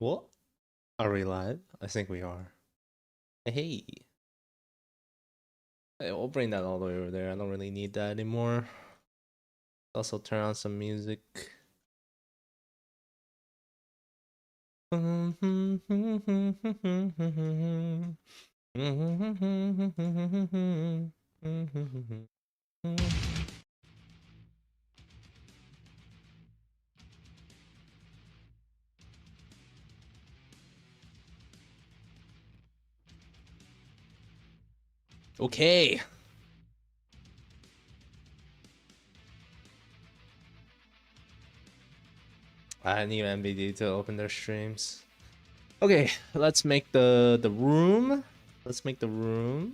What? Are we live? I think we are. Hey. We'll bring that all the way over there. I don't really need that anymore. Also turn on some music. Okay. I need MBD to open their streams. Okay, let's make the room. Let's make the room.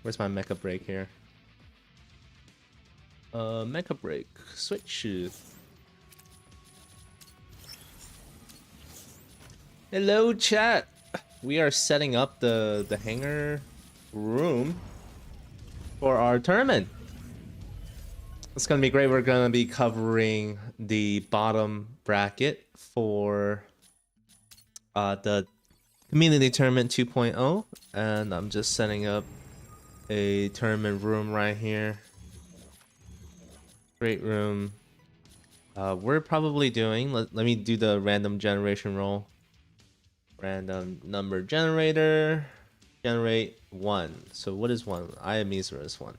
Where's my mecha break here? Mecha break. Switch. Hello, chat. We are setting up the hangar room for our tournament. It's gonna be great. We're gonna be covering the bottom bracket for the community tournament 2.0, and I'm just setting up a tournament room right here. Great room. We're probably doing. Let me do the random generation roll. Random number generator. Generate 1. So what is 1? I am Misra is 1.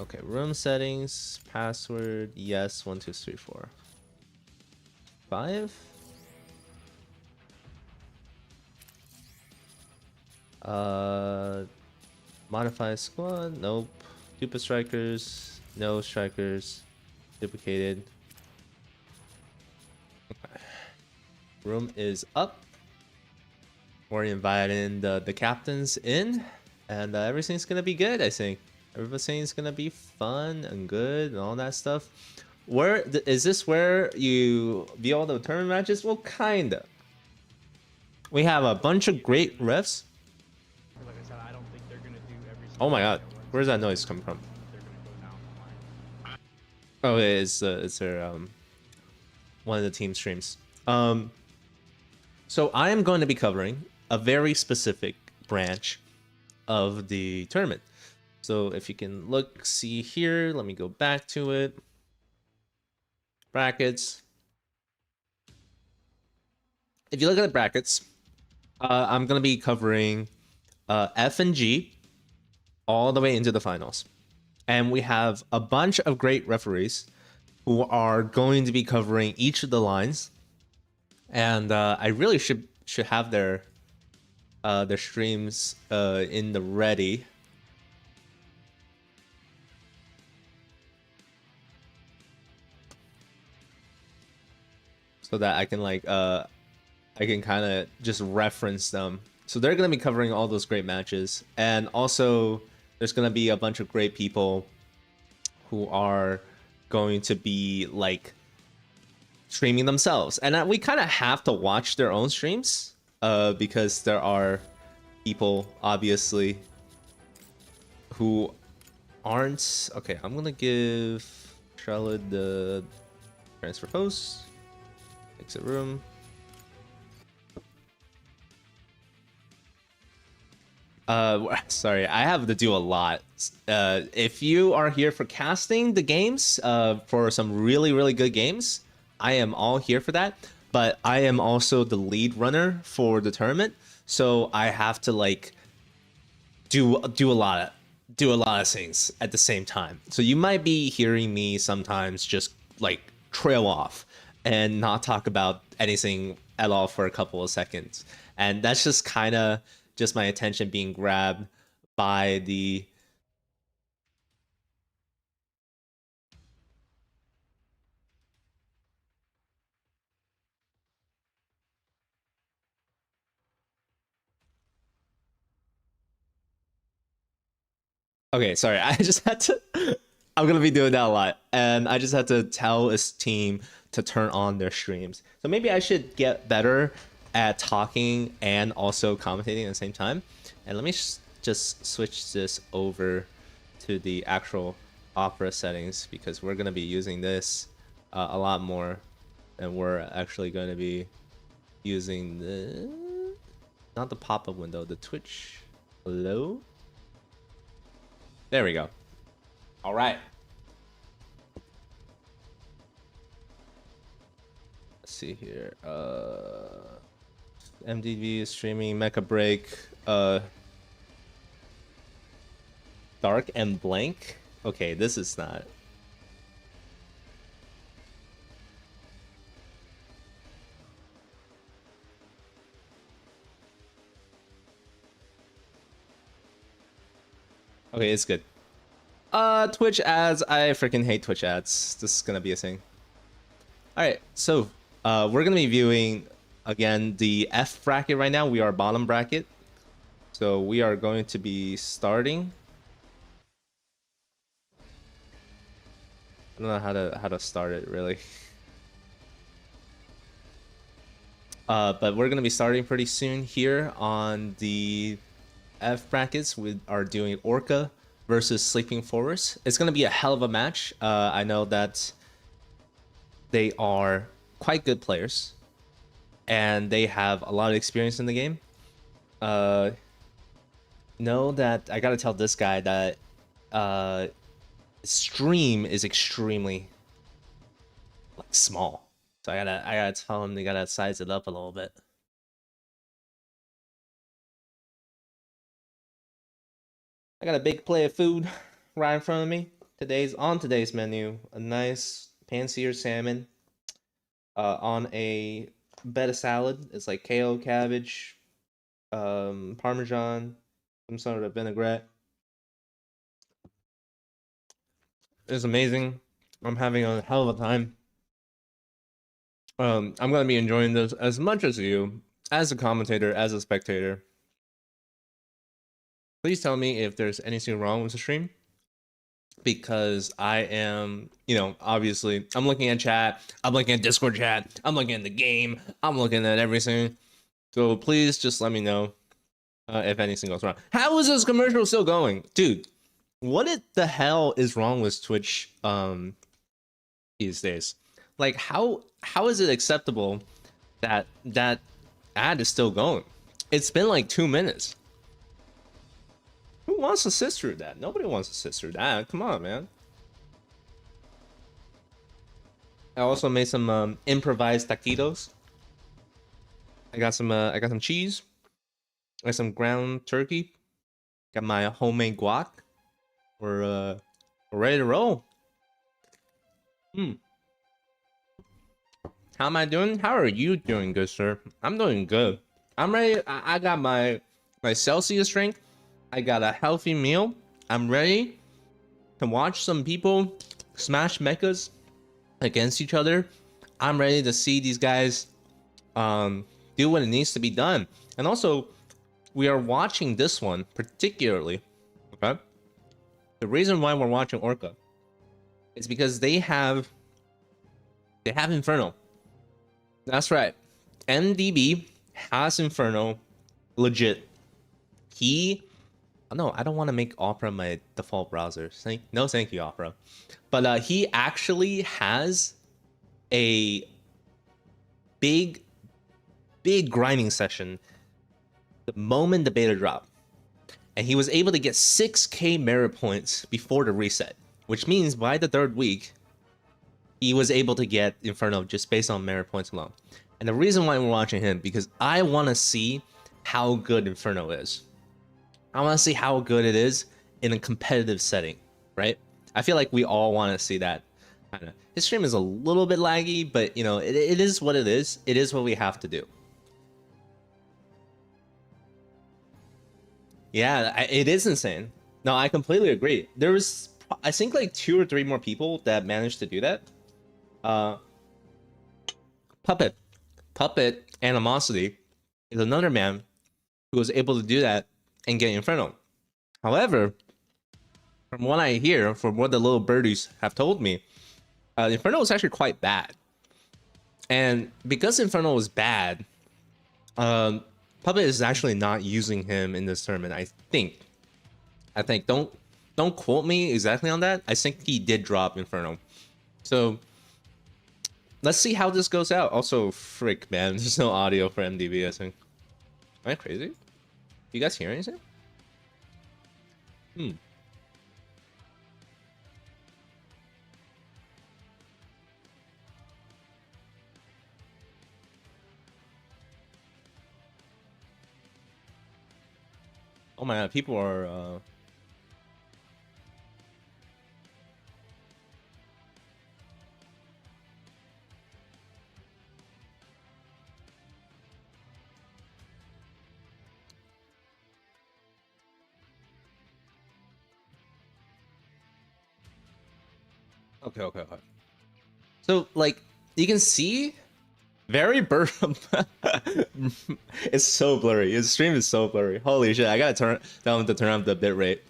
Okay, room settings, password, yes, 1, 2, 3, 4. 5? Modify squad, nope. Dupa strikers, no strikers, duplicated. Okay. Room is up. We're inviting the captains in, and everything's gonna be good, I think. Everything's gonna be fun and good and all that stuff. Where is this where you view all the tournament matches? Well, kinda. We have a bunch of great refs. Like I said, I don't think they're gonna do every Oh my god, where's that noise coming from? Oh, it's their one of the team streams. So I am going to be covering a very specific branch of the tournament. So if you can look, see here, let me go back to it. Brackets. If you look at the brackets, I'm going to be covering F and G all the way into the finals. And we have a bunch of great referees who are going to be covering each of the lines. And I really should have their streams in the ready. So that I can I can kind of just reference them. So they're going to be covering all those great matches. And also there's going to be a bunch of great people who are going to be like streaming themselves. And we kind of have to watch their own streams because there are people obviously who aren't. Okay, I'm going to give Charlotte the transfer post. Exit room. Sorry, I have to do a lot. If you are here for casting the games, for some really, really good games, I am all here for that. But I am also the lead runner for the tournament, so I have to like do a lot of things at the same time. So you might be hearing me sometimes just like trail off and not talk about anything at all for a couple of seconds, and that's just kind of just my attention being grabbed by the okay, sorry, I just had to I'm gonna be doing that a lot, and I just had to tell this team to turn on their streams. So maybe I should get better at talking and also commentating at the same time. And let me just switch this over to the actual Opera settings, because we're gonna be using this a lot more, and we're actually going to be using the not the pop-up window, the Twitch. Hello? There we go. All right. Let's see here. MDV is streaming Mecha Break. Dark and blank. Okay, this is not. Okay, it's good. Twitch ads. I freaking hate Twitch ads. This is gonna be a thing. Alright, so we're gonna be viewing again the F bracket right now. We are bottom bracket. So we are going to be starting. I don't know how to start it really. But we're gonna be starting pretty soon here on the F brackets. We are doing Orca versus Sleeping Forest. It's gonna be a hell of a match. I know that they are quite good players, and they have a lot of experience in the game. Know that I gotta tell this guy that stream is extremely like small, so I gotta tell him they gotta size it up a little bit. I got a big plate of food right in front of me. Today's menu, a nice pan-seared salmon on a bed of salad. It's like kale, cabbage, parmesan, some sort of vinaigrette. It's amazing. I'm having a hell of a time. I'm gonna be enjoying this as much as you, as a commentator, as a spectator. Please tell me if there's anything wrong with the stream, because I am, you know, obviously I'm looking at chat, I'm looking at Discord chat, I'm looking at the game, I'm looking at everything. So please just let me know if anything goes wrong. How is this commercial still going? Dude, what the hell is wrong with Twitch these days? Like, how is it acceptable that that ad is still going? It's been like 2 minutes. Who wants to sit through that? Nobody wants to sit through that. Come on, man. I also made some improvised taquitos. I got some cheese. I got some ground turkey. Got my homemade guac. We're ready to roll. How am I doing? How are you doing, good sir? I'm doing good. I'm ready. I got my Celsius drink. I got a healthy meal. I'm ready to watch some people smash mechas against each other. I'm ready to see these guys do what it needs to be done. And also, we are watching this one particularly. Okay, the reason why we're watching Orca is because they have Inferno. That's right. MDB has Inferno legit. No, I don't want to make Opera my default browser. No, thank you, Opera. But he actually has a big grinding session the moment the beta dropped. And he was able to get 6k merit points before the reset, which means by the 3rd week, he was able to get Inferno just based on merit points alone. And the reason why we're watching him, because I want to see how good Inferno is. I want to see how good it is in a competitive setting, right? I feel like we all want to see that. His stream is a little bit laggy, but you know, it is what it is. It is what we have to do. Yeah, it is insane. No, I completely agree. There was, I think, like 2 or 3 more people that managed to do that. Puppet Animosity is another man who was able to do that and get Inferno. However, from what I hear, from what the little birdies have told me, Inferno was actually quite bad. And because Inferno was bad, Puppet is actually not using him in this tournament. I think. Don't quote me exactly on that. I think he did drop Inferno. So let's see how this goes out. Also, frick, man, there's no audio for MDB, I think. Am I crazy? You guys hear anything? Hmm. Oh my god, people are okay. So like you can see very blur. It's so blurry. His stream is so blurry. Holy shit! I gotta turn up the bit rate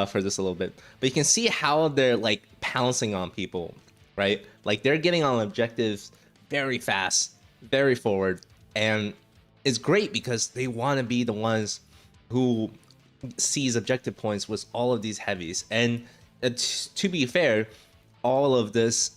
for this a little bit. But you can see how they're like pouncing on people, right? Like they're getting on objectives very fast, very forward, and it's great because they want to be the ones who seize objective points with all of these heavies. And to be fair, all of this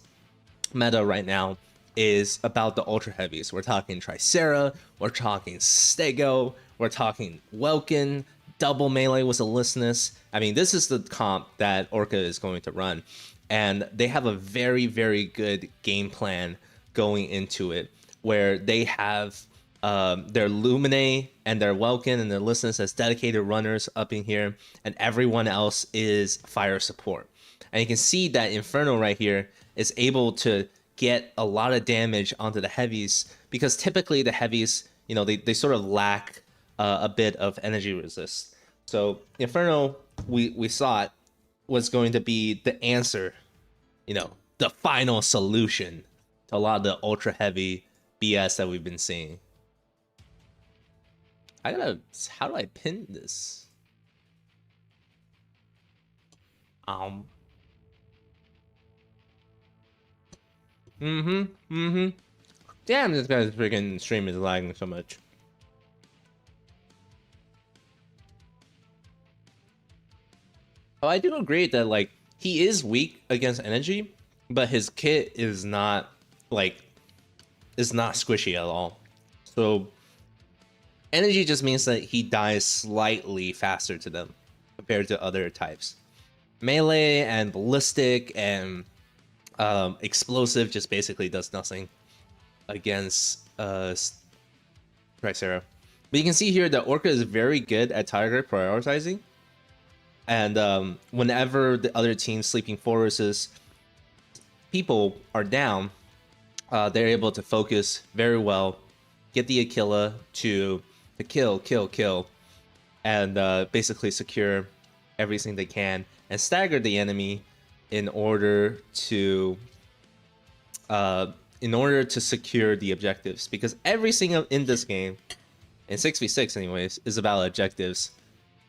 meta right now is about the ultra heavies. We're talking Tricera, we're talking Stego, we're talking Welkin, double melee with Alicynus. I mean, this is the comp that Orca is going to run. And they have a very, very good game plan going into it, where they have their Lumine and their Welkin and their Alicynus as dedicated runners up in here, and everyone else is fire support. And you can see that Inferno right here is able to get a lot of damage onto the heavies, because typically the heavies, you know, they sort of lack a bit of energy resist. So Inferno, we saw it was going to be the answer, you know, the final solution to a lot of the ultra heavy BS that we've been seeing. How do I pin this? Damn, this guy's freaking stream is lagging so much. Oh, I do agree that like he is weak against energy, but his kit is not squishy at all. So energy just means that he dies slightly faster to them compared to other types. Melee and ballistic and explosive just basically does nothing against Tricera. But you can see here that Orca is very good at target prioritizing. And whenever the other team's sleeping forests people are down, they're able to focus very well, get the Aquila to kill, and basically secure everything they can and stagger the enemy in order to secure the objectives. Because everything in this game, in 6v6 anyways, is about objectives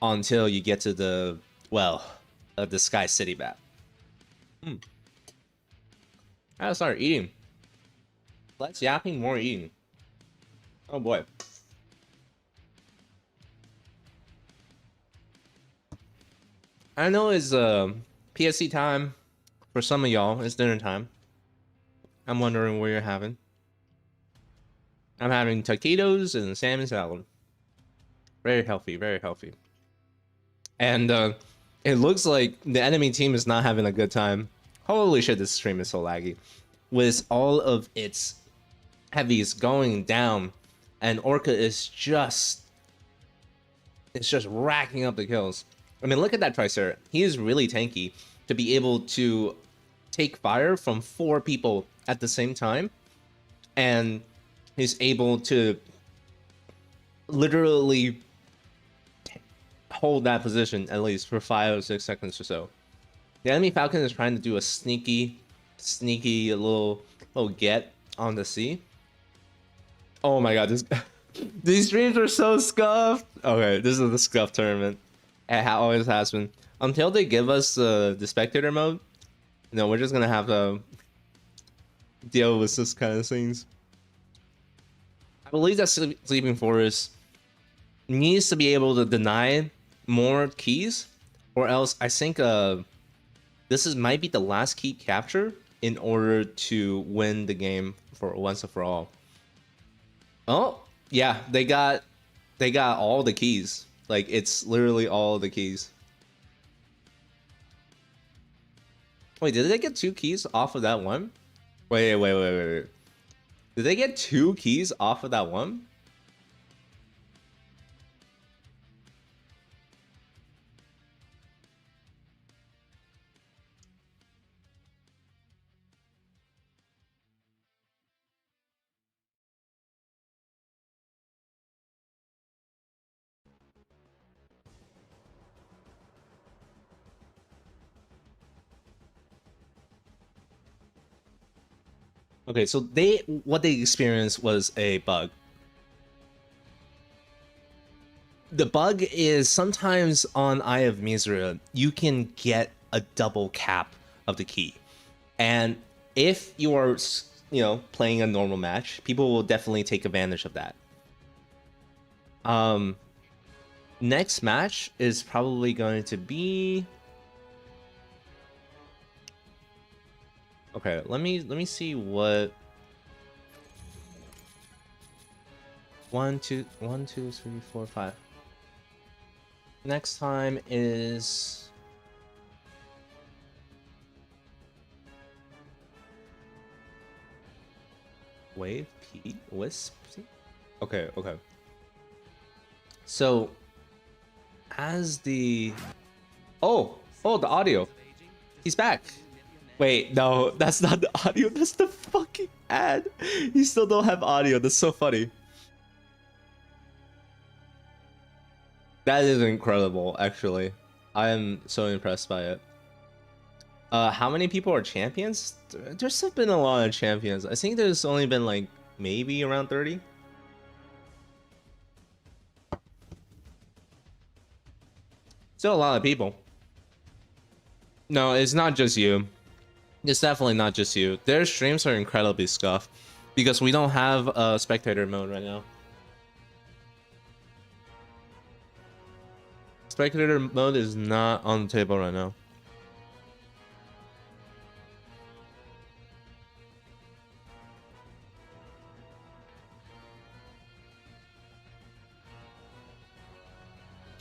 until you get to the the Sky City map. I gotta start eating. Less yapping, more eating. Oh boy. I know it's PSC time for some of y'all. It's dinner time. I'm wondering what you're having. I'm having taquitos and salmon salad. Very healthy, very healthy. And it looks like the enemy team is not having a good time. Holy shit, this stream is so laggy. With all of its heavies going down, and Orca is just racking up the kills. I mean, look at that Tricera. He is really tanky to be able to take fire from 4 people at the same time, and he's able to literally hold that position at least for 5 or 6 seconds or so. The enemy Falcon is trying to do a sneaky little get on the C. Oh my god, these streams are so scuffed. Okay, this is the scuff tournament. It always has been. Until they give us the spectator mode, you know, we're just gonna have to deal with this kind of things. I believe that Sleeping Forest needs to be able to deny more keys, or else I think might be the last key capture in order to win the game for once and for all. Oh, yeah, they got all the keys. Like, it's literally all the keys. Wait, did they get 2 keys off of that one? Wait. Did they get 2 keys off of that one? Okay, so what they experienced was a bug. The bug is sometimes on Eye of Misra, you can get a double cap of the key. And if you are, playing a normal match, people will definitely take advantage of that. Next match is probably going to be... Okay, let me see what... 1, 2, 3, 4, 5. Next time is... Wave P Wisp. Okay. So as the the audio. He's back. Wait, no, that's not the audio. That's the fucking ad. You still don't have audio. That's so funny. That is incredible, actually. I am so impressed by it. How many people are champions? There's been a lot of champions. I think there's only been like maybe around 30. Still a lot of people. No, it's not just you. It's definitely not just you. Their streams are incredibly scuffed because we don't have a spectator mode right now. Spectator mode is not on the table right now.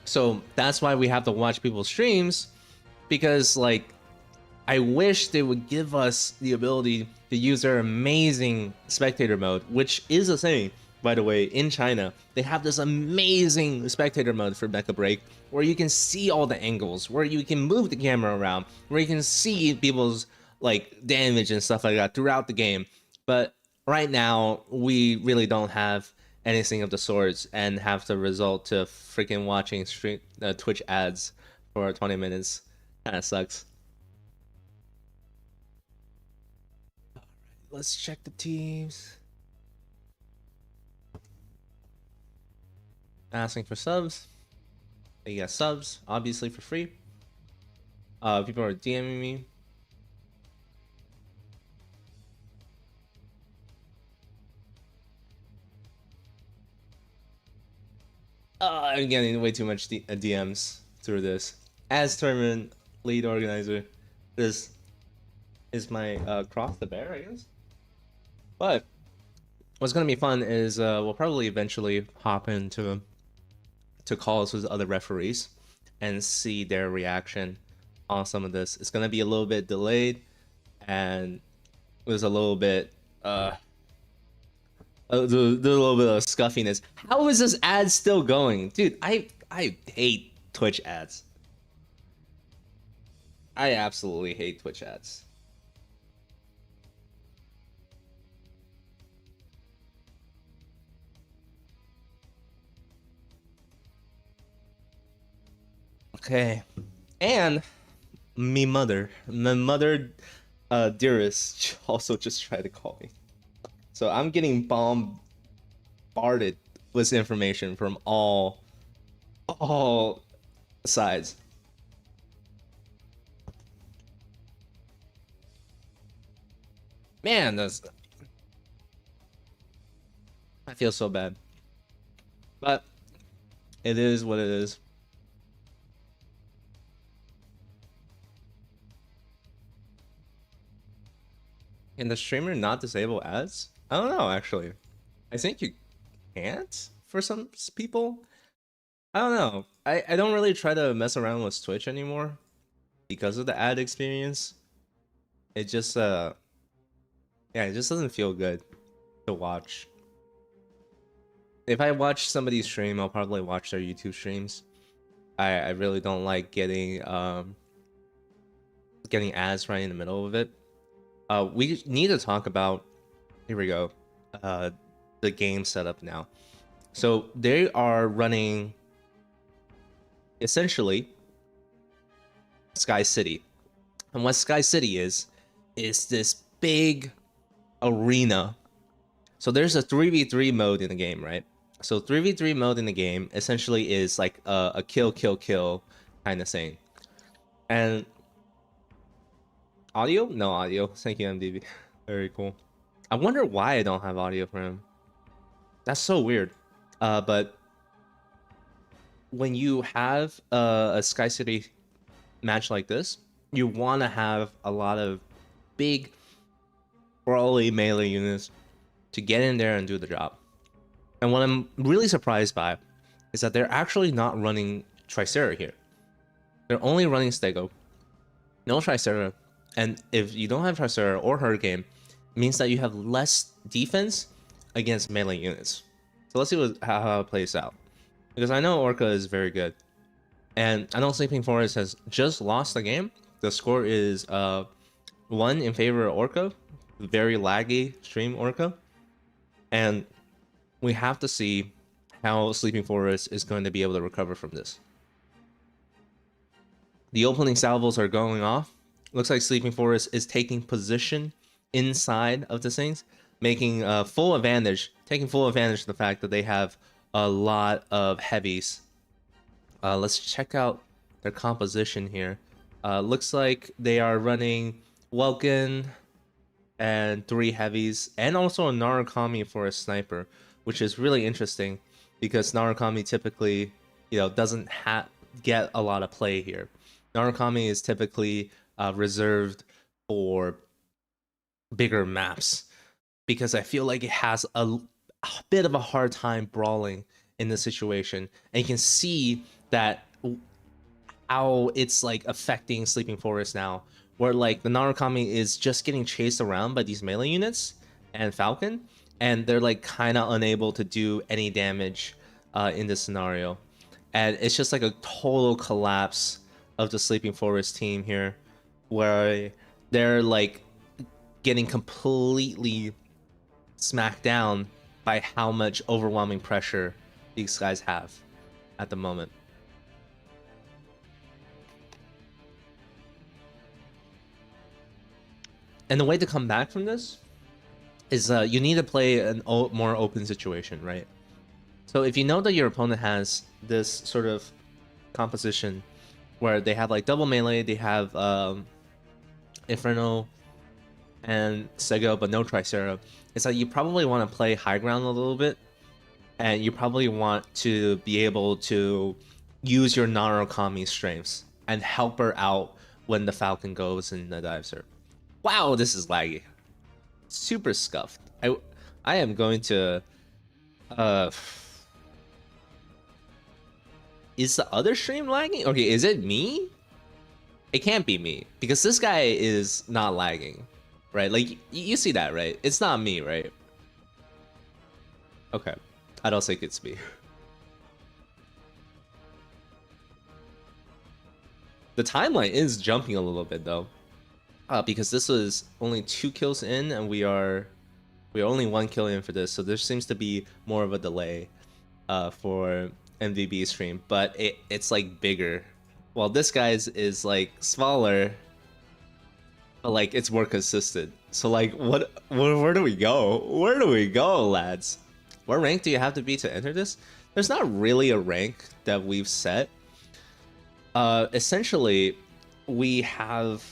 So that's why we have to watch people's streams, because like I wish they would give us the ability to use their amazing spectator mode, which is a thing, by the way. In China, they have this amazing spectator mode for Mecha Break, where you can see all the angles, where you can move the camera around, where you can see people's like damage and stuff like that throughout the game. But right now, we really don't have anything of the sorts and have to result to freaking watching Twitch ads for 20 minutes. Kind of sucks. Let's check the teams. Asking for subs. You got subs, obviously for free. People are DMing me. I'm getting way too much DMs through this. As tournament lead organizer, this is my cross the bear, I guess. But what's gonna be fun is we'll probably eventually hop into calls with other referees and see their reaction on some of this. It's gonna be a little bit delayed, and there's a little bit a little bit of scuffiness. How is this ad still going, dude? I hate Twitch ads. I absolutely hate Twitch ads. Okay, and my mother, dearest, also just tried to call me. So I'm getting bombarded with information from all sides. Man, I feel so bad. But it is what it is. Can the streamer not disable ads? I don't know, actually. I think you can't for some people. I don't know. I don't really try to mess around with Twitch anymore because of the ad experience. It just yeah, it just doesn't feel good to watch. If I watch somebody stream, I'll probably watch their YouTube streams. I really don't like getting ads right in the middle of it. We need to talk about, here we go, the game setup now. So they are running essentially Sky City. And what Sky City is this big arena. So there's a 3v3 mode in the game, right? So 3v3 mode in the game essentially is like a kill, kill, kill kind of thing. And audio? No audio. Thank you, MDB. Very cool. I wonder why I don't have audio for him. That's so weird. But when you have a Sky City match like this, you want to have a lot of big brawly melee units to get in there and do the job. And what I'm really surprised by is that they're actually not running Tricera here. They're only running Stego, no Tricera. And if you don't have Tricera or Hurricane, it means that you have less defense against melee units. So let's see how it plays out. Because I know Orca is very good. And I know Sleeping Forest has just lost the game. The score is 1 in favor of Orca. Very laggy stream Orca. And we have to see how Sleeping Forest is going to be able to recover from this. The opening salvos are going off. Looks like Sleeping Forest is taking position inside of the things, making full advantage, taking full advantage of the fact that they have a lot of heavies. Let's check out their composition here. Looks like they are running Welkin and 3 heavies, and also a Narukami for a sniper, which is really interesting because Narukami typically, doesn't get a lot of play here. Narukami is typically reserved for bigger maps because I feel like it has a bit of a hard time brawling in this situation, and you can see that how it's like affecting Sleeping Forest now, where like the Narukami is just getting chased around by these melee units and Falcon, and they're like kind of unable to do any damage in this scenario. And it's just like a total collapse of the Sleeping Forest team here, where they're like getting completely smacked down by how much overwhelming pressure these guys have at the moment. And the way to come back from this is you need to play an more open situation, right? So if you know that your opponent has this sort of composition where they have like double melee, they have Inferno and Sego, but no Tricera, it's like you probably want to play high ground a little bit, and you probably want to be able to use your Narukami strengths and help her out when the Falcon goes and dives her. Wow, this is laggy. Super scuffed. I am going to is the other stream lagging? Okay, is it me? It can't be me because this guy is not lagging, right? Like you see that, right? It's not me, right? Okay, I don't think it's me. The timeline is jumping a little bit though, because this was only 2 kills in, and we are only 1 kill in for this, so there seems to be more of a delay for MVB stream, but it's like bigger. Well, this guy's is like smaller, but like it's more consistent. So like, where do we go? Where do we go, lads? What rank do you have to be to enter this? There's not really a rank that we've set. Essentially, we have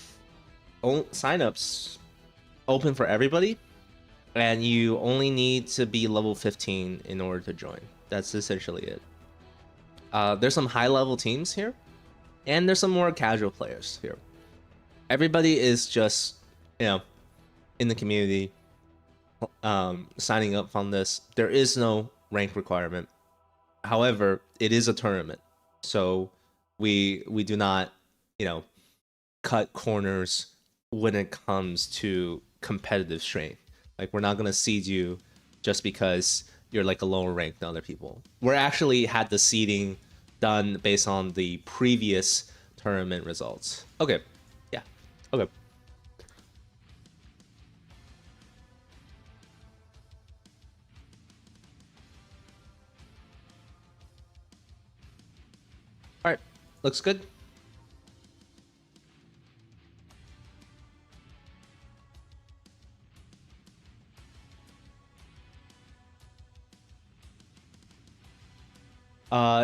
signups open for everybody, and you only need to be level 15 in order to join. That's essentially it. There's some high-level teams here, and there's some more casual players here. Everybody is just, in the community signing up on this. There is no rank requirement. However, it is a tournament, so we do not, you know, cut corners when it comes to competitive strength. Like we're not gonna seed you just because you're like a lower rank than other people. We're actually had the seeding done based on the previous tournament results. Okay, yeah, okay. All right, looks good.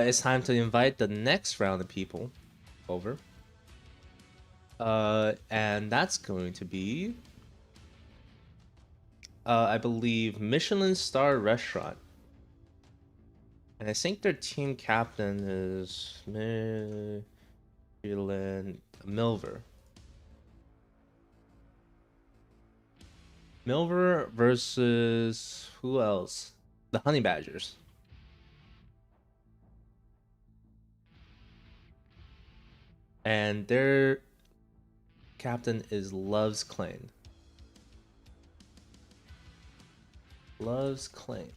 It's time to invite the next round of people over. And that's going to be, I believe, Michelin star restaurant. And I think their team captain is Michelin Milver. Milver versus who else? The Honey Badgers. And their captain is Loves Klein. Loves Klein.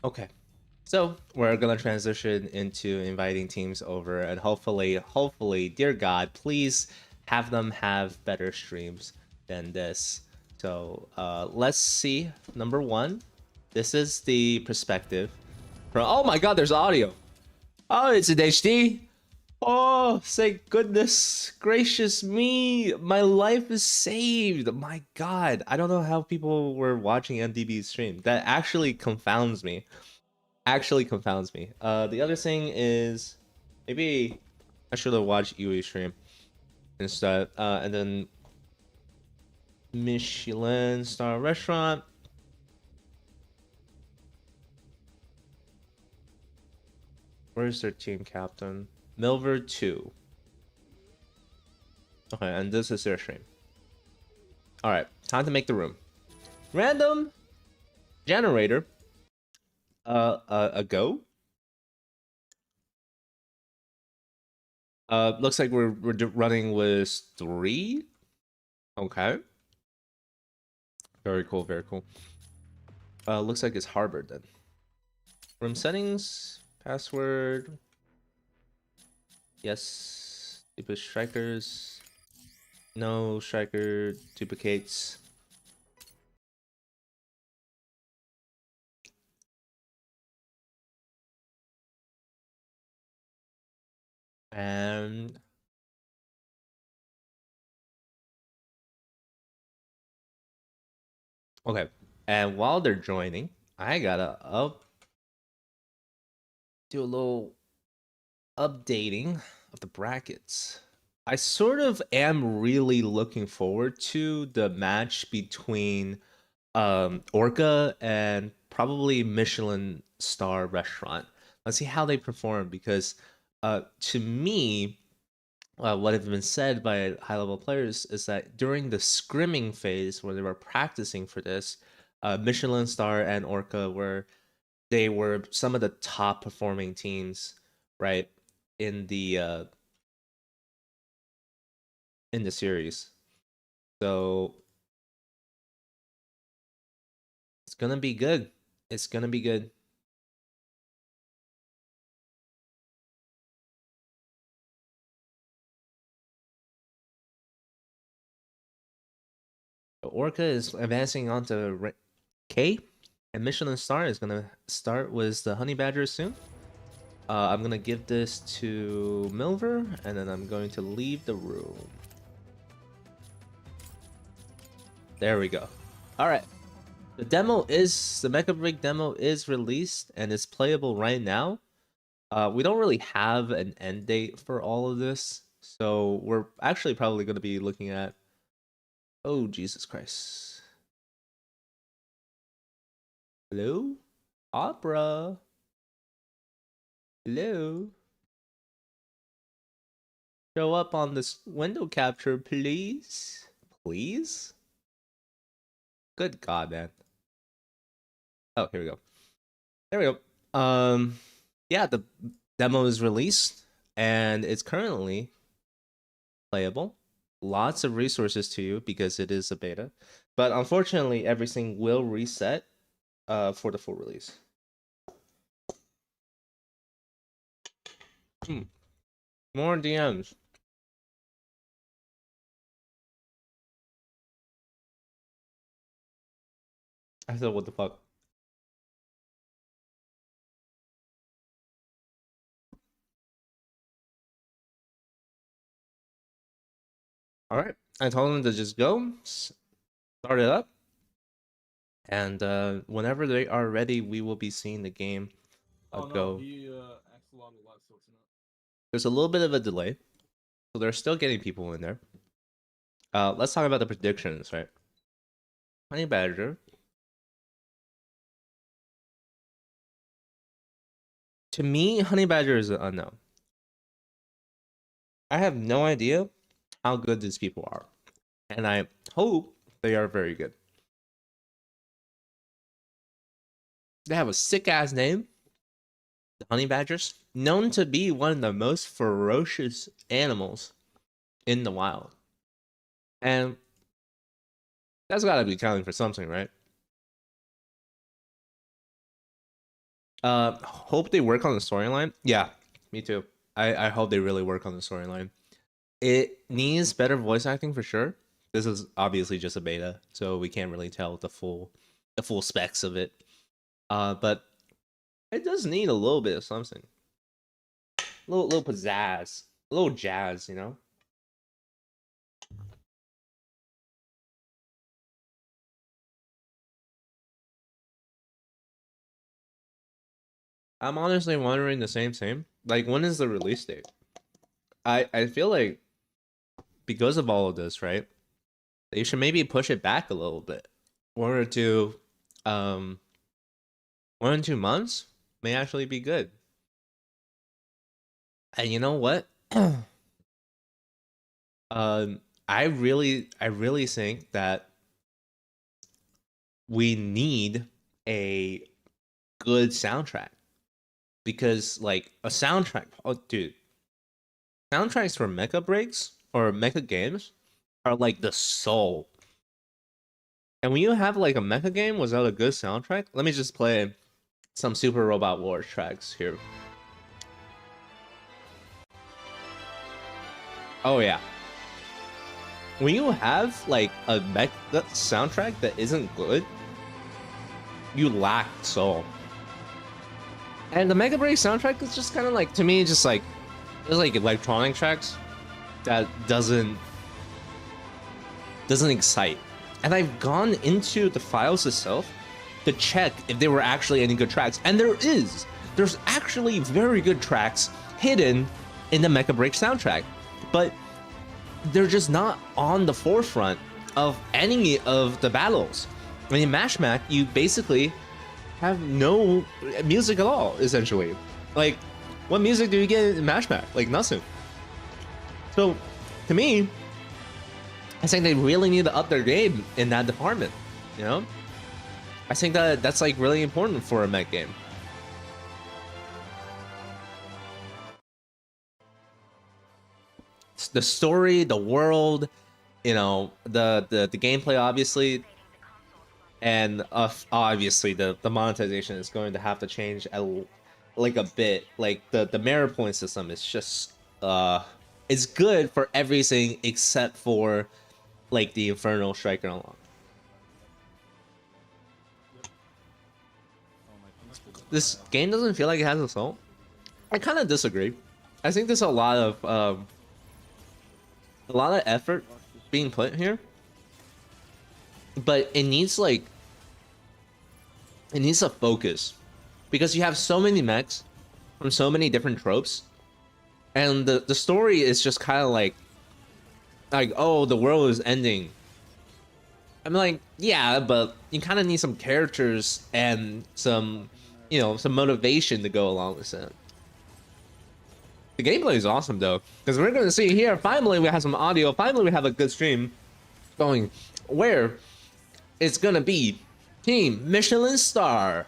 Okay. So we're gonna transition into inviting teams over, and hopefully, dear God, please have them have better streams than this. So let's see. Number one, this is the perspective. Oh my God, there's audio. Oh, it's in HD. Oh, say goodness gracious me, my life is saved. My God, I don't know how people were watching MDB's stream. That actually confounds me. The other thing is maybe I should have watched Yui stream instead. And then Michelin star restaurant. Where's their team captain? Milver 2. Okay, and this is their stream. Alright, time to make the room. Random generator. A go. Looks like we're running with 3. Okay. Very cool, very cool. Looks like it's Harvard then. Room settings, password. Yes. Duplicate strikers. No striker duplicates. And okay. And while they're joining, I gotta do a little updating of the brackets. I sort of am really looking forward to the match between Orca and probably Michelin star restaurant. Let's see how they perform because to me, what have been said by high level players is that during the scrimming phase where they were practicing for this, Michelin star and Orca were some of the top performing teams, right, in the series. So it's gonna be good. It's gonna be good. Orca is advancing on to K, and Michelin Star is gonna start with the Honey Badgers soon. I'm gonna give this to Milver, and then I'm going to leave the room. There we go. All right. The Mecha Break demo is released and it's playable right now. We don't really have an end date for all of this, so we're actually probably going to be looking at Oh, Jesus Christ. Hello? Opera? Hello? Show up on this window capture, please? Please? Good God, man. Oh, here we go. There we go. Yeah, the demo is released and it's currently playable. Lots of resources to you because it is a beta. But unfortunately, everything will reset for the full release. More DMs. I said, what the fuck? All right. I told them to just go, start it up. And whenever they are ready, we will be seeing the game go. He axolotl a lot, so it's not. There's a little bit of a delay, so they're still getting people in there. Let's talk about the predictions, right? Honey Badger. To me, Honey Badger is an unknown. I have no idea how good these people are, and I hope they are very good. They have a sick ass name, the Honey Badgers, known to be one of the most ferocious animals in the wild. And that's gotta be counting for something, right? Hope they work on the storyline. Yeah, me too. I hope they really work on the storyline. It needs better voice acting for sure. This is obviously just a beta, so we can't really tell the full specs of it. But it does need a little bit of something. A little pizzazz. A little jazz, you know? I'm honestly wondering the same thing. Like, when is the release date? I feel like because of all of this, right? They should maybe push it back a little bit. 1 or 2 months may actually be good. And you know what? I really think that we need a good soundtrack. Because like a soundtrack, oh dude, soundtracks for mecha breaks or mecha games are like the soul. And when you have like a mecha game without a good soundtrack, let me just play some Super Robot Wars tracks here. Oh yeah. When you have like a mecha soundtrack that isn't good, you lack soul. And the Mega Break soundtrack is just kind of like, to me, just like, it's like electronic tracks that doesn't excite. And I've gone into the files itself to check if there were actually any good tracks, and there's actually very good tracks hidden in the Mecha Break soundtrack, but they're just not on the forefront of any of the battles. I mean, in Mashmac, you basically have no music at all, essentially. Like, what music do you get in Mashmac? Like, nothing. So, to me, I think they really need to up their game in that department, you know? I think that that's, like, really important for a mech game. The story, the world, you know, the gameplay, obviously, and obviously the monetization is going to have to change like a bit. Like the merit point system is just it's good for everything except for like the Infernal Striker along. This game doesn't feel like it has a soul. I kind of disagree. I think there's a lot of effort being put here, but it needs a focus, because you have so many mechs from so many different tropes, and the story is just kind of like oh, the world is ending, I'm like, yeah, but you kind of need some characters and some, some motivation to go along with it. The gameplay is awesome though, because we're going to see here, finally we have some audio, finally we have a good stream going where it's going to be Team Michelin Star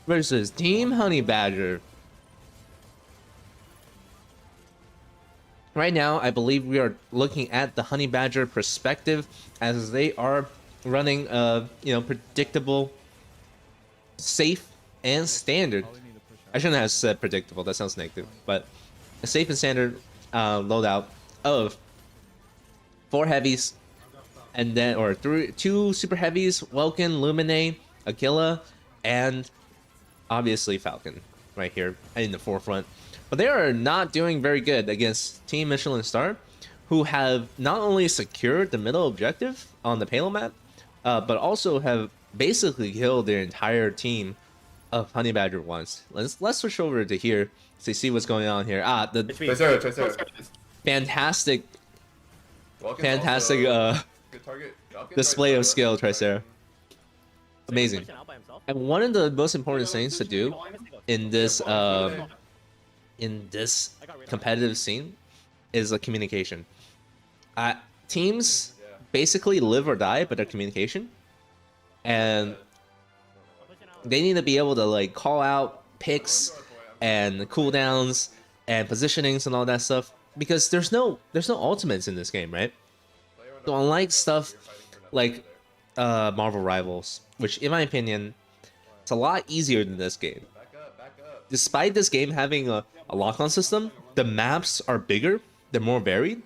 versus Team Honey Badger. Right now, I believe we are looking at the Honey Badger perspective as they are running a, predictable, safe, and standard. I shouldn't have said predictable, that sounds negative, but a safe and standard loadout of 4 heavies, and then, or 2 super heavies, Welkin, Lumine, Aquila, and obviously Falcon right here in the forefront. But they are not doing very good against Team Michelin Star, who have not only secured the middle objective on the payload map, but also have basically killed their entire team of Honey Badger once. Let's switch over to here to see what's going on here. The fantastic Good target. display of skill, Tricera. Amazing. And one of the most important things to do in this competitive scene is a communication. Teams basically live or die by their communication, and they need to be able to like call out picks and cooldowns and positionings and all that stuff, because there's no ultimates in this game, right? So unlike stuff like Marvel Rivals, which in my opinion, it's a lot easier than this game. Despite this game having a lock-on system, the maps are bigger, they're more varied,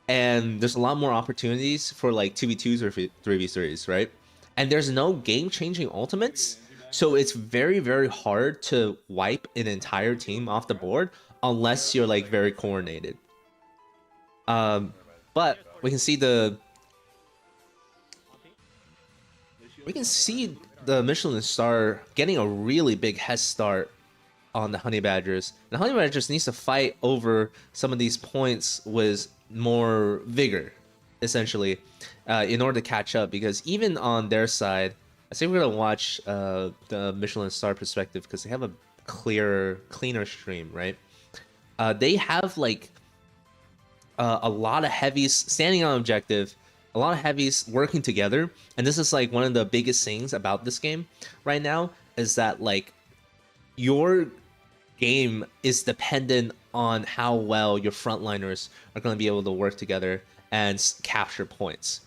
and there's a lot more opportunities for like 2v2s or 3v3s, right? And there's no game-changing ultimates, so it's very, very hard to wipe an entire team off the board unless you're like very coordinated. But we can see the Michelin Star getting a really big head start on the Honey Badgers. The Honey Badgers needs to fight over some of these points with more vigor, essentially, in order to catch up. Because even on their side, I think we're gonna watch the Michelin Star perspective because they have a cleaner stream, right? They have like a lot of heavies standing on objective, a lot of heavies working together, and this is like one of the biggest things about this game right now is that like your game is dependent on how well your frontliners are going to be able to work together and capture points.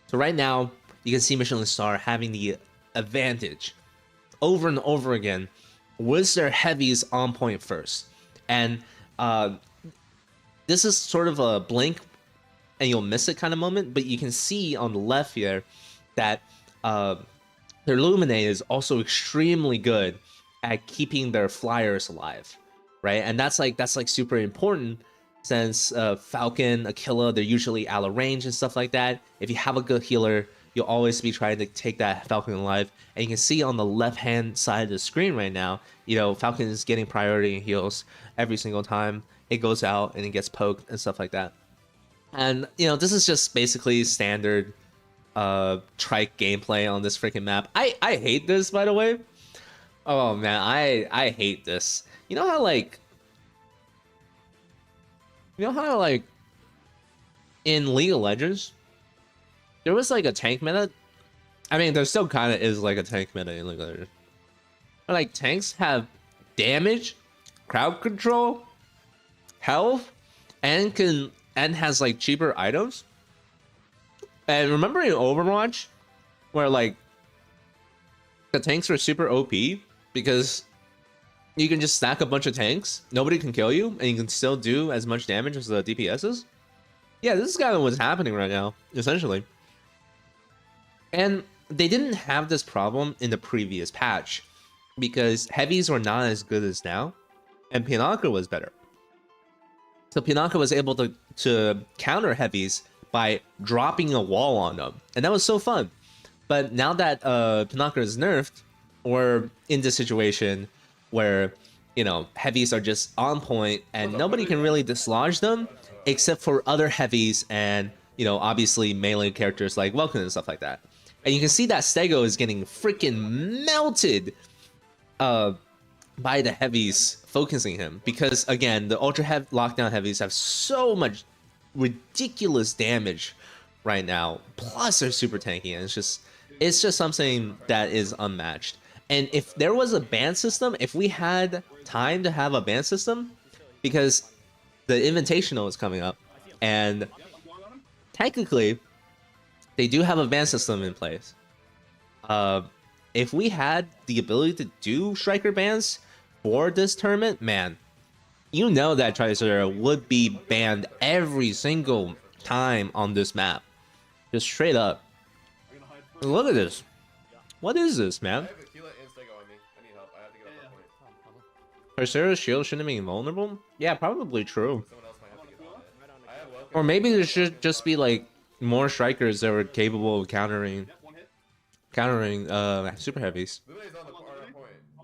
So right now you can see Michelin Star having the advantage over and over again with their heavies on point first, and this is sort of a blink and you'll miss it kind of moment, but you can see on the left here that their Lumine is also extremely good at keeping their flyers alive, right? And that's like super important since Falcon, Aquila, they're usually out of range and stuff like that. If you have a good healer, you'll always be trying to take that Falcon alive. And you can see on the left-hand side of the screen right now, Falcon is getting priority and heals every single time it goes out and it gets poked and stuff like that. And this is just basically standard trike gameplay on this freaking map. I hate this, by the way. Oh man, I hate this. You know how like in League of Legends there was like a tank meta. I mean, there still kind of is like a tank meta in League of Legends, but like tanks have damage, crowd control, health, and has like cheaper items. And remember in Overwatch where like the tanks were super OP because you can just stack a bunch of tanks, nobody can kill you, and you can still do as much damage as the DPSs? Yeah, this is kind of what's happening right now, essentially. And they didn't have this problem in the previous patch because heavies were not as good as now, and Pinaka was better. So Pinaka was able to counter heavies by dropping a wall on them, and that was so fun. But now that Pinaka is nerfed, we're in this situation where heavies are just on point and nobody can really dislodge them except for other heavies and obviously melee characters like Welkin and stuff like that. And you can see that Stego is getting freaking melted by the heavies focusing him. Because, again, the ultra lockdown heavies have so much ridiculous damage right now. Plus, they're super tanky. And it's just something that is unmatched. And if there was a ban system, if we had time to have a ban system, because the Invitational is coming up, and technically, they do have a ban system in place. If we had the ability to do striker bans for this tournament, man, you know that Triceratops would be banned every single time on this map. Just straight up. Look at this. What is this, man? Triceratops' shield shouldn't be invulnerable? Yeah, probably true. Or maybe there should just be like more strikers that were capable of countering super heavies.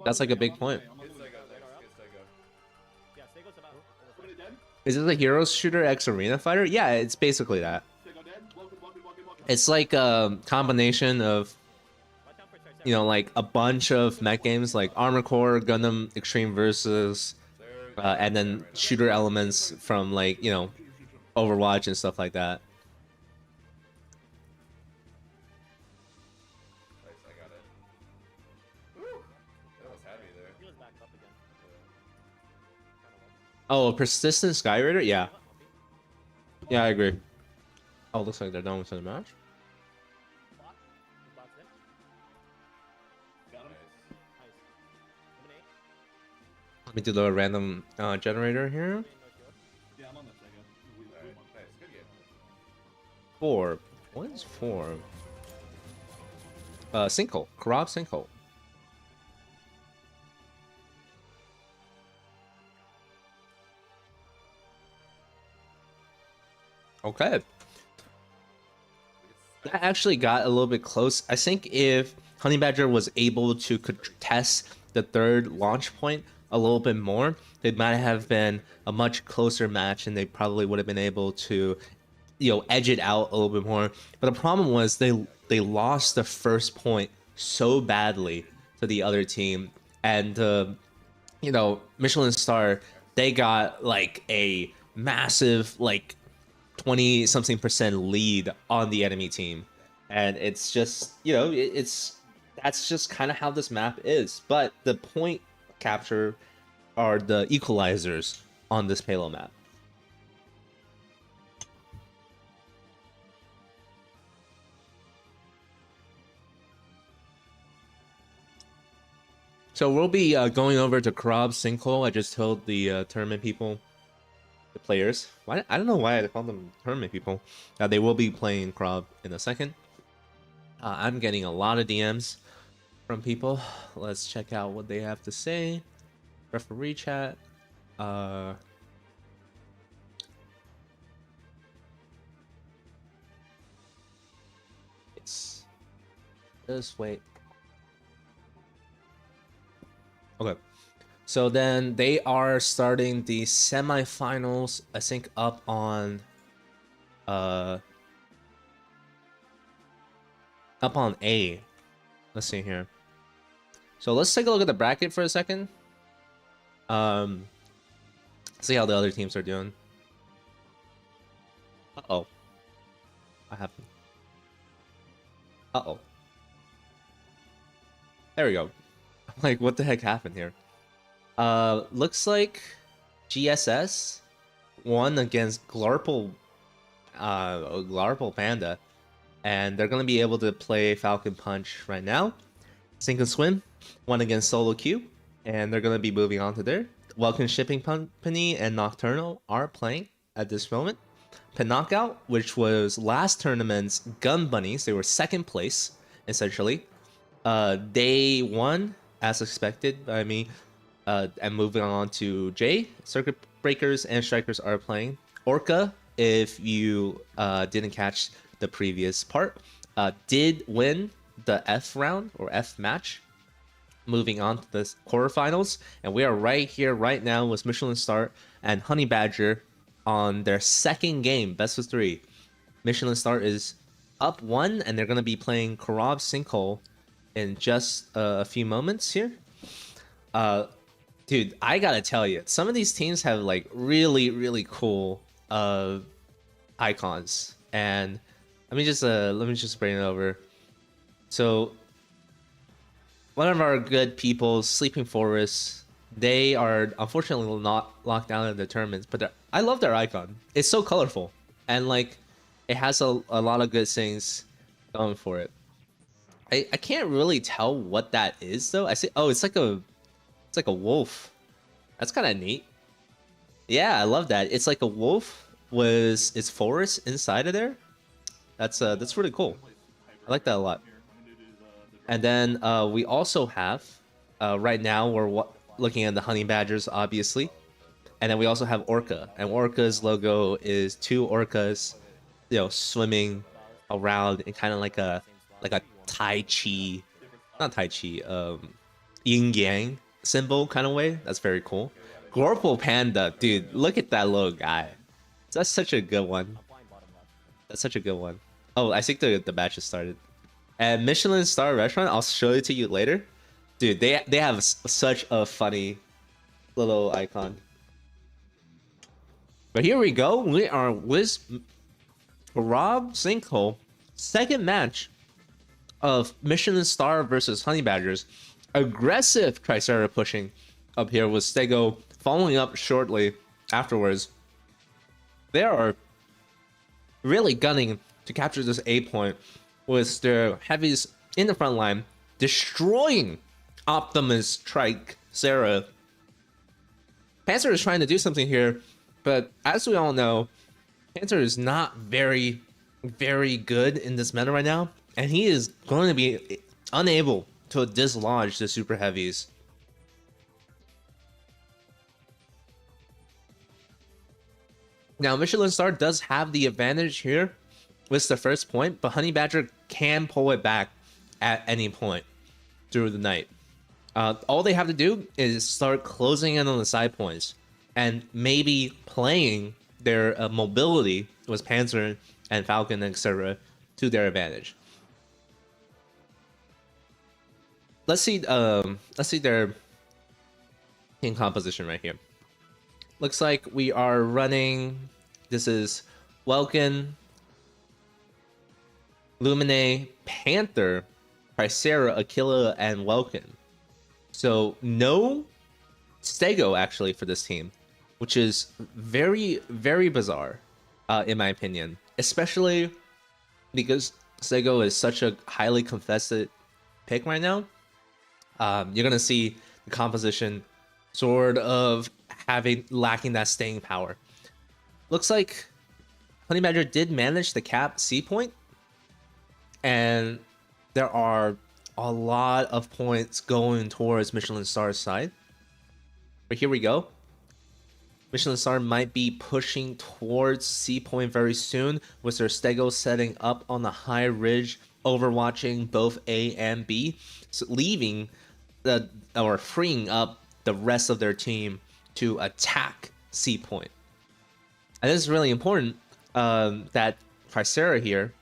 That's like a big point. Is this a hero shooter X arena fighter? Yeah, it's basically that. It's like a combination of, you know, like a bunch of mech games like Armor Core, Gundam Extreme Versus, and then shooter elements from like, you know, Overwatch and stuff like that. Oh, a persistent Sky Raider? Yeah. Yeah, I agree. Oh, looks like they're done with the match. Let me do the random generator here. 4. What is 4? Sinkhole. Karab Sinkhole. Okay. That actually got a little bit close. I think if Honey Badger was able to contest the third launch point a little bit more, it might have been a much closer match, and they probably would have been able to, you know, edge it out a little bit more. But the problem was they lost the first point so badly to the other team, and you know, Michelin Star, they got like a massive like 20 something% lead on the enemy team, and it's just, you know, that's just kind of how this map is. But the point capture are the equalizers on this payload map. So we'll be going over to Krab Sinkhole. I just told the tournament people, the players. Why, I don't know why I call them tournament people. They will be playing Krab in a second. I'm getting a lot of DMs from people. Let's check out what they have to say. Referee chat. Yes. Just wait. Okay. So then they are starting the semifinals, I think, up on A. Let's see here. So let's take a look at the bracket for a second. See how the other teams are doing. Uh-oh. What happened? Uh-oh. There we go. Like, what the heck happened here? Looks like GSS won against Glarple Panda, and they're gonna be able to play Falcon Punch right now. Sink and Swim won against Solo Q, and they're gonna be moving on to there. Welcome Shipping Company and Nocturnal are playing at this moment. Knockout, which was last tournament's Gun Bunnies, they were second place essentially. They won as expected by me. And moving on to J, Circuit Breakers and Strikers are playing. Orca, if you didn't catch the previous part, did win the F round or F match. Moving on to the quarterfinals, and we are right here, right now, with Michelin Star and Honey Badger on their second game, best of 3. Michelin Star is up 1, and they're going to be playing Karov Sinkhole in just a few moments here. Dude, I gotta tell you, some of these teams have like really, really cool icons. And let me just bring it over. So one of our good people, Sleeping Forest, they are unfortunately not locked down in the tournaments, but I love their icon. It's so colorful, and like it has a lot of good things going for it. I can't really tell what that is though. I see, oh, it's like a wolf. That's kind of neat. Yeah, I love that. It's like a wolf with its forest inside of there. That's really cool. I like that a lot. And then we also have right now we're looking at the honey badgers, obviously, and then we also have Orca, and Orca's logo is two orcas, swimming around in kind of like a Tai Chi, not Tai Chi, yin yang symbol kind of way. That's very cool. Gorple Panda, dude, look at that little guy. That's such a good one. That's such a good one. Oh, I think the match has started. And Michelin Star Restaurant, I'll show it to you later. Dude, they have such a funny little icon. But here we go. We are with Rob Sinkhole. Second match of Michelin Star versus Honey Badgers. Aggressive Tricera pushing up here with Stego following up shortly afterwards. They are really gunning to capture this A point with their heavies in the front line, destroying Optimus Tricera. Panzer is trying to do something here, but as we all know, Panzer is not very, very good in this meta right now, and he is going to be unable to dislodge the super heavies. Now, Michelin Star does have the advantage here with the first point, but Honey Badger can pull it back at any point through the night. All they have to do is start closing in on the side points and maybe playing their mobility with Panzer and Falcon, etc., to their advantage. Let's see their team composition right here. Looks like we are running. This is Welkin, Lumine, Panther, Tricera, Aquila, and Welkin. So no Stego actually for this team, which is very, very bizarre, in my opinion. Especially because Stego is such a highly contested pick right now. You're gonna see the composition sort of lacking that staying power. Looks like Honey Badger did manage to cap C point, and there are a lot of points going towards Michelin Star's side. But here we go. Michelin Star might be pushing towards C point very soon, with their Stego setting up on the high ridge, overwatching both A and B, so leaving freeing up the rest of their team to attack C point. And this is really important that Tricera here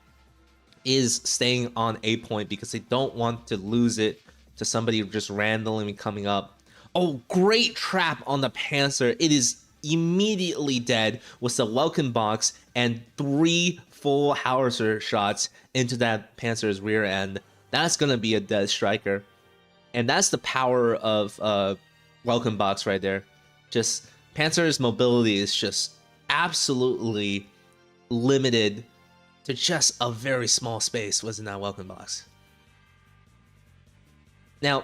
is staying on A point because they don't want to lose it to somebody just randomly coming up. Oh, great trap on the Panzer. It is immediately dead with the Welcome box and 3 full howitzer shots into that Panzer's rear end. That's going to be a dead striker. And that's the power of Welcome box right there. Just Panzer's mobility is just absolutely limited to just a very small space within that Welcome box. Now,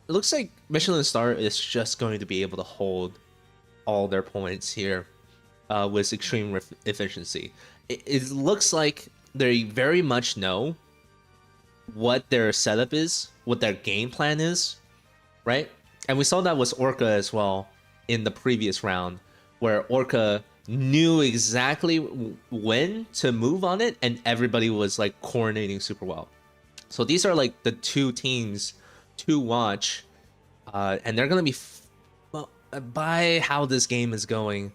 it looks like Michelin Star is just going to be able to hold all their points here with extreme efficiency. It looks like they very much know what their setup is, what their game plan is, right? And we saw that with Orca as well in the previous round, where Orca knew exactly when to move on it, and everybody was like coordinating super well. So these are like the two teams to watch, and they're going to be, well, by how this game is going,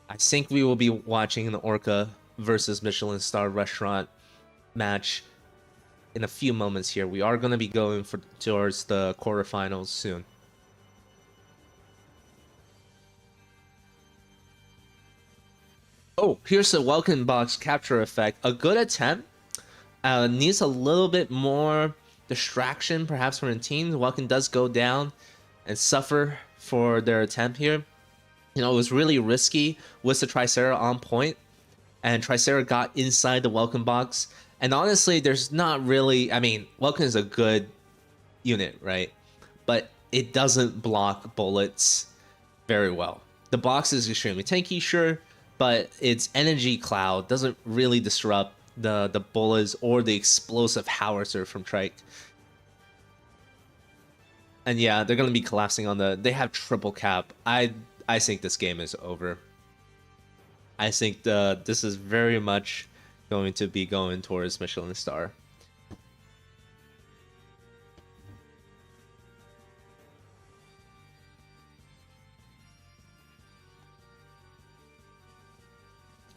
I think we will be watching the Orca versus Michelin Star Restaurant match in a few moments here. We are going to be going towards the quarterfinals soon. Oh, here's the welcome box capture effect. A good attempt. Needs a little bit more distraction, perhaps from the team. Welcome does go down and suffer for their attempt here. You know, it was really risky with the Tricera on point, and Tricera got inside the welcome box. And honestly, there's not really, I mean, welcome is a good unit, right? But it doesn't block bullets very well. The box is extremely tanky, sure, but its energy cloud doesn't really disrupt the bullets or the explosive howitzer from Trike. And yeah, they're gonna be collapsing on the. They have triple cap. I think this game is over. I think this is very much going to be going towards Michelin star.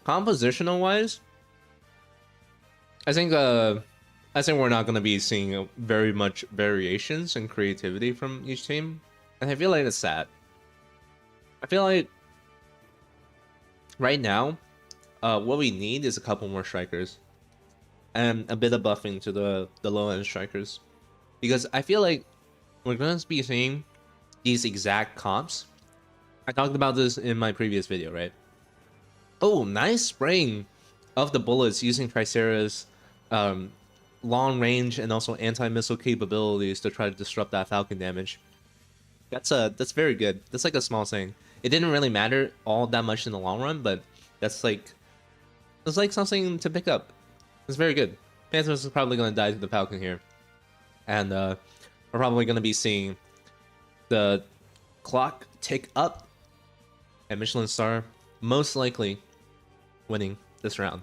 Compositional wise, I think we're not gonna be seeing very much variations in creativity from each team, and I feel like it's sad. I feel like right now, what we need is a couple more strikers and a bit of buffing to the low end strikers, because I feel like we're gonna be seeing these exact comps. I talked about this in my previous video, right? Oh, nice spraying of the bullets using Tricera's long range and also anti-missile capabilities to try to disrupt that Falcon damage. That's very good. That's like a small thing. It didn't really matter all that much in the long run, but that's like something to pick up. It's very good. Panthers is probably gonna die to the Falcon here, and we're probably gonna be seeing the clock tick up, and Michelin star most likely winning this round.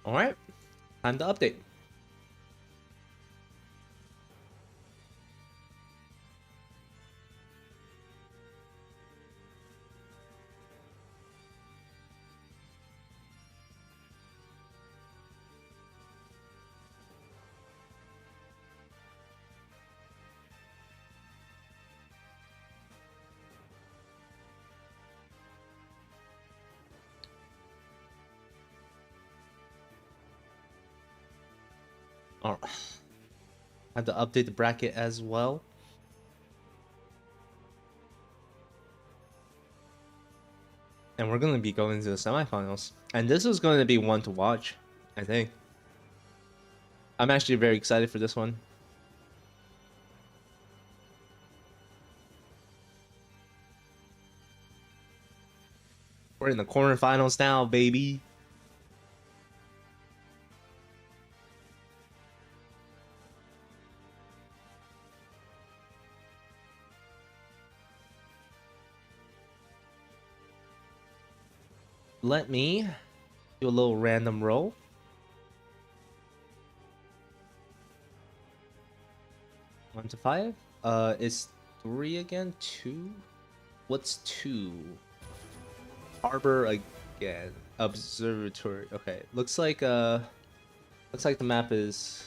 All right, time to update. All right. I have to update the bracket as well. And we're going to be going to the semifinals. And this is going to be one to watch, I think. I'm actually very excited for this one. We're in the quarterfinals now, baby. Let me do a little random roll. One to 5. It's 3 again. 2. What's 2? Harbor again. Observatory. Okay. Looks like the map is.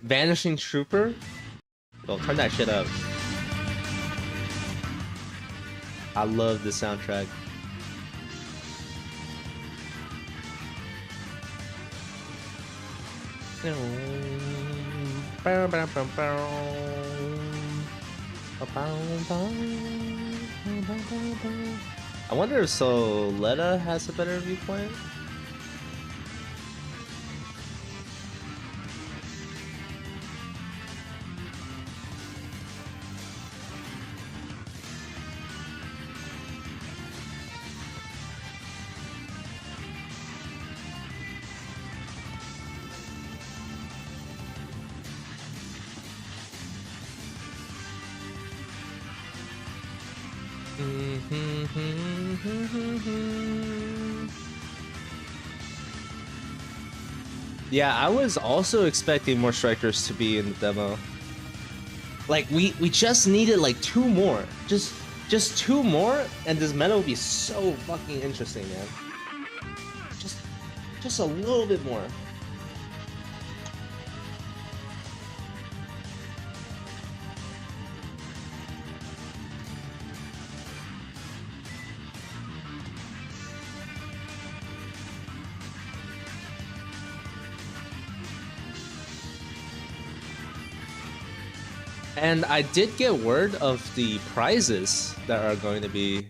Vanishing Trooper? Well, turn that shit up. I love the soundtrack. I wonder if Soletta has a better viewpoint. Yeah, I was also expecting more strikers to be in the demo. Like we just needed like 2 more. Just 2 more and this meta would be so fucking interesting, man. Just a little bit more. And I did get word of the prizes that are going to be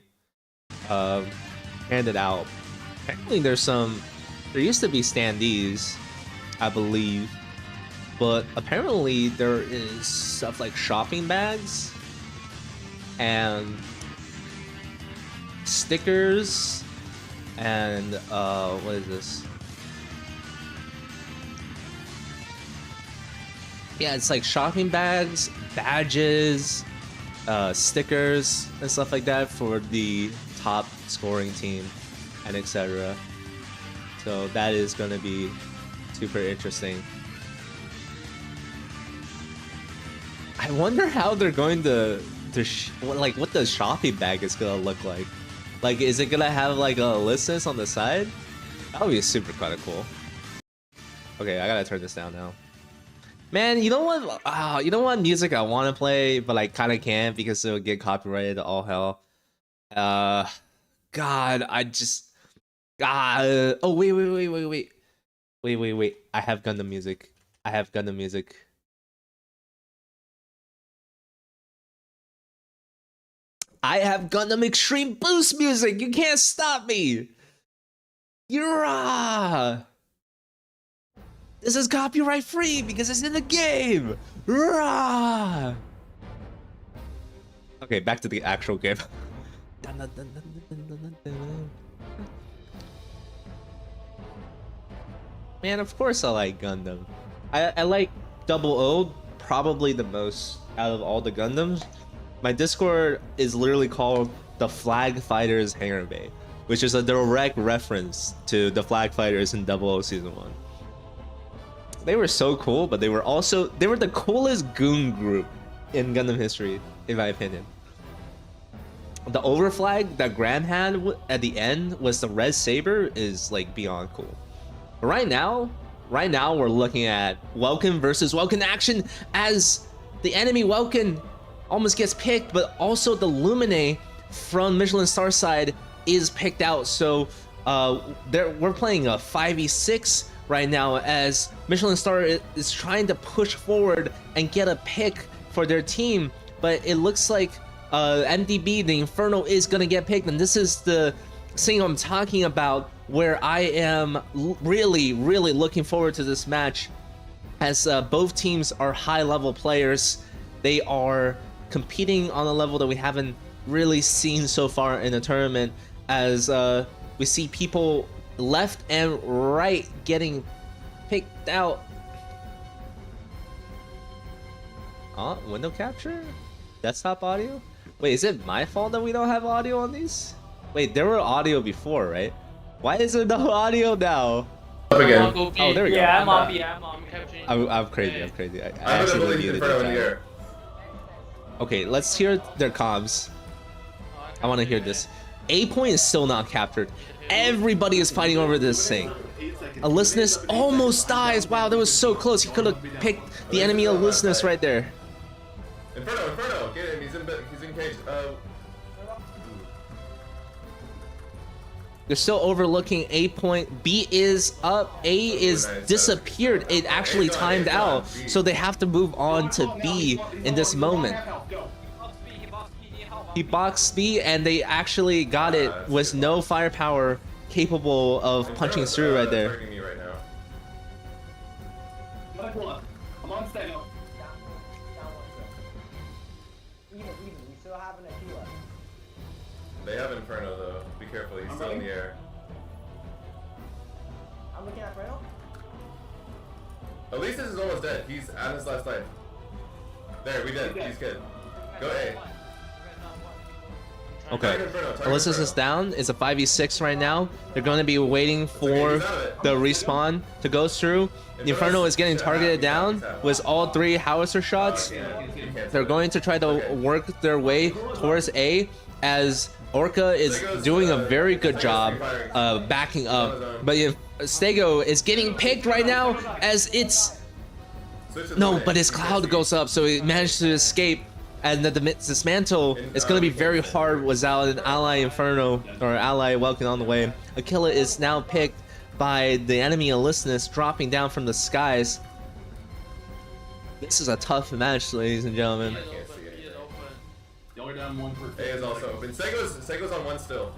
handed out. Apparently there used to be standees, I believe, but apparently there is stuff like shopping bags and stickers and what is this? Yeah, it's like shopping bags, badges, stickers, and stuff like that for the top scoring team, and etc. So that is going to be super interesting. I wonder how they're going to like what the shopping bag is going to look like. Like, is it going to have like a listness on the side? That would be super kind of cool. Okay, I gotta turn this down now. Man, you know what? You know what music I want to play, but I kind of can't because it'll get copyrighted to all hell. God, I just. Oh wait. I have Gundam music. I have Gundam music. I have Gundam Extreme Boost music. You can't stop me. Yura! This is copyright free because it's in the game. Rah! Okay, back to the actual game. Man, of course I like Gundam. I like 00 probably the most out of all the Gundams. My Discord is literally called the Flag Fighters Hangar Bay, which is a direct reference to the Flag Fighters in 00 Season 1. They were so cool, but they were the coolest goon group in Gundam history, in my opinion. The overflag that Graham had at the end was the red saber is like beyond cool. But right now we're looking at Welkin versus Welkin action as the enemy Welkin almost gets picked, but also the Lumine from Michelin Star side is picked out. So we're playing a 5v6 right now as Michelin Star is trying to push forward and get a pick for their team, but it looks like MDB, the Inferno, is gonna get picked, and this is the thing I'm talking about where I am really looking forward to this match as both teams are high-level players. They are competing on a level that we haven't really seen so far in the tournament, as we see people left and right getting picked out. Window capture? Desktop audio? Wait, is it my fault that we don't have audio on these? Wait, there were audio before, right? Why is there no audio now? Up again. Oh, there we go. Yeah, I'm capturing. I'm crazy. I actually muted it. Okay, let's hear their comms. I want to hear this. A point is still not captured. Everybody is fighting over this thing. Alyssness almost dies. Wow, that was so close. He could have picked the enemy Alyssness right there. Inferno, get him. He's in cage. They're still overlooking A point. B is up. A is disappeared. It actually timed out, so they have to move on to B in this moment. He boxed B, and they actually got it with no firepower capable of punching through right there. Targeting me right now. I'm on stego. Down one still. Even. We still have an Aquila. They have Inferno though. Be careful, he's still in the air. I'm looking at Inferno. Elias is almost dead. He's at his last life. There, we did. He's good. Go A. Okay, Target Inferno. Alyssa's is down. It's a 5v6 right now. They're going to be waiting for the respawn to go through. The Inferno is getting targeted down with all 3 howitzer shots. They're going to try to work their way towards A, as Orca is doing a very good job backing up. But if Stego is getting picked right now, as it's... No, but his cloud goes up, so he managed to escape. And the dismantle is going to be very hard without an ally Inferno or ally Welkin on the way. Aquila is now picked by the enemy Alyssness, dropping down from the skies. This is a tough match, ladies and gentlemen. Y'all are down 1 per. A is also open. Sego's on 1 still.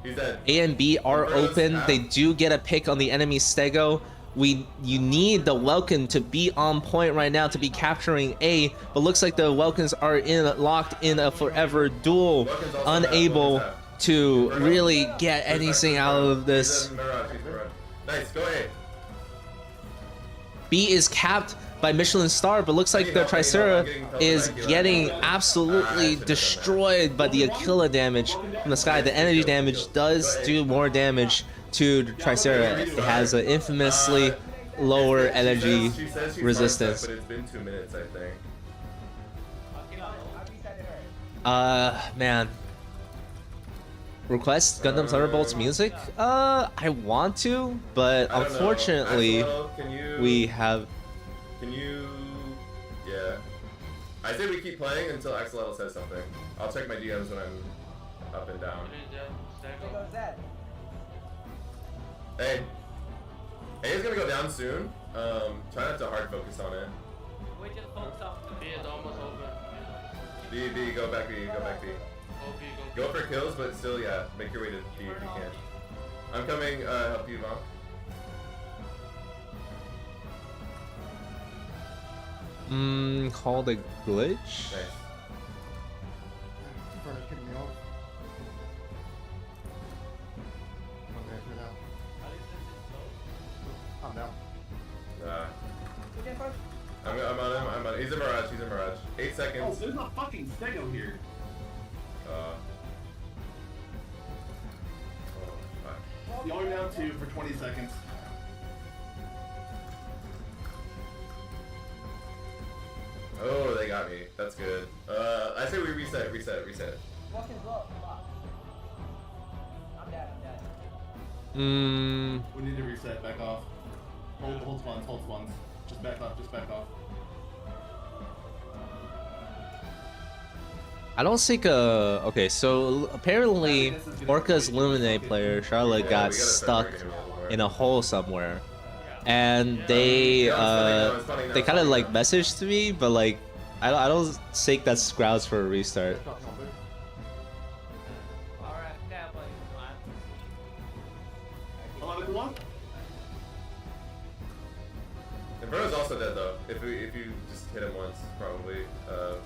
He's dead. A and B are open. They do get a pick on the enemy Stego. You need the Welkin to be on point right now to be capturing A, but looks like the Welkins are locked in a forever duel, unable to really get anything out of this. Nice, go A. B is capped by Michelin star, but looks like the Tricera is getting absolutely destroyed by the Aquila damage from the sky. The energy damage does do more damage to Tricera. It has an infamously lower energy She says she's resistance. But it's been 2 minutes, I think. Man. Request Gundam Thunderbolts music? I want to, but I don't know. unfortunately, Axolotl, can you, we have... Can you... Yeah. I say we keep playing until Axolotl says something. I'll check my DMs when I'm up and down. Stego's dead. Hey. A is gonna go down soon. Try not to hard focus on it. We just focus on B is almost open. B, go back B, go back B. Go for kills, but still, yeah, make your way to B if you can. I'm coming, help you, Mom. Called a glitch? Nice. Inferno kicking me off. Okay, for now. I'm down. Who's in first? I'm on him, he's a Mirage, 8 Oh, seconds. there's a fucking stego here. Oh, fuck. Y'all are down 2 for 20 seconds. Oh, they got me. That's good. I say we reset. Walking low. I'm dead. We need to reset. Back off. Hold spawns. Just back off. I don't think okay, so apparently Orca's Luminate player Charlotte got stuck in a hole somewhere, and they kind of like messaged to me, but like I don't think that's grounds for a restart. Inferno's also dead though. If you just hit him once, probably. No.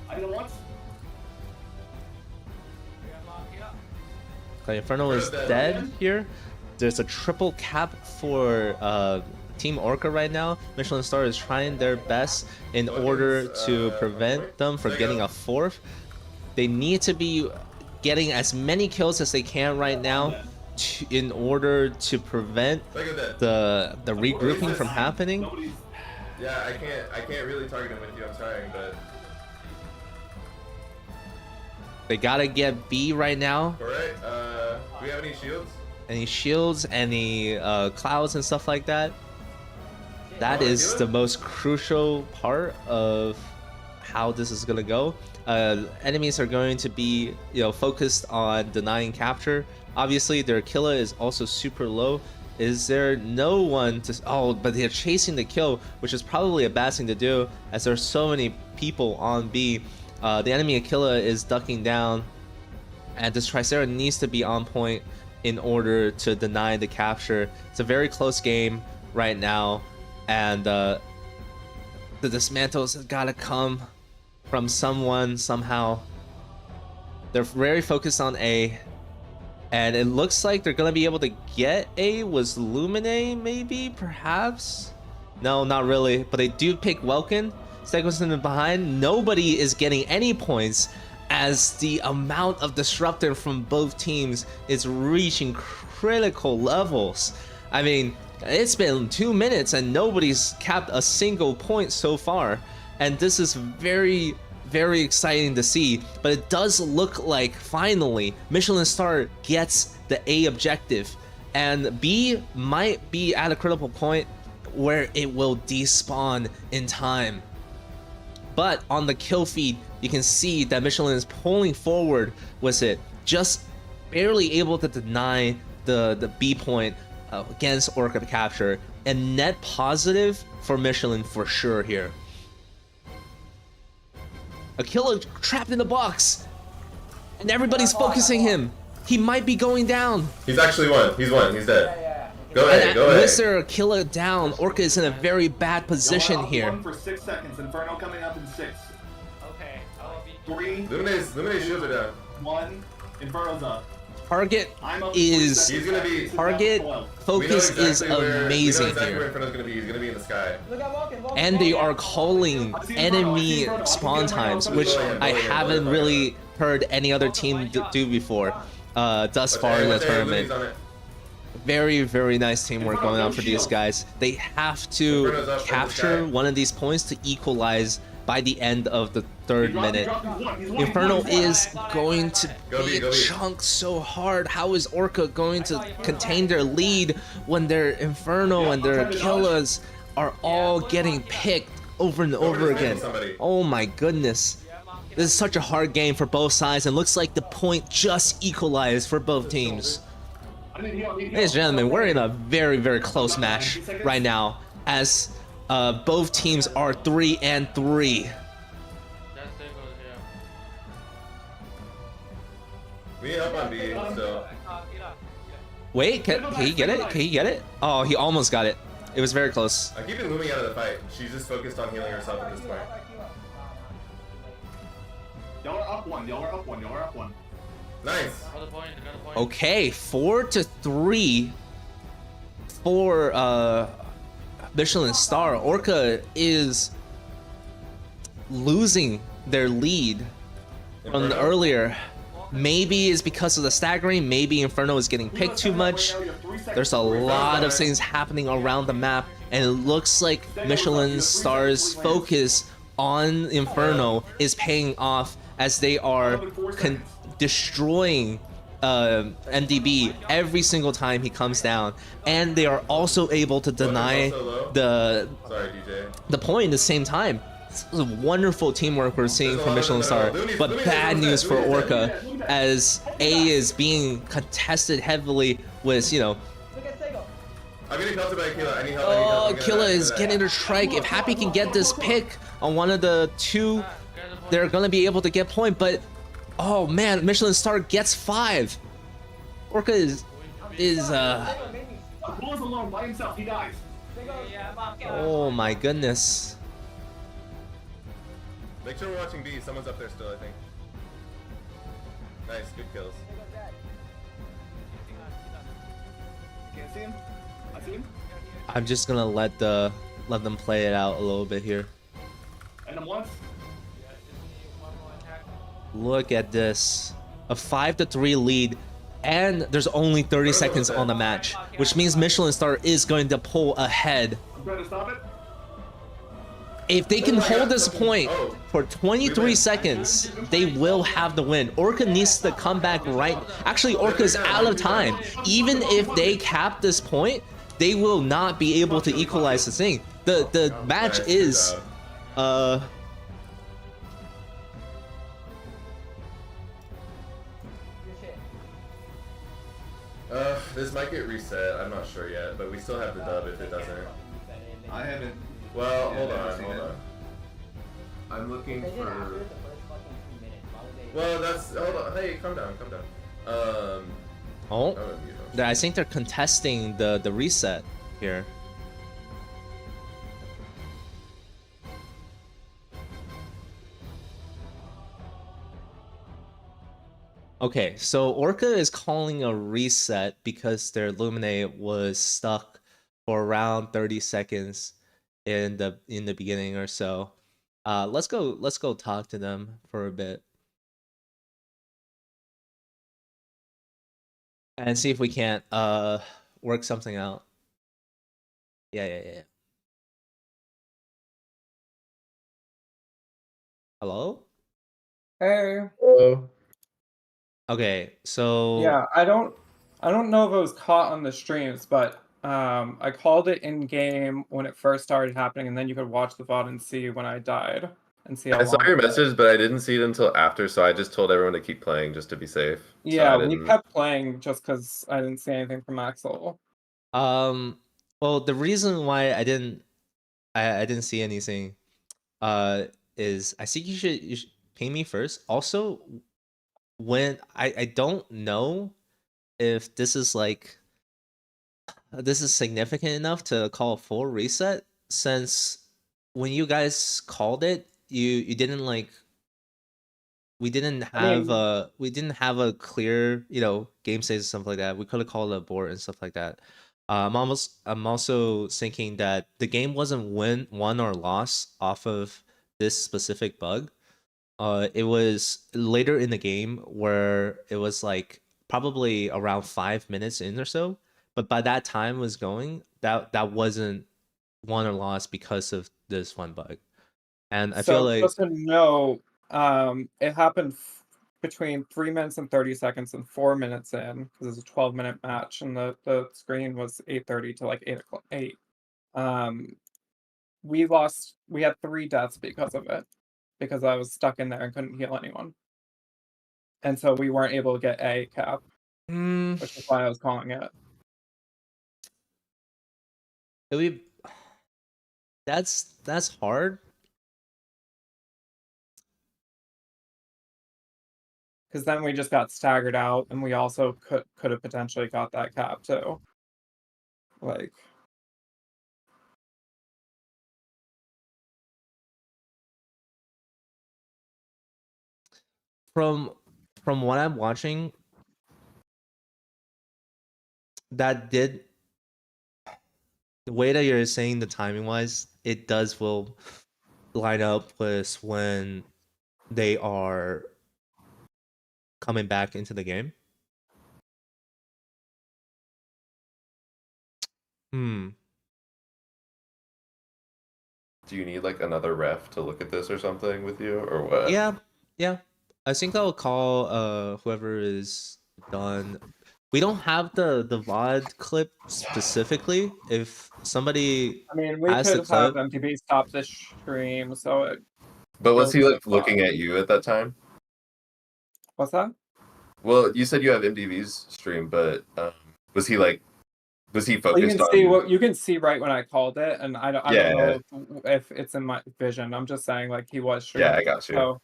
I hit him once. Okay, Inferno is dead here. There's a triple cap for Team Orca right now. Michelin Star is trying their best in order to prevent them from getting a 4th. They need to be getting as many kills as they can right now in order to prevent the regrouping from happening. Yeah, I can't really target him with you. I'm trying, but they gotta get B right now. alright. Do we have any shields? Any shields, any clouds and stuff like that. That is the most crucial part of how this is gonna go. Enemies are going to be, focused on denying capture. Obviously, their Aquila is also super low. Is there no one to... Oh, but they're chasing the kill, which is probably a bad thing to do, as there's so many people on B. The enemy Aquila is ducking down, and this Tricera needs to be on point in order to deny the capture. It's a very close game right now, and the dismantles have got to come from someone somehow. They're very focused on A, and it looks like they're gonna be able to get A. Was Lumine maybe, perhaps? No, not really, but they do pick Welkin. Stegos in the behind. Nobody is getting any points as the amount of disruptor from both teams is reaching critical levels. I mean, it's been 2 minutes and nobody's capped a single point so far, and this is very, very exciting to see. But it does look like finally Michelin Star gets the A objective, and B might be at a critical point where it will despawn in time. But on the kill feed, you can see that Michelin is pulling forward with it, just barely able to deny the B point against Orca capture, and net positive for Michelin for sure here. Aquila trapped in the box, and everybody's focusing him. He might be going down. He's actually won. He's won. He's dead. Go And ahead. Go ahead. Mr. Aquila down, Orca is in a very bad position here. One for 6 seconds. Inferno coming up in 6. Okay, I'll be 3, Lumina's shields are down. 1. Inferno's up. Target I'm up is He's gonna be. target We know focus is exactly where, amazing we know exactly where here. Inferno's gonna be. He's gonna be in the sky. Look at Vulcan. And they are calling enemy spawn times, which I haven't really heard any other team do before thus far in the tournament. Very, very nice teamwork going on for these guys. They have to capture one of these points to equalize by the end of the 3rd minute. Inferno is going to be chunked so hard. How is Orca going to contain their lead when their Inferno and their Aquillas are all getting picked over and over again? Oh my goodness. This is such a hard game for both sides, and looks like the point just equalized for both teams. Ladies and gentlemen, we're in a very, very close match right now, as both teams are 3-3. That's the goal here. We need help on B still. Wait, can he get it? Can he get it? Oh, he almost got it. It was very close. I'm keeping Lumi out of the fight. She's just focused on healing herself at this point. Y'all are up 1. Y'all are up 1. Y'all are up 1. Nice. Got the point, got the point. Okay, 4-3 for Michelin Star. Orca is losing their lead from the earlier. Maybe it's because of the staggering, maybe Inferno is getting picked too much. There's a lot of things happening around the map, and it looks like Michelin Star's focus on Inferno is paying off, as they are destroying MDB every single time he comes down, and they are also able to deny the point at the same time. This is a wonderful teamwork we're seeing from Michelin Star, but bad news for Orca, as A is being contested heavily with, you know. Look at Sego. I'm getting pelted by Aquila. I need help. Oh, Aquila is getting a strike. If Happy can get this pick on one of the two, they're gonna be able to get point, but oh man, Michelin Star gets 5. Orca is Sego made me The ball is alone by himself. He dies. oh my goodness. Make sure we're watching B. Someone's up there still, I think. Nice, good kills. Can't see him. I see him. I'm just gonna let them play it out a little bit here. And I'm once. Look at this. A 5-3 lead, and there's only 30 seconds on the match, which means Michelin Star is going to pull ahead. I'm trying to stop it. If they can hold this point for 23 seconds, they will have the win. Orca needs to come back right. Actually, Orca's out of time. Even if they cap this point, they will not be able to equalize the thing. The match is This might get reset. I'm not sure yet, but we still have the dub if it doesn't. I haven't. Well, Yeah, hold I haven't on, seen hold it. on. I'm looking They did after for. the first fucking Well, that's hold on. Hey, calm down, calm down. Oh, I'm gonna mute him. I think they're contesting the reset here. Okay, so Orca is calling a reset because their Illuminate was stuck for around 30 seconds in the beginning or so. Let's go talk to them for a bit and see if we can't work something out. Yeah. Hello? Hey. Hello. Okay, so Yeah, I don't know if it was caught on the streams, but I called it in game when it first started happening, and then you could watch the VOD and see when I died and see how I saw long your it took. message, but I didn't see it until after, so I just told everyone to keep playing just to be safe. So Yeah, I we didn't. kept playing just because I didn't see anything from Axel. well, the reason why I didn't see anything uh is I think you should ping me first. Also, when I don't know if this is like this is significant enough to call a full reset, since when you guys called it, you didn't like I mean, we didn't have a clear, game states and stuff like that. We could have called a board and stuff like that. I'm also thinking that the game wasn't won or lost off of this specific bug. It was later in the game where it was like probably around 5 minutes in or so. But by that time was going, that wasn't won or lost because of this one bug. And I feel so like just to know, it happened between 3 minutes and 30 seconds and 4 minutes in because it's a 12-minute match, and the screen was 8:30 to like 8 o'clock 8. Um, we had 3 deaths because of it, because I was stuck in there and couldn't heal anyone. And so we weren't able to get a cap, mm, which is why I was calling it. it would be, that's hard. Because then we just got staggered out, and we also could have potentially got that cap too. Like, From what I'm watching, that did the way that you're saying the timing wise, it does will line up with when they are coming back into the game. Hmm. Do you need like another ref to look at this or something with you, or what? Yeah. I think I'll call whoever is done. We don't have the VOD clip specifically. If somebody I mean, we has the could have clip, MTV stop this stream so it But was goes he to like looking at you at that time? what's that? Well, you said you have MDV's stream, but was he like was he Well, you focused can see on? what you can see right when I called it, and I don't Yeah, know if it's in my vision. I'm just saying like he was yeah, streaming. I got you. So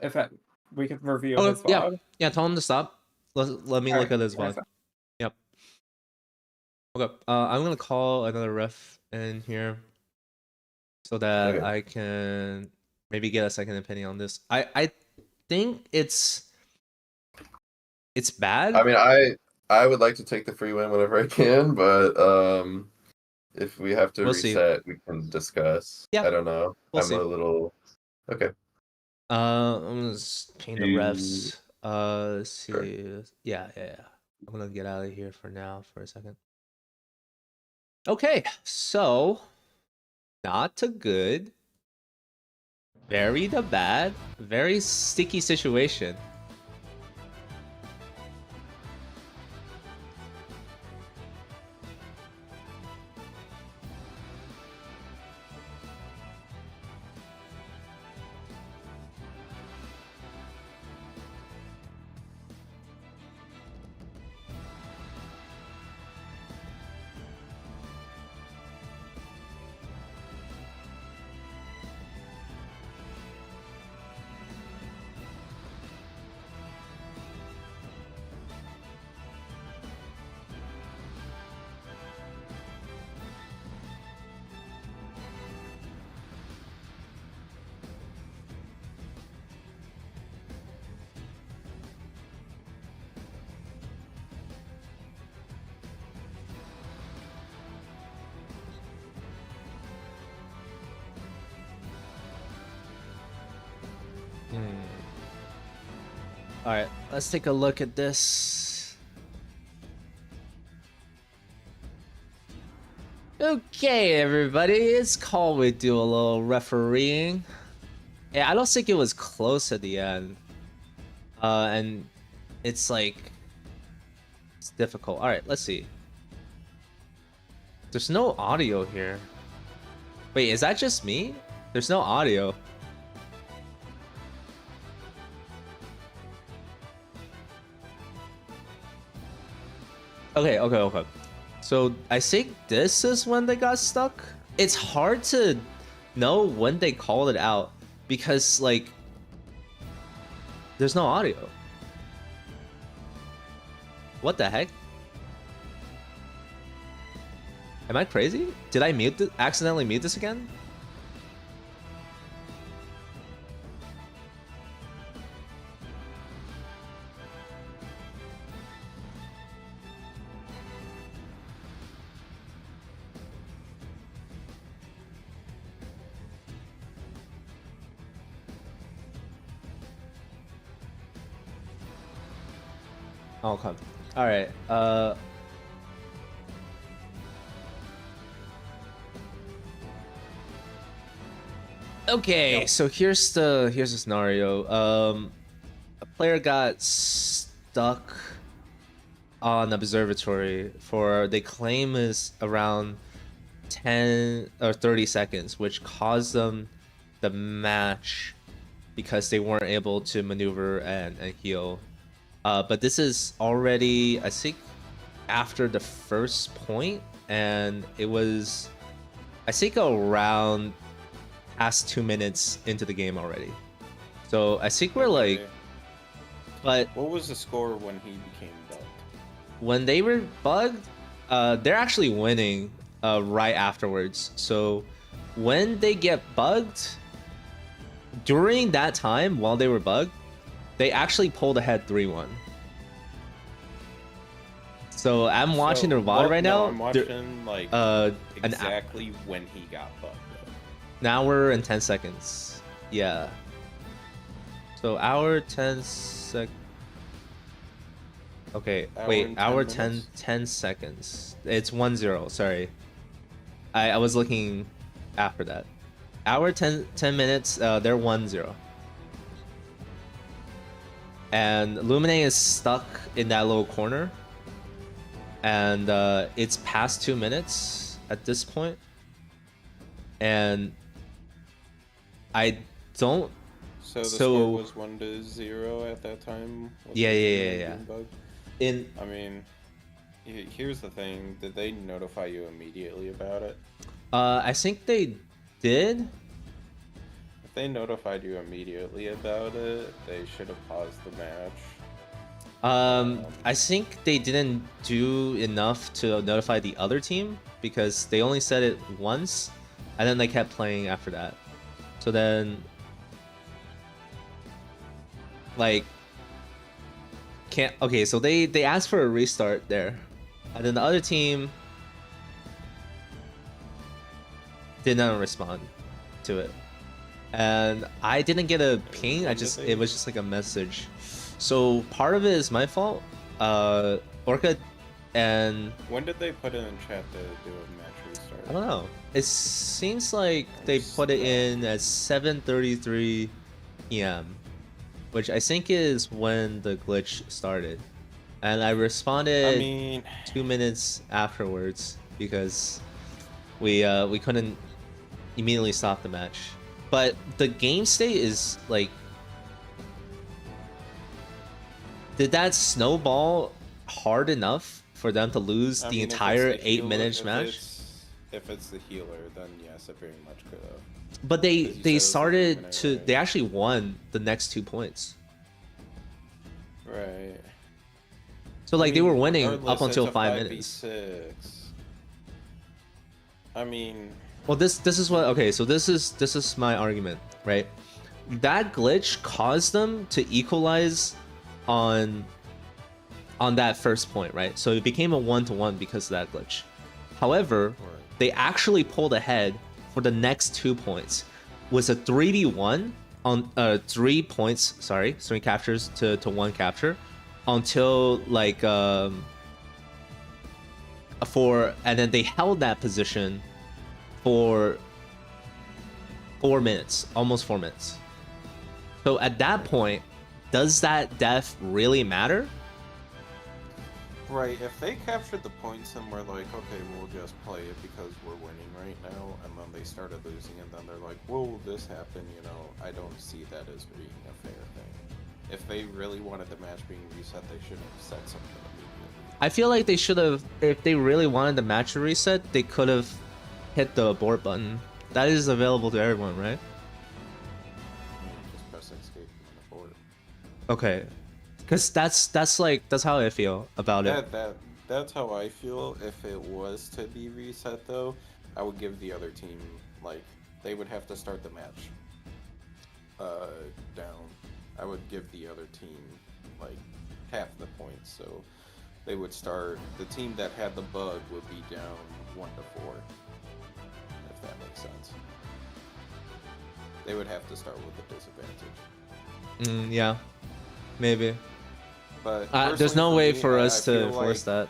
if it, we could review oh his yeah, VOD. tell him to stop. Let me All look right, at his give me a VOD. sec. Yep. Okay. I'm gonna call another ref in here so that Okay. I can maybe get a second opinion on this. I think it's bad. I mean, I would like to take the free win whenever I can, but if we have to We'll see. reset, we can discuss. Yeah, I don't know. we'll I'm see. a little okay. I'm gonna paint the You refs. Let's sure. see. Yeah. I'm gonna get out of here for now for a second. Okay, so not to good, very to bad, very sticky situation. All right, let's take a look at this. Okay, everybody, it's called. We do a little refereeing. Yeah, I don't think it was close at the end. And it's like it's difficult. All right, let's see. There's no audio here. Wait, is that just me? There's no audio. Okay. So I think this is when they got stuck. It's hard to know when they called it out because like there's no audio. What the heck? Am I crazy? Did I accidentally mute this again? Oh, come. All right. Okay, so here's the scenario. A player got stuck on observatory for they claim is around 10 or 30 seconds, which caused them the match because they weren't able to maneuver and heal. But this is already, I think, after the first point, and it was, I think, around past 2 minutes into the game already. So I think we're like, but what was the score when he became bugged? When they were bugged, they're actually winning right afterwards. So when they get bugged, during that time while they were bugged, they actually pulled ahead 3-1. So I'm watching the VOD right now. I'm watching like exactly when he got bugged. An hour and 10 seconds. Yeah. So hour 10 sec. Okay, wait. Hour 10 seconds. It's 1-0. Sorry. I was looking after that. Hour 10 minutes. They're 1-0. And Lumine is stuck in that little corner. And it's past 2 minutes at this point. And I don't. So the score was 1-0 at that time. Yeah. I mean, here's the thing: did they notify you immediately about it? I think they did. If they notified you immediately about it, they should have paused the match. I think they didn't do enough to notify the other team because they only said it once, and then they kept playing after that. So then, like, okay, so they asked for a restart there, and then the other team did not respond to it, and I didn't get a ping. It was just like a message. So part of it is my fault. Orca and when did they put it in chat to do a match restart? I don't know. It seems like they put it in at 7:33 p.m., which I think is when the glitch started. And I responded 2 minutes afterwards because we couldn't immediately stop the match. But the game state is like, did that snowball hard enough for them to lose the entire 8 minutes match? If it's the healer, then yes, it very much could have. But they started to, they actually won the next 2 points. Right. So like they were winning up until 5 minutes. I mean, well, this is what, okay, so this is my argument, right? That glitch caused them to equalize on that first point, right? So it became a 1-1 because of that glitch. However, they actually pulled ahead for the next 2 points. Was a 3v1 on 3 points. Sorry, 3 captures to 1 capture until like and then they held that position for 4 minutes, almost 4 minutes. So at that point, does that death really matter? Right, if they captured the points and were like, okay, we'll just play it because we're winning right now, and then they started losing, and then they're like, whoa, this happened, you know, I don't see that as being a fair thing. If they really wanted the match being reset, they should have said something immediately. I feel like they should have, if they really wanted the match to reset, they could have hit the abort button. That is available to everyone, right? Just press escape and abort. Okay. Because that's how I feel about it. That's how I feel. If it was to be reset, though, I would give the other team, like, they would have to start the match down. I would give the other team, like, half the points. So they would start, the team that had the bug would be down 1-4, if that makes sense. They would have to start with a disadvantage. Yeah, maybe. But there's no way for us to enforce that.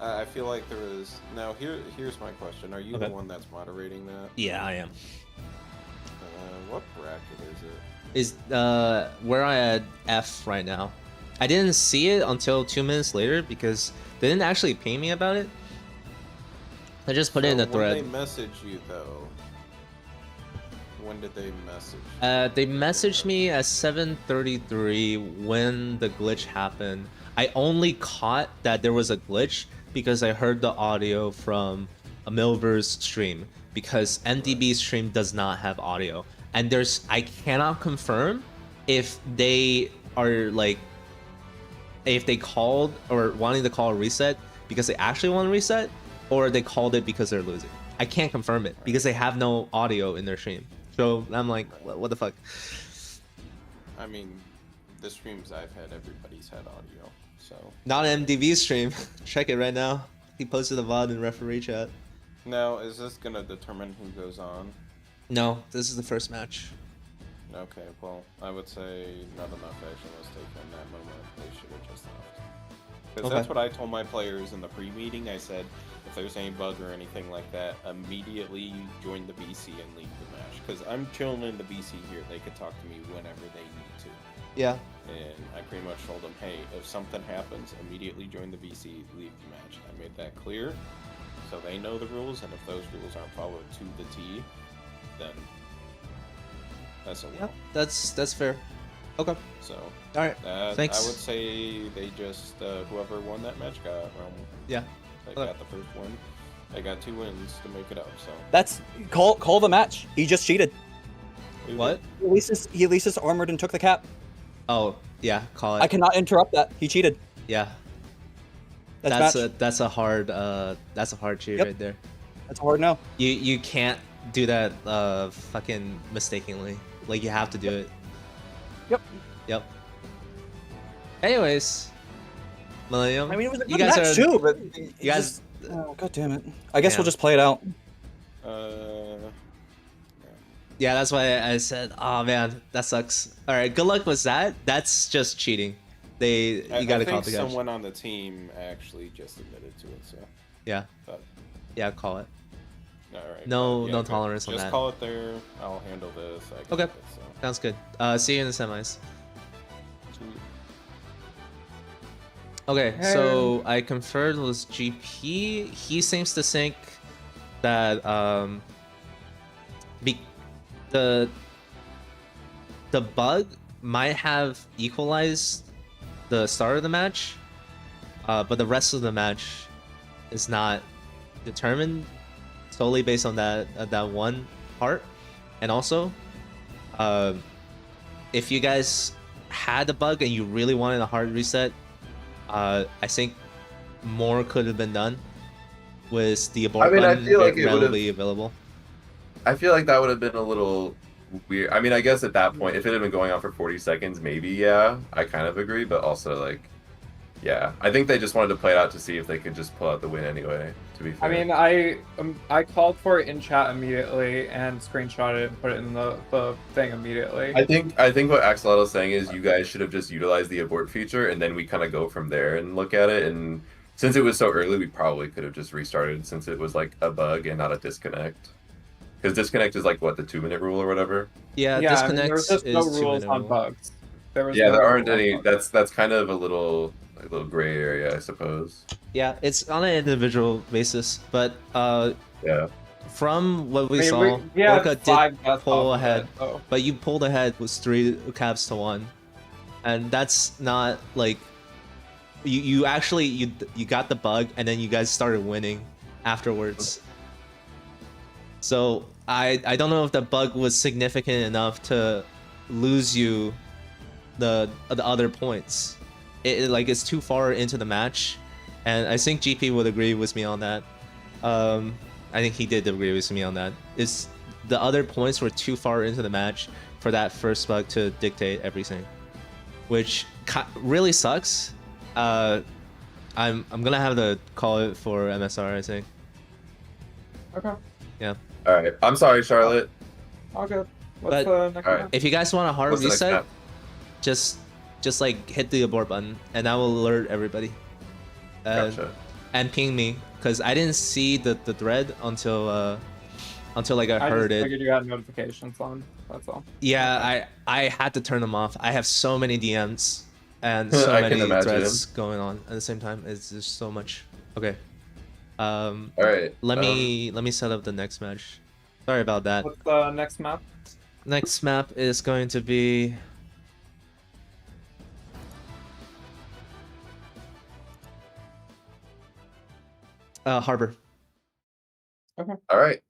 I feel like there is. Now, here's my question: are you the one that's moderating that? Yeah, I am. What bracket is it? Is we're at F right now. I didn't see it until 2 minutes later because they didn't actually pay me about it. I just put it in the thread. When they message you though, when did they message? They messaged me at 7:33 when the glitch happened. I only caught that there was a glitch because I heard the audio from a Milver's stream because MDB's stream does not have audio. And I cannot confirm if they are like, if they called or wanting to call a reset because they actually want to reset, or they called it because they're losing. I can't confirm it because they have no audio in their stream. So I'm like, what the fuck? I mean, the streams I've had, everybody's had audio, so. Not an MDV stream. Check it right now. He posted a VOD in referee chat. Now, is this gonna determine who goes on? No, this is the first match. Okay, well, I would say not enough action was taken in that moment. They should have just left. Because that's what I told my players in the pre-meeting. I said, if there's any bug or anything like that, immediately join the BC and leave the match. Because I'm chilling in the BC here. They could talk to me whenever they need to. Yeah. And I pretty much told them, hey, if something happens, immediately join the BC, leave the match. I made that clear, so they know the rules, and if those rules aren't followed to the T, then that's a win. Yeah, that's fair. Okay. So, all right. Thanks. I would say they just whoever won that match got yeah. They got the first win. They got 2 wins to make it up. So that's call the match. He just cheated. What? He at least armored and took the cap. Oh yeah, call it. I cannot interrupt that. He cheated. Yeah. That's a hard cheat right there. That's a hard no. You can't do that fucking mistakenly. Like you have to do it. Yep. Anyways, Millennium. I mean, it was a good match too, but you guys. Oh, God damn it! I guess we'll just play it out. Yeah, that's why I said, oh man, that sucks. All right, good luck with that. That's just cheating. You gotta call the guy. Someone on the team actually just admitted to it. So yeah. But, yeah, call it. All right. No tolerance on that. Just call it there. I'll handle this. Okay. Sounds good. See you in the semis. Okay, so I conferred with GP. He seems to think that the bug might have equalized the start of the match, but the rest of the match is not determined solely based on that one part. And also, if you guys had the bug and you really wanted a hard reset, I think more could have been done with the abort button readily available. I feel like that would have been a little weird. I mean, I guess at that point, if it had been going on for 40 seconds, maybe, yeah, I kind of agree. But also, like, Yeah, I think they just wanted to play it out to see if they could just pull out the win anyway. To be fair. I mean, I called for it in chat immediately and screenshotted it and put it in the thing immediately. I think what Axolotl is saying is you guys should have just utilized the abort feature, and then we kind of go from there and look at it. And since it was so early, we probably could have just restarted since it was like a bug and not a disconnect. Because disconnect is like what, the 2-minute rule or whatever. Yeah, Yeah, I disconnect mean, there was just no is rules 2-minute on rule. bugs. There There aren't any. That's kind of a little gray area, I suppose. Yeah, it's on an individual basis, but Yeah. from what we I mean, saw, we had Orca 5 did deaths pull off of ahead, it, so. but you pulled ahead with 3 cabs to 1, and that's not like you actually you got the bug and then you guys started winning afterwards. So I don't know if the bug was significant enough to lose you the other points. Like it's too far into the match, and I think GP would agree with me on that. I think he did agree with me on that. It's the other points were too far into the match for that first bug to dictate everything, which really sucks. I'm gonna have to call it for MSR, I think. Okay. Yeah. All right. I'm sorry, Charlotte. All good. What's But the next one? if you guys want a hard What's the next reset, map? just like hit the abort button, and that will alert everybody. Gotcha. And ping me, because I didn't see the thread until like I heard just it. figured you had notifications on. That's all. Yeah, I had to turn them off. I have so many DMs and so I can many imagine. threads going on at the same time. It's just so much. Okay. All right. Let me set up the next match. Sorry about that. What's the next map? Next map is going to be Harbor. Okay. All right.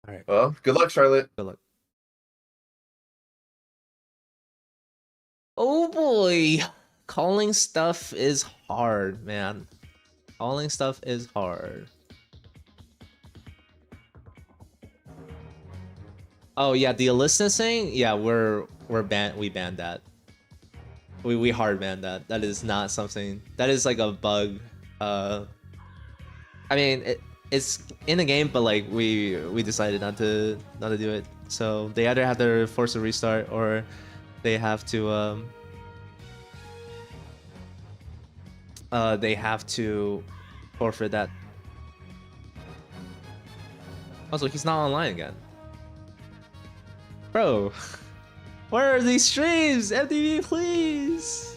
All right. Well, good luck, Charlotte. Good luck. Oh boy, calling stuff is hard, man. Calling stuff is hard. Oh yeah, the Alyssa thing. Yeah, we banned that. We hard banned that. That is not something. That is like a bug. I mean, it's in the game, but like we decided not to do it. So they either have to force a restart or they have to forfeit that. Also, he's not online again. Bro, where are these streams? MTV, please.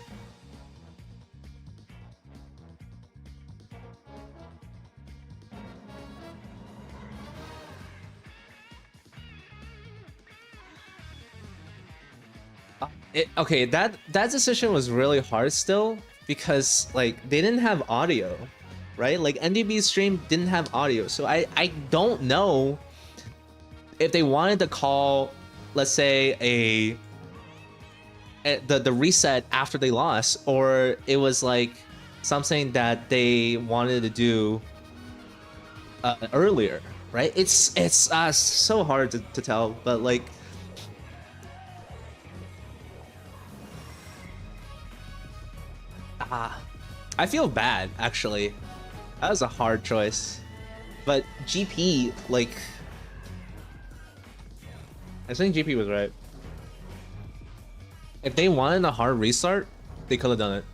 Okay, that decision was really hard still, because like they didn't have audio, right? Like NDB's stream didn't have audio, so I don't know if they wanted to call, let's say, the reset after they lost, or it was like something that they wanted to do earlier, right? It's so hard to tell, but like. I feel bad, actually. That was a hard choice. But GP, like... I think GP was right. If they wanted a hard restart, they could have done it.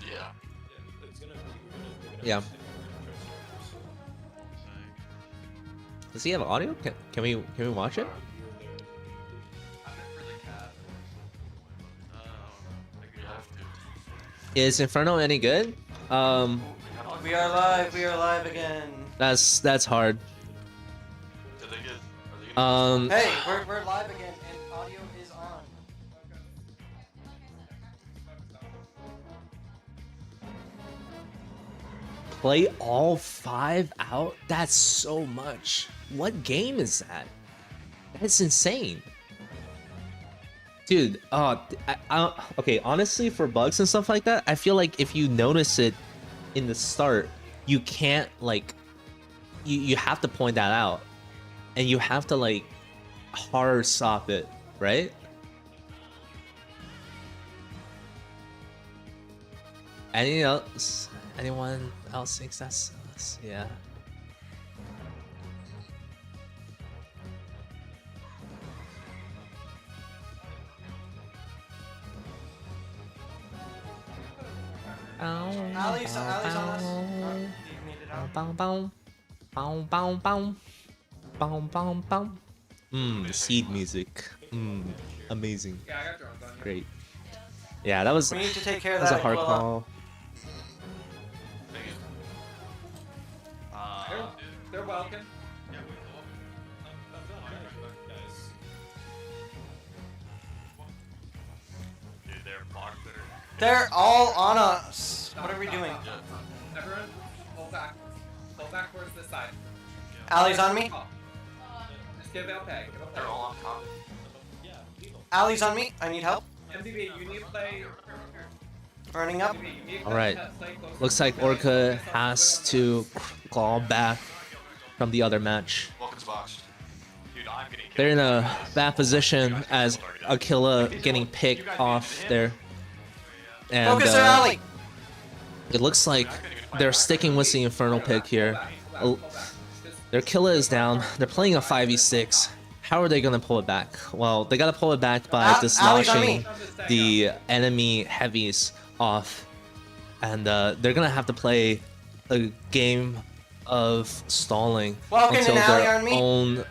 Yeah. Yeah. Does he have audio? Can we watch it? Is Inferno any good? We are live. We are live again. That's hard. Hey, we're live again, and audio is on. Play all 5 out? That's so much. What game is that? That's insane. Dude, okay, honestly, for bugs and stuff like that, I feel like if you notice it in the start, you can't, like, you have to point that out. And you have to, like, hard stop it, right? Anyone else thinks that's us? Yeah. Ali's on us. You made it out. The seed music. Amazing. Yeah, I got drones on you. Great. Yeah, that was We need to take care of a that. hard Aquila. call. They're welcome. They're all on us. What are we doing? Everyone, pull back. Pull back towards this side. Ali's on me. Just give it peg. They're all on top. Ali's on me. I need help. MDB, you need to play. Running up. All right. Looks like Orca has to claw back from the other match. Welcome to box. Dude, I'm getting They're in a bad position as Aquila getting picked off there. And Focus her, Ali. it looks like they're sticking with the Infernal pick here. Their killer is down. They're playing a 5v6. How are they going to pull it back? Well, they got to pull it back by Ali's on dislodging me. the enemy heavies off. And they're going to have to play a game of stalling Welcome until in, Ali, their on me. own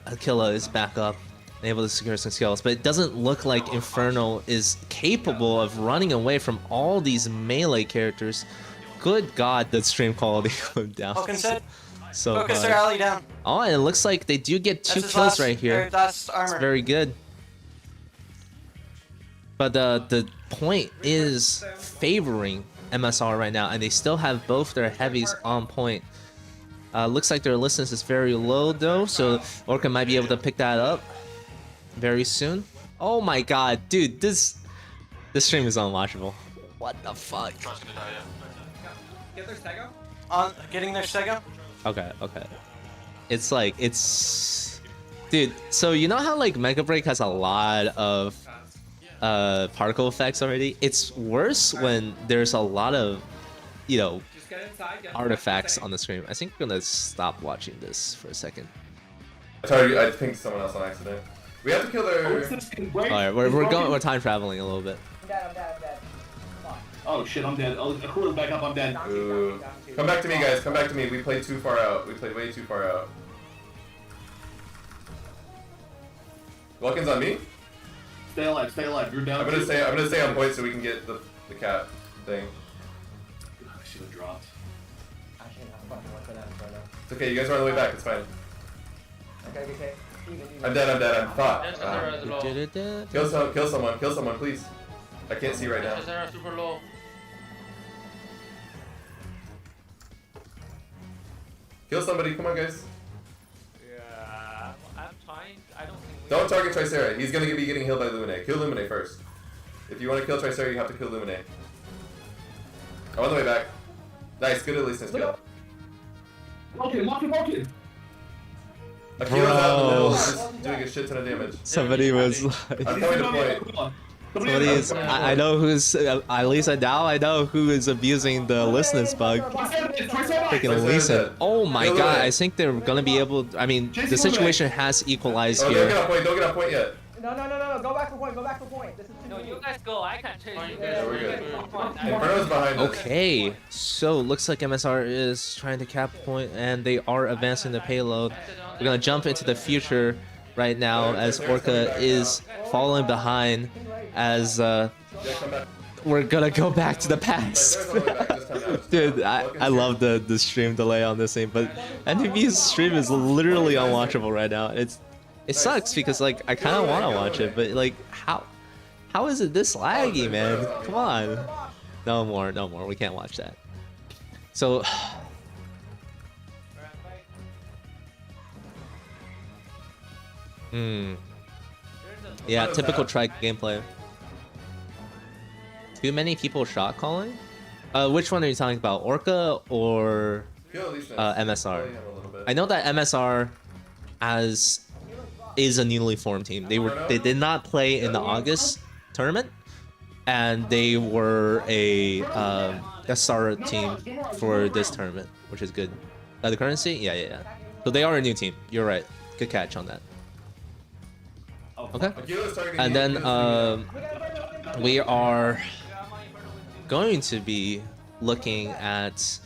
Aquila is back up and able to secure some skills. But it doesn't look like Infernal is capable of running away from all these melee characters. Good God, the stream quality went down. Falcon said. So Focus her, hard. Ali, down. Oh, and it looks like they do get That's 2 his kills last, right here. Last armor. It's very good. But the point is favoring MSR right now, and they still have both their heavies on point. Looks like their resistance is very low though, so Orca might be able to pick that up very soon. Oh my God, dude, this stream is unwatchable. What the fuck? Trust gonna die, yeah. Get their stego. On getting their stego. Okay. It's like, dude, so you know how like Mega Break has a lot of particle effects already? It's worse when there's a lot of, Just get inside. Get artifacts on the screen. I think we're gonna stop watching this for a second. I think someone else on accident. We have to kill their. Alright, we're time traveling a little bit. I'm dead. Come on. Oh shit, I'm dead. Oh, Aquila's back up, I'm dead. Down two, Ooh. down two. Come back to me, guys. Come back to me. We played too far out. We played way too far out. Vulcan's on me. Stay alive, you're down. I'm gonna stay on point so we can get the cat thing. I should have dropped. I shouldn't have fucking went for that, bro. It's okay. You guys are on the way back. It's fine. Okay. I'm dead. I'm fucked. That's Azera is low. Kill someone, please. I can't see right now. Azera super low. Kill somebody. Come on, guys. Yeah, I'm trying. I don't think. Don't target Tricera. He's gonna be getting healed by Lumine. Kill Lumine first. If you want to kill Tricera, you have to kill Lumine. I'm on the way back. Nice, good resistance kill. Vulcan. Akila's out in the middle, just doing a shit ton of damage. Somebody was like, I'm coming to point. somebody is. I know who's. At least now I know who is abusing the listeners bug. Freaking Lisa. Oh my God! I think they're gonna be able. I mean, the situation has equalized Oh, here. don't get on point yet. No. Go back to point. This is too No, easy. you guys go. I can't chase you. Yeah, we're good. Inferno's behind us. Okay, so looks like MSR is trying to cap point, and they are advancing the payload. We're gonna jump into the future right now as Orca is falling behind. As we're gonna go back to the past. Dude, I love the stream delay on this thing, but NTV's stream is literally unwatchable right now. It sucks because like I kind of want to watch it, but like how is it this laggy, man? Come on. No more. We can't watch that. So yeah, typical trike gameplay. Too many people shot calling? Which one are you talking about? Orca or MSR? I know that MSR is a newly formed team. They did not play in the August tournament, and they were a star team for this tournament, which is good. The currency? Yeah. So they are a new team. You're right. Good catch on that. Okay. And then we are going to be looking at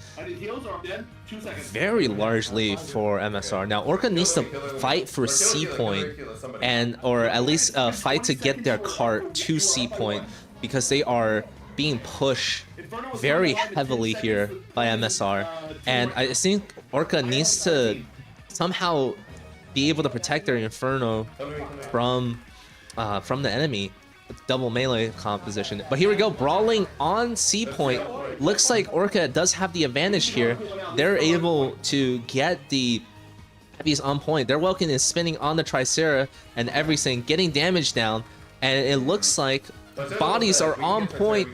very largely for MSR. Now Orca needs to fight for C point, and or at least fight to get their cart to C point, because they are being pushed very heavily here by MSR, and I think Orca needs to somehow be able to protect their Inferno from the enemy. Double melee composition. But here we go, brawling on C point. Looks like Orca does have the advantage here. They're able to get the heavies on point. Their Welkin is spinning on the Tricera and everything, getting damage down, and it looks like bodies are on point.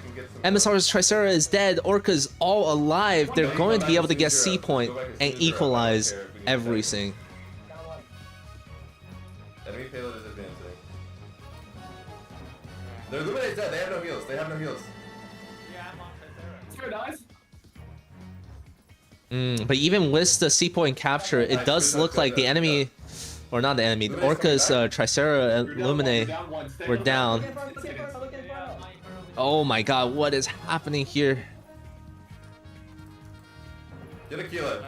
MSR's Tricera is dead. Orca's all alive. They're going to be able to get C point and equalize everything. Enemy payload is advancing. Their Luminate's dead. They have no heals. They have no heals. But even with the C point capture, it does look like the enemy, or not the enemy, Orca's Tricera and Luminate were down. Oh my god, what is happening here? Get a kill it.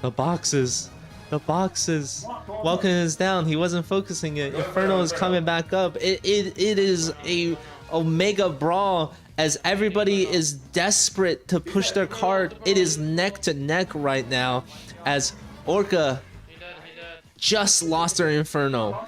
The boxes. Welkin is down. He wasn't focusing it. Inferno is coming back up. It is a Omega brawl as everybody is desperate to push their card. It is neck to neck right now as Orca just lost their Inferno.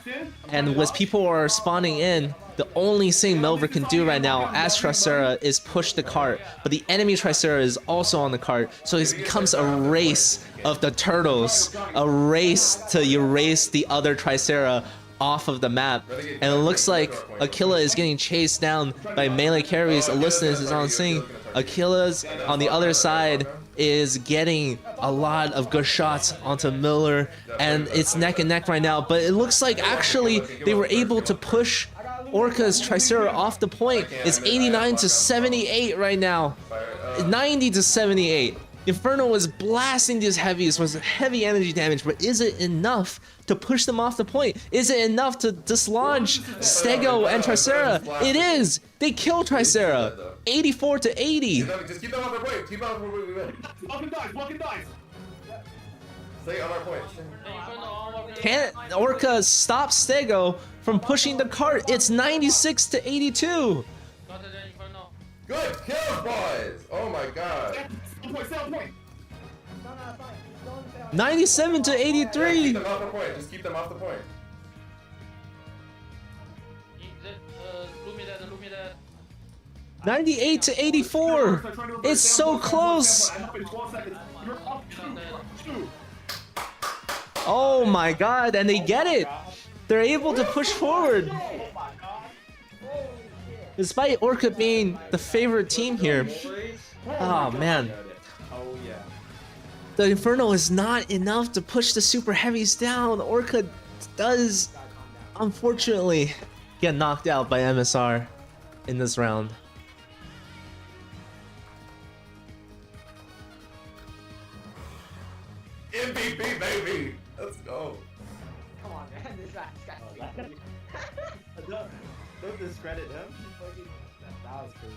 And as people are spawning in, the only thing Melver can do right now as Tricera is push the cart. But the enemy Tricera is also on the cart. So it becomes a race of the turtles. A race to erase the other Tricera off of the map. And it looks like Aquila is getting chased down by melee carries. Alyssness is on scene. Aquila's on the other side is getting a lot of good shots onto Miller, and it's neck and neck right now. But it looks like actually they were able to push Orca's Tricera off the point. It's 89 to 78 right now. 90 to 78. Inferno was blasting these heavies, was heavy energy damage, but is it enough to push them off the point? Is it enough to dislodge Stego and Tricera? It is! They kill Tricera! 84 to 80! Just keep them on their point. Keep them on their point. We win. Walking dice. Stay on our point. Can't Orca stop Stego from pushing the cart? It's 96 to 82! Good kills, boys! Oh my god. Stay on point. 97 to 83! Keep them off the point. Just keep them off the point. 98 to 84! It's so close! Oh my god, and they get it! They're able to push forward! Despite Orca being the favorite team here. Oh man. The Inferno is not enough to push the super heavies down. Orca does, unfortunately, get knocked out by MSR in this round. MVP, baby! Let's go. Come on, man. This guy. Don't discredit him. That was crazy.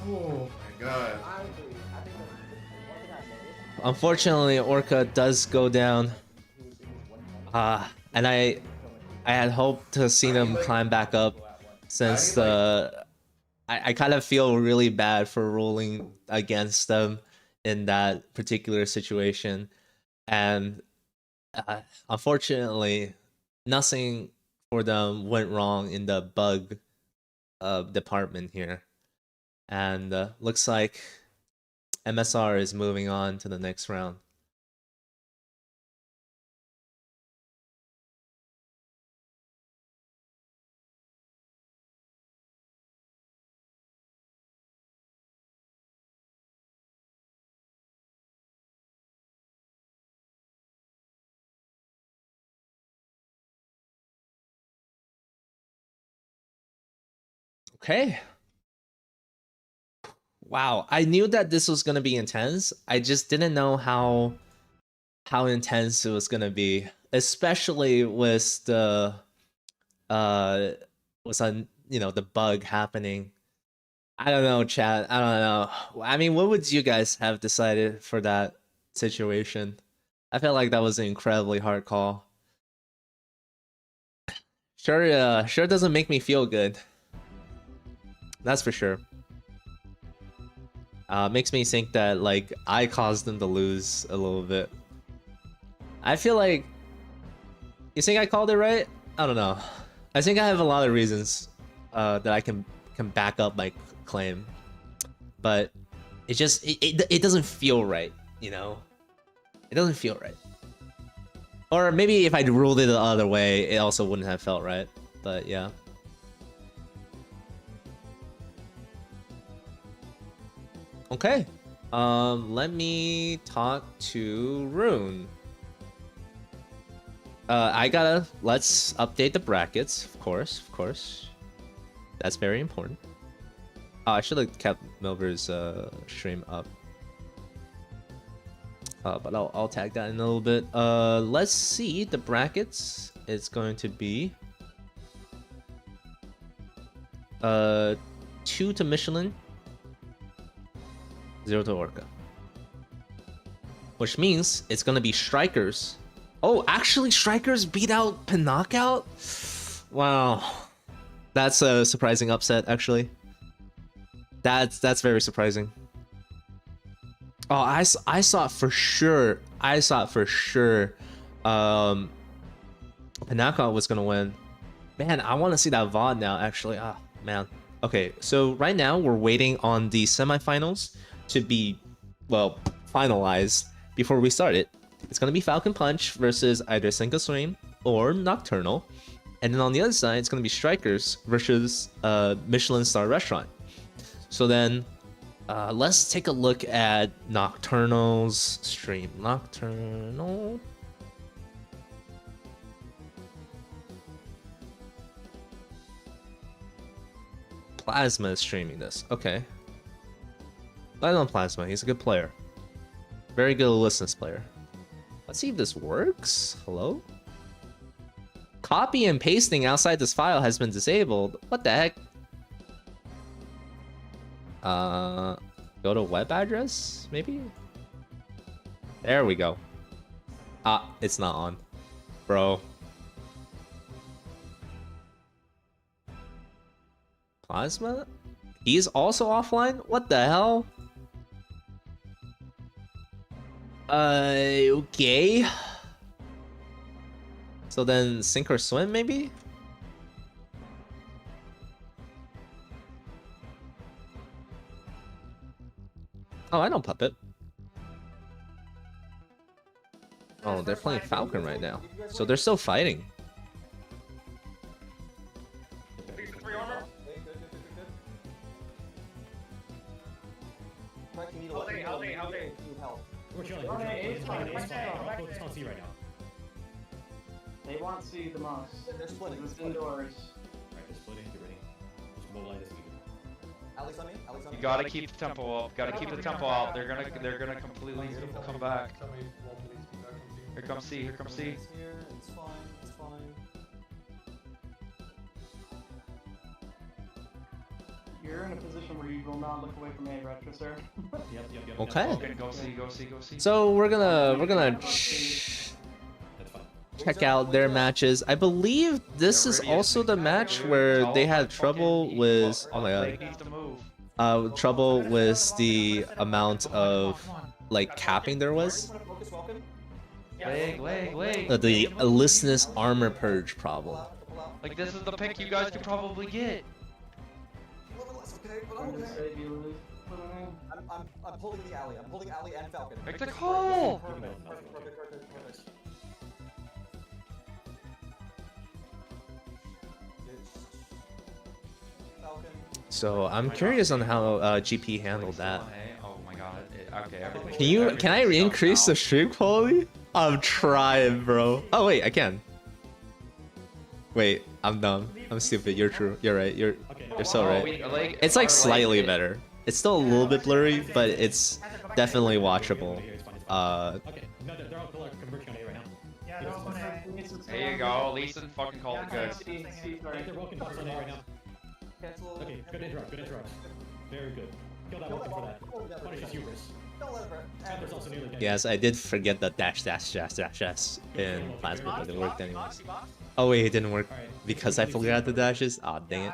Oh my god. Honestly, I think one thing I noticed. Unfortunately, Orca does go down. And I had hoped to see them climb back up, since I kind of feel really bad for rolling against them in that particular situation, and unfortunately nothing for them went wrong in the bug department here, and looks like MSR is moving on to the next round. Okay. Wow, I knew that this was gonna be intense. I just didn't know how intense it was gonna be, especially with the was on the bug happening. I don't know, chat. I don't know. I mean, what would you guys have decided for that situation? I felt like that was an incredibly hard call. Sure doesn't make me feel good. That's for sure. Makes me think that like I caused them to lose a little bit. I feel like, you think I called it right? I don't know. I think I have a lot of reasons that I can back up my claim, but it just it doesn't feel right, you know? It doesn't feel right. Or maybe if I'd ruled it the other way, it also wouldn't have felt right. But yeah. Okay. Let me talk to Rune. Let's update the brackets, of course. That's very important. Oh, I should have kept Milver's stream up. But I'll tag that in a little bit. Let's see the brackets. It's going to be 2 to Michelin, 0 to Orca. Which means it's gonna be Strikers. Oh, actually Strikers beat out Knockout? Wow. That's a surprising upset, actually. That's very surprising. Oh, I saw it for sure. Knockout was gonna win. Man, I want to see that VOD now, actually. Ah, man. Okay, so right now we're waiting on the semifinals to be, well, finalized before we start it. It's gonna be Falcon Punch versus either Sink or Swim or Nocturnal. And then on the other side, it's gonna be Strikers versus Michelin Star Restaurant. So then, let's take a look at Nocturnal's stream. Nocturnal. Plasma is streaming this. Okay. I know Plasma. He's a good player. Very good Ulysses player. Let's see if this works. Hello? Copy and pasting outside this file has been disabled. What the heck? Go to web address, maybe? There we go. Ah, it's not on. Bro. Plasma? He's also offline? What the hell? Okay. So then Sink or Swim, maybe? Oh, I know Puppet. Oh, they're playing Falcon right now. So they're still fighting. We're chilling. It's fine. It's on C right now. They want C the most. They're splitting. It's indoors. Alright, they're splitting. Get ready. Just mobilize this. Alex on me. You gotta keep the tempo up. Gotta keep the tempo out. They're gonna completely come back. Here comes C. Here comes C. It's fine. It's fine. You're in a position where you will not look away from A, Retro, sir. Yep. Okay. Go C. Go C. So we're gonna check out their matches. I believe this is also the match where they had trouble with, oh my god, trouble with the amount of like capping there was. Leg. The Listeners armor purge problem. Like this is the pick you guys could probably get. I'm pulling the alley. I'm pulling alley and Falcon. Make the call! Perfect. So I'm curious on how GP handled that. Oh my god. Okay. Can I increase the stream quality? I'm trying, bro. Oh wait, I can. Wait. I'm dumb. I'm stupid. You're true. You're right. You're so Oh, right. It's like slightly better. It's still a little bit blurry, but it's definitely watchable. Okay, no, they're all converging on A right now. Yeah, they're all on A. There you go. Leeson fucking called it good. They're all converging on A right now. Cancel. Okay, good interrupt, good interrupt. Very good. Kill that one for that. Punish his hubris. Don't let it rip. Panther's also nearly dead. Yes, I did forget the dash in Plasma, but it worked anyways. Oh wait, it didn't work because I forgot the dashes. Aw, dang it.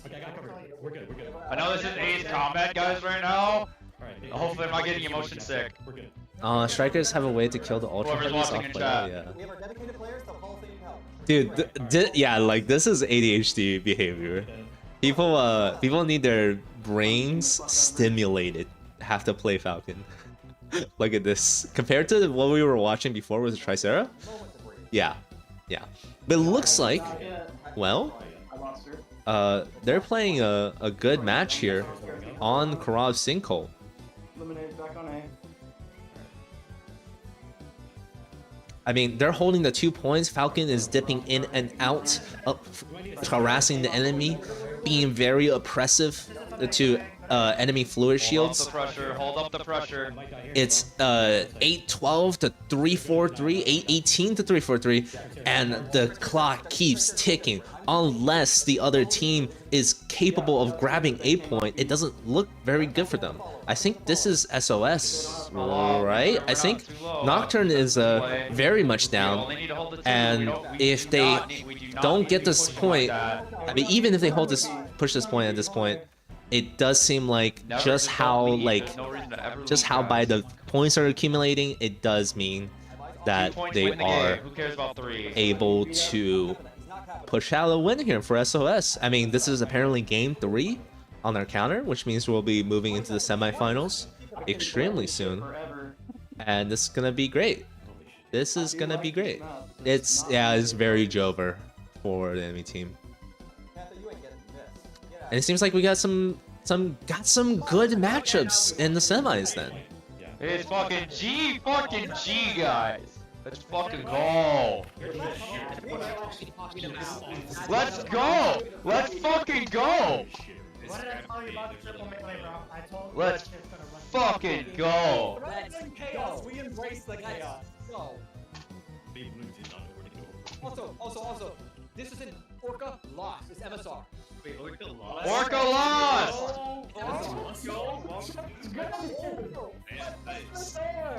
Okay, I got covered. We're good, we're good. I know this is Ace Combat, guys, right now. Alright, Hopefully I'm not getting emotion sick. We're good. Strikers have a way to kill the ultra Whoever's heavies watching off in by chat. yeah. We have our dedicated players that all thing help. Dude, yeah, like this is ADHD behavior. People need their brains stimulated. Have to play Falcon. Look at this. Compared to what we were watching before with the Tricera? Yeah. Yeah. But it looks like, well, they're playing a good match here on Karov Sinkhole. Back on A. I mean, they're holding the 2 points. Falcon is dipping in and out, harassing the enemy, being very oppressive to enemy fluid shields. Hold up the pressure. Hold up the pressure. It's 8-12 to 3-4-3, 8-18 to 3-4-3, and the clock keeps ticking. Unless the other team is capable of grabbing a point, it doesn't look very good for them. I think this is SOS, right? I think Nocturne is very much down, and if they don't get this point, I mean, even if they push this point at this point, it does seem like just how by the points are accumulating, it does mean that they are able to push out a win here for SOS. I mean, this is apparently game 3 on their counter, which means we'll be moving into the semifinals extremely soon. And this is gonna be great. This is gonna be great. It's very Jover for the enemy team. And it seems like we got some good matchups in the semis then. It's fucking G, guys. Let's fucking go. Let's go. Let's fucking go. What did I tell you about the triple melee, bro? I told you Let's it's just gonna run. fucking go. Let's chaos. We embrace the chaos. Go. Also, this isn't Orca lost. It's MSR. Wait, Orca lost? Orca lost!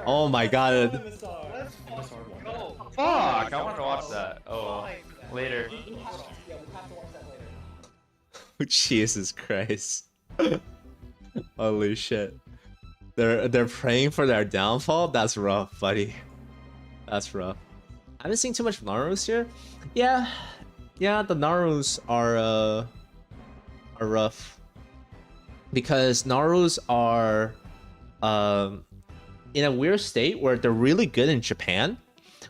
Oh my god. Fuck, I want to watch that. Oh, later. Jesus Christ. Holy shit. They're praying for their downfall? That's rough, buddy. That's rough. I haven't seen too much Narus here. Yeah, the Narus are rough. Because Narus are in a weird state where they're really good in Japan,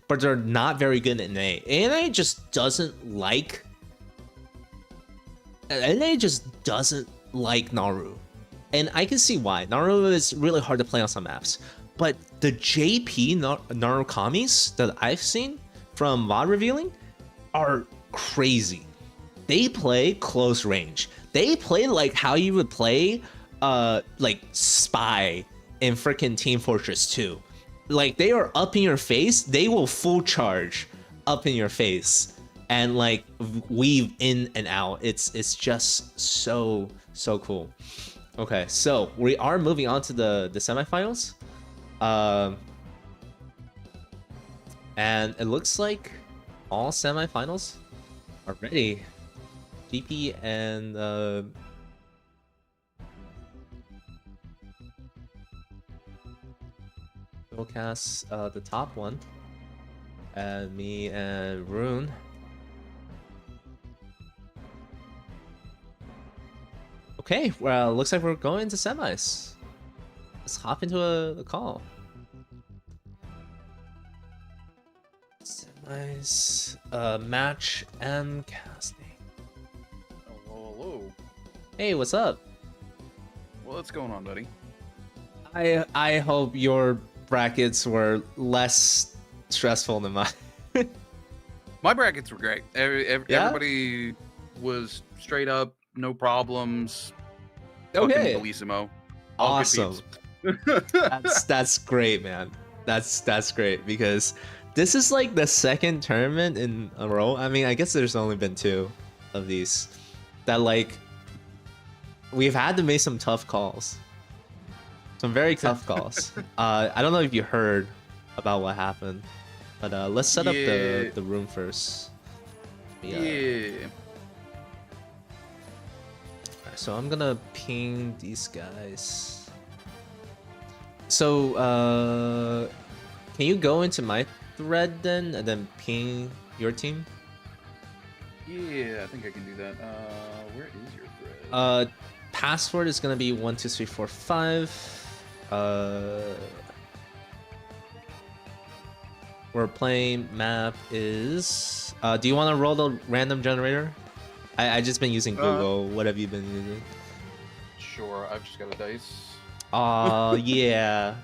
but they're not very good in NA. NA just doesn't like Naru. And I can see why. Naru is really hard to play on some maps. But the JP Narukamis that I've seen from VOD revealing are crazy. They play close range. They play like how you would play like Spy in freaking Team Fortress 2. Like they are up in your face. They will full charge up in your face and like weave in and out. It's just so cool. Okay, so we are moving on to the semifinals. And it looks like all semifinals are ready. GP and we'll cast the top one, and me and Rune. Okay, well, looks like we're going to semis. Let's hop into a call. Semis, match M casting. Hello. Hey, what's up? What's going on, buddy? I hope your brackets were less stressful than mine. My brackets were great. Everybody was straight up, no problems. Okay. Fucking bellissimo. All good Awesome. peeps. That's great, man. That's great because this is like the second tournament in a row. I mean, I guess there's only been 2 of these that like we've had to make some tough calls. Some very tough calls. I don't know if you heard about what happened, but let's set up the room first. Yeah. Alright, so I'm gonna ping these guys. So can you go into my thread then and then ping your team? Yeah, I think I can do that. Where is your thread? Password is gonna be 12345. We're playing map is. Do you want to roll the random generator? I just been using Google. What have you been using? Sure, I've just got a dice. Yeah.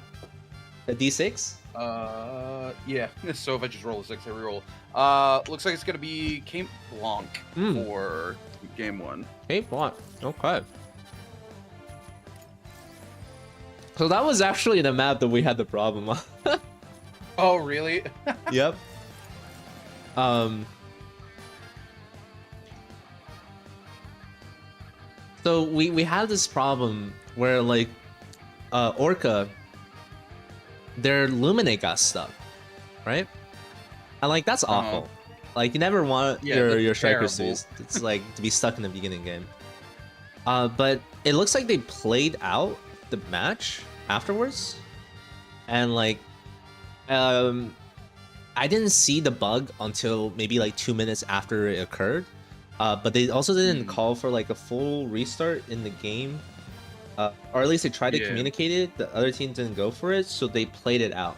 A D6? Yeah. So if I just roll a 6, I reroll. Looks like it's gonna be Cape Blanc for game 1. Cape Blanc. Okay. So that was actually the map that we had the problem on. Oh, really? Yep. So we had this problem where like Orca, their Luminate got stuck, right? And like that's awful. Like you never want your strikers to it's like to be stuck in the beginning game. But it looks like they played out the match afterwards, and like I didn't see the bug until maybe like 2 minutes after it occurred. But they also didn't call for like a full restart in the game, or at least they tried to communicate it. The other team didn't go for it, so they played it out.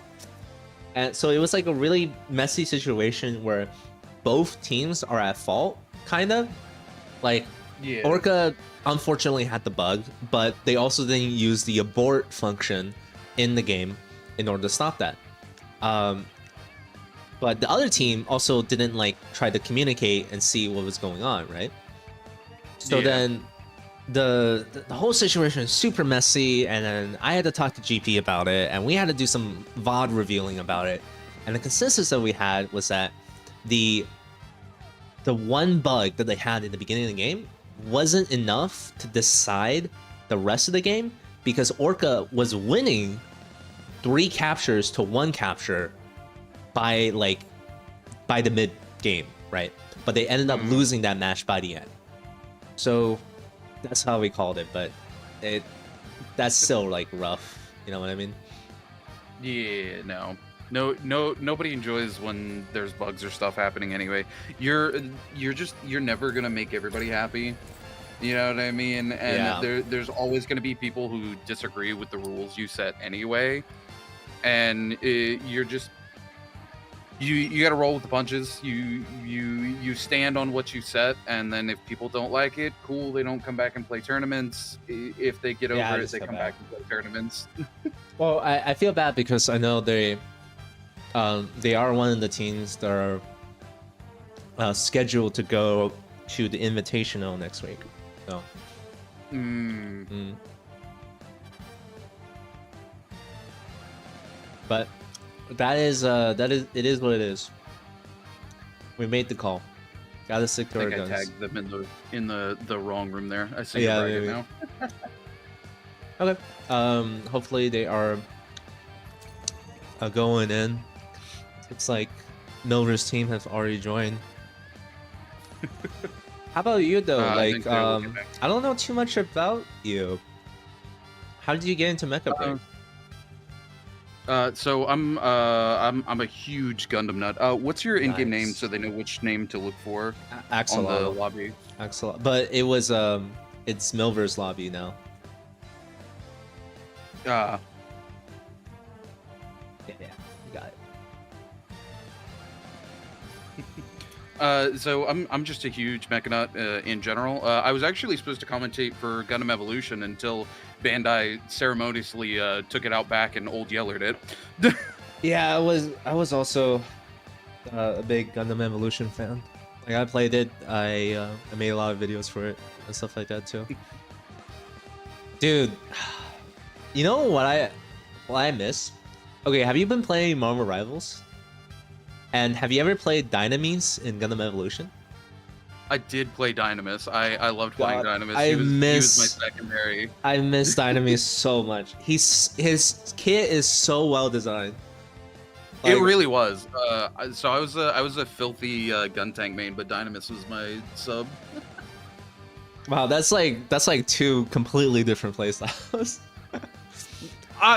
And so it was like a really messy situation where both teams are at fault, kind of. Like Orca unfortunately had the bug, but they also didn't use the abort function in the game in order to stop that. But the other team also didn't like try to communicate and see what was going on, right? So then the whole situation is super messy, and then I had to talk to GP about it, and we had to do some VOD revealing about it. And the consensus that we had was that the one bug that they had in the beginning of the game wasn't enough to decide the rest of the game, because Orca was winning 3 captures to 1 capture by the mid game, right? But they ended up losing that match by the end. So that's how we called it, but that's still like rough, you know what I mean? Yeah, nobody enjoys when there's bugs or stuff happening anyway. You're never gonna make everybody happy. You know what I mean? And there's always gonna be people who disagree with the rules you set anyway. And you're just you got to roll with the punches. You stand on what you set, and then if people don't like it, cool. They don't come back and play tournaments. If they get over it, they come back and play tournaments. Well, I feel bad because I know they are one of the teams that are scheduled to go to the Invitational next week. So. But it is what it is. We made the call. Gotta stick to our guns. I tagged them in the wrong room there. I see your bracket now. Okay. Hopefully they are going in. It's like Miller's team has already joined. How about you though? I don't know too much about you. How did you get into Mecha Pick? So I'm a huge Gundam nut. What's your in-game name so they know which name to look for on the lobby? Excellent. But it was it's Milver's lobby now. Yeah, you got it. So I'm just a huge mecha nut in general. I was actually supposed to commentate for Gundam Evolution until Bandai ceremoniously took it out back and Old Yellered it. Yeah, I was also a big Gundam Evolution fan. Like I played it, I made a lot of videos for it and stuff like that too. Dude, you know what I miss? Okay, have you been playing Marvel Rivals? And have you ever played Dynamis in Gundam Evolution? I did play Dynamis. I loved playing Dynamis. I He was my miss secondary. I miss Dynamis so much. His kit is so well designed. It really was. So I was a filthy gun tank main, but Dynamis was my sub. Wow, that's like two completely different playstyles.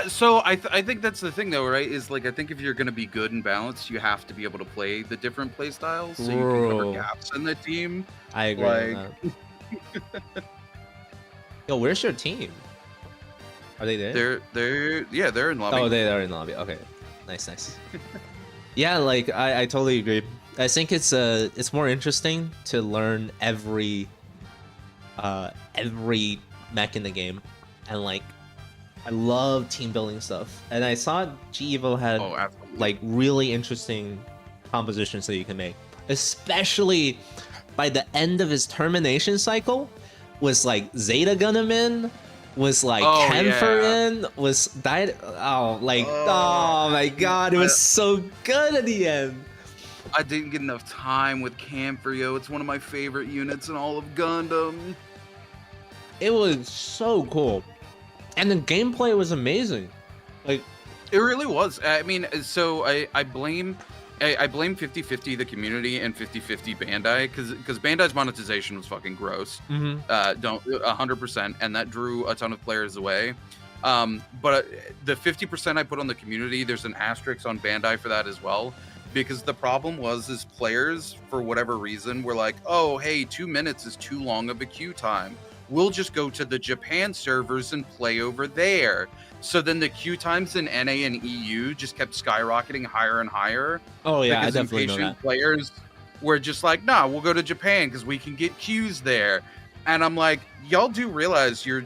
So I think that's the thing though, right? Is like I think if you're gonna be good and balanced, you have to be able to play the different play styles so you can cover gaps in the team. I agree on that. Yo, where's your team? Are they there? They're in lobby. Oh, they are in lobby. Okay, nice. Yeah, like I totally agree. I think it's more interesting to learn every mech in the game, and like I love team building stuff. And I saw G-Evo had like really interesting compositions that you can make, especially by the end of his termination cycle. Was like Zeta Gunnaman, was like Kenferin, was died. Oh my god, it was so good at the end. I didn't get enough time with Camfrio. It's one of my favorite units in all of Gundam. It was so cool. And the gameplay was amazing. Like it really was. I mean, so I blame 50-50 the community and 50-50 Bandai because Bandai's monetization was fucking gross. Don't 100%, and that drew a ton of players away. But the 50% I put on the community, there's an asterisk on Bandai for that as well. Because the problem is players, for whatever reason, were like, oh, hey, 2 minutes is too long of a queue time. We'll just go to the Japan servers and play over there. So then the queue times in NA and EU just kept skyrocketing higher and higher. Oh yeah, I definitely know that. Players were just like, nah, we'll go to Japan because we can get queues there. And I'm like, y'all do realize you're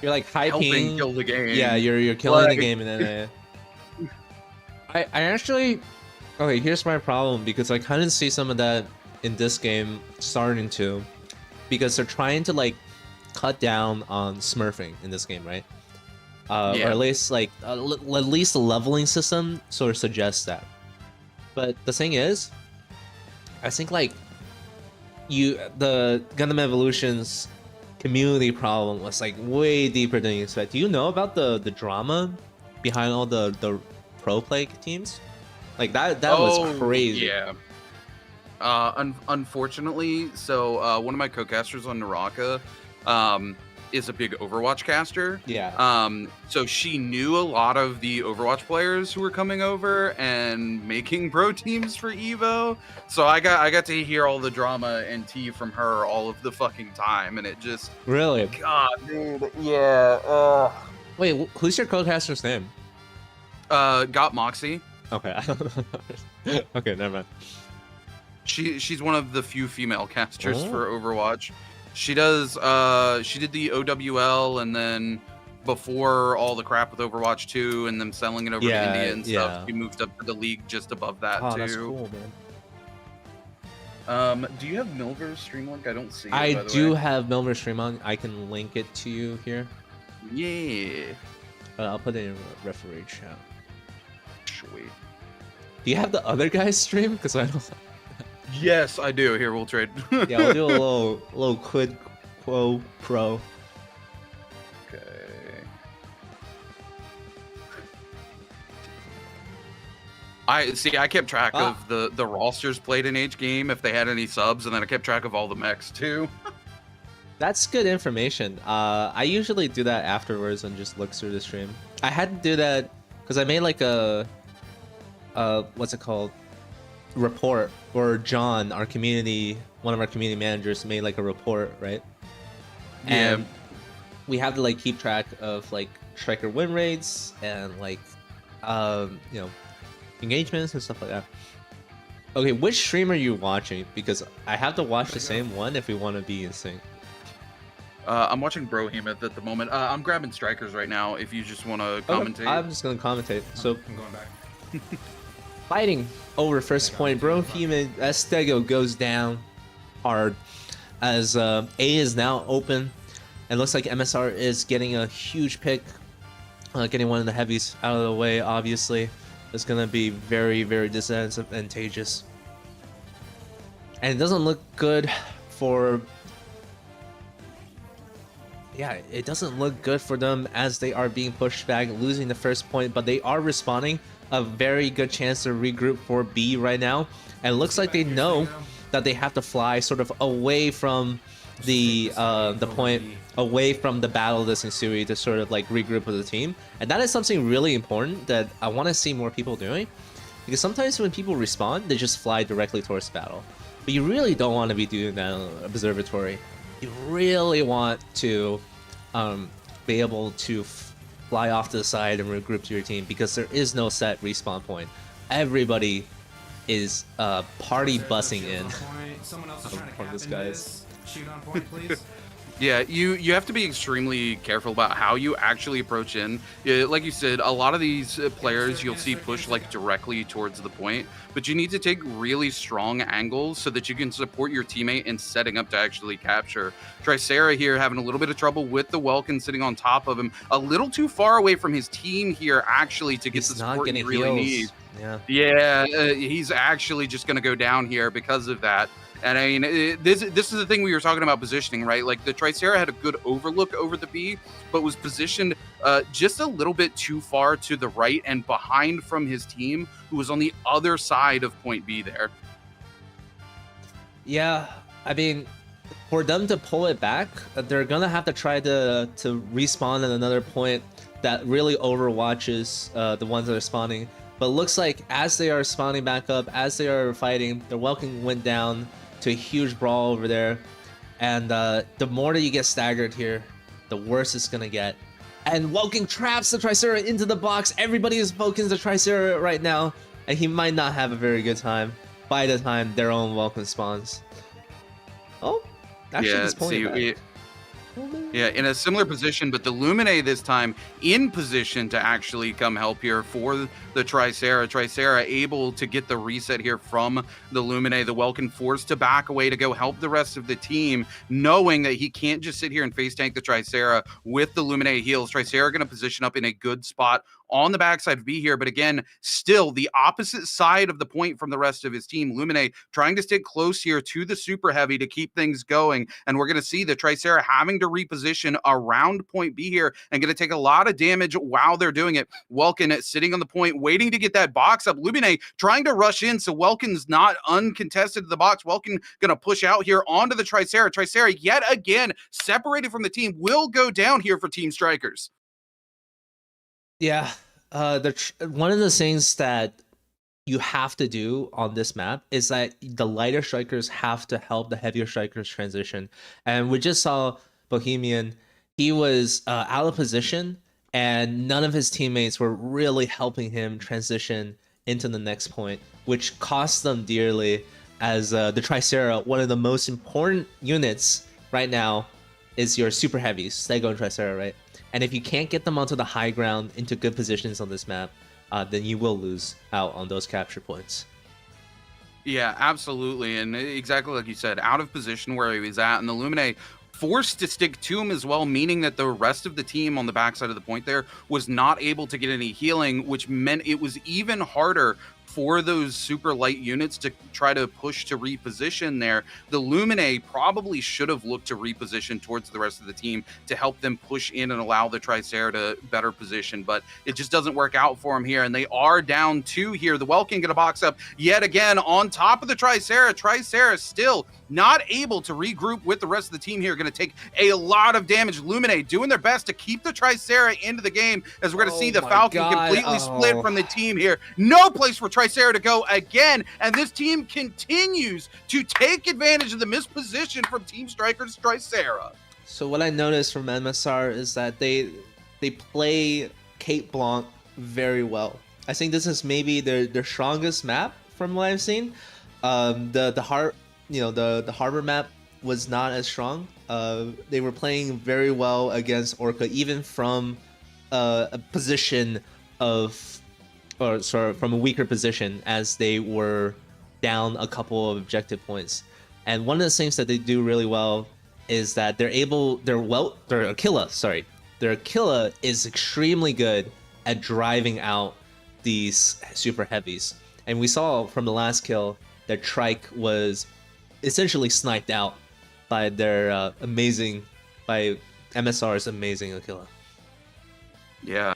like helping kill the game. Yeah, you're killing the game in NA. I actually, okay, here's my problem, because I kind of see some of that in this game starting to, because they're trying to like cut down on smurfing in this game, right? Or at least like at least the leveling system sort of suggests that. But the thing is, I think like the Gundam Evolution's community problem was like way deeper than you expect. Do you know about the drama behind all the pro play teams? Like that was crazy. Yeah. Unfortunately, so one of my co-casters on Naraka is a big Overwatch caster. Yeah. So she knew a lot of the Overwatch players who were coming over and making pro teams for Evo. So I got to hear all the drama and tea from her all of the fucking time, and it just really, God, dude, yeah. Wait, who's your co-caster's name? Got Moxie. Okay. Okay, never mind. She's one of the few female casters for Overwatch. She does she did the OWL, and then before all the crap with Overwatch 2 and them selling it over to India and stuff, she moved up to the league just above that too. That's cool, man. Do you have Milver's stream link? I don't see it, I by the do way. have Milver's stream link. I can link it to you here. Yeah. I'll put it in referee chat. Sweet. Do you have the other guy's stream? Because I don't. Yes, I do. Here, we'll trade. Yeah, we'll do a little quid quo pro. Okay. I kept track of the rosters played in each game, if they had any subs, and then I kept track of all the mechs too. That's good information. I usually do that afterwards and just look through the stream. I had to do that because I made like a what's it called? Report, or John, one of our community managers, made like a report, right? Yeah. And we have to like keep track of like striker win rates and like you know, engagements and stuff like that. Okay, which stream are you watching? Because I have to watch the same one if we want to be in sync. I'm watching Brohemoth at the moment. I'm grabbing strikers right now if you just want to commentate. I'm just gonna commentate. So I'm going back. fighting over first point. Brohuman Estego goes down hard as A is now open. And looks like MSR is getting a huge pick, getting one of the heavies out of the way. Obviously, it's gonna be very, very disadvantageous. And it doesn't look good for. Yeah, it doesn't look good for them as they are being pushed back, losing the first point, but they are responding. A very good chance to regroup for B right now. And it looks like they know that they have to fly sort of away from the point, away from the battle of the Sensui to sort of like regroup with the team. And that is something really important that I want to see more people doing. Because sometimes when people respawn, they just fly directly towards battle. But you really don't want to be doing that on observatory. You really want to be able to fly off to the side and regroup to your team because there is no set respawn point. Everybody is party bussing in. Someone else is trying to cap this into guys. this. Shoot on point, please. Yeah, you have to be extremely careful about how you actually approach in. Yeah, like you said, a lot of these players you'll see push like directly towards the point, but you need to take really strong angles so that you can support your teammate in setting up to actually capture. Tricera here having a little bit of trouble with the Welkin sitting on top of him, a little too far away from his team here actually to get the support he really needs. Yeah, he's actually just going to go down here because of that. And I mean, this is the thing we were talking about positioning, right? Like the Tricera had a good overlook over the B, but was positioned just a little bit too far to the right and behind from his team, who was on the other side of point B there. Yeah, I mean, for them to pull it back, they're gonna have to try to respawn at another point that really overwatches the ones that are spawning. But it looks like as they are spawning back up, as they are fighting, their Welkin went down to a huge brawl over there. And the more that you get staggered here, the worse it's gonna get. And Welkin traps the Tricera into the box. Everybody is focusing the Tricera right now, and he might not have a very good time by the time their own Welkin spawns. Oh, actually, Yeah, this point. Yeah, in a similar position, but the Lumine this time in position to actually come help here for the Tricera. Tricera able to get the reset here from the Lumine. The Welkin forced to back away to go help the rest of the team, knowing that he can't just sit here and face tank the Tricera with the Lumine heals. Tricera going to position up in a good spot on the backside of B here, but again, still the opposite side of the point from the rest of his team. Lumine trying to stick close here to the Super Heavy to keep things going, and we're going to see the Tricera having to reposition around point B here and going to take a lot of damage while they're doing it. Welkin sitting on the point, waiting to get that box up. Lumine trying to rush in, so Welkin's not uncontested to the box. Welkin going to push out here onto the Tricera. Tricera yet again separated from the team, will go down here for Team Strikers. Yeah, one of the things that you have to do on this map is that the lighter strikers have to help the heavier strikers transition. And we just saw Bohemian, he was out of position, and none of his teammates were really helping him transition into the next point, which cost them dearly as the Tricera, one of the most important units right now, is your super heavies, Stego and Tricera, right? And if you can't get them onto the high ground into good positions on this map, then you will lose out on those capture points. Yeah, absolutely. And exactly like you said, out of position where he was at, and the Lumine forced to stick to him as well, meaning that the rest of the team on the backside of the point there was not able to get any healing, which meant it was even harder for those super light units to try to push to reposition there. The Lumine probably should have looked to reposition towards the rest of the team to help them push in and allow the Tricera to better position, but it just doesn't work out for them here, and they are down 2 here. The Welkin get a box up yet again on top of the Tricera. Tricera still not able to regroup with the rest of the team here. Going to take a lot of damage. Lumine doing their best to keep the Tricera into the game, as we're going to see the Falcon completely split from the team here. No place for Tricera to go again, and this team continues to take advantage of the misposition from Team Strikers Tricera. So what I noticed from MSR is that they play Cape Blanc very well. I think this is maybe their strongest map from what I've seen. The harbor map was not as strong. They were playing very well against Orca, even from a position of or sorry, from a weaker position as they were down a couple of objective points. And one of the things that they do really well is that their Aquila, their Aquila is extremely good at driving out these super heavies. And we saw from the last kill that Trike was essentially sniped out by their by MSR's amazing Aquila. Yeah.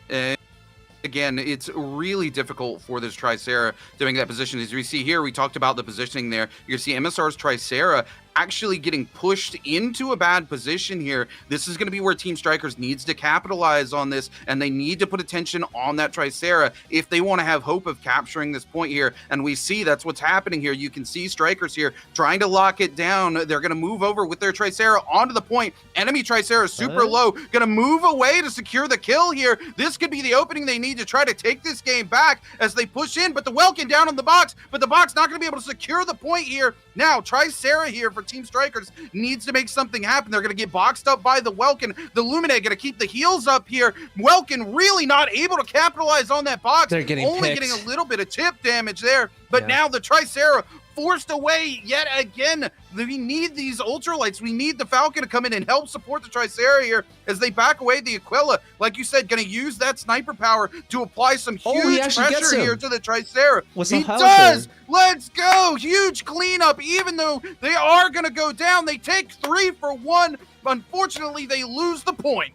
Again, it's really difficult for this Tricera to make that position. As we see here, we talked about the positioning there. You see MSR's Tricera actually getting pushed into a bad position here. This is going to be where Team Strikers needs to capitalize on this, and they need to put attention on that Tricera if they want to have hope of capturing this point here. And we see that's what's happening here. You can see Strikers here trying to lock it down. They're going to move over with their Tricera onto the point. Enemy Tricera super low, going to move away to secure the kill here. This could be the opening they need to try to take this game back as they push in, but the Welkin down on the box, but the box not going to be able to secure the point here. Now, Tricera here for Team Strikers needs to make something happen. They're going to get boxed up by the Welkin. The Luminate going to keep the heals up here. Welkin really not able to capitalize on that box. They're getting only picked. getting a little bit of chip damage there, but now the Tricera forced away yet again. We need these ultralights. We need the Falcon to come in and help support the Tricera here as they back away the Aquila. Like you said, going to use that sniper power to apply some huge pressure here to the Tricera. He does! Let's go! Huge cleanup. Even though they are going to go down, they take 3 for 1. Unfortunately, they lose the point.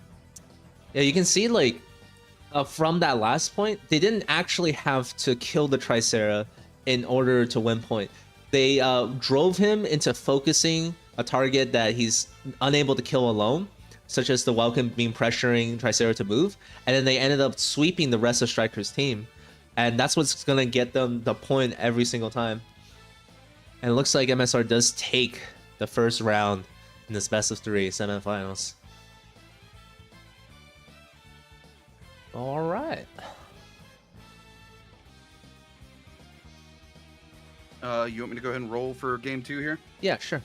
Yeah, you can see like from that last point, they didn't actually have to kill the Tricera in order to win point. They drove him into focusing a target that he's unable to kill alone, such as the Welcome beam pressuring Tricera to move, and then they ended up sweeping the rest of Striker's team. And that's what's going to get them the point every single time. And it looks like MSR does take the first round in this best of 3 semifinals. All right. You want me to go ahead and roll for game 2 here? Yeah, sure.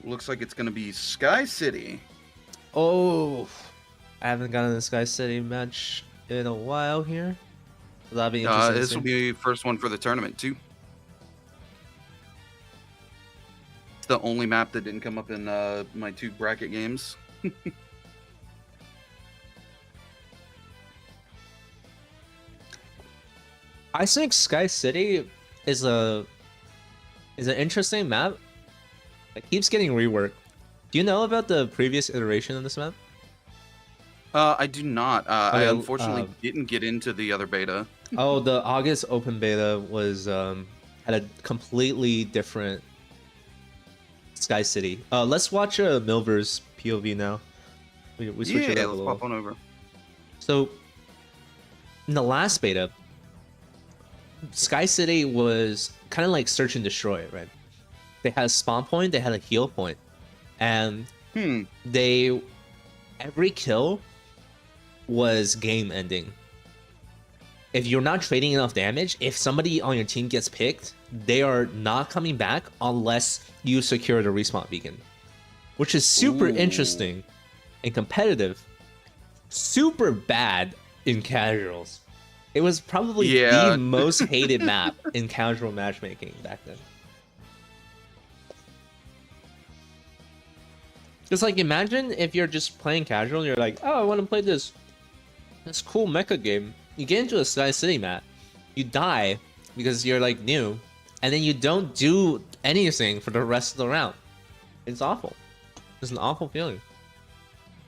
Looks like it's going to be Sky City. Oh, I haven't gotten a Sky City match in a while here. That'll be interesting. This will be the first one for the tournament, too. It's the only map that didn't come up in my 2 bracket games. I think Sky City is an interesting map. It keeps getting reworked. Do you know about the previous iteration of this map? I do not. I unfortunately didn't get into the other beta. Oh, the August open beta was had a completely different Sky City. Let's watch Milver's POV now. We switch it up a little. Let's pop on over. So, in the last beta, Sky City was kind of like search and destroy, right? They had a spawn point, they had a heal point, and every kill was game ending. If you're not trading enough damage, if somebody on your team gets picked, they are not coming back unless you secure the respawn beacon, which is super interesting and competitive. Super bad in casuals. It was probably the most hated map in casual matchmaking back then. Just like, imagine if you're just playing casual and you're like, oh, I want to play this cool mecha game. You get into a Sky City map, you die because you're like new, and then you don't do anything for the rest of the round. It's awful. It's an awful feeling.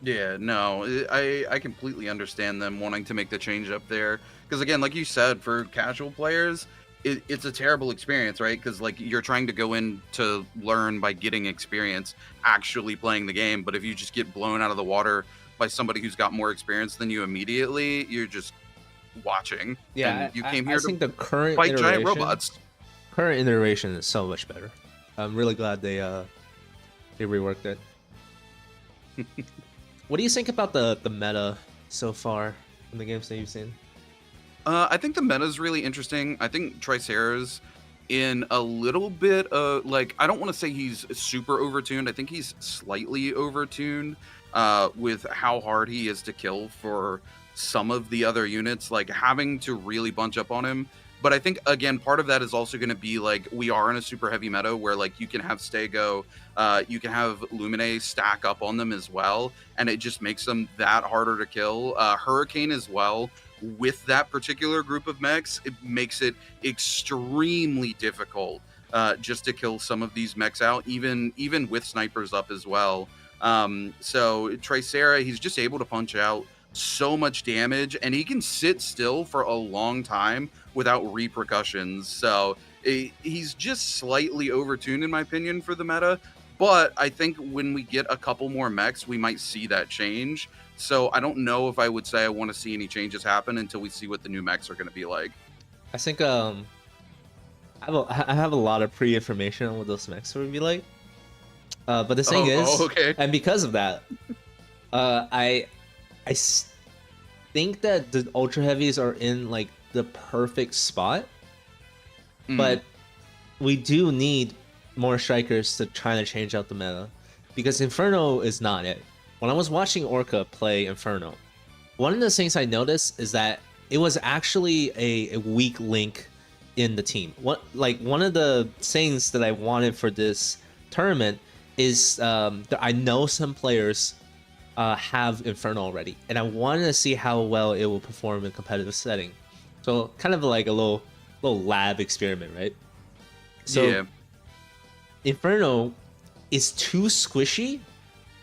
Yeah, no, I completely understand them wanting to make the change up there. Because again, like you said, for casual players, it's a terrible experience, right? Because like you're trying to go in to learn by getting experience, actually playing the game. But if you just get blown out of the water by somebody who's got more experience than you immediately, you're just watching. Yeah, and you came here to the current fight giant robots. Current iteration is so much better. I'm really glad they reworked it. What do you think about the meta so far in the games that you've seen? I think the meta is really interesting. I think Tricera's in a little bit of, like, I don't want to say he's super overtuned. I think he's slightly overtuned with how hard he is to kill for some of the other units, like having to really bunch up on him. But I think, again, part of that is also going to be like we are in a super heavy meta where like you can have Stego, you can have Lumine stack up on them as well, and it just makes them that harder to kill. Hurricane as well, with that particular group of mechs, it makes it extremely difficult just to kill some of these mechs out, even with snipers up as well. So Tricera, he's just able to punch out so much damage, and he can sit still for a long time without repercussions. So he's just slightly overtuned in my opinion for the meta, but I think when we get a couple more mechs, we might see that change. So I don't know if I would say I want to see any changes happen until we see what the new mechs are going to be like. I think I have a lot of pre-information on what those mechs would be like. But the thing is, okay. And because of that, I think that the ultra heavies are in like the perfect spot, but we do need more strikers to try to change out the meta, because Inferno is not it. When I was watching Orca play Inferno, one of the things I noticed is that it was actually a weak link in the team. One of the things that I wanted for this tournament is that I know some players have Inferno already, and I wanted to see how well it will perform in competitive setting. So kind of like a little lab experiment, right? So yeah. Inferno is too squishy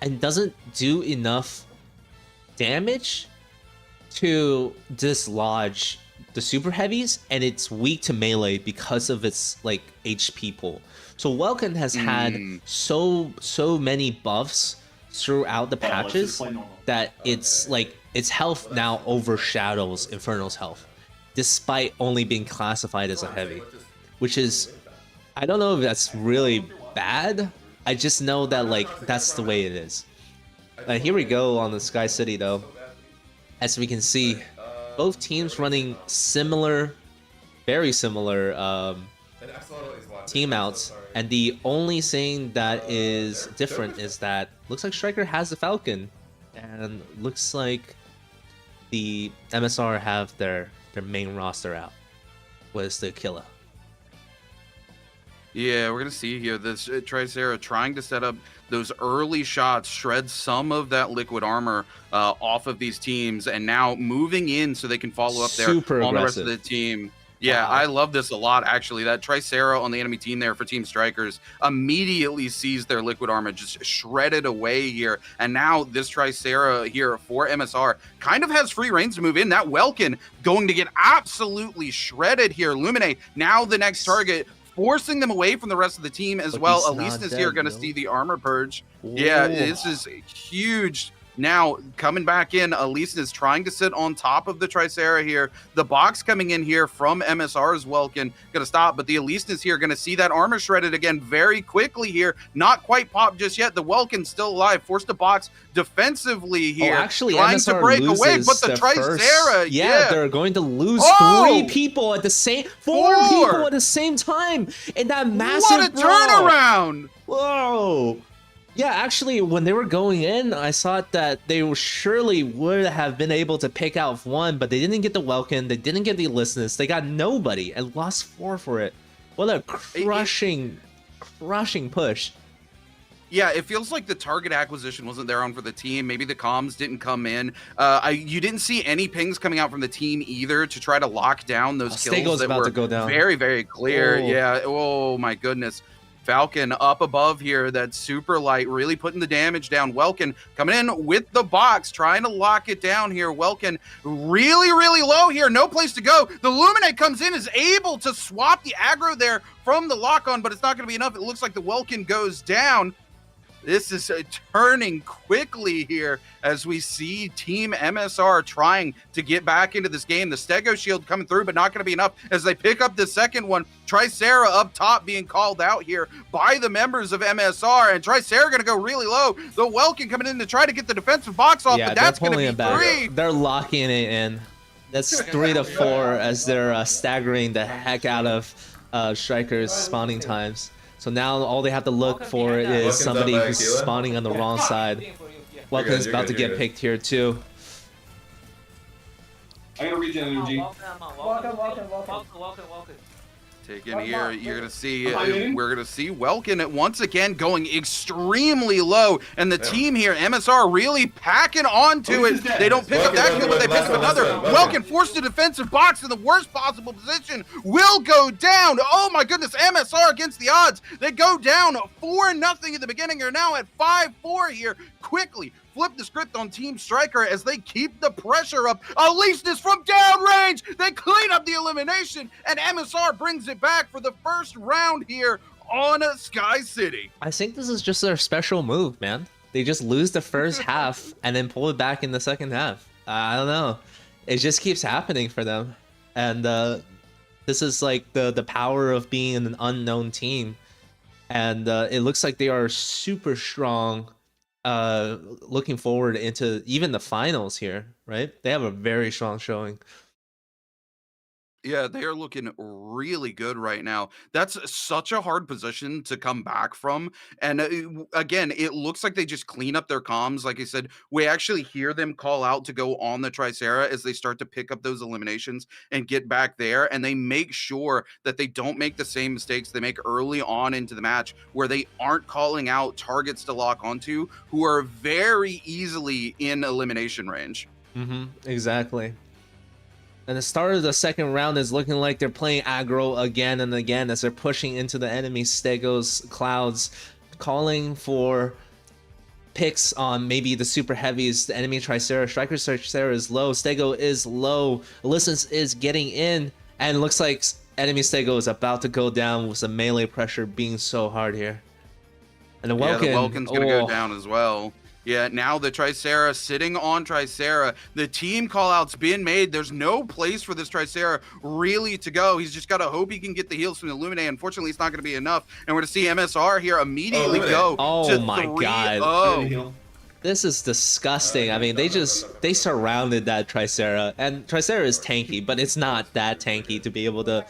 and doesn't do enough damage to dislodge the super heavies, and it's weak to melee because of its like HP pool. So Welkin has had so many buffs throughout the patches that it's like its health now overshadows Inferno's health, despite only being classified as a heavy, which is, I don't know if that's really bad. I just know that like that's the way it is. Here we go on the Sky City though. As we can see, both teams running similar, very similar team outs, and the only thing that is different is that looks like Striker has the Falcon, and looks like the MSR have their main roster out. Was the killer? Yeah, we're gonna see here this Tricera trying to set up those early shots, shred some of that liquid armor off of these teams, and now moving in so they can follow up there on the rest of the team. Yeah, wow. I love this a lot, actually. That Tricera on the enemy team there for Team Strikers immediately sees their liquid armor just shredded away here. And now this Tricera here for MSR kind of has free reigns to move in. That Welkin going to get absolutely shredded here. Lumine, now the next target, forcing them away from the rest of the team as well. Elise is here, going to see the armor purge. Ooh. Yeah, this is huge. Now, coming back in, Elise is trying to sit on top of the Tricera here. The box coming in here from MSR's Welkin, going to stop, but the Elise is here, going to see that armor shredded again very quickly here. Not quite popped just yet. The Welkin's still alive, forced to box defensively here. Oh, actually, trying MSR to break away, but the Tricera, yeah, they're going to lose 3 people at the same, 4 people at the same time in that massive What a turnaround! Whoa! Yeah, actually, when they were going in, I thought that they surely would have been able to pick out 1, but they didn't get the Welkin, they didn't get the listeners, they got nobody and lost 4 for it. What a crushing push. Yeah, it feels like the target acquisition wasn't there on for the team. Maybe the comms didn't come in. You didn't see any pings coming out from the team either to try to lock down those kills that were very, very clear. Oh. Yeah, oh my goodness. Falcon up above here, that's super light, really putting the damage down. Welkin coming in with the box, trying to lock it down here. Welkin really, really low here, no place to go. The Lumine comes in, is able to swap the aggro there from the lock-on, but it's not going to be enough. It looks like the Welkin goes down. This is turning quickly here as we see Team MSR trying to get back into this game. The Stego shield coming through, but not going to be enough as they pick up the second one. Tricera up top being called out here by the members of MSR, and Tricera going to go really low. The Welkin coming in to try to get the defensive box off, but that's going to be free. They're locking it in. That's 3 to 4 as they're staggering the heck out of Striker's spawning times. So now all they have to look for is somebody who's spawning on the wrong side. Welkin's about to get picked here too. I gotta regen energy. Welcome. Taking here, you're gonna see Behind. we're gonna see Welkin once again going extremely low, and the team here, MSR, really packing onto it. They don't pick up that kill, but they pick up another. Welkin forced to defensive box in the worst possible position. Will go down. Oh my goodness, MSR against the odds. They go down 4-0 in the beginning. Are now at 5-4 here. Quickly flip the script on Team Striker as they keep the pressure up. Alesis from downrange. They clean up the elimination, and MSR brings it back for the first round here on Sky City. I think this is just their special move, man. They just lose the first half and then pull it back in the second half. I don't know. It just keeps happening for them. And this is like the power of being an unknown team. And it looks like they are super strong looking forward into even the finals here, right? They have a very strong showing. Yeah, they are looking really good right now. That's such a hard position to come back from. And again, it looks like they just clean up their comms. Like I said, we actually hear them call out to go on the Tricera as they start to pick up those eliminations and get back there. And they make sure that they don't make the same mistakes they make early on into the match, where they aren't calling out targets to lock onto who are very easily in elimination range. Exactly. And the start of the second round is looking like they're playing aggro again and again as they're pushing into the enemy Stegos clouds, calling for picks on maybe the super heavies. The enemy Tricera, Striker Tricera is low, Stego is low, Alesis is getting in, and it looks like enemy Stego is about to go down with some melee pressure being so hard here. And the Welkin, Welkin's gonna go down as well. Yeah, now the Tricera sitting on Tricera. The team call-out's been made. There's no place for this Tricera really to go. He's just got to hope he can get the heals from the Illuminate. Unfortunately, it's not going to be enough. And we're going to see MSR here immediately go to my 3-0. God. This is disgusting. I mean, they surrounded that Tricera. And Tricera is tanky, but it's not that tanky to be able to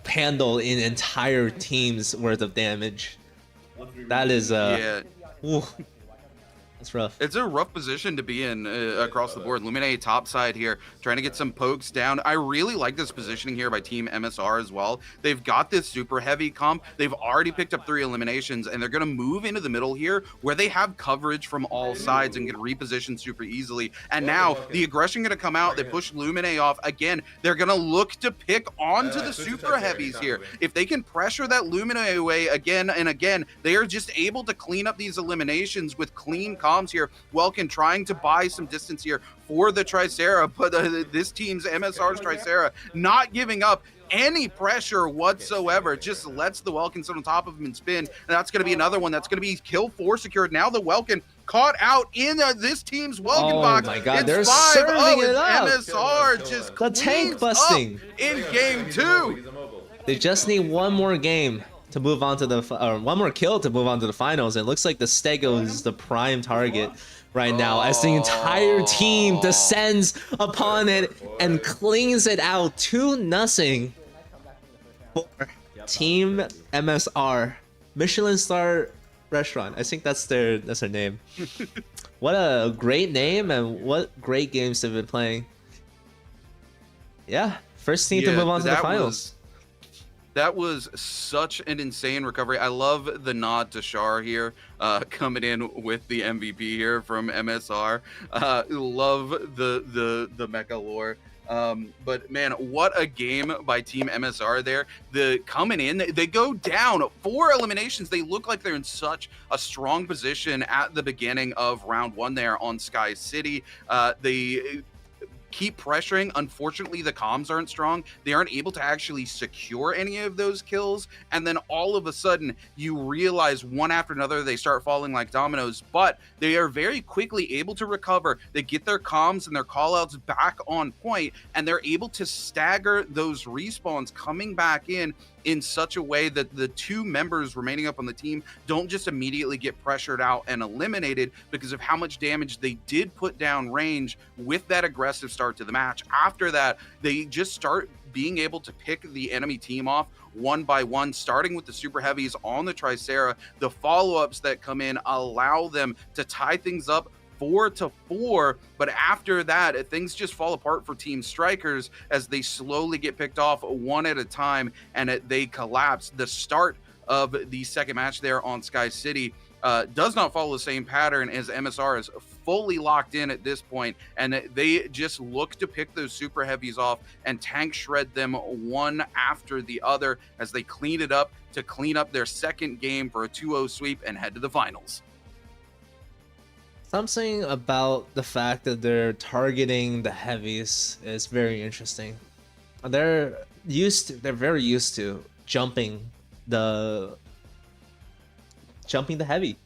handle an entire team's worth of damage. That is... Ooh. That's rough. It's a rough position to be in across the board. Luminae top side here, trying to get some pokes down. I really like this positioning here by Team MSR as well. They've got this super heavy comp. They've already picked up 3 eliminations, and they're going to move into the middle here where they have coverage from all sides and can reposition super easily. And now the aggression going to come out. They push Luminae off. Again, they're going to look to pick onto the super heavies here. If they can pressure that Luminae away again and again, they are just able to clean up these eliminations with clean comp here. Welkin trying to buy some distance here for the Tricera, but this team's MSR's Tricera not giving up any pressure whatsoever, just lets the Welkin sit on top of him and spin. And that's going to be another one that's going to be kill 4 secured. Now the Welkin caught out in this team's Welkin box. Oh my God, it's they're 5-0, serving it up. MSR just the tank cleans busting up in game 2. They just need one more game to move on to the one more kill to move on to the finals. It looks like the Stego is the prime target right now as the entire team descends upon it and cleans it out 2-0 for Team MSR. Michelin star restaurant. I think that's their name. What a great name and what great games they've been playing. Yeah, first team to move on to the finals. That was such an insane recovery. I love the nod to Shar here, coming in with the MVP here from MSR. Love the Mecha lore. But man, what a game by Team MSR there. Coming in, they go down 4 eliminations. They look like they're in such a strong position at the beginning of round 1 there on Sky City. They keep pressuring. Unfortunately, the comms aren't strong. They aren't able to actually secure any of those kills. And then all of a sudden, you realize one after another, they start falling like dominoes, but they are very quickly able to recover. They get their comms and their callouts back on point, and they're able to stagger those respawns coming back in such a way that the 2 members remaining up on the team don't just immediately get pressured out and eliminated because of how much damage they did put down range with that aggressive start to the match. After that, they just start being able to pick the enemy team off one by one, starting with the super heavies on the Tricera. The follow-ups that come in allow them to tie things up 4-4, but after that, things just fall apart for Team Strikers as they slowly get picked off one at a time, and they collapse. The start of the second match there on Sky City does not follow the same pattern, as MSR is fully locked in at this point, and they just look to pick those super heavies off and tank shred them one after the other as they clean it up to clean up their second game for a 2-0 sweep and head to the finals. Something about the fact that they're targeting the heavies is very interesting. They're very used to jumping the heavy,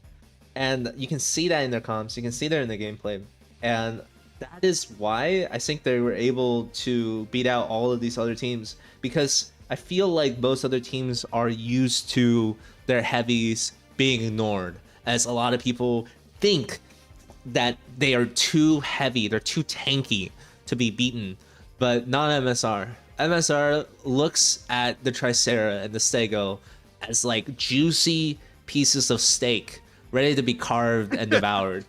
and you can see that in their comps, you can see that in the gameplay, and that is why I think they were able to beat out all of these other teams, because I feel like most other teams are used to their heavies being ignored, as a lot of people think that they are too heavy, they're too tanky to be beaten, but not MSR. MSR looks at the Tricera and the Stego as like juicy pieces of steak ready to be carved and devoured.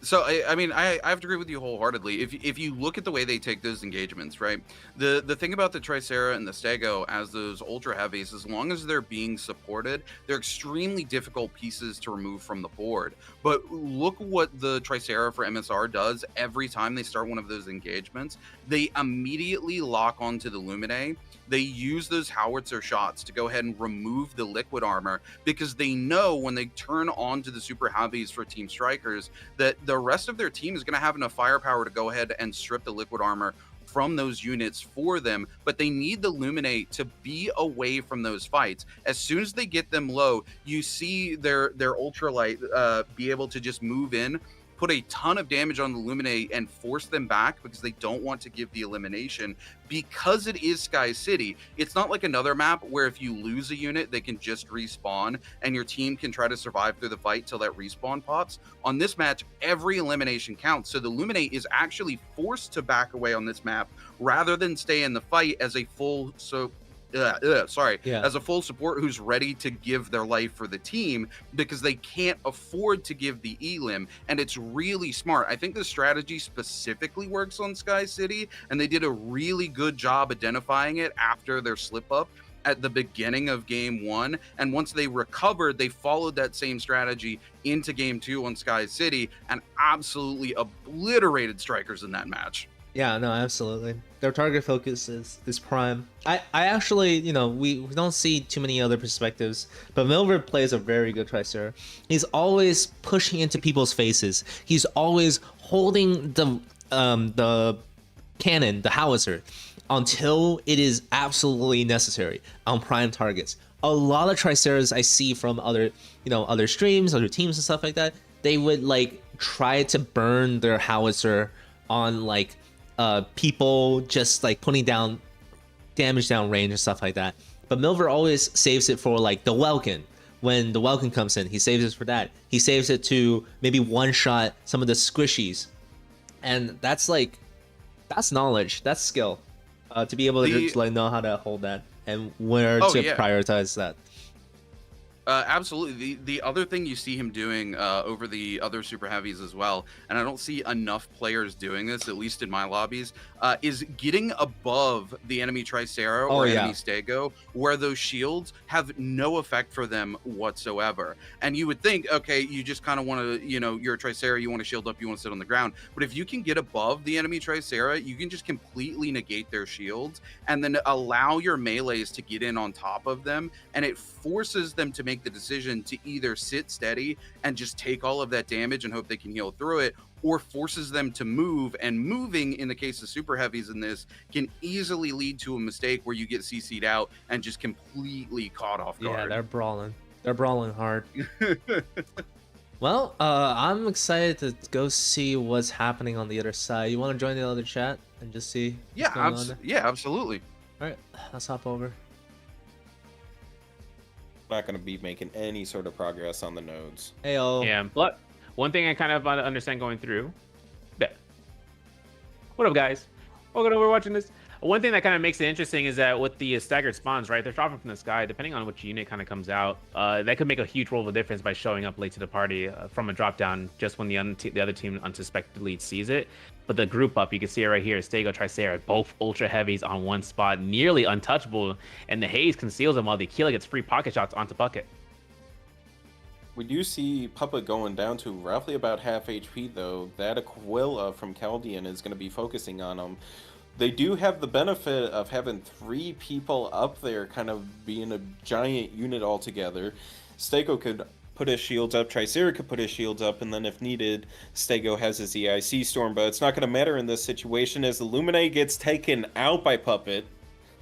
So I mean, I have to agree with you wholeheartedly. If you look at the way they take those engagements, right? The thing about the Tricera and the Stego as those ultra heavies, as long as they're being supported, they're extremely difficult pieces to remove from the board. But look what the Tricera for MSR does every time they start one of those engagements. They immediately lock onto the Lumine. They use those howitzer shots to go ahead and remove the liquid armor, because they know when they turn on to the super heavies for Team Strikers that the rest of their team is going to have enough firepower to go ahead and strip the liquid armor from those units for them, but they need the Lumine to be away from those fights. As soon as they get them low, you see their ultralight be able to just move in, put a ton of damage on the Lumine and force them back because they don't want to give the elimination. Because it is Sky City, it's not like another map where if you lose a unit, they can just respawn and your team can try to survive through the fight till that respawn pops. On this match, every elimination counts. So the Lumine is actually forced to back away on this map rather than stay in the fight as a full as a full support who's ready to give their life for the team, because they can't afford to give the elim. And it's really smart. I think the strategy specifically works on Sky City, and they did a really good job identifying it after their slip up at the beginning of game one. And once they recovered, they followed that same strategy into game two on Sky City and absolutely obliterated Strikers in that match. Yeah, no, absolutely. Their target focus is prime. I actually, we don't see too many other perspectives, but Milver plays a very good Tricera. He's always pushing into people's faces. He's always holding the cannon, the howitzer, until it is absolutely necessary on prime targets. A lot of Triceras I see from other streams, other teams and stuff like that, they would like try to burn their howitzer on like people just like putting down damage down range and stuff like that. But Milver always saves it for like the Welkin. When the Welkin comes in, he saves it for that. He saves it to maybe one shot some of the squishies. And that's knowledge, that's skill. To be able to just like know how to hold that and where to prioritize that. Absolutely. The other thing you see him doing over the other super heavies as well, and I don't see enough players doing this, at least in my lobbies, is getting above the enemy Tricera or enemy Stego, where those shields have no effect for them whatsoever. And you would think, okay, you just kind of want to, you're a Tricera, you want to shield up, you want to sit on the ground. But if you can get above the enemy Tricera, you can just completely negate their shields and then allow your melees to get in on top of them, and it forces them to make the decision to either sit steady and just take all of that damage and hope they can heal through it, or forces them to move. And moving, in the case of super heavies in this, can easily lead to a mistake where you get CC'd out and just completely caught off guard. Yeah, they're brawling hard. Well, I'm excited to go see what's happening on the other side. You want to join the other chat and just see what's going on there? Yeah, absolutely. All right, let's hop over. Not going to be making any sort of progress on the nodes. Heyo. Yeah, but one thing I kind of understand going through. What up, guys? Welcome to We're watching this. One thing that kind of makes it interesting is that with the staggered spawns, right, they're dropping from the sky. Depending on which unit kind of comes out, that could make a huge role of a difference by showing up late to the party from a drop down just when the other team unsuspectedly sees it. But the group up, you can see it right here. Stego, Tricera, both ultra heavies on one spot, nearly untouchable, and the haze conceals them while the Aquila gets free pocket shots onto Bucket. We do see Puppet going down to roughly about half HP, though. That Aquila from Chaldean is going to be focusing on him. They do have the benefit of having 3 people up there, kind of being a giant unit altogether. Stego could put his shields up, Tricera could put his shields up, and then if needed, Stego has his EIC Storm, but it's not going to matter in this situation as the Lumine gets taken out by Puppet.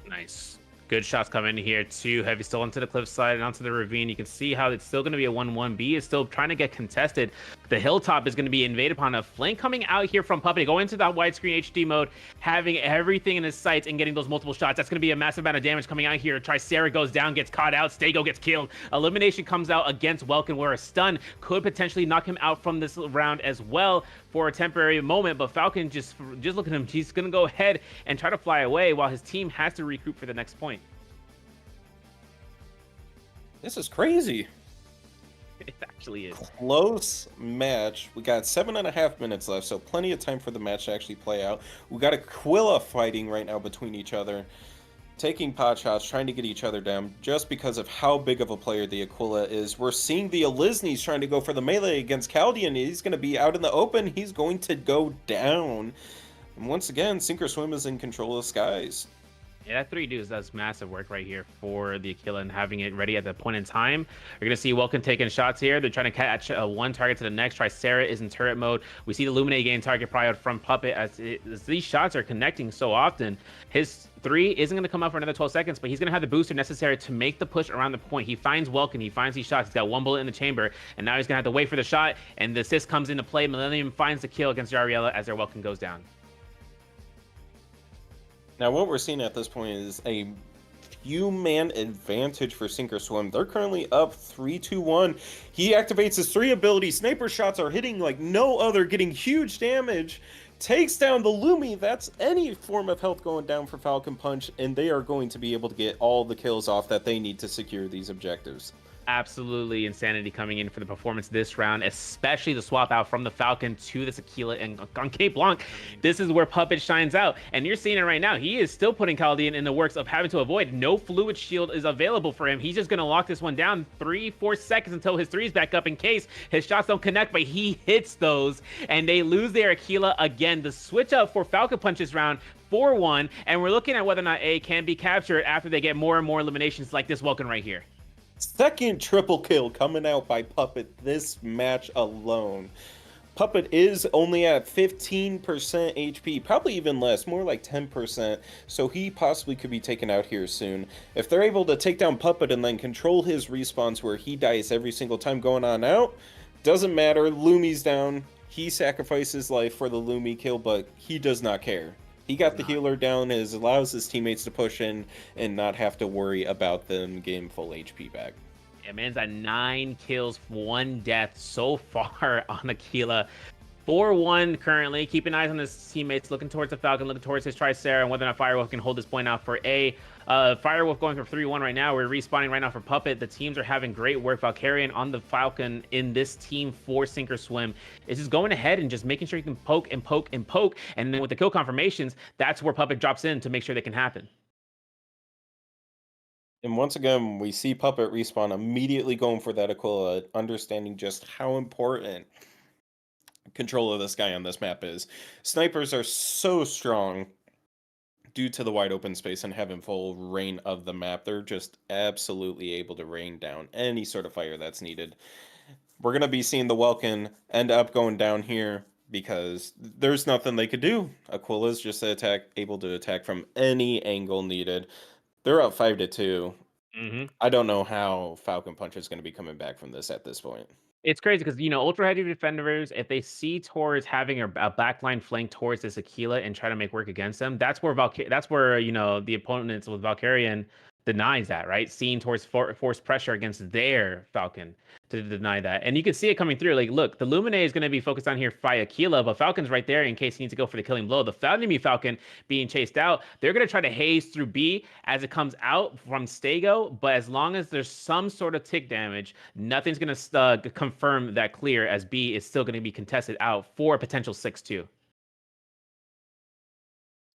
Nice. Good shots coming in here. 2 heavy still onto the cliffside and onto the ravine. You can see how it's still going to be a 1-1. B is still trying to get contested. The hilltop is going to be invaded upon. A flank coming out here from Puppet, going into that widescreen HD mode, having everything in his sights and getting those multiple shots. That's going to be a massive amount of damage coming out here. Tricera goes down, gets caught out. Stego gets killed. Elimination comes out against Welkin, where a stun could potentially knock him out from this round as well for a temporary moment. But Falcon, just look at him. He's going to go ahead and try to fly away while his team has to recruit for the next point. This is crazy. It actually is. Close match. We got 7.5 minutes left, so plenty of time for the match to actually play out. We got Aquila fighting right now between each other, taking pot shots, trying to get each other down just because of how big of a player the Aquila is. We're seeing the Eliznes trying to go for the melee against Chaldean. He's going to be out in the open. He's going to go down. And once again, Sink or Swim is in control of the skies. Yeah, that 3 dudes does massive work right here for the Aquila and having it ready at that point in time. You're going to see Welkin taking shots here. They're trying to catch one target to the next. Tricera is in turret mode. We see the Lumine gain target prior from Puppet as these shots are connecting so often. His 3 isn't going to come up for another 12 seconds, but he's going to have the booster necessary to make the push around the point. He finds Welkin. He finds these shots. He's got 1 bullet in the chamber, and now he's going to have to wait for the shot, and the assist comes into play. Millennium finds the kill against Jariella as their Welkin goes down. Now, what we're seeing at this point is a few-man advantage for Sink or Swim. They're currently up 3-2-1. He activates his 3 ability. Sniper shots are hitting like no other, getting huge damage. Takes down the Lumi. That's any form of health going down for Falcon Punch, and they are going to be able to get all the kills off that they need to secure these objectives. Absolutely insanity coming in for the performance this round, especially the swap out from the Falcon to the Aquila and on Cape Blanc. This is where Puppet shines out, and you're seeing it right now. He is still putting Chaldean in the works of having to avoid. No fluid shield is available for him. He's just going to lock this one down 3-4 seconds until his 3's back up in case his shots don't connect, but he hits those, and they lose their Aquila again. The switch up for Falcon Punch this round, 4-1, and we're looking at whether or not A can be captured after they get more and more eliminations like this Welkin right here. Second triple kill coming out by Puppet this match alone. Puppet is only at 15% HP, probably even less, more like 10%, so he possibly could be taken out here soon. If they're able to take down Puppet and then control his respawns where he dies every single time going on out, doesn't matter, Lumi's down, he sacrificed his life for the Lumi kill, but he does not care. He got the healer down, it allows his teammates to push in and not have to worry about them getting full HP back. Yeah, man's at 9 kills, 1 death so far on Aquila. 4-1 currently. Keeping eyes on his teammates, looking towards the Falcon, looking towards his Tricera, and whether or not Firewolf can hold this point out for A. Firewolf going for 3-1 right now. We're respawning right now for Puppet. The teams are having great work. Valkyrian on the Falcon in this team for Sink or Swim is just going ahead and just making sure you can poke and poke and poke. And then with the kill confirmations, that's where Puppet drops in to make sure they can happen. And once again, we see Puppet respawn immediately going for that Aquila, understanding just how important control of this guy on this map is. Snipers are so strong due to the wide open space and having full reign of the map. They're just absolutely able to rain down any sort of fire that's needed. We're going to be seeing the Welkin end up going down here because there's nothing they could do. Aquila's just able to attack from any angle needed. They're up 5-2. I don't know how Falcon Punch is going to be coming back from this at this point. It's crazy because, you know, ultra heavy defenders, if they see towards having a backline flank towards this Aquila and try to make work against them, that's where you know, the opponents with Valkyrian denies that, right? Seeing towards force pressure against their Falcon to deny that. And you can see it coming through. Like, look, the Lumine is going to be focused on here by Aquila, but Falcon's right there in case he needs to go for the killing blow. The enemy Falcon being chased out, they're going to try to haze through B as it comes out from Stego, but as long as there's some sort of tick damage, nothing's going to confirm that clear, as B is still going to be contested out for a potential 6-2.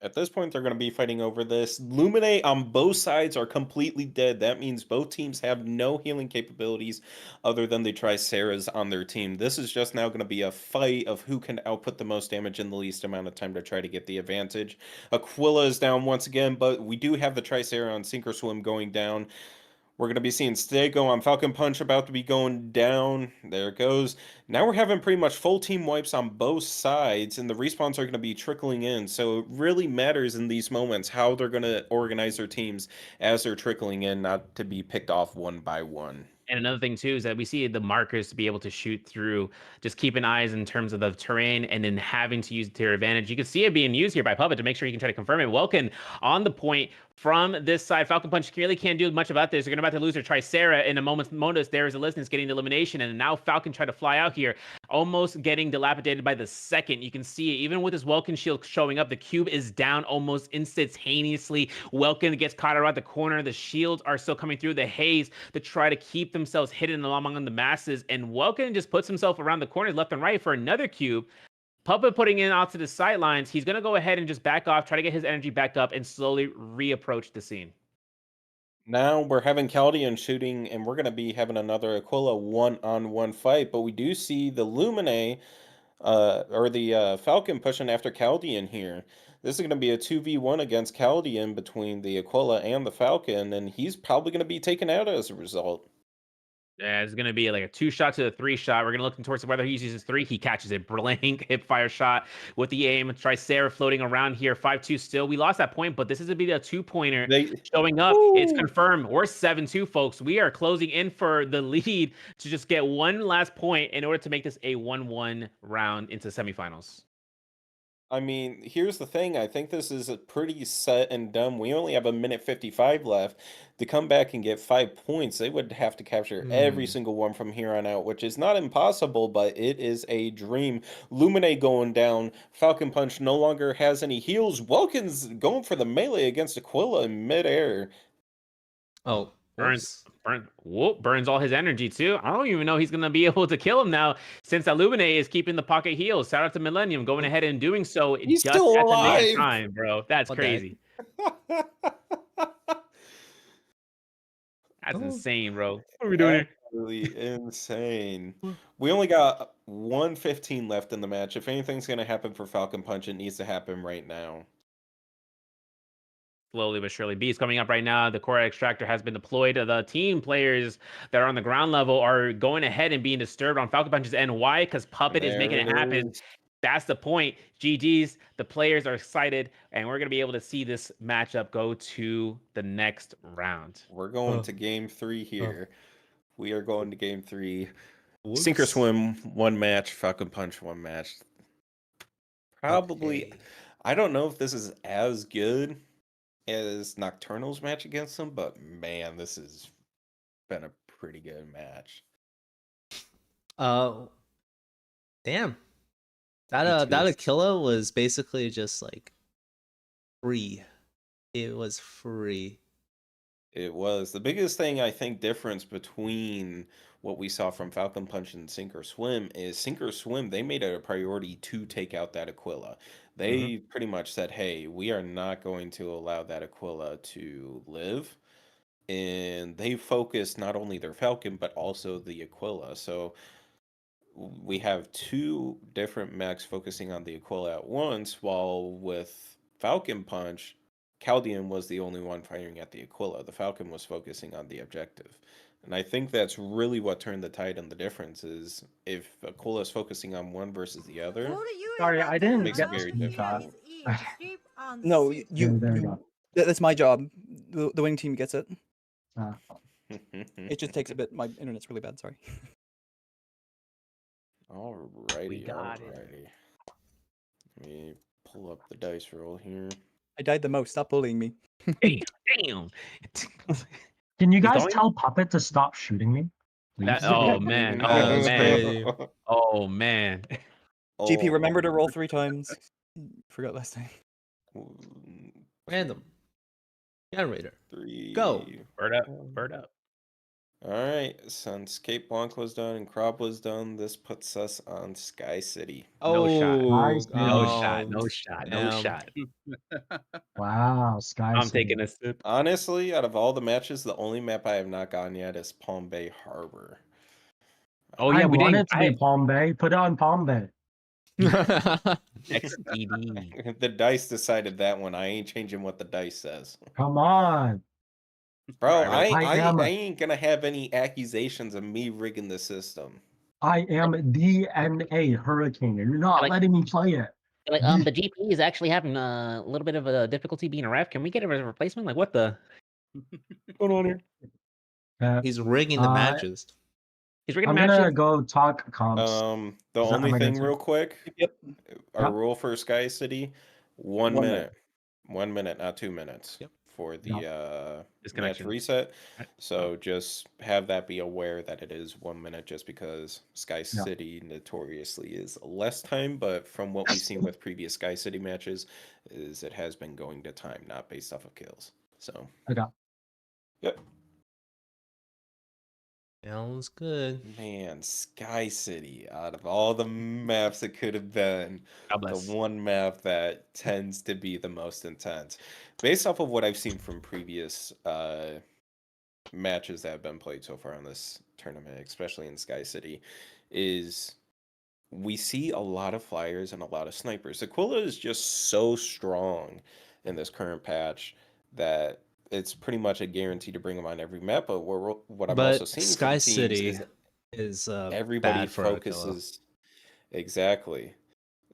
At this point, they're going to be fighting over this. Lumine on both sides are completely dead. That means both teams have no healing capabilities other than the Triceras on their team. This is just now going to be a fight of who can output the most damage in the least amount of time to try to get the advantage. Aquila is down once again, but we do have the Tricera on Sink or Swim going down. We're going to be seeing Stego on Falcon Punch about to be going down. There it goes. Now we're having pretty much full team wipes on both sides, and the respawns are going to be trickling in. So it really matters in these moments how they're going to organize their teams as they're trickling in, not to be picked off one by one. And another thing too is that we see the markers to be able to shoot through, just keeping eyes in terms of the terrain and then having to use it to your advantage. You can see it being used here by Puppet to make sure you can try to confirm it. Welkin on the point from this side. Falcon Punch really can't do much about this. They're about to lose their Tricera in a moment's notice. There is a Listeners getting the elimination, and now Falcon try to fly out here, almost getting dilapidated by the second. You can see it, even with his Welkin shield showing up, the cube is down almost instantaneously. Welkin gets caught around the corner. The shields are still coming through the haze to try to keep themselves hidden among the masses, and Welkin just puts himself around the corners left and right for another cube. Puppet putting in out to the sidelines. He's going to go ahead and just back off, try to get his energy back up, and slowly reapproach the scene. Now we're having Chaldean shooting, and we're going to be having another Aquila one-on-one fight, but we do see the Lumine, or the Falcon pushing after Chaldean here. This is going to be a 2v1 against Chaldean between the Aquila and the Falcon, and he's probably going to be taken out as a result. Yeah, it's going to be like a 2-shot to the 3-shot. We're going to look towards whether he uses 3. He catches it. Blank hip fire shot with the aim. Tricera floating around here. 5-2 still. We lost that point, but this is going to be a 2-pointer showing up. Woo! It's confirmed. We're 7-2, folks. We are closing in for the lead to just get one last point in order to make this a 1-1 round into semifinals. I mean, here's the thing. I think this is a pretty set and done. We only have a minute 55 left. To come back and get 5 points, they would have to capture every single one from here on out, which is not impossible, but it is a dream. Lumine going down. Falcon Punch no longer has any heals. Welkin's going for the melee against Aquila in midair. Oh, burns all his energy too. I don't even know he's gonna be able to kill him now, since Illumine is keeping the pocket heals. Shout out to Millennium going ahead and doing so. He's just still at alive. The nick of time, bro. That's crazy. That's insane, bro. What are we doing here? Absolutely insane. We only got 1:15 left in the match. If anything's gonna happen for Falcon Punch, it needs to happen right now. Slowly but surely. B is coming up right now. The core extractor has been deployed. The team players that are on the ground level are going ahead and being disturbed on Falcon Punch's end. Why? Because Puppet is making it happen. That's the point. GG's. The players are excited, and we're going to be able to see this matchup go to the next round. We're going to game 3 here. We are going to game 3. Sink or Swim, 1 match. Falcon Punch, 1 match. Probably. Okay. I don't know if this is as good as Nocturnal's match against them, but man, this has been a pretty good match. Damn. That Aquila was basically just like free. It was free. It was. The biggest thing I think difference between what we saw from Falcon Punch and Sink or Swim is Sink or Swim, they made it a priority to take out that Aquila. They pretty much said, hey, we are not going to allow that Aquila to live. And they focused not only their Falcon, but also the Aquila. So we have 2 different mechs focusing on the Aquila at once, while with Falcon Punch, Chaldean was the only one firing at the Aquila. The Falcon was focusing on the objective. And I think that's really what turned the tide, and the difference is if Aquila is focusing on one versus the other. Sorry, I didn't makes it very difficult. No, that's my job. The winning team gets it. It just takes a bit. My internet's really bad. Sorry. Alrighty. Let me pull up the dice roll here. I died the most. Stop bullying me. Damn. Can you He's guys going? tell Puppet to stop shooting me? That, Please? oh man. That Oh was man. crazy. Oh man. GP, remember to Oh. roll 3 times. Forgot last time. Random. Generator. 3. Go. Bird up. Bird up. All right, since Cape Blanc was done and Crop was done, this puts us on Sky City. No shot. Oh, No shot. No shot. No shot. Wow, Sky I'm City. taking a sip. Honestly, out of all the matches, the only map I have not gotten yet is Palm Bay Harbor. Oh yeah, I we want didn't. it to be Palm Bay. Put it on Palm Bay. XDD. The dice decided that one. I ain't changing what the dice says. Come on. Bro, Right, I ain't gonna have any accusations of me rigging the system. I am DNA Hurricane, and you're not Like- letting me play it. Like, the GP is actually having a little bit of a difficulty being a ref. Can we get a replacement? Like, what the? What's going on here? He's rigging the matches. He's rigging I'm matches. gonna go talk comps. The Is that- only am I thing, good to- real quick. Yep. Our Yep. rule for Sky City: 1 1 minute. 1 minute, not 2 minutes. Yep. For the match Disconnection. reset. So just have that be aware that it is 1 minute, just because Sky City notoriously is less time. But from what we've seen with previous Sky City matches, is it has been going to time, not based off of kills. So. Okay. Yep. Sounds good. Man, Sky City, out of all the maps it could have been, the one map that tends to be the most intense. Based off of what I've seen from previous matches that have been played so far on this tournament, especially in Sky City, is we see a lot of flyers and a lot of snipers. Aquila is just so strong in this current patch that it's pretty much a guarantee to bring him on every map. But what I'm also seeing Sky from teams City is everybody everybody focuses focuses exactly.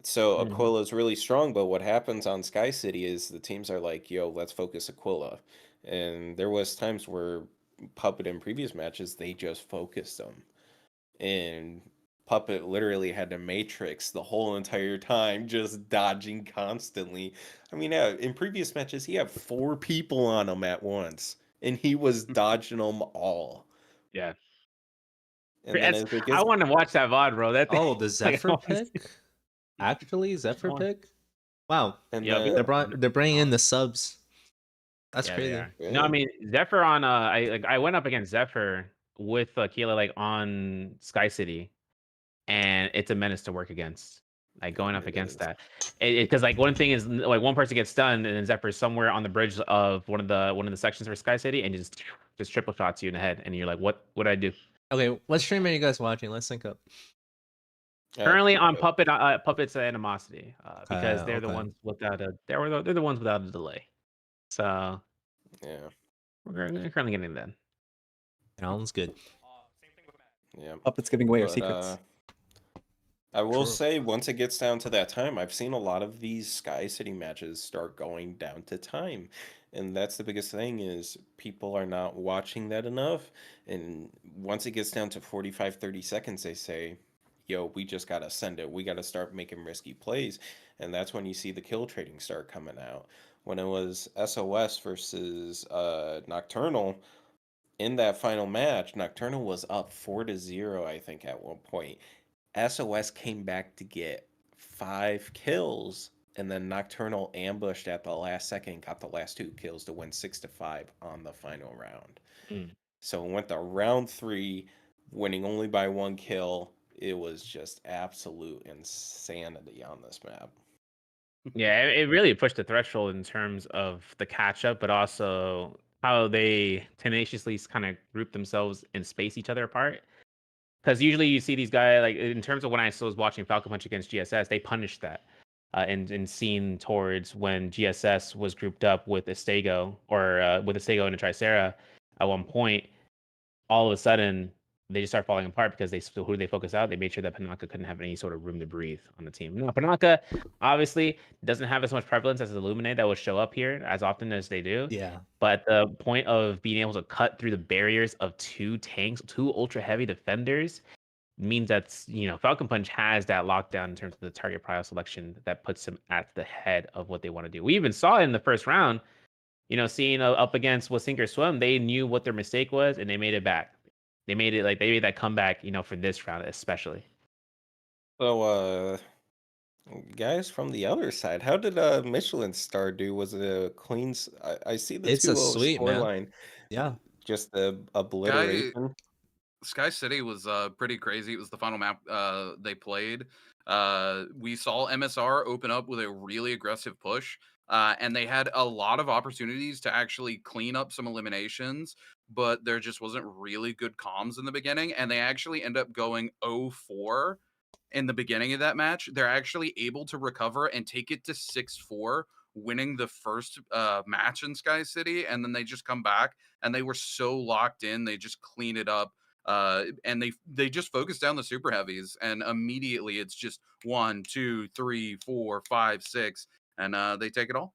So Aquila is really strong, but what happens on Sky City is the teams are like, "Yo, let's focus Aquila," and there was times where Puppet in previous matches they just focused them, and Puppet literally had to matrix the whole entire time, just dodging constantly. I mean, in previous matches, he had 4 people on him at once, and he was dodging them all. Yeah. And then as it I gets, want to watch that VOD, bro. That Oh, the Zephyr like, pick? Actually, Zephyr pick? Wow. and Yeah, then, They're bringing in the subs. That's yeah, crazy. they are. No, I mean Zephyr on I went up against Zephyr with Keela like on Sky City, and it's a menace to work against. Like going up against that, because like one thing is like one person gets stunned and then Zephyr's somewhere on the bridge of one of the sections for Sky City and just triple shots you in the head, and you're like, what did I do? Okay, what stream are you guys watching? Let's sync up. Currently on Puppet's Animosity, because they're the okay. ones without they're the ones without a delay. So yeah, we're currently getting that. Sounds good. yeah. Puppet's giving away our But, secrets. I will True. say, once it gets down to that time, I've seen a lot of these Sky City matches start going down to time. And that's the biggest thing is people are not watching that enough. And once it gets down to 45, 30 seconds, they say, yo, we just got to send it. We got to start making risky plays. And that's when you see the kill trading start coming out. When it was SOS versus Nocturnal, in that final match, Nocturnal was up 4-0, I think, at one point. SOS came back to get 5 kills, and then Nocturnal ambushed at the last second, got the last 2 kills to win 6-5 on the final round. So it went to round 3, winning only by 1 kill. It was just absolute insanity on this map. Yeah, it really pushed the threshold in terms of the catch up, but also how they tenaciously kind of group themselves and space each other apart. Because usually you see these guys, like in terms of when I was watching Falcon Punch against GSS, they punished that and seen towards when GSS was grouped up with Estego or with Estego and a Tricera at one point, all of a sudden they just start falling apart because who did they focus out? They made sure that Panaka couldn't have any sort of room to breathe on the team. No, Panaka obviously doesn't have as much prevalence as Illuminate that will show up here as often as they do. Yeah. But the point of being able to cut through the barriers of 2 tanks, 2 ultra heavy defenders, means that's, Falcon Punch has that lockdown in terms of the target prio selection that puts him at the head of what they want to do. We even saw it in the first round, seeing up against with Sink or Swim, they knew what their mistake was and they made it back. They made that comeback, for this round especially. So, guys from the other side, how did Michelin Star do? Was it a clean? I see the It's a 2-0 sweep, man. scoreline. Yeah. Just a obliteration. Sky City was pretty crazy. It was the final map they played. We saw MSR open up with a really aggressive push, and they had a lot of opportunities to actually clean up some eliminations, but there just wasn't really good comms in the beginning, and they actually end up going 0-4 in the beginning of that match. They're actually able to recover and take it to 6-4, winning the first match in Sky City, and then they just come back, and they were so locked in, they just clean it up. And they just focus down the super heavies, and immediately it's just 1, 2, 3, 4, 5, 6, and they take it all.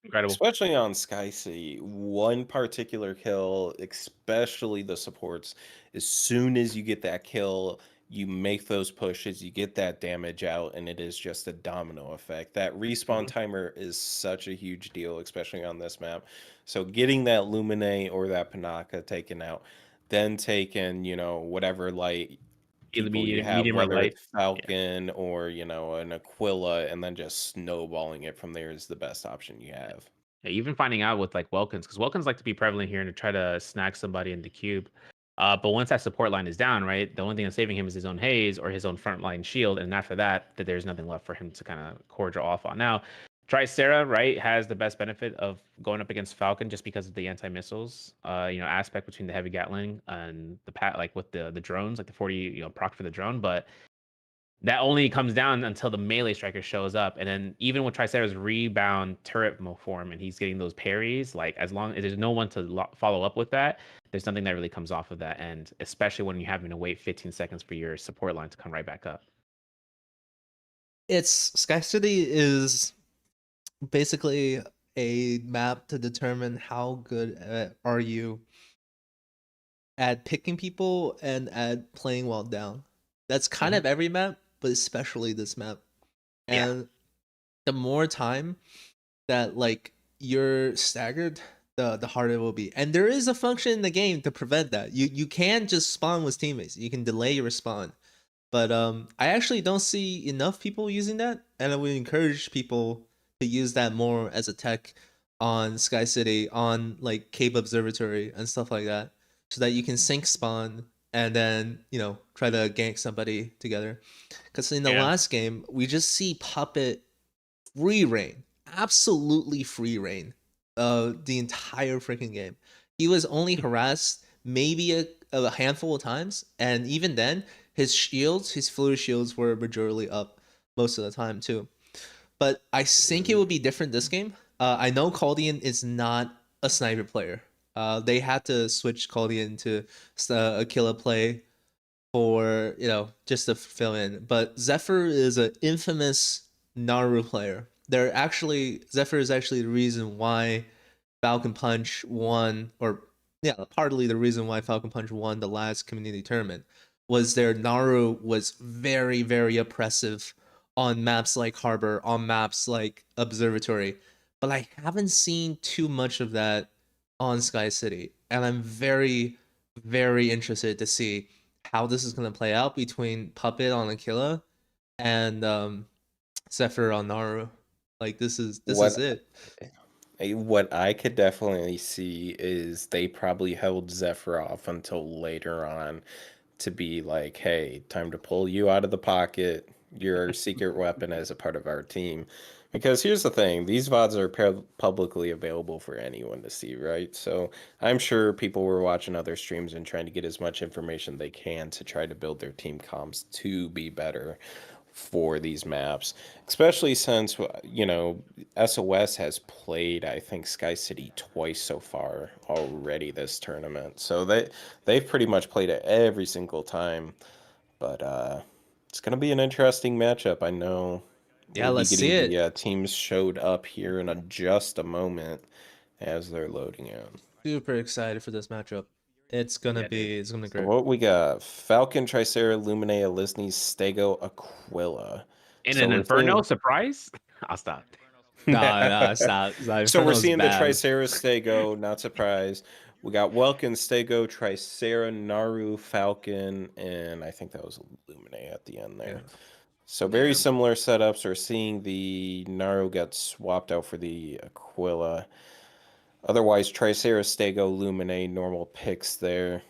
Incredible. Especially on Sky City, one particular kill, especially the supports, as soon as you get that kill, you make those pushes, you get that damage out, and it is just a domino effect. That respawn timer is such a huge deal, especially on this map. So getting that Lumine or that Panaka taken out, then taking, whatever light people you have, medium or whether light. it's Falcon or, an Aquila, and then just snowballing it from there is the best option you have. Yeah, even finding out with like Welkins, because Welkins like to be prevalent here and to try to snag somebody in the cube. But once that support line is down, right, the only thing that's saving him is his own haze or his own front line shield. And after that, there's nothing left for him to kind of cordial off on. Now, Tricera, right, has the best benefit of going up against Falcon just because of the anti-missiles, aspect between the heavy Gatling and the like with the drones, like the 40, proc for the drone. But that only comes down until the melee striker shows up. And then even with Tricera's rebound turret form and he's getting those parries, like as long as there's no one to follow up with that, there's nothing that really comes off of that end, especially when you're having to wait 15 seconds for your support line to come right back up. Sky City is basically a map to determine how good are you at picking people and at playing well down. That's kind of every map, but especially this map. And the more time that like you're staggered, the harder it will be. And there is a function in the game to prevent that. You can just spawn with teammates. You can delay your spawn. But I actually don't see enough people using that, and I would encourage people to use that more as a tech on Sky City, on like Cape Observatory and stuff like that, so that you can sync spawn and then try to gank somebody together. Because in the last game, we just see Puppet free reign, absolutely free reign, the entire freaking game. He was only harassed maybe a handful of times, and even then, his fluid shields were majorly up most of the time too. But I think it would be different this game. I know Caldian is not a sniper player. They had to switch Caldian to a killer play for just to fill in. But Zephyr is an infamous Naru player. Zephyr is actually the reason why Falcon Punch won, or partly the reason why Falcon Punch won the last community tournament, was their Naru was very, very oppressive on maps like Harbor, on maps like Observatory. But I haven't seen too much of that on Sky City. And I'm very, very interested to see how this is going to play out between Puppet on Aquila and Zephyr on Naru. Like this is it. What I could definitely see is they probably held Zephyr off until later on to be like, hey, time to pull you out of the pocket, your secret weapon as a part of our team. Because here's the thing, these VODs are publicly available for anyone to see, right? So I'm sure people were watching other streams and trying to get as much information they can to try to build their team comps to be better for these maps, especially since SOS has played, I think, Sky City twice so far already this tournament, so they've pretty much played it every single time. But it's gonna be an interesting matchup. I know let's see it. The teams showed up here in just a moment as they're loading in. Super excited for this matchup. It's gonna be So great. what we got? Falcon, Tricera, Luminae, Elisni, Stego, Aquila. In So an we're Inferno seeing... surprise? I'll stop. Nah, stop. So we're Inferno's seeing the bad. Tricera, Stego, not surprised. We got Welkin, Stego, Tricera, Naru, Falcon, and I think that was Luminae at the end there. Yeah. So very similar setups. We're seeing the Naru get swapped out for the Aquila. Otherwise, Tricera, Stego, Luminae, normal picks there.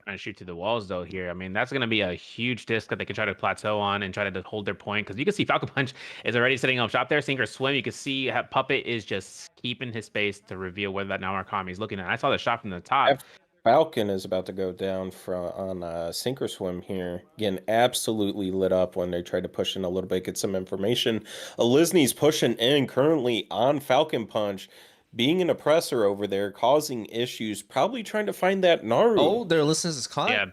Trying to shoot to the walls though here. I mean, that's going to be a huge disc that they can try to plateau on and try to hold their point, because you can see Falcon Punch is already setting up shop there. Sink or swim. You can see how Puppet is just keeping his space to reveal whether that Narakami is looking at. I saw the shot from the top. Falcon is about to go down on sink or swim here. Getting absolutely lit up when they try to push in a little bit, get some information. Elisni's pushing in currently on Falcon Punch, being an oppressor over there, causing issues, probably trying to find that Naru. Oh, their listeners is caught. Yeah,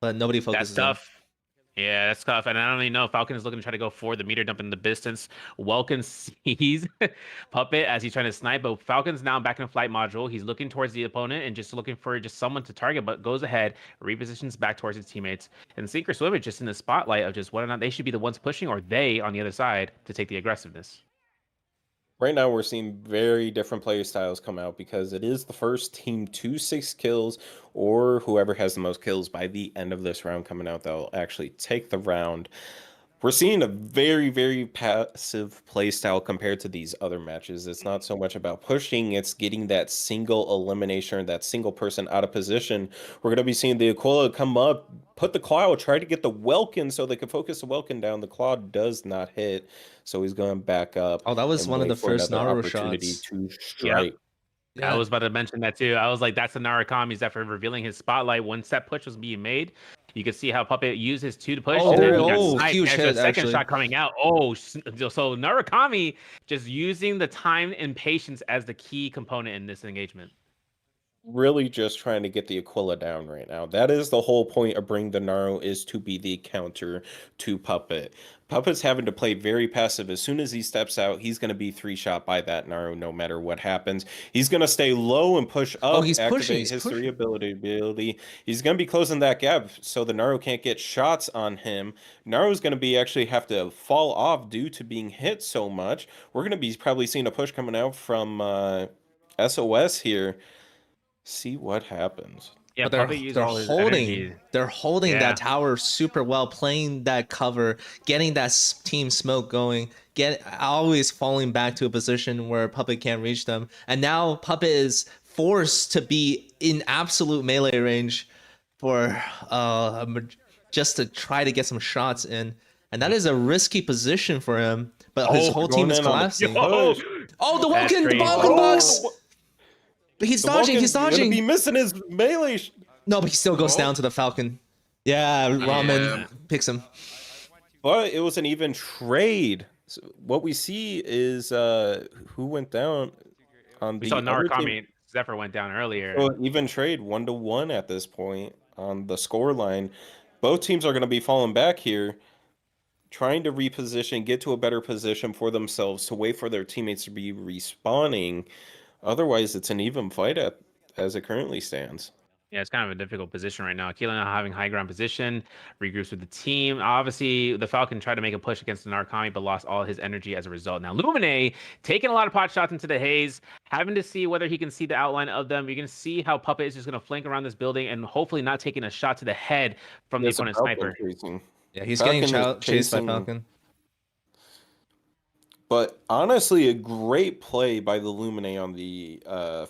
but nobody focuses. That's tough. Yeah, that's tough. And I don't even know. Falcon is looking to try to go for the meter dump in the distance. Welkin sees Puppet as he's trying to snipe, but Falcon's now back in the flight module. He's looking towards the opponent and just looking for just someone to target, but goes ahead, repositions back towards his teammates. And Sink or Swim is just in the spotlight of just whether or not they should be the ones pushing or they on the other side to take the aggressiveness. Right now, we're seeing very different play styles come out because it is the first team to 6 kills, or whoever has the most kills by the end of this round coming out, they'll actually take the round. We're seeing a very, very passive play style compared to these other matches. It's not so much about pushing, it's getting that single elimination, that single person out of position. We're going to be seeing the Aquila come up, put the Claw, try to get the Welkin so they can focus the Welkin down. The Claw does not hit, so he's going back up. Oh, that was one of the first Naru shots. To strike. Yep. I was about to mention that too. I was like, that's the Narakami's after revealing his spotlight. Once that push was being made, you could see how Puppet used his 2 to push. Oh, and then he got sniped. huge There's hit, a second actually. shot coming out. Oh, so Narakami just using the time and patience as the key component in this engagement. Really just trying to get the Aquila down right now. That is the whole point of bringing the Naru, is to be the counter to Puppet. Puppet's having to play very passive. As soon as he steps out, he's going to be 3-shot by that Naru no matter what happens. He's going to stay low and push up, he's activate pushing, his 3 ability. He's going to be closing that gap so the Naru can't get shots on him. Naru's going to be actually have to fall off due to being hit so much. We're going to be probably seeing a push coming out from SOS here. See what happens. Yeah, but they're holding Yeah. that tower super well, playing that cover, getting that team smoke going, always falling back to a position where Puppet can't reach them. And now Puppet is forced to be in absolute melee range for just to try to get some shots in. And that is a risky position for him, but his whole team is collapsing. Oh, the Vulcan box! But he's dodging. He's dodging. Be missing his melee. No, but he still goes down to the Falcon. Yeah, Ramen picks him. But it was an even trade. So what we see is who went down on the. We saw other team. Narakami. Zephyr went down earlier. So even trade 1-1 at this point on the score line. Both teams are going to be falling back here, trying to reposition, get to a better position for themselves to wait for their teammates to be respawning. Otherwise, it's an even fight as it currently stands. Yeah, it's kind of a difficult position right now. Aquila now having high ground position, regroups with the team. Obviously, the Falcon tried to make a push against the Narakami, but lost all his energy as a result. Now, Luminae taking a lot of pot shots into the haze, having to see whether he can see the outline of them. You're going to see how Puppet is just going to flank around this building and hopefully not taking a shot to the head from the opponent's sniper. Yeah, he's getting chased by Falcon. But honestly, a great play by the Luminae on the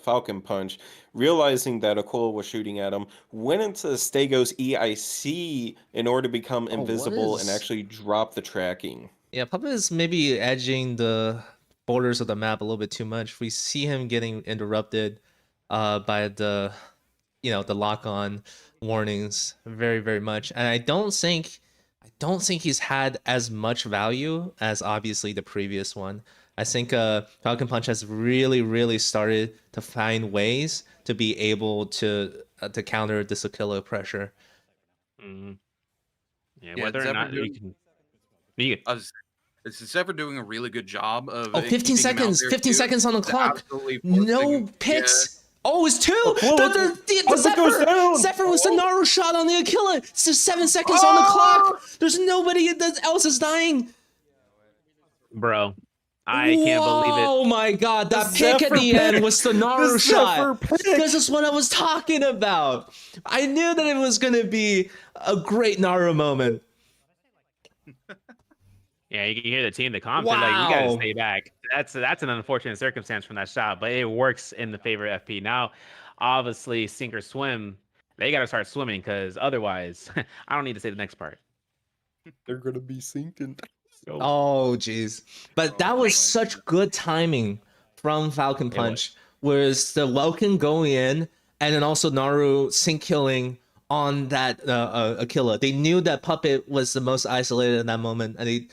Falcon Punch, realizing that Aquila was shooting at him, went into Stego's EIC in order to become invisible and actually drop the tracking. Yeah, Puppet is maybe edging the borders of the map a little bit too much. We see him getting interrupted by the lock-on warnings very, very much. And I don't think he's had as much value as obviously the previous one. I think Falcon Punch has really, really started to find ways to be able to counter this Aquila pressure. Mm-hmm. Yeah, whether or not you can. Is Zephyr doing a really good job of 15 seconds. 15 seconds on the clock. No picks. Oh, it's 2. The Zephyr was the Naru shot on the Aquila. It's just 7 seconds on the clock. There's nobody else is dying. Bro, I can't believe it. Oh my god, that pick at the end was the Naru shot. This is what I was talking about. I knew that it was going to be a great Naru moment. Yeah, you can hear the team, the comp, like, you gotta stay back. That's an unfortunate circumstance from that shot, but it works in the favor of FP. Now, obviously, sink or swim, they gotta start swimming, because otherwise, I don't need to say the next part. They're gonna be sinking. Oh, jeez. But that was such good timing from Falcon Punch, whereas the Welkin going in, and then also Naru sync killing on that Aquila. They knew that Puppet was the most isolated in that moment, and they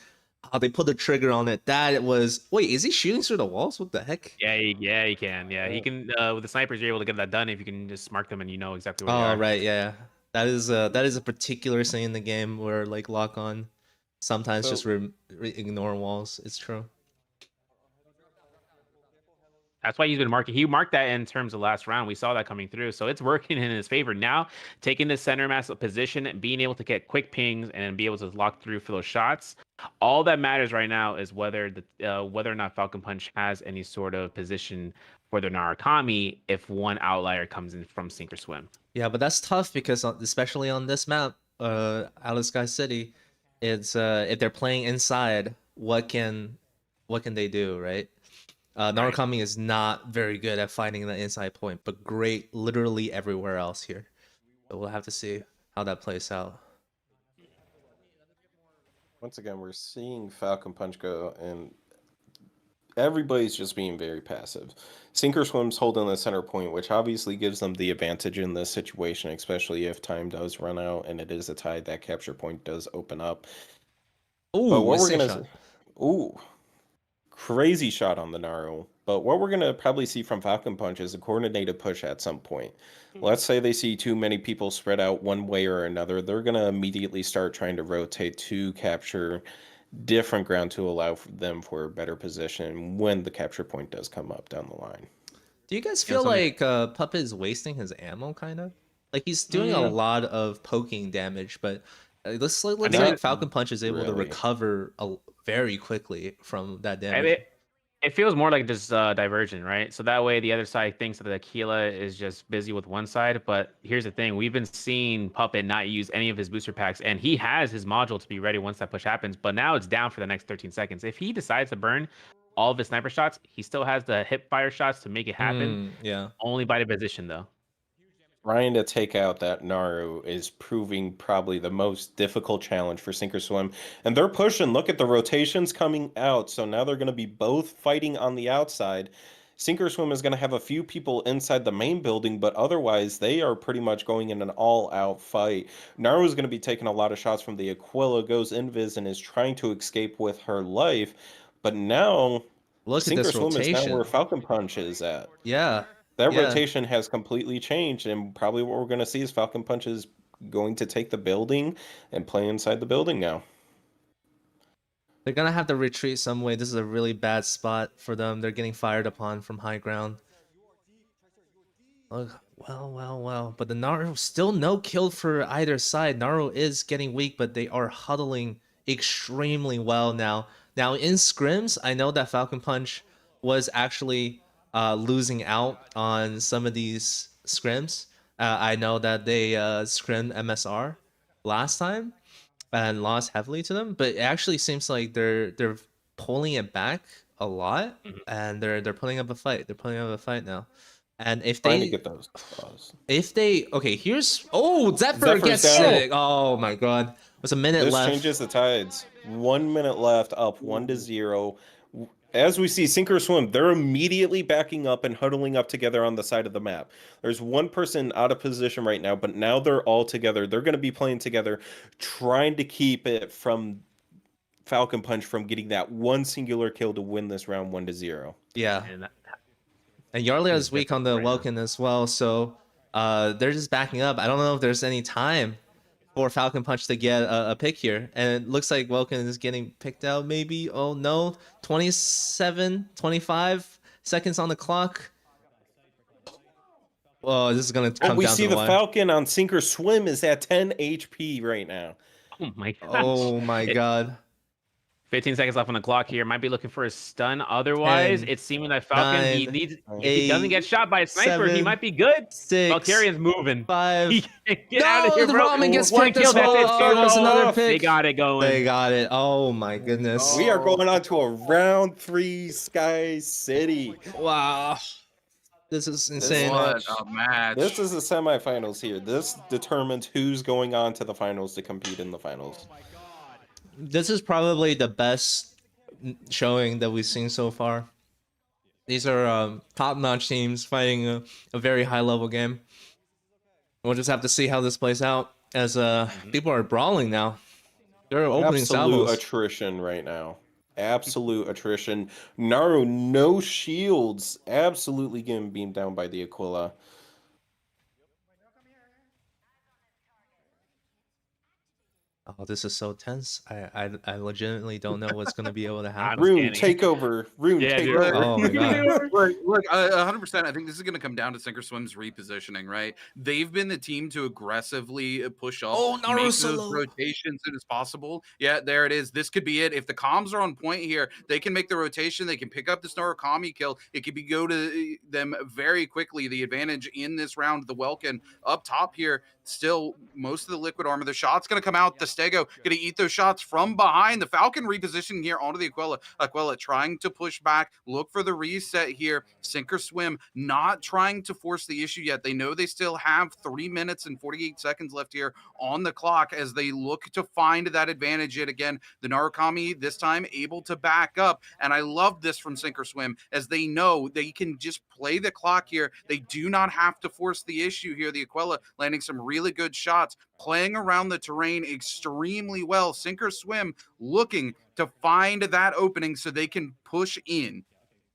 put the trigger on it. That was... Wait, is he shooting through the walls? What the heck? Yeah, he can. Yeah, he can. With the snipers, you're able to get that done if you can just mark them and you know exactly where they are. Oh, right, yeah. That is a particular scene in the game where, like, lock on sometimes just ignore walls. It's true. That's why he's been marking. He marked that in terms of last round. We saw that coming through. So it's working in his favor. Now, taking the center mass position, being able to get quick pings and be able to lock through for those shots. All that matters right now is whether or not Falcon Punch has any sort of position for the Narukami if one outlier comes in from sink or swim. Yeah, but that's tough because especially on this map, out of Sky City, it's if they're playing inside, what can they do, right? Narukami is not very good at finding the inside point, but great literally everywhere else here. But we'll have to see how that plays out. Once again, we're seeing Falcon Punch go, and everybody's just being very passive. Sink or swim's holding the center point, which obviously gives them the advantage in this situation, especially if time does run out and it is a tie. That capture point does open up. Ooh, crazy shot on the Naru. But what we're going to probably see from Falcon Punch is a coordinated push at some point. Let's say they see too many people spread out one way or another. They're going to immediately start trying to rotate to capture different ground to allow them for a better position when the capture point does come up down the line. Do you guys feel like Puppet is wasting his ammo, kind of? Like, he's doing a lot of poking damage, but it looks like Falcon Punch is able to recover very quickly from that damage. It feels more like just divergent, right? So that way the other side thinks that the Aquila is just busy with one side. But here's the thing. We've been seeing Puppet not use any of his booster packs, and he has his module to be ready once that push happens. But now it's down for the next 13 seconds. If he decides to burn all of his sniper shots, he still has the hip fire shots to make it happen. Yeah. Only by the position, though. Trying to take out that Naru is proving probably the most difficult challenge for Sink or Swim. And they're pushing. Look at the rotations coming out. So now they're going to be both fighting on the outside. Sink or Swim is going to have a few people inside the main building, but otherwise they are pretty much going in an all-out fight. Naru is going to be taking a lot of shots from the Aquila, goes invis, and is trying to escape with her life. But now, Sink or Swim is now where Falcon Punch is at. Yeah. That rotation has completely changed, and probably what we're going to see is Falcon Punch is going to take the building and play inside the building now. They're going to have to retreat some way. This is a really bad spot for them. They're getting fired upon from high ground. Oh, well. But the Naru, still no kill for either side. Naru is getting weak, but they are huddling extremely well now. Now, in scrims, I know that Falcon Punch was actually losing out on some of these scrims. I know that they scrimmed MSR last time and lost heavily to them, but it actually seems like they're pulling it back a lot, and they're putting up a fight. They're putting up a fight now. And if they get those here's Zephyr gets sick. Oh my god. There's a minute left. This changes the tides. 1 minute left, up 1-0. As we see Sink or Swim, they're immediately backing up and huddling up together on the side of the map. There's one person out of position right now, but now they're all together. They're going to be playing together, trying to keep it from Falcon Punch from getting that one singular kill to win this round 1-0. Yeah. And Yarlia is weak on the Welkin as well, so they're just backing up. I don't know if there's any time for Falcon Punch to get a pick here. And it looks like Welkin is getting picked out maybe. Oh no, 27, 25 seconds on the clock. Well, this is gonna Oh, come we down see to the wire. Falcon on Sink or Swim is at 10 HP right now. Oh my gosh. Oh my god. 15 seconds left on the clock here. Might be looking for a stun. Otherwise, 10, it's seeming that Falcon, he 9, needs, if he doesn't 8, get shot by a sniper, he 7, might be good. 6, Valkyria's moving. 5. He can't get out of No, here, the bro. ramen gets One picked kill, as that's well. it. Oh, there's another Oh, pick. they got it going. They got it. Oh my goodness. We are going on to a round 3 Sky City. Wow. This is insane. What a match. This is the semifinals here. This determines who's going on to the finals to compete in the finals. This is probably the best showing that we've seen so far. These are top-notch teams fighting a very high-level game. We'll just have to see how this plays out as people are brawling now. They're opening Absolute salvos. attrition right now. Absolute attrition. Naru, no shields. Absolutely getting beamed down by the Aquila. Oh, this is so tense. I legitimately don't know what's gonna be able to happen. Rune, take over. Rune, take over. Oh my god. Look, 100%. I think this is going to come down to Sink or Swim's repositioning, right? They've been the team to aggressively push up, Oh, make those Naruto. rotations as possible. Yeah, there it is. This could be it. If the comms are on point here, they can make the rotation. They can pick up this Narukami kill. It could be go to them very quickly. The advantage in this round, the Welkin up top here. Still, most of the liquid armor. The shot's going to come out. The Stego going to eat those shots from behind. The Falcon repositioning here onto the Aquila. Aquila trying to push back. Look for the reset here. Sink or Swim not trying to force the issue yet. They know they still have 3 minutes and 48 seconds left here on the clock as they look to find that advantage yet again. The Narukami this time able to back up. And I love this from Sink or Swim as they know they can just play the clock here. They do not have to force the issue here. The Aquila landing some really good shots, playing around the terrain extremely well. Sink or Swim looking to find that opening so they can push in.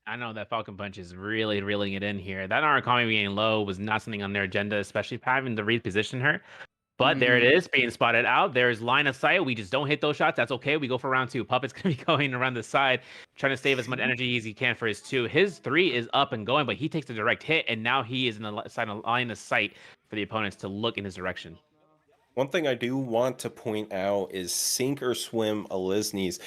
I know that Falcon Punch is really reeling it in here. That Narukami being low was not something on their agenda, especially having to reposition her. But there it is, being spotted out. There's line of sight. We just don't hit those shots. That's okay. We go for round 2. Puppet's going to be going around the side, trying to save as much energy as he can for his 2. His 3 is up and going, but he takes a direct hit, and now he is in the line of sight for the opponents to look in his direction. One thing I do want to point out is Sink or Swim Alisnes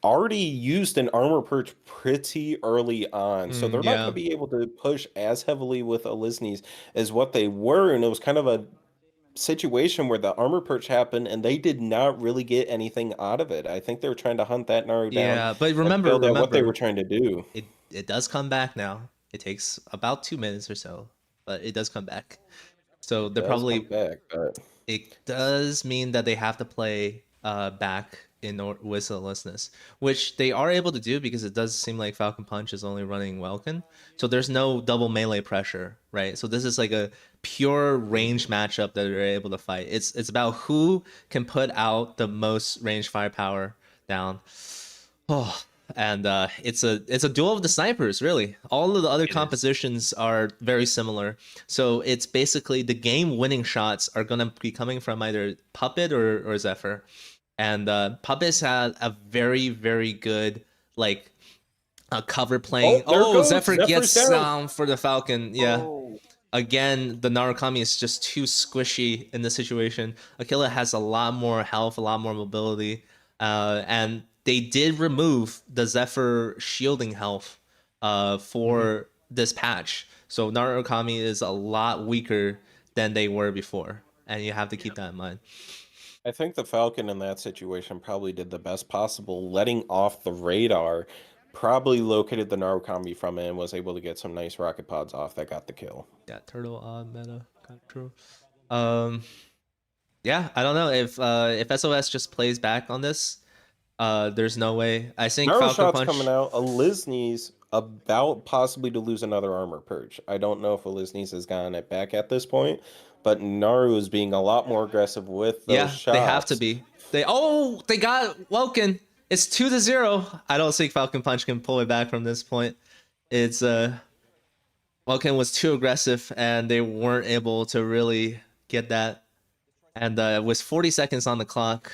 already used an armor perch pretty early on, so they're not going to be able to push as heavily with Alisnes as what they were, and it was kind of a situation where the armor perch happened and they did not really get anything out of it. I think they were trying to hunt that Naru down. Yeah, but remember what they were trying to do. It does come back now. It takes about 2 minutes or so, but it does come back. So they're probably back, but it does mean that they have to play back in whistlelessness, which they are able to do because it does seem like Falcon Punch is only running Welkin. So there's no double melee pressure, right? So this is like a pure range matchup that they're able to fight. It's about who can put out the most range firepower down. Oh, and it's a duel of the snipers, really. All of the other compositions are very similar. So it's basically the game-winning shots are going to be coming from either Puppet or Zephyr. And Puppet's had a very, very good cover playing. Zephyr gets down for the Falcon. Yeah. Again, the Narukami is just too squishy in this situation. Aquila has a lot more health, a lot more mobility. And they did remove the Zephyr shielding health for this patch. So Narukami is a lot weaker than they were before. And you have to keep that in mind. I think the Falcon in that situation probably did the best possible, letting off the radar, probably located the Narukami from it and was able to get some nice rocket pods off that got the kill. Yeah, turtle odd meta, kind of true. Yeah, I don't know if SOS just plays back on this. There's no way. I think Naru Falcon shots Punch coming out. Alisnes about possibly to lose another armor perch. I don't know if Alisnes has gotten it back at this point, but Naru is being a lot more aggressive with those shots. They have to be. They got Welkin. It's 2-0. I don't think Falcon Punch can pull it back from this point. It's Welkin was too aggressive and they weren't able to really get that. And with 40 seconds on the clock,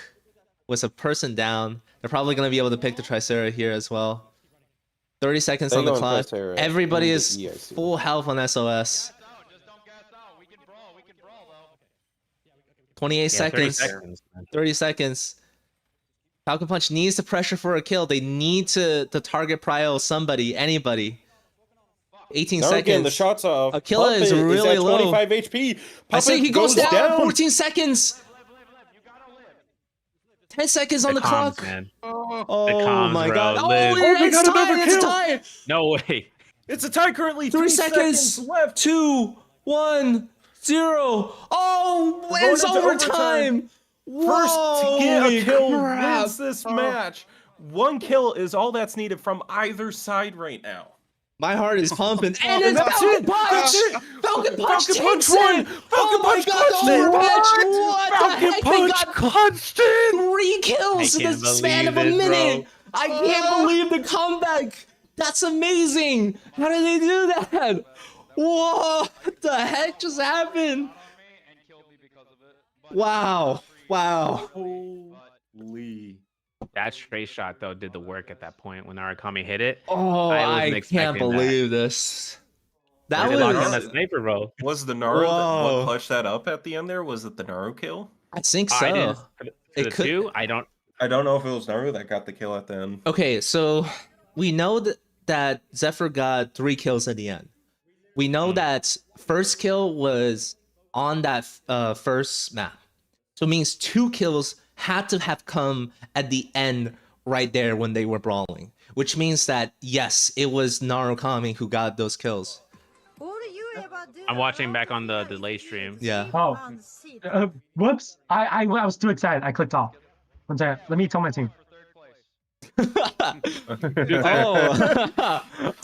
with a person down, they're probably going to be able to pick the Tricera here as well. 30 seconds on the clock. Everybody is full health on SOS. 28 Yeah, 30 seconds. seconds. 30 seconds. Falcon Punch needs the pressure for a kill. They need to target prio somebody, anybody. 18 Now seconds. again, the shots off. Aquila is Puppet really at low. 25 HP. I say Puppet he goes down. 14 seconds. 10 seconds on the comms, clock. man. Oh comms, my bro. god. Oh, they it's got tied. another It's kill. tied. No way. It's a tie currently. 3 seconds left. 2, 1, 0. Oh, We're going it's into overtime. First to get Holy a kill crap. wins this match. One kill is all that's needed from either side right now. My heart is pumping. And And it's that's Falcon it. Punch. That's it. Falcon Punch Falcon Punch takes won. it. Falcon Oh my Punch god, clutched the it. overmatch. What Falcon the heck? Punch They got clutched it. 3 kills in the can't span of a believe this, minute. bro. I can't believe the comeback. That's amazing. How did they do that? Whoa, what the heck just happened? Wow. Wow. Holy. That straight shot though did the work at that point when Arakami hit it. Oh, wasn't I can't expecting believe this. That They locked on was... that sniper, bro. Was the Naru Whoa. what clutched that up at the end there? Was it the Naru kill? I think I so. didn't. For It the could... two, I don't. I don't know if it was Naru that got the kill at the end. Okay, so we know that Zephyr got 3 kills at the end. We know that first kill was on that first map. So it means 2 kills had to have come at the end right there when they were brawling. Which means that, yes, it was Narukami who got those kills. I'm watching back on the delay stream. Yeah. Oh, whoops! I was too excited. I clicked off. One second. Let me tell my team. Oh.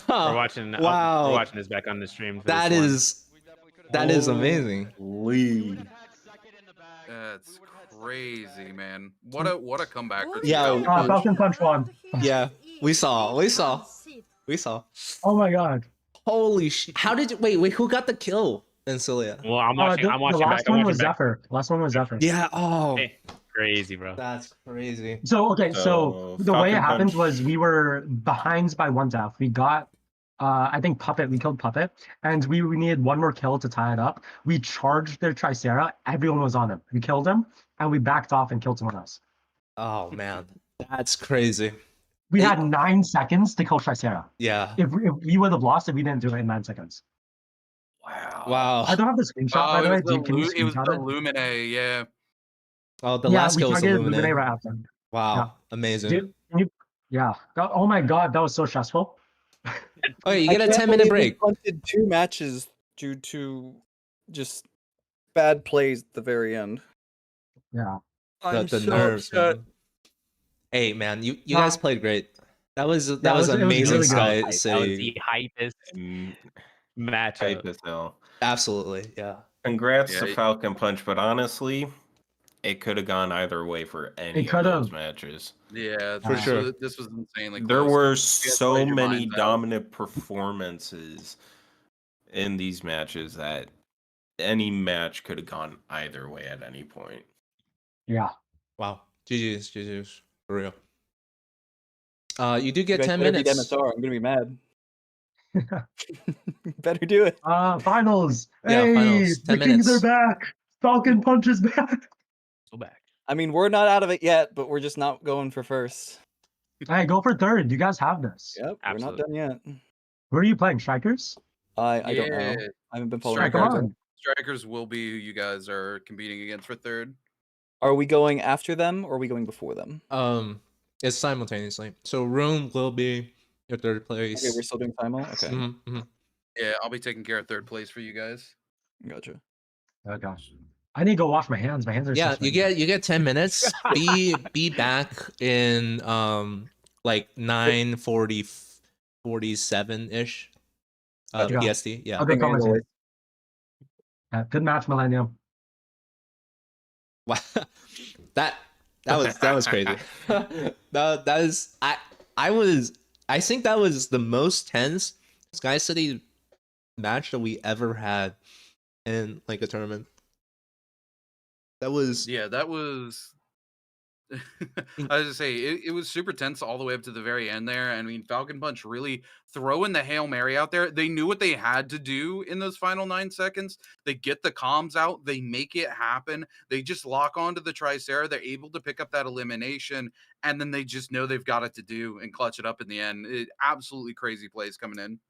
We're watching. Wow. We're watching this back on the stream. for That this one. is amazing. Lead. That's crazy, man. What a comeback. For Yeah. Falcon Punch won. Yeah. We saw. Oh my god. Holy shit. How did you wait, who got the kill in Cilia? Well, I'm watching. I'm watching the back. last I'm one watching was back. Zephyr. Last one was Zephyr. Yeah, oh. Hey, crazy, bro. That's crazy. So okay, so the way it Falcon happened Punch. was we were behind by 1 death. We got I think Puppet, we killed Puppet, and we needed 1 more kill to tie it up. We charged their Tricera, everyone was on him. We killed him, and we backed off and killed someone else. Oh man. That's crazy. We had 9 seconds to kill Tricera. Yeah. If we would have lost it, we didn't do it in 9 seconds. Wow. I don't have the screenshot, by the way. Can you It was screenshot the it? Lumine, yeah. Oh, the Yeah, last we kill was the targeted Lumine. right after. Wow. Yeah. Amazing. Dude, can you, yeah. Oh my god, that was so stressful. Okay, you I get a can't 10-minute believe we break. punted 2 matches due to just bad plays at the very end. Yeah. I'm The so nerves, upset. man. Hey man, you guys played great. That was it was amazing really good. That was save. the hypest matchup. Hype as hell. Absolutely, yeah. Congrats to Yeah. Falcon Punch, but honestly, it could have gone either way for any It of those could've. matches. Yeah, For sure. This was insanely close. There were You guys so played your many minds out. dominant performances in these matches that any match could have gone either way at any point. Yeah. Wow. GG's, for real. You do You get guys 10 better beat minutes. MSR. I'm gonna be mad. Better do it. Finals. Yeah, Hey, finals. the 10 Kings minutes. are back. Falcon Punch is back. So back. I mean, we're not out of it yet, but we're just not going for first. Hey, go for 3rd. You guys have this. Yep, we're not Absolutely. done yet. Who are you playing? Strikers? I don't know. Yeah. I haven't been following. Come the cards. on. Strikers will be who you guys are competing against for 3rd. Are we going after them or are we going before them? It's simultaneously. So Room will be your 3rd place. Okay, we're still doing Simul? Okay. Yeah, I'll be taking care of 3rd place for you guys. Gotcha. Oh gosh. I need to go wash my hands. My hands are Yeah, so you get 10 minutes. Be back in like 9:47-ish. Gotcha. PST. Yeah. I'll go call my team. Good match, Millennium. Wow. that was crazy. that is I think that was the most tense Sky City match that we ever had in like a tournament. That was Yeah, that was I was to say it was super tense all the way up to the very end there. I mean, Falcon Punch really throwing the Hail Mary out there. They knew what they had to do in those final 9 seconds. They get the comms out, they make it happen. They just lock onto the Tricera. They're able to pick up that elimination, and then they just know they've got it to do and clutch it up in the end. Absolutely crazy plays coming in.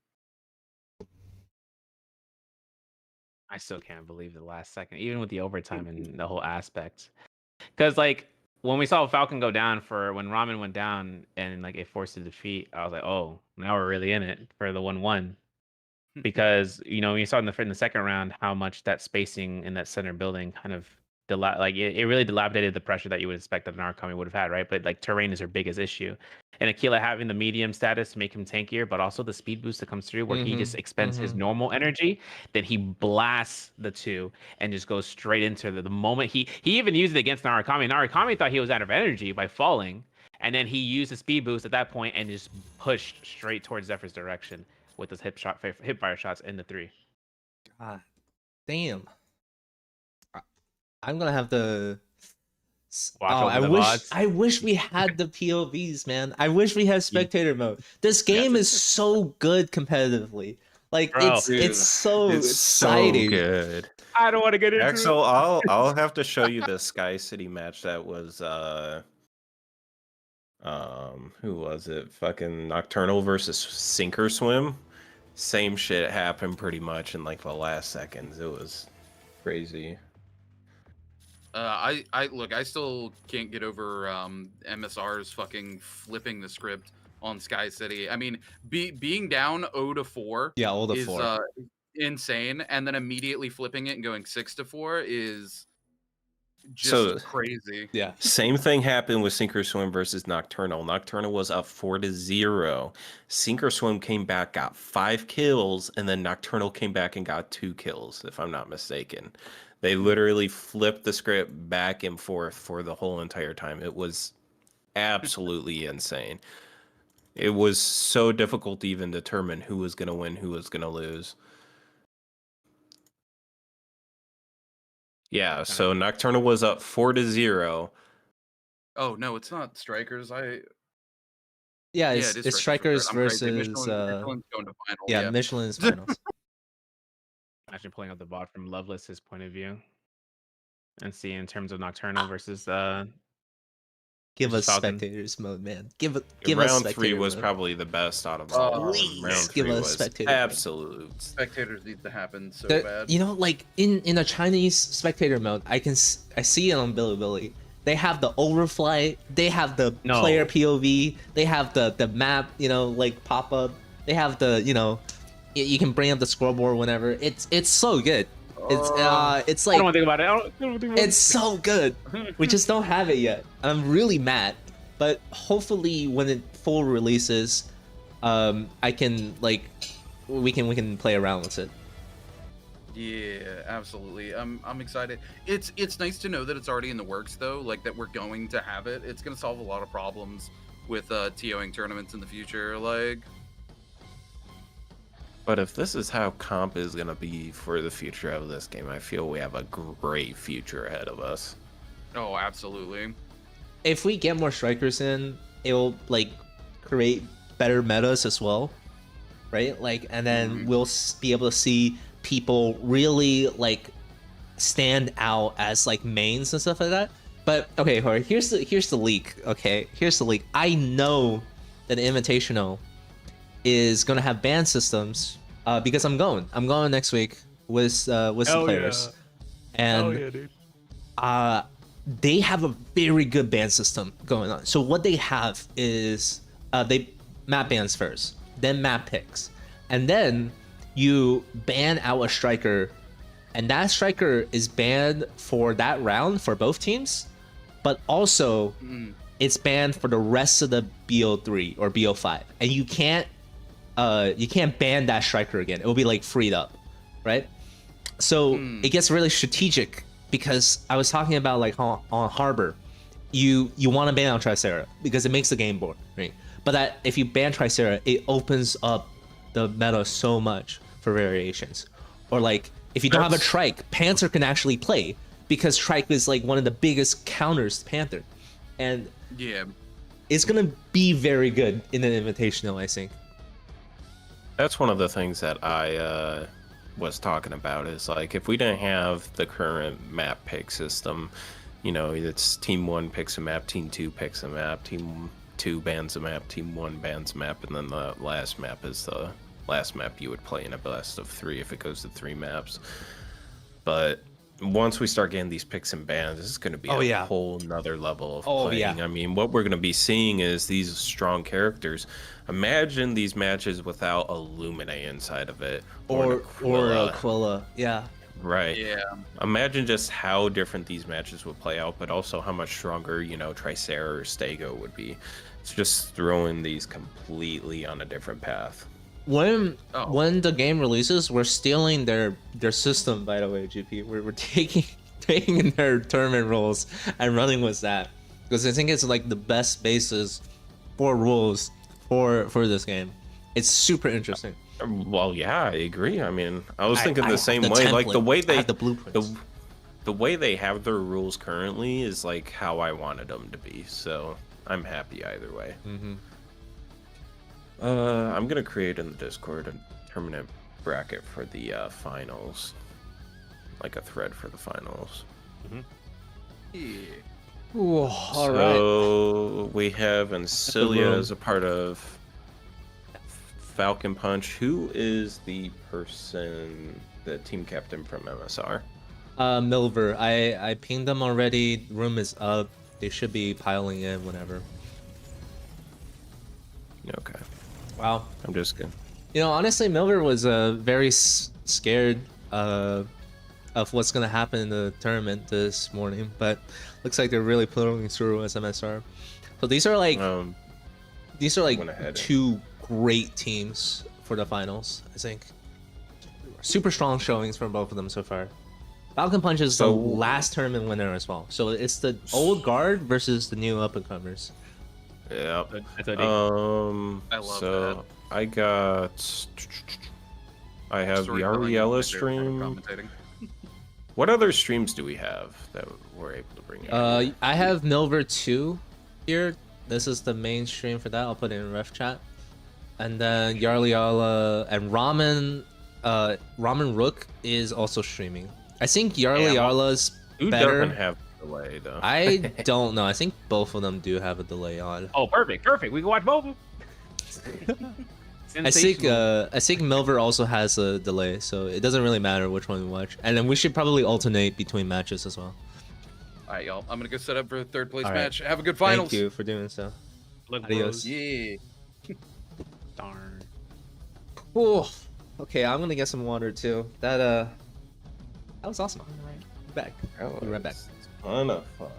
I still can't believe the last second, even with the overtime and the whole aspect. Because like when we saw Falcon go down for when Ramen went down and like it forced a defeat, I was like, oh, now we're really in it for the 1-1. Because you saw in the second round how much that spacing in that center building kind of it really dilapidated the pressure that you would expect that an Arcami would have had, right? But like terrain is her biggest issue, and Aquila having the medium status to make him tankier, but also the speed boost that comes through where he just expends his normal energy, then he blasts the 2 and just goes straight into the moment he even used it against Narukami. Narukami thought he was out of energy by falling, and then he used the speed boost at that point and just pushed straight towards Zephyr's direction with his hip fire shots in the 3. God damn. I'm gonna have to I wish we had the POVs, man. I wish we had spectator mode. This game is so good competitively. Like Bro, it's so exciting. So good. I don't want to get into Axel, I'll have to show you the Sky City match that was who was it? Fucking Nocturnal versus Sink or Swim. Same shit happened pretty much in like the last seconds. It was crazy. I still can't get over MSR's fucking flipping the script on Sky City. I mean, being down 0-4 Yeah, 0-4 is insane, and then immediately flipping it and going 6-4 is just crazy. Yeah. Same thing happened with Sink or Swim versus Nocturnal. Nocturnal was up 4-0. Sink or Swim came back, got 5 kills, and then Nocturnal came back and got 2 kills, if I'm not mistaken. They literally flipped the script back and forth for the whole entire time. It was absolutely insane. It was so difficult to even determine who was going to win, who was going to lose. Yeah, so Nocturnal was up 4-0. Oh no, it's not Strikers. Yeah, it's Strikers versus Michelin's going to final. Yeah, Michelin's finals. Imagine pulling up the bot from Loveless's point of view and see in terms of Nocturnal versus give us Falcon. spectators mode, man. Give round us 3 was mode. probably the best out of all. Round 3 give us was spectator absolute. Spectators need to happen so bad. Like in a Chinese spectator mode, I see it on Bilibili. They have the overflight, they have the player POV, they have the map, like pop up. They have the you can bring up the scoreboard whenever. It's so good. It's like I don't want to think about it. I don't think about it's so good. We just don't have it yet. I'm really mad. But hopefully when it full releases, I can we can play around with it. Yeah, absolutely. I'm excited. It's nice to know that it's already in the works though, like that we're going to have it. It's gonna solve a lot of problems with TOing tournaments in the future. But if this is how comp is going to be for the future of this game, I feel we have a great future ahead of us. Oh, absolutely. If we get more strikers in, it will create better metas as well, right? And then we'll be able to see people really stand out as mains and stuff like that. But okay, here's the leak. Okay, here's the leak. I know that the Invitational is gonna have ban systems because I'm going next week with some players, and they have a very good ban system going on. So what they have is they map bans first, then map picks, and then you ban out a striker, and that striker is banned for that round for both teams, but also it's banned for the rest of the BO3 or BO5, and you can't ban that striker again. It will be freed up, right? So it gets really strategic because I was talking about on Harbor, you want to ban out Tricera because it makes the game board, right? But if you ban Tricera, it opens up the meta so much for variations. Or if you don't have a Trike, Panther can actually play because Trike is one of the biggest counters to Panther. and Yeah, it's gonna be very good in an invitational, I think. That's one of the things that I was talking about is like if we didn't have the current map pick system, you know, it's team 1 picks a map, team 2 picks a map, team 2 bans a map, team 1 bans a map, and then the last map is the last map you would play in a best of 3 if it goes to 3 maps. But once we start getting these picks and bans, this is going to be a whole nother level of playing. I mean, what we're going to be seeing is these strong characters. Imagine these matches without a Lumine inside of it, or Aquila, yeah. Right. Yeah. Imagine just how different these matches would play out, but also how much stronger, you know, Tricera or Stego would be. It's just throwing these completely on a different path. When the game releases, we're stealing their system. By the way, GP, we're taking their tournament rules and running with that, because I think it's like the best basis for rules for this game. It's super interesting. Well, yeah, I agree. I mean, I was thinking the same way. Like the way they the blueprints. The way they have their rules currently is like how I wanted them to be. So I'm happy either way. I'm gonna create in the Discord a permanent bracket for the finals, like a thread for the finals. Yeah. So we have Ancilia as a part of Falcon Punch. Who is the person, the team captain from MSR? Milver. I pinged them already. Room is up. They should be piling in whenever. Okay. Wow. I'm just good. You know, honestly, Milver was very scared of what's gonna happen in the tournament this morning, but looks like they're really pulling through as MSR. So these are like two great teams for the finals, I think. Super strong showings from both of them so far. Falcon Punch is the last tournament winner as well. So it's the old guard versus the new up-and-comers. Yeah. I love that. I have the Ariella stream. What other streams do we have that we're able to bring in? I have Milver 2 here. This is the main stream for that. I'll put it in ref chat. And then Yarliala and Ramen Rook is also streaming. I think Yarliala's better. Doesn't have a delay though? I don't know. I think both of them do have a delay on. Oh, perfect. We can watch both of them. I think Milver also has a delay, so it doesn't really matter which one we watch. And then we should probably alternate between matches as well. All right, y'all. I'm gonna go set up for a third place All match. right. Have a good finals. Thank you for doing so. Look, adios. Yeah. Darn. Ooh. Okay, I'm gonna get some water too. That was awesome. Back. We'll be right back. Ton of fun.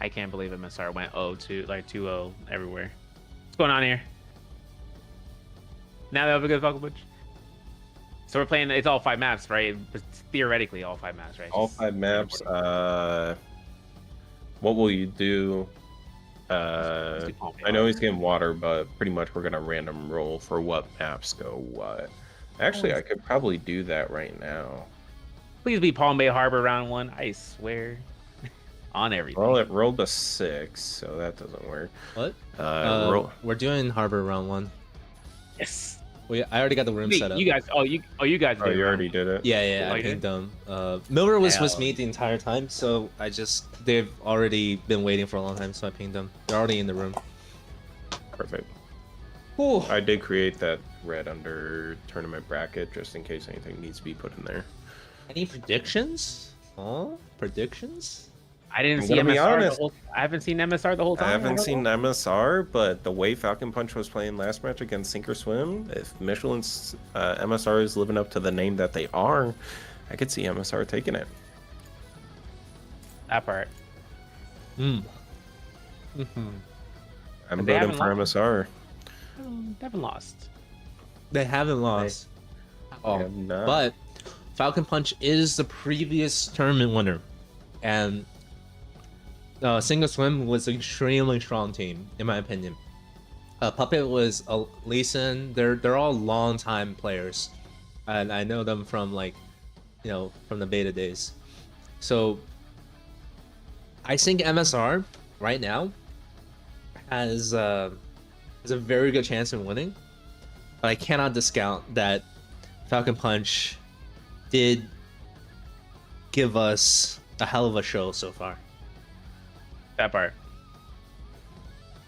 I can't believe MSR went 2-0 everywhere. What's going on here? Now they have a good Falcon Punch. So we're playing. It's all 5 maps, right? Theoretically, all 5 maps, right? All 5 maps. What will you do? I know he's getting water, but pretty much we're gonna random roll for what maps go what. Actually, I could probably do that right now. Please be Palm Bay Harbor round 1. I swear. On everything. Well, it rolled a 6, so that doesn't work. What? We're doing Harbor round 1. Yes. I already got the room set up. You guys. You guys. Oh, you already did it. Yeah. I pinged them. Milver was with me the entire time, so they've already been waiting for a long time, so I pinged them. They're already in the room. Perfect. Ooh. I did create that red under tournament bracket just in case anything needs to be put in there. Any predictions? Predictions? I didn't see MSR. I haven't seen MSR the whole time. I haven't seen MSR, but the way Falcon Punch was playing last match against Sink or Swim, if Michelin's MSR is living up to the name that they are, I could see MSR taking it. That part. I'm voting for MSR. They haven't lost. They haven't lost. But Falcon Punch is the previous tournament winner, and Single Swim was an extremely strong team, in my opinion. Puppet was Leeson. They're all long time players, and I know them from like from the beta days. So I think MSR right now has a very good chance in winning, but I cannot discount that Falcon Punch did give us a hell of a show so far. That part.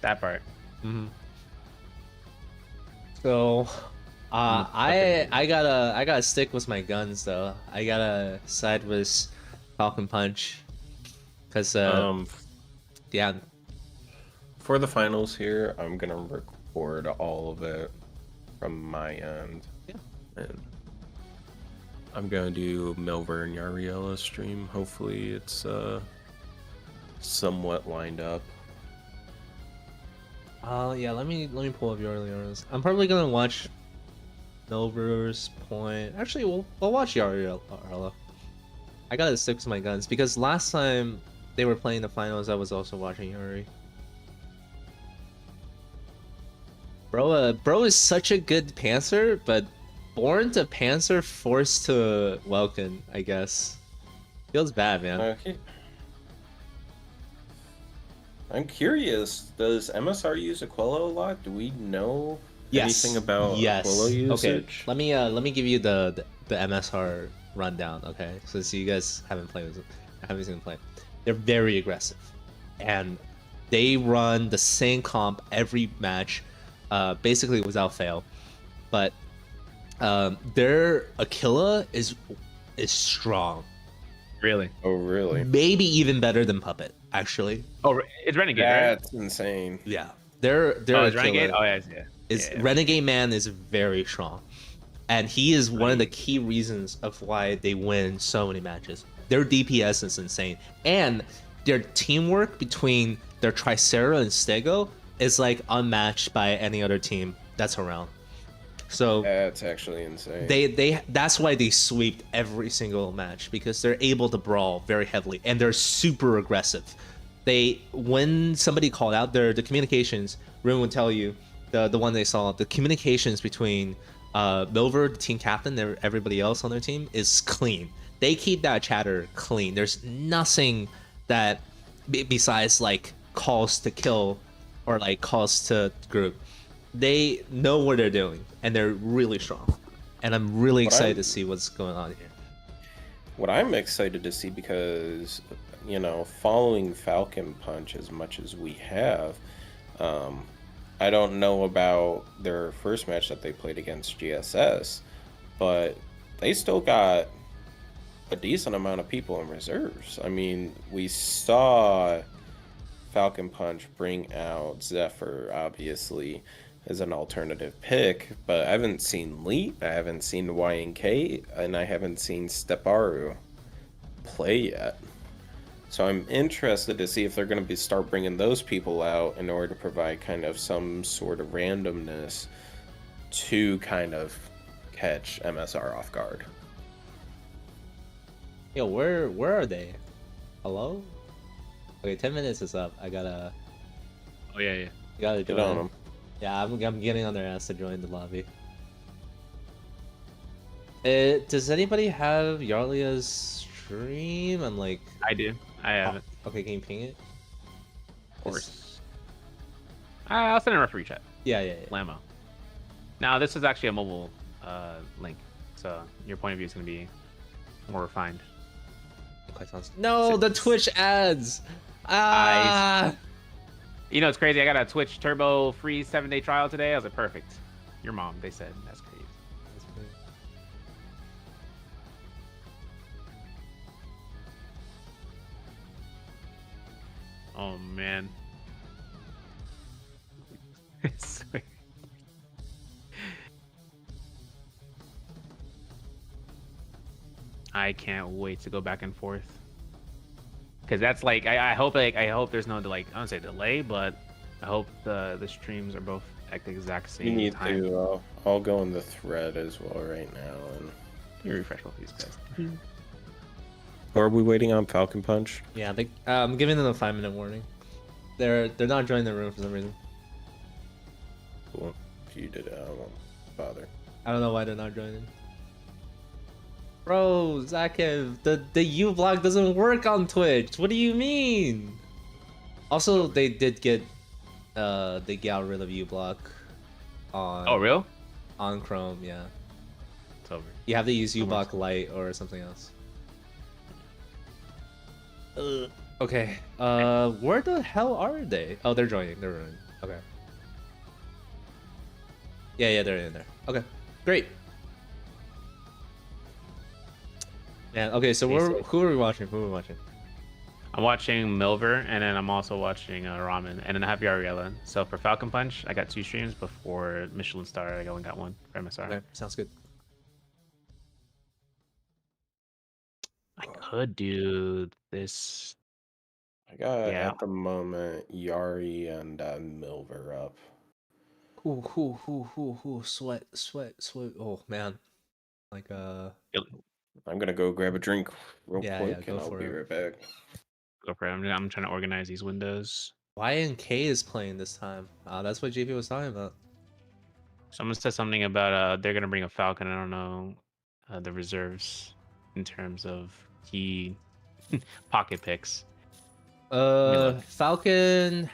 Mm-hmm. So I gotta stick with my guns though. I gotta side with Falcon Punch because yeah. For the finals here, I'm gonna record all of it from my end. Yeah. And I'm gonna do Milver and Yariella stream. Hopefully it's somewhat lined up. Yeah, let me pull up yours. I'm probably gonna watch Milver's point. Actually, we'll watch Yariella. I gotta stick to my guns because last time they were playing the finals, I was also watching Yuri. Bro is such a good Panzer, but born to Panzer, forced to Welkin, I guess. Feels bad, man. Okay. I'm curious, does MSR use Aquilo a lot? Do we know anything about Aquilo usage? Okay, let me give you the MSR rundown, okay? Since you guys haven't seen them play. They're very aggressive. And they run the same comp every match, basically without fail. But their Aquila is strong. Really? Oh, really? Maybe even better than Puppet, actually. Oh, it's Renegade, That's insane. Yeah. Their it's Renegade? Oh, yeah. Renegade Man is very strong. And he is one of the key reasons of why they win so many matches. Their DPS is insane. And their teamwork between their Tricera and Stego is like unmatched by any other team that's around. So that's actually insane. That's why they sweep every single match, because they're able to brawl very heavily and they're super aggressive. When somebody called out the communications, Rune would tell you the one they saw, the communications between Milver, the team captain, and everybody else on their team is clean. They keep that chatter clean. There's nothing that besides like calls to kill or like calls to group. They know what they're doing and they're really strong. And I'm really excited to see what's going on here. What I'm excited to see, because following Falcon Punch as much as we have, I don't know about their first match that they played against GSS, but they still got a decent amount of people in reserves. I mean, we saw Falcon Punch bring out Zephyr, obviously, as an alternative pick, but I haven't seen Leap, I haven't seen YNK, and I haven't seen Steparu play yet. So I'm interested to see if they're going to start bringing those people out in order to provide kind of some sort of randomness to kind of catch MSR off guard. Yo, where are they? Hello? Okay, 10 minutes is up. I gotta. Oh yeah. You gotta get on them. Yeah, I'm getting on their ass to join the lobby. Does anybody have Yarlia's stream? I'm like... I do. I have it. Okay, can you ping it? Of course. I'll send it in a free chat. Yeah. Lamo. Now, this is actually a mobile link, so your point of view is going to be more refined. No, the Twitch ads! You know, it's crazy. I got a Twitch Turbo free 7-day trial today. I was like, perfect. Your mom, they said. That's crazy. Oh, man. I can't wait to go back and forth. Because that's like, I hope there's no I don't say delay, but I hope the streams are both at the exact same time. You need to, I'll go in the thread as well right now. And you refresh both these guys. Or are we waiting on Falcon Punch? Yeah, I'm giving them a 5-minute warning. They're not joining the room for some reason. Cool. If you did it, I won't bother. I don't know why they're not joining. Bro, Zakev, the U block doesn't work on Twitch. What do you mean? Also, they did get they got rid of U block on. Oh, real? On Chrome, yeah. It's over. You have to use U block Lite or something else. Okay. Where the hell are they? Oh, they're joining. They're running. Okay. Yeah, they're in there. Okay, great. Yeah. Okay, so who are we watching? Who are we watching? I'm watching Milver, and then I'm also watching Ramen, and then I have Yariella. So for Falcon Punch, I got 2 streams. Before Michelin Star, I only got 1 for MSR. Okay, sounds good. I could do this. I got at the moment Yari and Milver up. Sweat. Oh man, like I'm gonna go grab a drink real quick, and I'll be right back. Go for it. I'm trying to organize these windows. YNK is playing this time. That's what JP was talking about. Someone said something about they're gonna bring a Falcon. I don't know the reserves in terms of key pocket picks. Falcon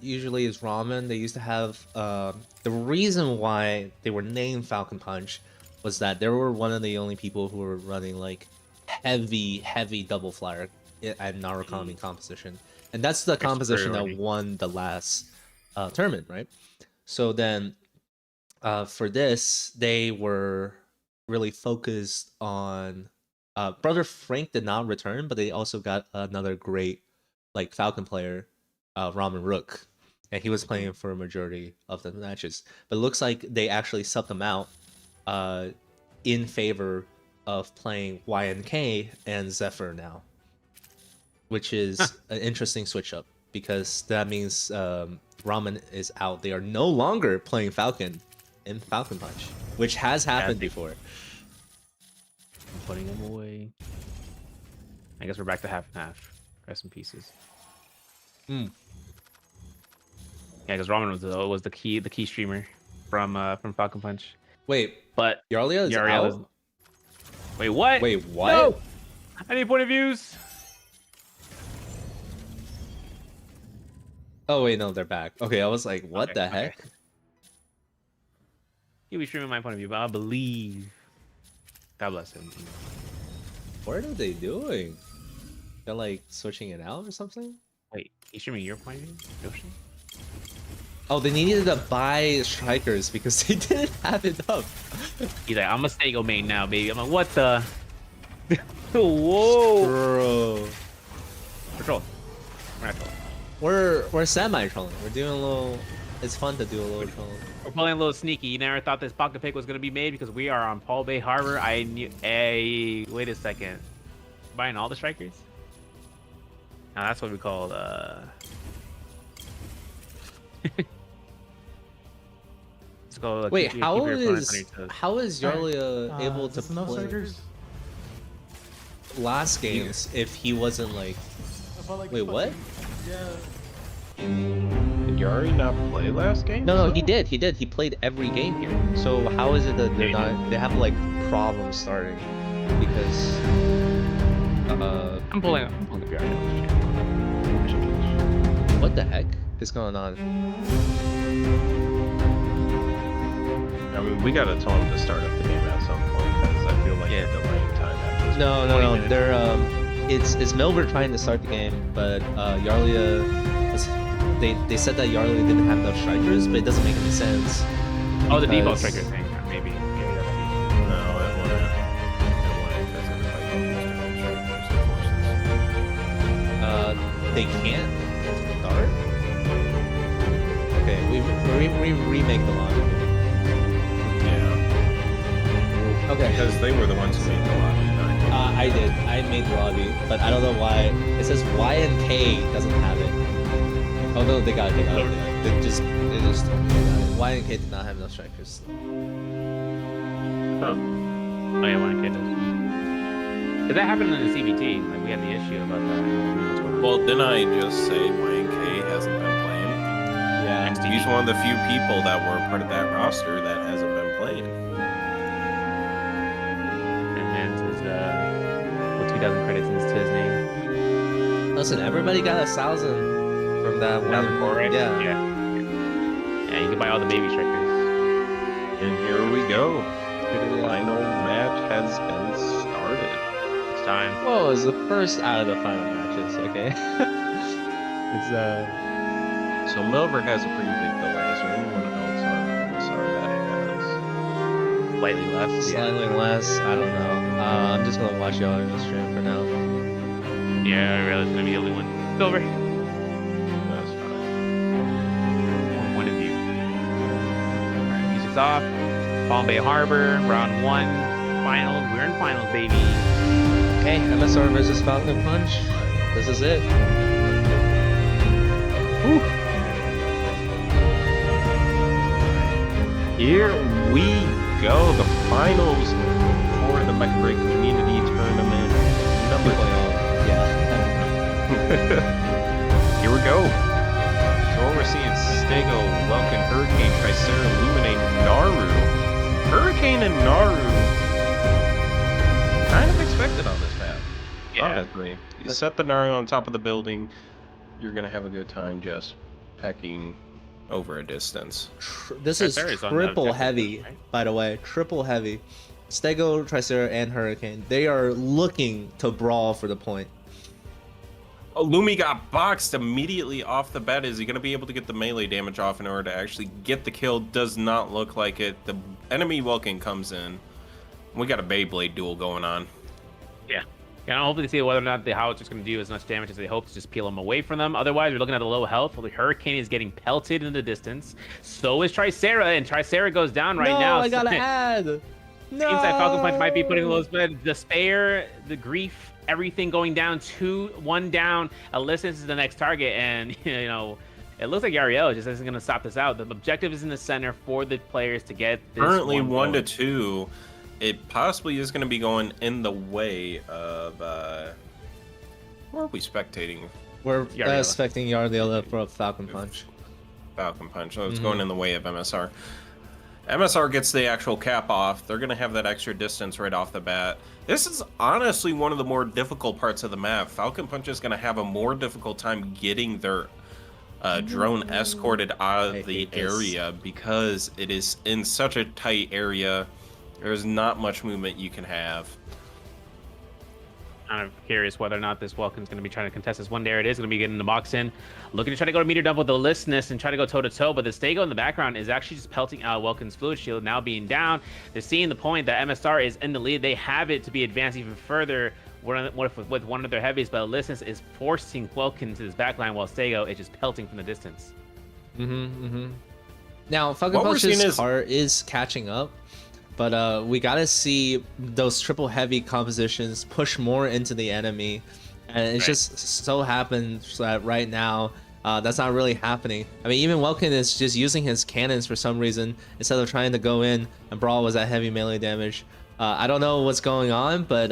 usually is Ramen. They used to have the reason why they were named Falcon Punch was that they were one of the only people who were running like heavy double flyer at Narukami composition, and that's the composition that won the last tournament, right? So then for this, they were really focused on Brother Frank did not return, but they also got another great like Falcon player, Ramen Rook, and he was playing for a majority of the matches. But it looks like they actually subbed him out in favor of playing YNK and Zephyr now, which is an interesting switch up because that means Ramen is out. They are no longer playing Falcon in Falcon Punch, which has happened before. I'm putting him away. I guess we're back to half and half. Rest in pieces. Yeah, because Ramen was the key streamer from Falcon Punch. Wait, but Yarlia is out? Wait, what? Wait, what? No! I need point of views. Oh wait, no, they're back. Okay, I was like, what the heck? He'll be streaming my point of view, but I believe. God bless him. What are they doing? They're like switching it out or something? Wait, he's streaming your point of view, Yoshi? Oh, they needed to buy strikers because they didn't have it up. He's like, I'm a Stego main now, baby. I'm like, what the? Whoa, bro. We're trolling. We're not trolling. We're semi-trolling. We're doing a little. It's fun to do a little trolling. We're playing a little sneaky. You never thought this pocket pick was gonna be made because we are on Paul Bay Harbor. I knew. Hey, wait a second. Buying all the strikers? Now that's what we call Wait, how is Yarlia able to play last games if he wasn't like? Wait, what? Did Yari not play last game? No, he did. He played every game here. So how is it that they're not? They have like problems starting because I'm pulling up Yari. What the heck is going on? I mean, we gotta tell him to start up the game at some point because I feel like they're delaying time at this No. They're it's Milver trying to start the game, but Yarlia they said that Yarlia didn't have enough strikers, but it doesn't make any sense. Oh, the default striker thing, maybe. No, it wouldn't because it was like they can't start. Okay, we remake the lobby. Yeah. Okay. Because they were the ones who made the lobby. I did. I made the lobby, but I don't know why. It says Y and K doesn't have it. Oh no, they got it. They just got it. Y and K did not have enough strikers. Oh yeah, Y and K does. Did that happen in the CBT? Like we had the issue about that. Well, didn't I just say YNK hasn't been playing? Yeah. He's one of the few people that were part of that roster that hasn't been playing. And then 2,000 credits to his name. Listen, everybody got 1,000 from that one. 1,000 for it? Yeah. Yeah, you can buy all the baby strikers. And here we go. The final match has been started. It's time. Well, it's the first out of the final matches, okay? It's So Melbourne has a pretty big delay. Is there anyone else on MSR that has? Slightly less. Slightly less. I don't know. I'm just gonna watch y'all in the stream for now. Yeah, I realize it's gonna be the only one. It's over. That's fine. From point of view. Alright, music's off. Palm Bay Harbor, round 1, finals. We're in finals, baby. Okay, MSR versus Falcon Punch. This is it. Whew. Here we go. The finals for the Mecha Break Community Tournament. Number 12. Yeah. Here we go. So what we're seeing: Stego, Welkin, Hurricane, Tricera, Lumine, Naru. Hurricane and Naru. Kind of expected on this map. Yeah. Honestly. You set the Naru on top of the building, you're gonna have a good time just pecking over a distance. This is triple heavy, by the way. Triple heavy. Stego, Tricera, and Hurricane. They are looking to brawl for the point. Oh, Lumi got boxed immediately off the bat. Is he going to be able to get the melee damage off in order to actually get the kill? Does not look like it. The enemy Welkin comes in. We got a Beyblade duel going on. Yeah. Yeah, hopefully see whether or not the Howitzer is going to do as much damage as they hope to just peel them away from them. Otherwise, we're looking at a low health. The Hurricane is getting pelted in the distance. So is Tricera, and Tricera goes down right now. No, I gotta add. No. Seems like Falcon Punch might be putting a little bit despair, the grief, everything going down. 2-1 down. Alyssa is the next target, and you know, it looks like Yariel just isn't going to stop this out. The objective is in the center for the players to get this. Currently 1-2. It possibly is going to be going in the way of. Where are we spectating? We're expecting Yariel for a Falcon Punch. Falcon Punch. So it's going in the way of MSR. MSR gets the actual cap off. They're going to have that extra distance right off the bat. This is honestly one of the more difficult parts of the map. Falcon Punch is going to have a more difficult time getting their drone escorted out of the area because it is in such a tight area. There's not much movement you can have. I'm curious whether or not this Welkin's going to be trying to contest this one. There it is, going to be getting the box in. Looking to try to go to meter dump with the Listness and try to go toe-to-toe, but the Stego in the background is actually just pelting out Welkin's fluid shield, now being down. They're seeing the point that MSR is in the lead. They have it to be advanced even further with one of their heavies, but Listness is forcing Welkin to this backline while Stego is just pelting from the distance. Now, Falcon Punch's car is catching up. But we gotta see those triple heavy compositions push more into the enemy, and it just so happens that right now that's not really happening. I mean, even Welkin is just using his cannons for some reason instead of trying to go in and brawl with that heavy melee damage. I don't know what's going on, but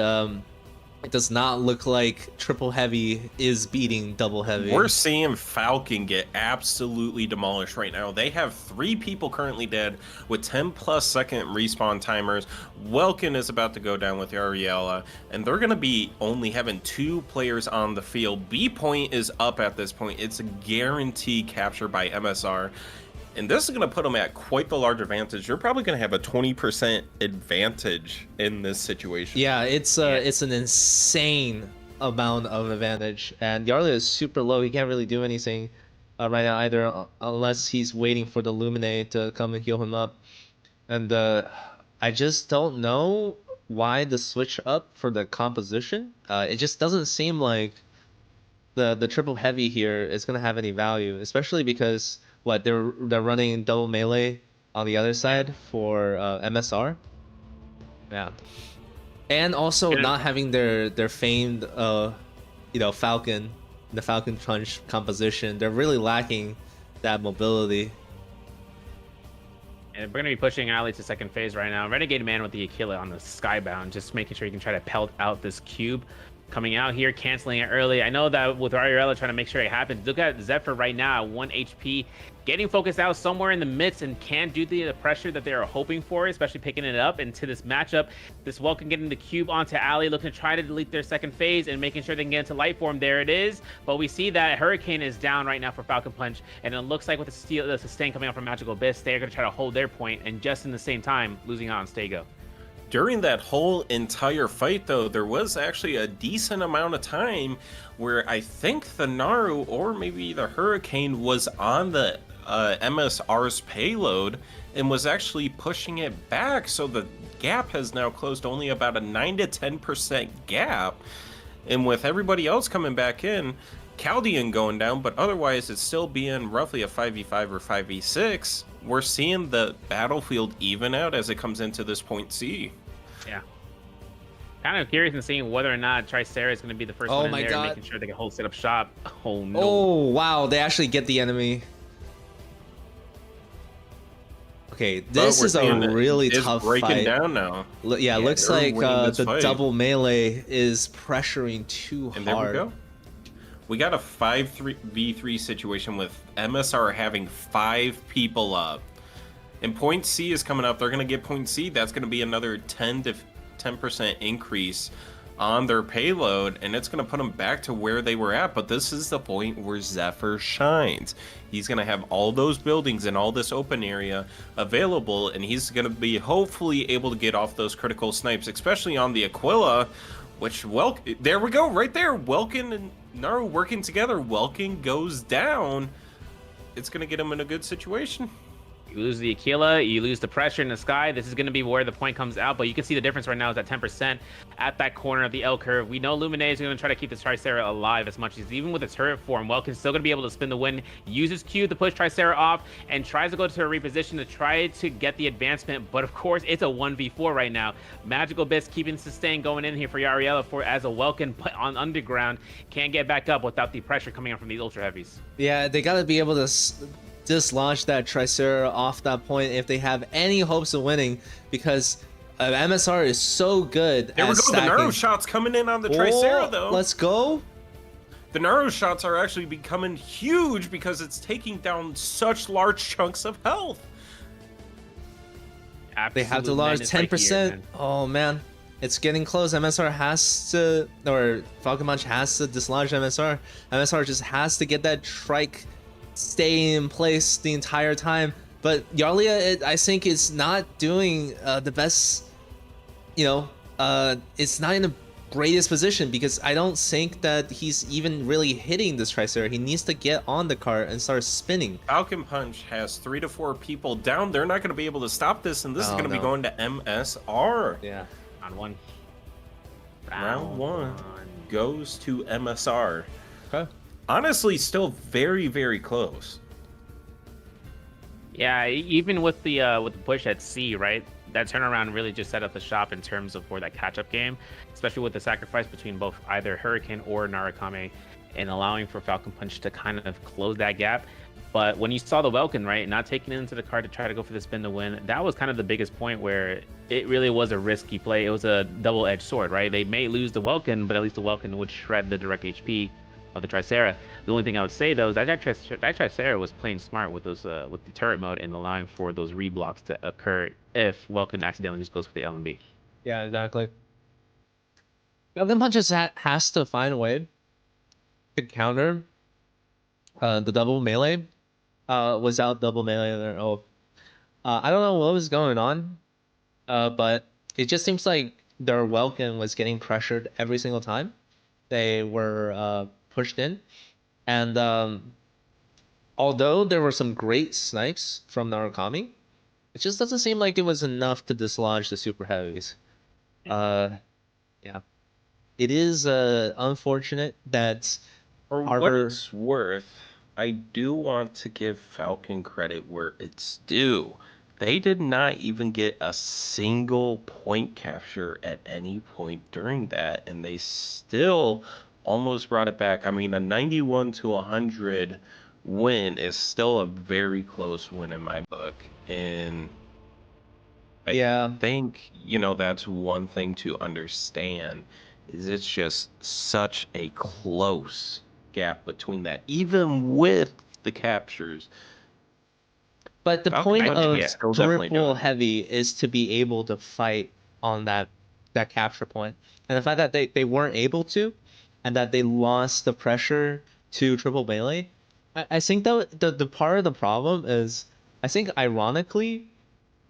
it does not look like triple heavy is beating double heavy. We're seeing Falcon get absolutely demolished right now. They have 3 people currently dead with 10+ second respawn timers. Welkin is about to go down with Ariella, and they're going to be only having 2 players on the field. B point is up at this point. It's a guaranteed capture by MSR. And this is going to put them at quite the large advantage. You're probably going to have a 20% advantage in this situation. Yeah, it's an insane amount of advantage. And Yarlia is super low. He can't really do anything right now either, unless he's waiting for the Lumine to come and heal him up. And I just don't know why the switch up for the composition. It just doesn't seem like the triple heavy here is going to have any value, especially because they're running double melee on the other side for MSR. Yeah, and also not having their famed Falcon, the Falcon Punch composition. They're really lacking that mobility. And we're going to be pushing Ali to second phase right now. Renegade Man with the Aquila on the Skybound, just making sure you can try to pelt out this cube. coming out here, canceling it early. I know that with Ariella trying to make sure it happens. Look at Zephyr right now at 1 HP, getting focused out somewhere in the midst and can't do the pressure that they are hoping for, especially picking it up into this matchup. This Welcome getting the cube onto Ali, looking to try to delete their second phase and making sure they can get into light form. There it is. But we see that Hurricane is down right now for Falcon Punch, and it looks like with the sustain coming out from Magical Abyss, they're going to try to hold their point, and just in the same time, losing out on Stego. During that whole entire fight, though, there was actually a decent amount of time where I think the Naru or maybe the Hurricane was on the MSR's payload and was actually pushing it back. So the gap has now closed only about a 9 to 10% gap. And with everybody else coming back in, Chaldean going down, but otherwise it's still being roughly a 5v5 or 5v6. We're seeing the battlefield even out as it comes into this point C. Yeah. Kind of curious in seeing whether or not Tricera is going to be the first one in there, God. making sure they can hold set up shop. Oh no. Oh wow, they actually get the enemy. Okay, this is a really tough breaking fight. down now. Yeah, looks they're like winning this the fight. double melee is pressuring too And hard. there we go. We got a 5v3 situation with MSR having 5 people up. And point C is coming up. They're going to get point C. That's going to be another 10 to 10% increase on their payload, and it's going to put them back to where they were at. But this is the point where Zephyr shines. He's going to have all those buildings and all this open area available, and he's going to be hopefully able to get off those critical snipes, especially on the Aquila, which, well, there we go, right there. Welkin and Naru working together. Welkin goes down. It's going to get him in a good situation. You lose the Aquila, you lose the pressure in the sky. This is going to be where the point comes out, but you can see the difference right now is at 10% at that corner of the L curve. We know Lumine is going to try to keep this Tricera alive as much as even with its turret form. Welkin's still going to be able to spin the win, uses Q to push Tricera off, and tries to go to a reposition to try to get the advancement, but of course it's a 1v4 right now. Magical Abyss keeping sustain going in here for Yariella for as a Welkin put on underground. Can't get back up without the pressure coming in from these ultra heavies. Yeah, they got to be able to dislodge that Tricera off that point if they have any hopes of winning, because MSR is so good There at we go. stacking. The Naru shots coming in on the Tricera, though. Let's go. The Naru shots are actually becoming huge because it's taking down such large chunks of health. They have to Absolute lodge menace right 10%. here, man. Oh man, it's getting close. MSR has to, or Falcon Punch has to dislodge MSR. MSR just has to get that trike stay in place the entire time. But Yarlia, I think, is not doing the best. It's not in the greatest position because I don't think that he's even really hitting this Tricera. He needs to get on the cart and start spinning. Falcon Punch has 3 to 4 people down. They're not going to be able to stop this, and this is going to be going to MSR. Yeah. Round one. Round one goes to MSR. Okay. Honestly, still very, very close. Yeah, even with the push at C, right? That turnaround really just set up the shop in terms of for that catch-up game, especially with the sacrifice between both either Hurricane or Narukame, and allowing for Falcon Punch to kind of close that gap. But when you saw the Welkin, right, not taking it into the card to try to go for the spin to win, that was kind of the biggest point where it really was a risky play. It was a double-edged sword, right? They may lose the Welkin, but at least the Welkin would shred the direct HP of the Tricera. The only thing I would say though is that Tricera was playing smart with those with the turret mode and allowing for those reblocks to occur if Welkin accidentally just goes for the LMB. Yeah, exactly. Falcon Punch just has to find a way to counter the double melee without double melee there. I don't know what was going on, but it just seems like their Welkin was getting pressured every single time they were pushed in, and although there were some great snipes from Narukami, it just doesn't seem like it was enough to dislodge the super heavies. Yeah, it is unfortunate that For what it's worth, I do want to give Falcon credit where it's due. They did not even get a single point capture at any point during that, and they still almost brought it back. I mean, a 91 to 100 win is still a very close win in my book, and I think, that's one thing to understand is it's just such a close gap between that, even with the captures. But the Falcon point Punch, of yeah, they'll definitely do triple it. heavy is to be able to fight on that capture point. And the fact that they weren't able to, and that they lost the pressure to triple melee, I think that the part of the problem is, I think ironically,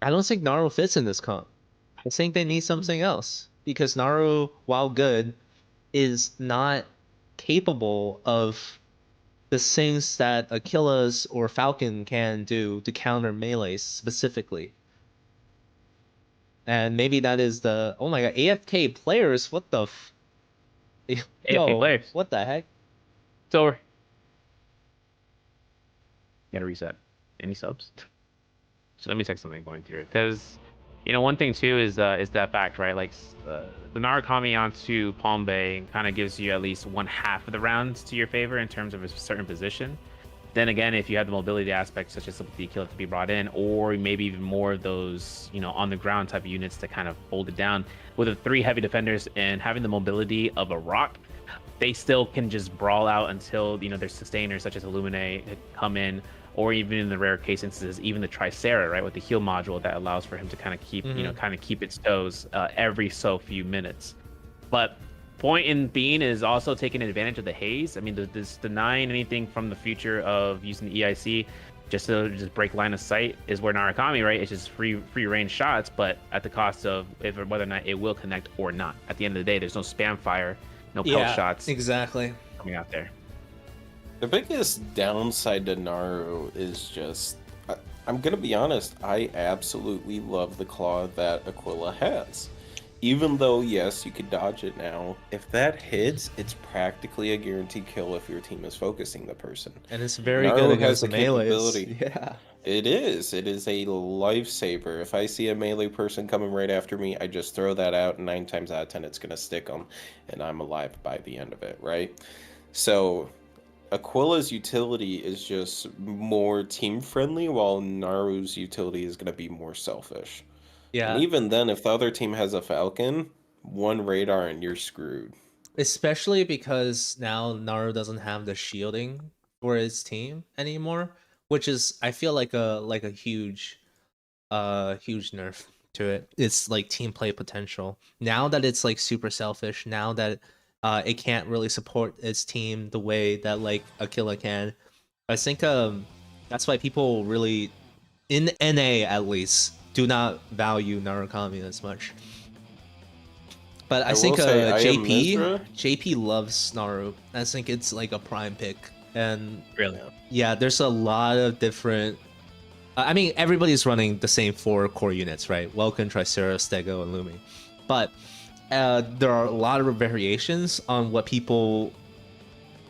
I don't think Naru fits in this comp. I think they need something else, because Naru, while good, is not capable of the things that Achilles or Falcon can do to counter melees specifically. And maybe that is the, oh my god, AFK players, what the AFK players. What the heck? It's over. Gotta reset. Any subs? So let me check something going through it, because one thing too is that fact, right? Like the Narukami onto Palm Bay kind of gives you at least one half of the rounds to your favor in terms of a certain position. Then again, if you have the mobility aspect, such as the killer to be brought in, or maybe even more of those, on the ground type of units to kind of hold it down, with the 3 heavy defenders and having the mobility of a rock, they still can just brawl out until there's sustainers such as Illuminate come in, or even in the rare case instances, even the Tricera, right, with the heal module that allows for him to kind of keep keep its toes every so few minutes. But point in being is also taking advantage of the haze. I mean, this denying anything from the future of using the EIC just to break line of sight is where Narukami, right? It's just free range shots, but at the cost of whether or not it will connect or not. At the end of the day, there's no spam fire, no pelt shots. Exactly. Coming out there. The biggest downside to Naru is just, I'm gonna be honest, I absolutely love the claw that Aquila has. Even though, yes, you could dodge it now, if that hits, it's practically a guaranteed kill if your team is focusing the person. And it's very Naru good has against the melees. capability. Yeah. It is a lifesaver. If I see a melee person coming right after me, I just throw that out, and 9 times out of 10 it's gonna stick them, and I'm alive by the end of it, right? So Aquila's utility is just more team friendly, while Naru's utility is going to be more selfish. Yeah. And even then, if the other team has a Falcon, 1 radar and you're screwed. Especially because now Naru doesn't have the shielding for his team anymore, which is, I feel like a huge nerf to it. It's like team play potential. Now that it's like super selfish, now that it can't really support its team the way that like Aquila can, I think that's why people really, in NA at least, do not value Narukami as much. But I think JP loves Naru. I think it's like a prime pick. And really, yeah, there's a lot of different. I mean, everybody's running the same 4 core units, right? Welcome, Tricera, Stego, and Lumi. But there are a lot of variations on what people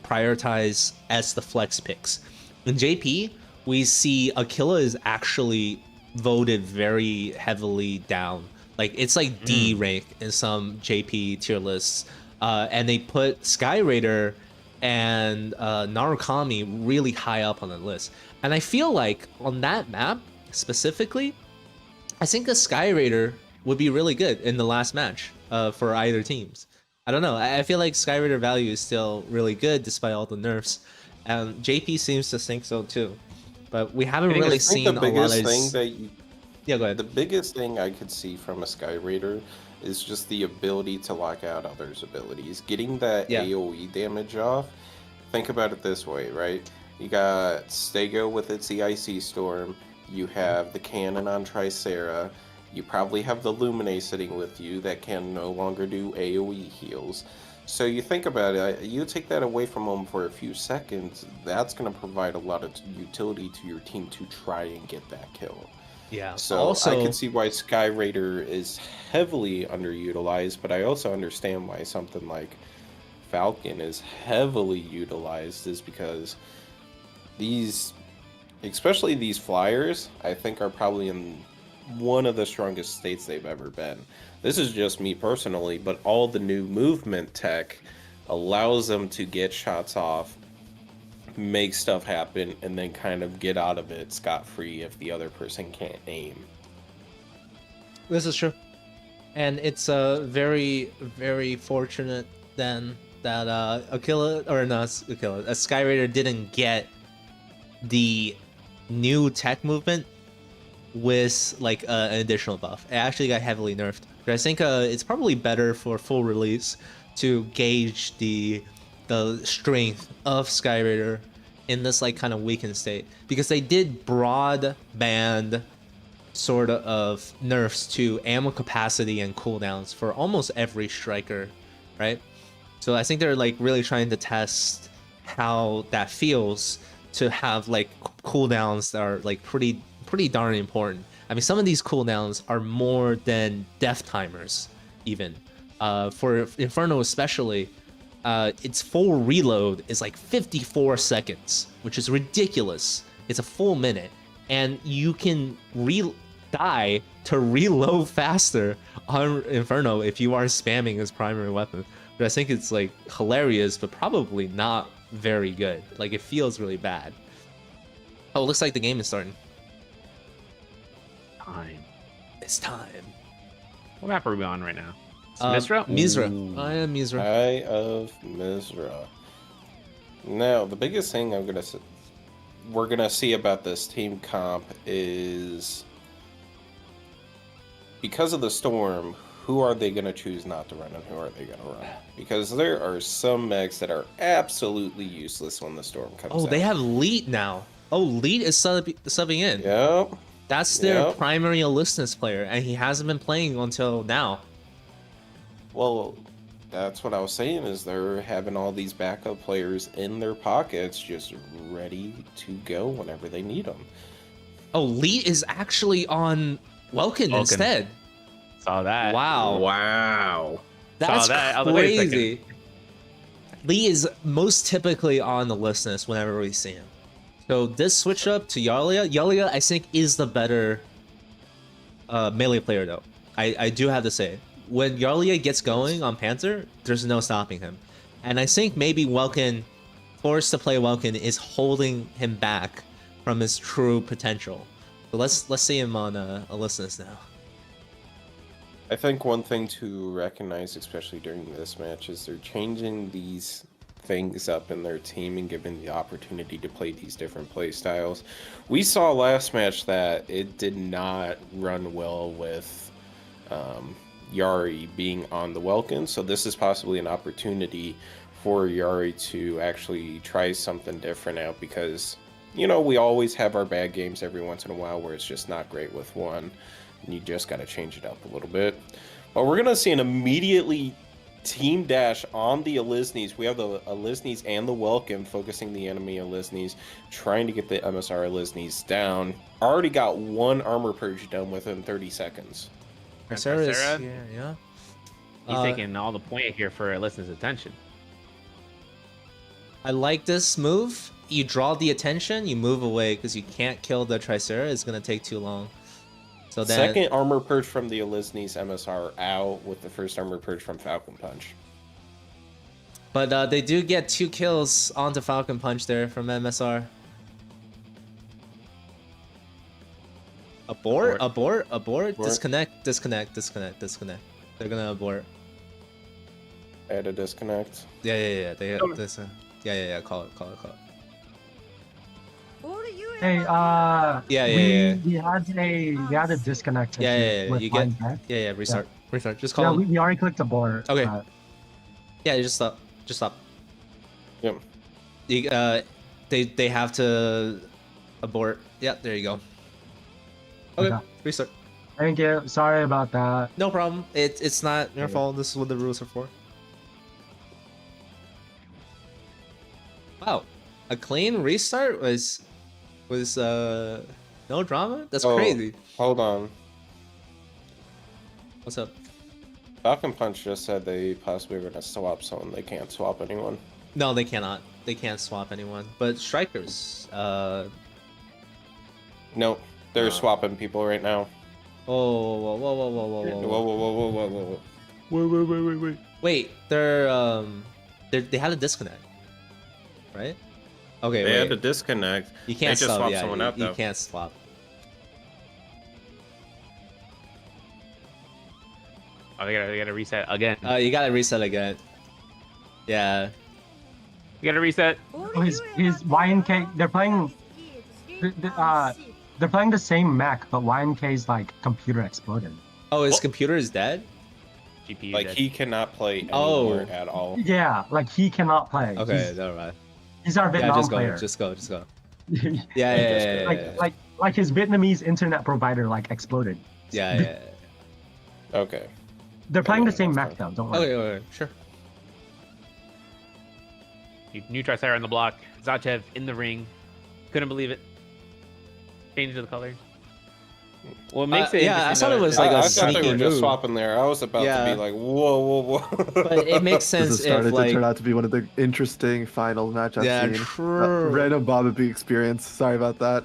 prioritize as the flex picks. In JP, we see Aquila is actually voted very heavily down. Like, it's like D rank in some JP tier lists. And they put Sky Raider and Narukami really high up on the list. And I feel like on that map specifically, I think a Sky Raider would be really good in the last match for either teams. I don't know. I feel like Sky Raider value is still really good despite all the nerfs. And JP seems to think so too. But we haven't really seen a lot of... Yeah, go ahead. The biggest thing I could see from a Sky Raider is just the ability to lock out others' abilities. Getting that AoE damage off. Think about it this way, right? You got Stego with its EIC Storm. You have the cannon on Tricera. You probably have the Lumine sitting with you that can no longer do AoE heals. So you think about it, you take that away from them for a few seconds, that's going to provide a lot of utility to your team to try and get that kill. Yeah. So also, I can see why Sky Raider is heavily underutilized, but I also understand why something like Falcon is heavily utilized, is because these, especially these flyers, I think are probably in one of the strongest states they've ever been. This is just me personally, but all the new movement tech allows them to get shots off, make stuff happen, and then kind of get out of it scot-free if the other person can't aim. This is true. And it's very, very fortunate then that Aquila, or not Aquila, Sky Raider didn't get the new tech movement with like an additional buff. It actually got heavily nerfed. But I think it's probably better for full release to gauge the strength of Sky Raider in this like kind of weakened state, because they did broad band sort of nerfs to ammo capacity and cooldowns for almost every striker, right? So I think they're like really trying to test how that feels to have like cooldowns that are like pretty darn important. I mean, some of these cooldowns are more than death timers even. For Inferno especially, its full reload is like 54 seconds, which is ridiculous. It's a full minute, and you can die to reload faster on Inferno if you are spamming his primary weapon. But I think it's like hilarious, but probably not very good. Like, it feels really bad. Oh, it looks like the game is starting. Time. It's time. What map are we on right now? Misra? Misra. I am Misra. Eye of Misra. Now, the biggest thing we're gonna see about this team comp is, because of the storm, who are they gonna choose not to run and who are they gonna run? Because there are some mechs that are absolutely useless when the storm comes out. Oh, they have Leet now. Oh, Leet is subbing in. Yep. That's their primary Alistus player, and he hasn't been playing until now. Well, that's what I was saying, is they're having all these backup players in their pockets just ready to go whenever they need them. Oh, Leet is actually on Welkin instead. Saw that. Wow. Wow. That's Saw that. I was like, wait a crazy. Lee is most typically on the listeners whenever we see him. So this switch up to Yarlia. Yarlia, I think, is the better melee player, though. I do have to say. When Yarlia gets going on Panther, there's no stopping him. And I think maybe Welkin, forced to play Welkin, is holding him back from his true potential. So let's see him on Alyssness now. I think one thing to recognize, especially during this match, is they're changing these things up in their team and giving the opportunity to play these different play styles. We saw last match that it did not run well with Yari being on the Welkin, so this is possibly an opportunity for Yari to actually try something different out, because, you know, we always have our bad games every once in a while where it's just not great with one, and you just got to change it up a little bit. But we're going to see an immediately team dash on the Alyssnes. We have the Alyssnes and the Welkin focusing the enemy Alyssnes, trying to get the MSR Alyssnes down. Already got one armor purge done within 30 seconds. Sarah, yeah. He's taking all the point here for listeners' attention. I like this move. You draw the attention, you move away, because you can't kill the Tricera. It's going to take too long. So then, second armor purge from the Alyssnes MSR out, with the first armor purge from Falcon Punch. But they do get 2 kills onto Falcon Punch there from MSR. Abort. Disconnect. They're gonna abort. I had a disconnect. Yeah. They had this. Yeah. Call it. Hey, we had a disconnect. Yeah. With You get. Minecraft. Yeah. Restart. Just call. Yeah, we already clicked abort. Okay. Yeah, just stop. Yep. They have to abort. Yeah, there you go. Okay. Restart. Thank you. Sorry about that. No problem. It's not your fault. This is what the rules are for. Wow, a clean restart was no drama. That's crazy. Hold on. What's up? Falcon Punch just said they possibly were gonna swap someone. They can't swap anyone. No, they cannot. They can't swap anyone. But strikers. Nope. They're swapping people right now. Whoa. Wait. Wait, they had a disconnect, right? Okay, They had to disconnect. You can't they just swap. swap someone out, though. You can't swap. Oh, they gotta reset again. You gotta reset again. Yeah. You gotta reset. Oh, his YNK. They're playing. They're playing the same mech, but YNK's like computer exploded. Oh, his computer is dead. GPU Like dead. he cannot play anymore at all. Yeah, like he cannot play. Okay, never mind. He's our Vietnam just go, player. just go. Yeah. Like his Vietnamese internet provider like exploded. Yeah. Okay. They're playing the same mech though. Don't worry. Okay, sure. New Tricera on the block. Zachev in the ring. Couldn't believe it. Change the color. What makes it? Yeah, I thought it was like a I thought sneaky they were just move. swapping there. I was about to be like, whoa. But it makes sense This started if like to turn out to be one of the interesting final match I've seen. True. Random Baba B experience. Sorry about that.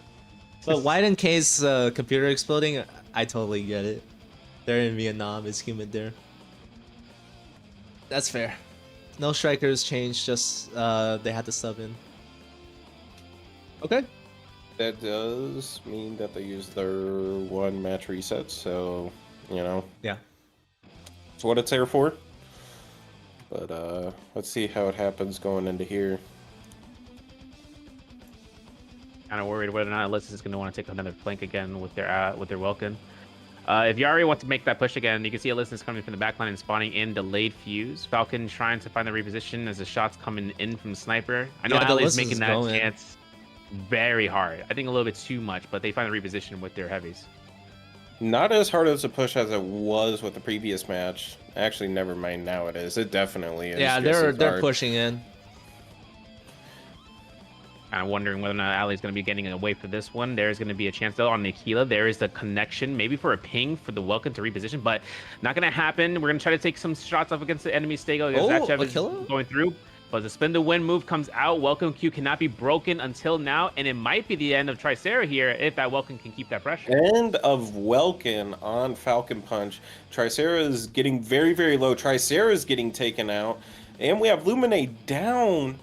But YNK's computer exploding, I totally get it. They're in Vietnam, it's humid there. That's fair. No strikers changed, just they had to sub in. Okay. That does mean that they use their one match reset, so Yeah. It's what it's there for. But let's see how it happens going into here. Kind of worried whether or not Alyssa is going to want to take another flank again with their Welkin. If Yari wants to make that push again, you can see Alyssa's coming from the backline and spawning in delayed fuse. Falcon trying to find the reposition as the shots coming in from Sniper. I know Ali's making that chance very hard. I think a little bit too much, but they find the reposition with their heavies. Not as hard as a push as it was with the previous match. Actually, never mind. Now it is. It definitely is. Yeah, just they're hard. pushing in. I'm wondering whether or not Ali's going to be getting away for this one. There's going to be a chance, though, on Nikila. There is the connection, maybe for a ping for the Welcome to reposition, but not going to happen. We're going to try to take some shots up against the enemy Stego. Zachev is going through, but the spin to win move comes out. Welcome Q cannot be broken until now, and it might be the end of Tricera here if that Welcome can keep that pressure. End of Welkin on Falcon Punch. Tricera is getting very, very low. Tricera is getting taken out, and we have Lumine down.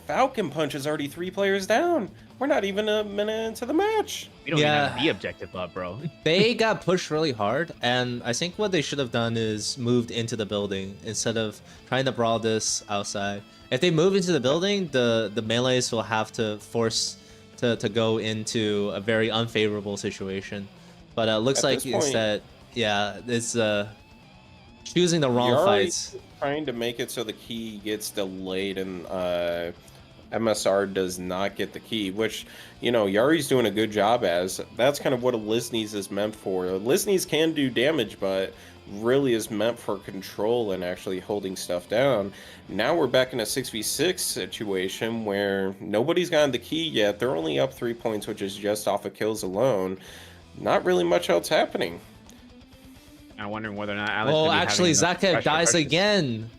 Falcon Punch is already 3 players down. We're not even a minute into the match. We don't even have the objective up, bro. They got pushed really hard, and I think what they should have done is moved into the building instead of trying to brawl this outside. If they move into the building, the melees will have to force to go into a very unfavorable situation. But it looks like instead, it's choosing the wrong fights. Trying to make it so the key gets delayed and MSR does not get the key, which, Yari's doing a good job as. That's kind of what a Lisneys is meant for. Lisneys can do damage, but really is meant for control and actually holding stuff down. Now we're back in a 6v6 situation where nobody's gotten the key yet. They're only up 3 points, which is just off of kills alone. Not really much else happening. I'm wondering whether or not Ali's Oh, actually, Zachev dies again.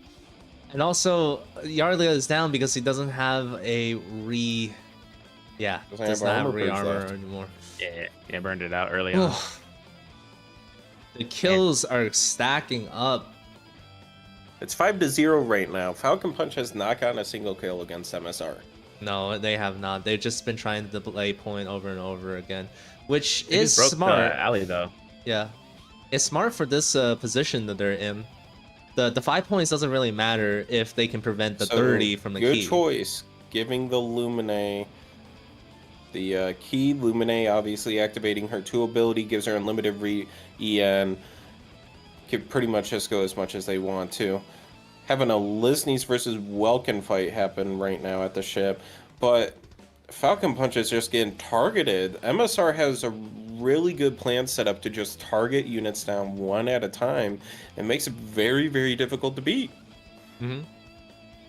And also, Yarlia is down because he doesn't have a does not have re-armor anymore. Yeah, burned it out early on. The kills are stacking up. It's 5-0 right now. Falcon Punch has not gotten a single kill against MSR. No, they have not. They've just been trying to delay point over and over again, which They is just broke smart. Ali, though. Yeah, it's smart for this position that they're in. The 5 points doesn't really matter if they can prevent the 30 from the key. Good choice, giving the Lumine the key. Lumine obviously activating her 2 ability, gives her unlimited re-EN. Could pretty much just go as much as they want to. Having a Lisneys versus Welkin fight happen right now at the ship, but Falcon Punch is just getting targeted. MSR has a really good plan set up to just target units down one at a time. It makes it very, very difficult to beat. Mm-hmm.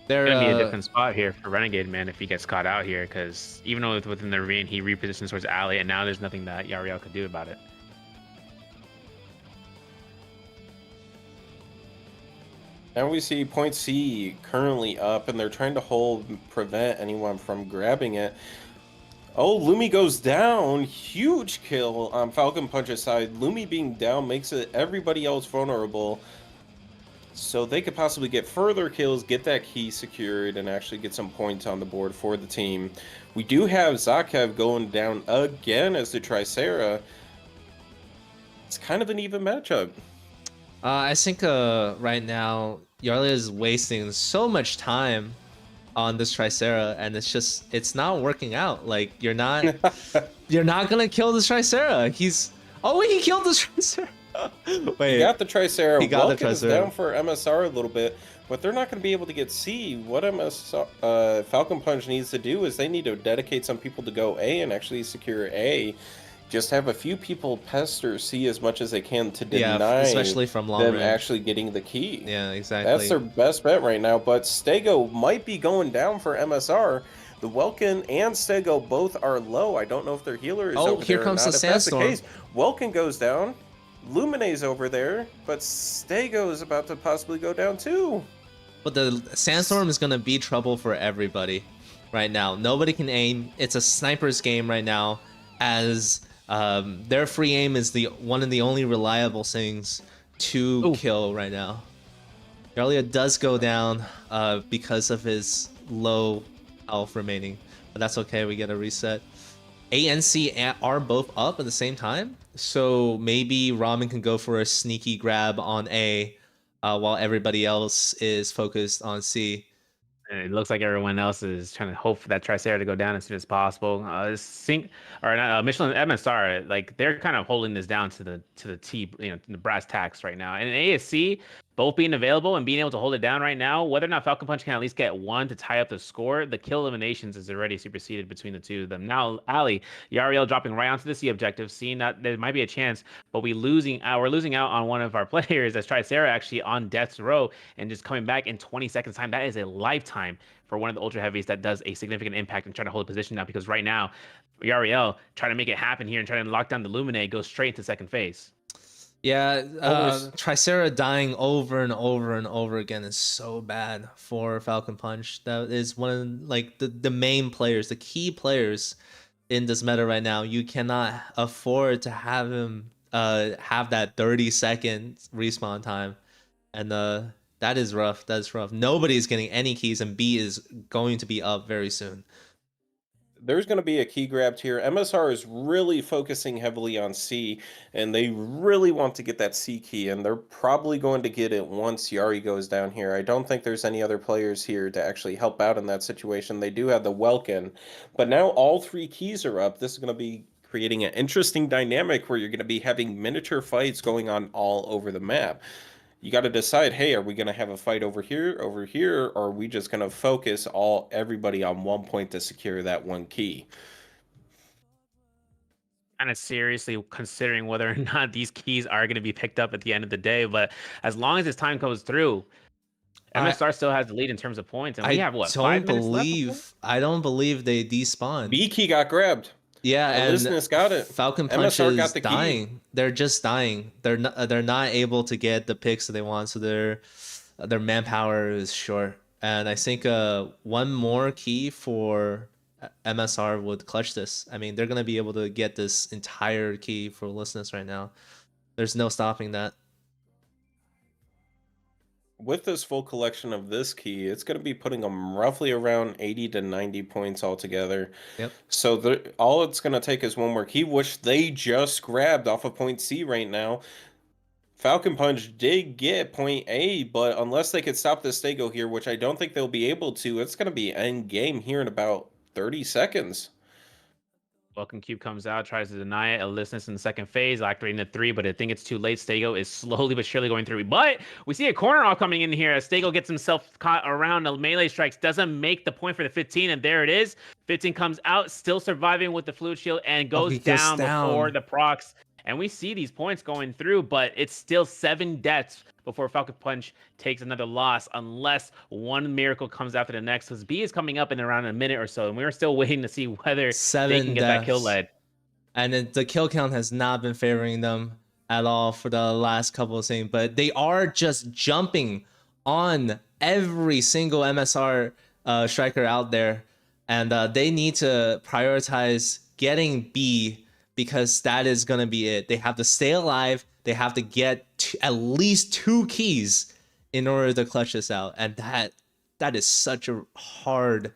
They're gonna be a different spot here for Renegade, man, if he gets caught out here, because even though within the ravine he repositions towards Ali, and now there's nothing that Yariel could do about it. Now we see point C currently up, and they're trying to prevent anyone from grabbing it. Oh, Lumi goes down. Huge kill on Falcon Punch's side. Lumi being down makes everybody else vulnerable. So they could possibly get further kills, get that key secured, and actually get some points on the board for the team. We do have Zachev going down again as the Tricera. It's kind of an even matchup. I think right now Yarlia is wasting so much time on this Tricera, and it's not working out. Like you're not gonna kill this Tricera. Wait, he killed this Tricera. Wait, He got the Tricera. He got the Welkin is Tricera. down for MSR a little bit, but they're not going to be able to get C. What Falcon Punch needs to do is they need to dedicate some people to go A and actually secure A. Just have a few people pester C as much as they can to deny especially from long them range. actually getting the key. Yeah, exactly. That's their best bet right now, but Stego might be going down for MSR. The Welkin and Stego both are low. I don't know if their healer is over here there comes or not. the If that's the Sandstorm. case, Welkin goes down. Lumine's over there, but Stego is about to possibly go down too. But the Sandstorm is gonna be trouble for everybody right now. Nobody can aim. It's a sniper's game right now, as their free aim is one of the only reliable things to kill right now. Yarlia does go down because of his low health remaining, but that's okay. We get a reset. A and C are both up at the same time, so maybe Ramen can go for a sneaky grab on A while everybody else is focused on C. And it looks like everyone else is trying to hope for that Tricera to go down as soon as possible. Michelin MSR, like they're kind of holding this down to the T, the brass tacks right now. And ASC both being available and being able to hold it down right now, whether or not Falcon Punch can at least get one to tie up the score, the kill eliminations is already superseded between the two of them. Now, Ali, Yariel dropping right onto the C objective, seeing that there might be a chance, but we're losing out on one of our players as Tricera actually on death's row and just coming back in 20 seconds time. That is a lifetime for one of the ultra heavies that does a significant impact and trying to hold a position now, because right now, Yariel trying to make it happen here and trying to lock down the Lumine goes straight into second phase. Yeah, Tricera dying over and over and over again is so bad for Falcon Punch. That is one of the main players, the key players in this meta right now. You cannot afford to have him have that 30-second respawn time, and that is rough. That is rough. Nobody's getting any keys, and B is going to be up very soon. There's going to be a key grabbed here. MSR is really focusing heavily on C, and they really want to get that C key, and they're probably going to get it once Yari goes down here. I don't think there's any other players here to actually help out in that situation. They do have the Welkin, but now all three keys are up. This is going to be creating an interesting dynamic where you're going to be having miniature fights going on all over the map. You got to decide, hey, are we going to have a fight over here, or are we just going to focus everybody on one point to secure that one key? Kind of seriously considering whether or not these keys are going to be picked up at the end of the day, but as long as this time goes through, MSR still has the lead in terms of points, and we have what, 5 minutes left? I don't believe they despawned. B key got grabbed. Yeah, and Listeners got it. Falcon Punch MSR is got the dying. key. They're just dying. They're not able to get the picks that they want, so their manpower is short. And I think one more key for MSR would clutch this. I mean, they're gonna be able to get this entire key for listeners right now. There's no stopping that. With this full collection of this key, it's going to be putting them roughly around 80 to 90 points altogether. Yep. So all it's going to take is one more key, which they just grabbed off of point C right now. Falcon Punch did get point A, but unless they could stop the Stego here, which I don't think they'll be able to, it's going to be end game here in about 30 seconds. Welcome Cube comes out, tries to deny it. Elisnus in the second phase, activating the 3, but I think it's too late. Stego is slowly but surely going through. But we see a corner all coming in here as Stego gets himself caught around the melee strikes, doesn't make the point for the 15, and there it is. 15 comes out, still surviving with the fluid shield, and goes down before the procs. And we see these points going through, but it's still 7 deaths before Falcon Punch takes another loss, unless one miracle comes after the next. Because B is coming up in around a minute or so, and we're still waiting to see whether they can get that kill lead. And the kill count has not been favoring them at all for the last couple of things, but they are just jumping on every single MSR striker out there, and they need to prioritize getting B, because that is going to be it. They have to stay alive. They have to get at least 2 keys in order to clutch this out. And that is such a hard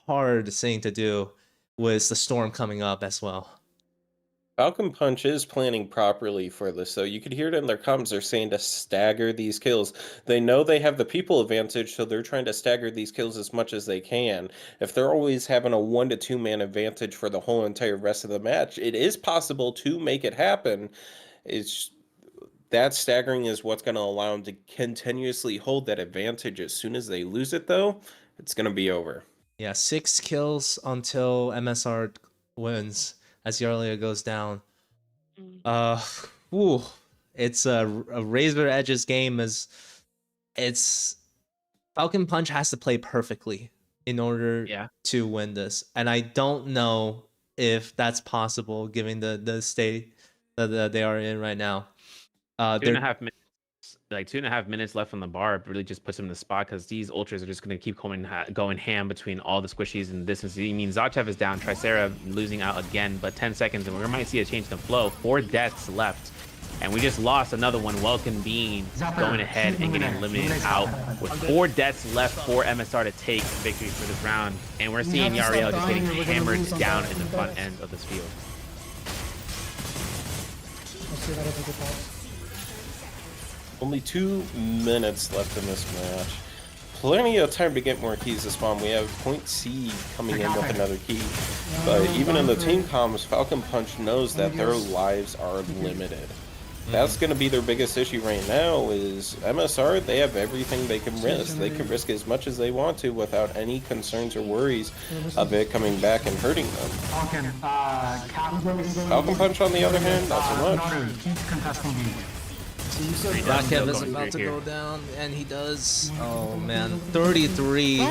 thing to do with the storm coming up as well. Falcon Punch is planning properly for this, so you could hear it in their comms. They're saying to stagger these kills. They know they have the people advantage, so they're trying to stagger these kills as much as they can. If they're always having a 1 to 2 man advantage for the whole entire rest of the match, it is possible to make it happen. It's that staggering is what's going to allow them to continuously hold that advantage. As soon as they lose it, though, it's going to be over. Yeah, 6 kills until MSR wins as Yarlia goes down. Ooh, it's a razor edges game. It's Falcon Punch has to play perfectly in order to win this, and I don't know if that's possible given the state that they are in right now. 2.5 minutes. Like 2.5 minutes left on the bar really just puts him in the spot because these ultras are just going to keep going ham between all the squishies and distance. I mean, Zachev is down, Tricera losing out again, but 10 seconds and we might see a change in the flow. 4 deaths left, and we just lost another one. Welcome being going ahead and getting eliminated out with 4 deaths left for MSR to take victory for this round, and we're seeing Yariel just getting hammered down in the front end of this field. Only 2 minutes left in this match. Plenty of time to get more keys to spawn. We have Point C coming in with another key. But even in the team comms, Falcon Punch knows that their lives are limited. That's going to be their biggest issue right now is MSR, they have everything they can risk. They can risk as much as they want to without any concerns or worries of it coming back and hurting them. Falcon Punch, on the other hand, not so much. Zachev is about to go down, and he does. Oh man, 33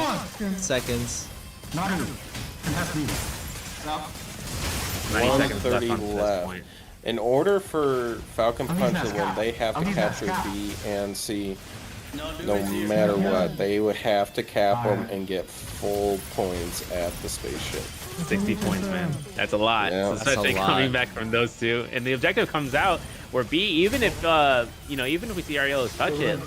seconds. 90 seconds left. In order for Falcon Punch to win, they have to capture B and C. No matter what, they would have to cap them and get full points at the spaceship. 60 points, man. That's a lot. Yeah, especially coming back from those two. And the objective comes out where B, even if even if we see Ariello's touch it,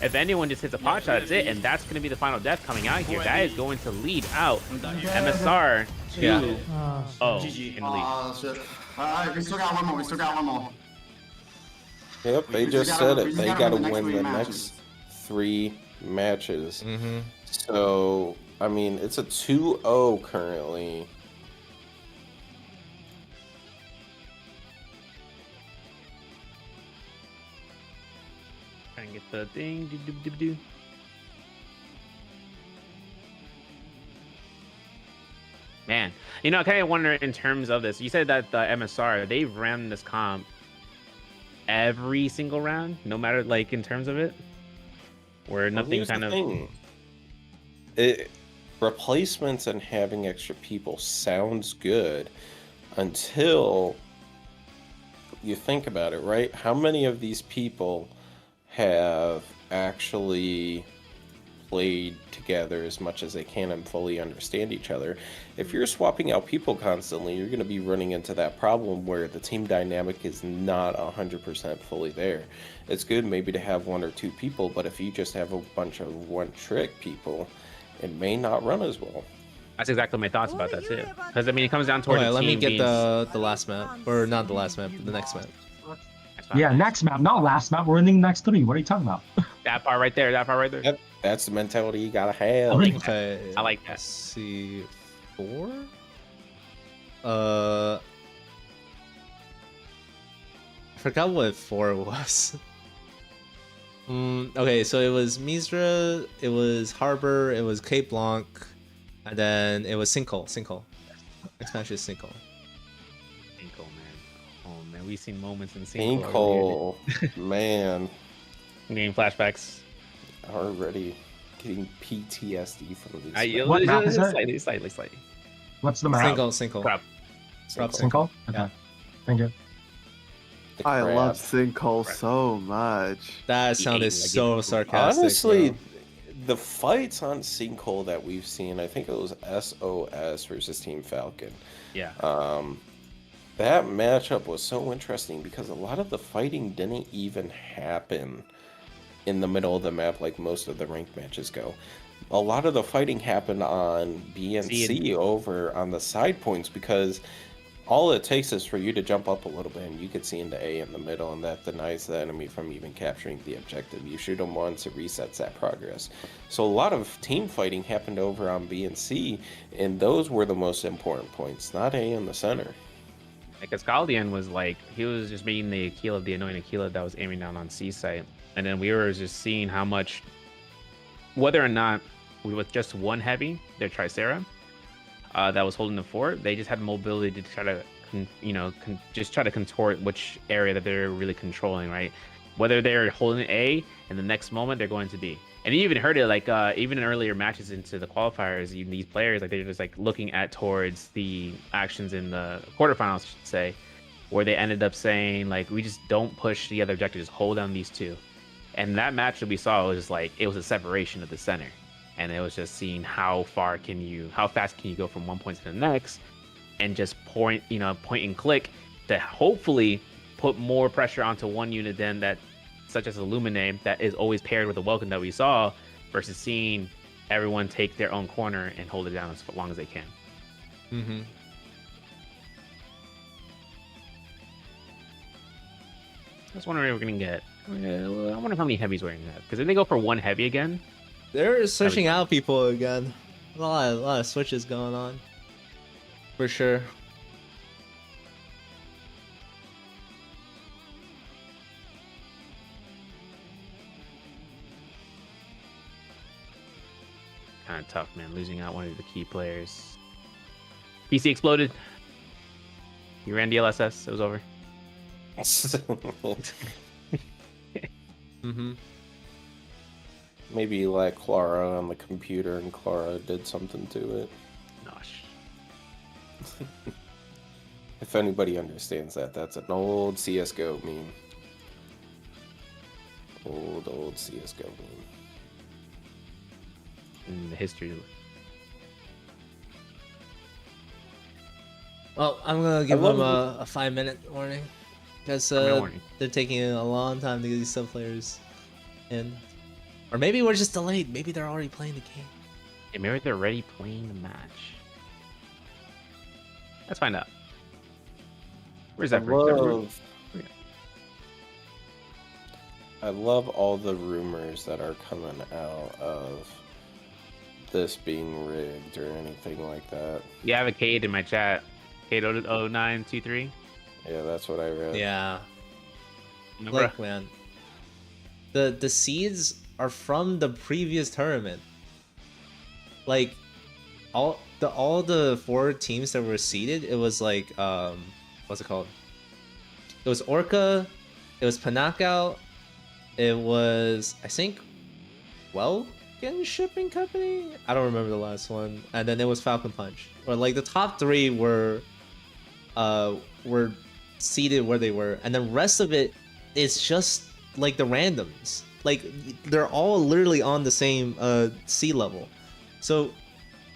if anyone just hits a pot shot, that's it, and that's going to be the final death coming out here. That is going to lead out MSR to in the lead. Alright, we still got one more. Yep, they just said it. They got to win the next 3 matches. So, I mean, it's a 2-0 currently. Try and get the thing. Do. Man, I kind of wonder in terms of this. You said that the MSR, they've ran this comp every single round, no matter in terms of it, where nothing kind of. Replacements and having extra people sounds good until you think about it, right? How many of these people have actually played together as much as they can and fully understand each other? If you're swapping out people constantly, you're going to be running into that problem where the team dynamic is not 100% fully there. It's good maybe to have 1 or 2 people, but if you just have a bunch of one-trick people, it may not run as well. That's exactly my thoughts about that too. Because I mean, it comes down to the team. Let me get the last map, or not the last map, the next map. Yeah, next map, not last map. We're in the next 3. What are you talking about? That part right there. Yep, that's the mentality you gotta have. Okay, I like that. C4. I forgot what 4 was. Okay, so it was Misra, it was Harbor, it was Cape Blanc, and then it was Sinkhole. Expansion Sinkhole. Sinkhole, man. Oh man, we've seen moments in Sinkhole. Man. Game flashbacks. Already getting PTSD from these. What map is it? Slightly. What's the map? Sinkhole. Crap. Sinkhole? Okay. Yeah. Thank you. I love Sinkhole so much. That sounded so sarcastic. Honestly, bro. the fights on Sinkhole that we've seen, I think it was SOS versus Team Falcon. Yeah. That matchup was so interesting because a lot of the fighting didn't even happen in the middle of the map like most of the ranked matches go. A lot of the fighting happened on B and C over on the side points because all it takes is for you to jump up a little bit, and you could see into A in the middle, and that denies the enemy from even capturing the objective. You shoot them once, it resets that progress. So a lot of team fighting happened over on B and C, and those were the most important points, not A in the center. Because Galdian was like, he was just being the Aquila, the annoying Aquila that was aiming down on C site. And then we were just seeing how much, whether or not we was just one heavy, their Tricera, that was holding the fort, they just had mobility to try to, just try to contort which area that they're really controlling, right? Whether they're holding A and the next moment they're going to B. And you even heard it, like, even in earlier matches into the qualifiers, even these players, like, they're just, like, looking at towards the actions in the quarterfinals, I should say, where they ended up saying, like, we just don't push the other objective, just hold down these two. And that match that we saw was just, like, it was a separation of the center. And it was just seeing how fast can you go from one point to the next, and just point and click to hopefully put more pressure onto one unit than that, such as Illuminate, that is always paired with the Welcome that we saw, versus seeing everyone take their own corner and hold it down as long as they can. Mm-hmm. I was wondering if we're gonna get. I wonder how many heavies we're gonna have, because if they go for one heavy again, they're switching out people again. A lot of switches going on, for sure. Kind of tough, man, losing out one of the key players. PC exploded. You ran DLSS. It was over. Mm-hmm. Maybe like Clara on the computer, and Clara did something to it. Gosh. If anybody understands that, that's an old CSGO meme. Old CSGO meme. In the history. Well, I'm gonna give them a 5-minute warning, because they're taking a long time to get these sub players in. Or maybe we're just delayed. Maybe they're already playing the game. Yeah, maybe they're already playing the match. Let's find out. Where's that? I love all the rumors that are coming out of this being rigged or anything like that. Yeah, I have a Cade in my chat. Cade0923. Yeah, that's what I read. Yeah. Look, man. The seeds are from the previous tournament. Like, all the 4 teams that were seeded, it was like, what's it called? It was Orca, it was Panacao, it was, I think, Welcome Shipping Company? I don't remember the last one. And then it was Falcon Punch. Or like the top 3 were seeded where they were, and the rest of it is just like the randoms. Like, they're all literally on the same sea level. So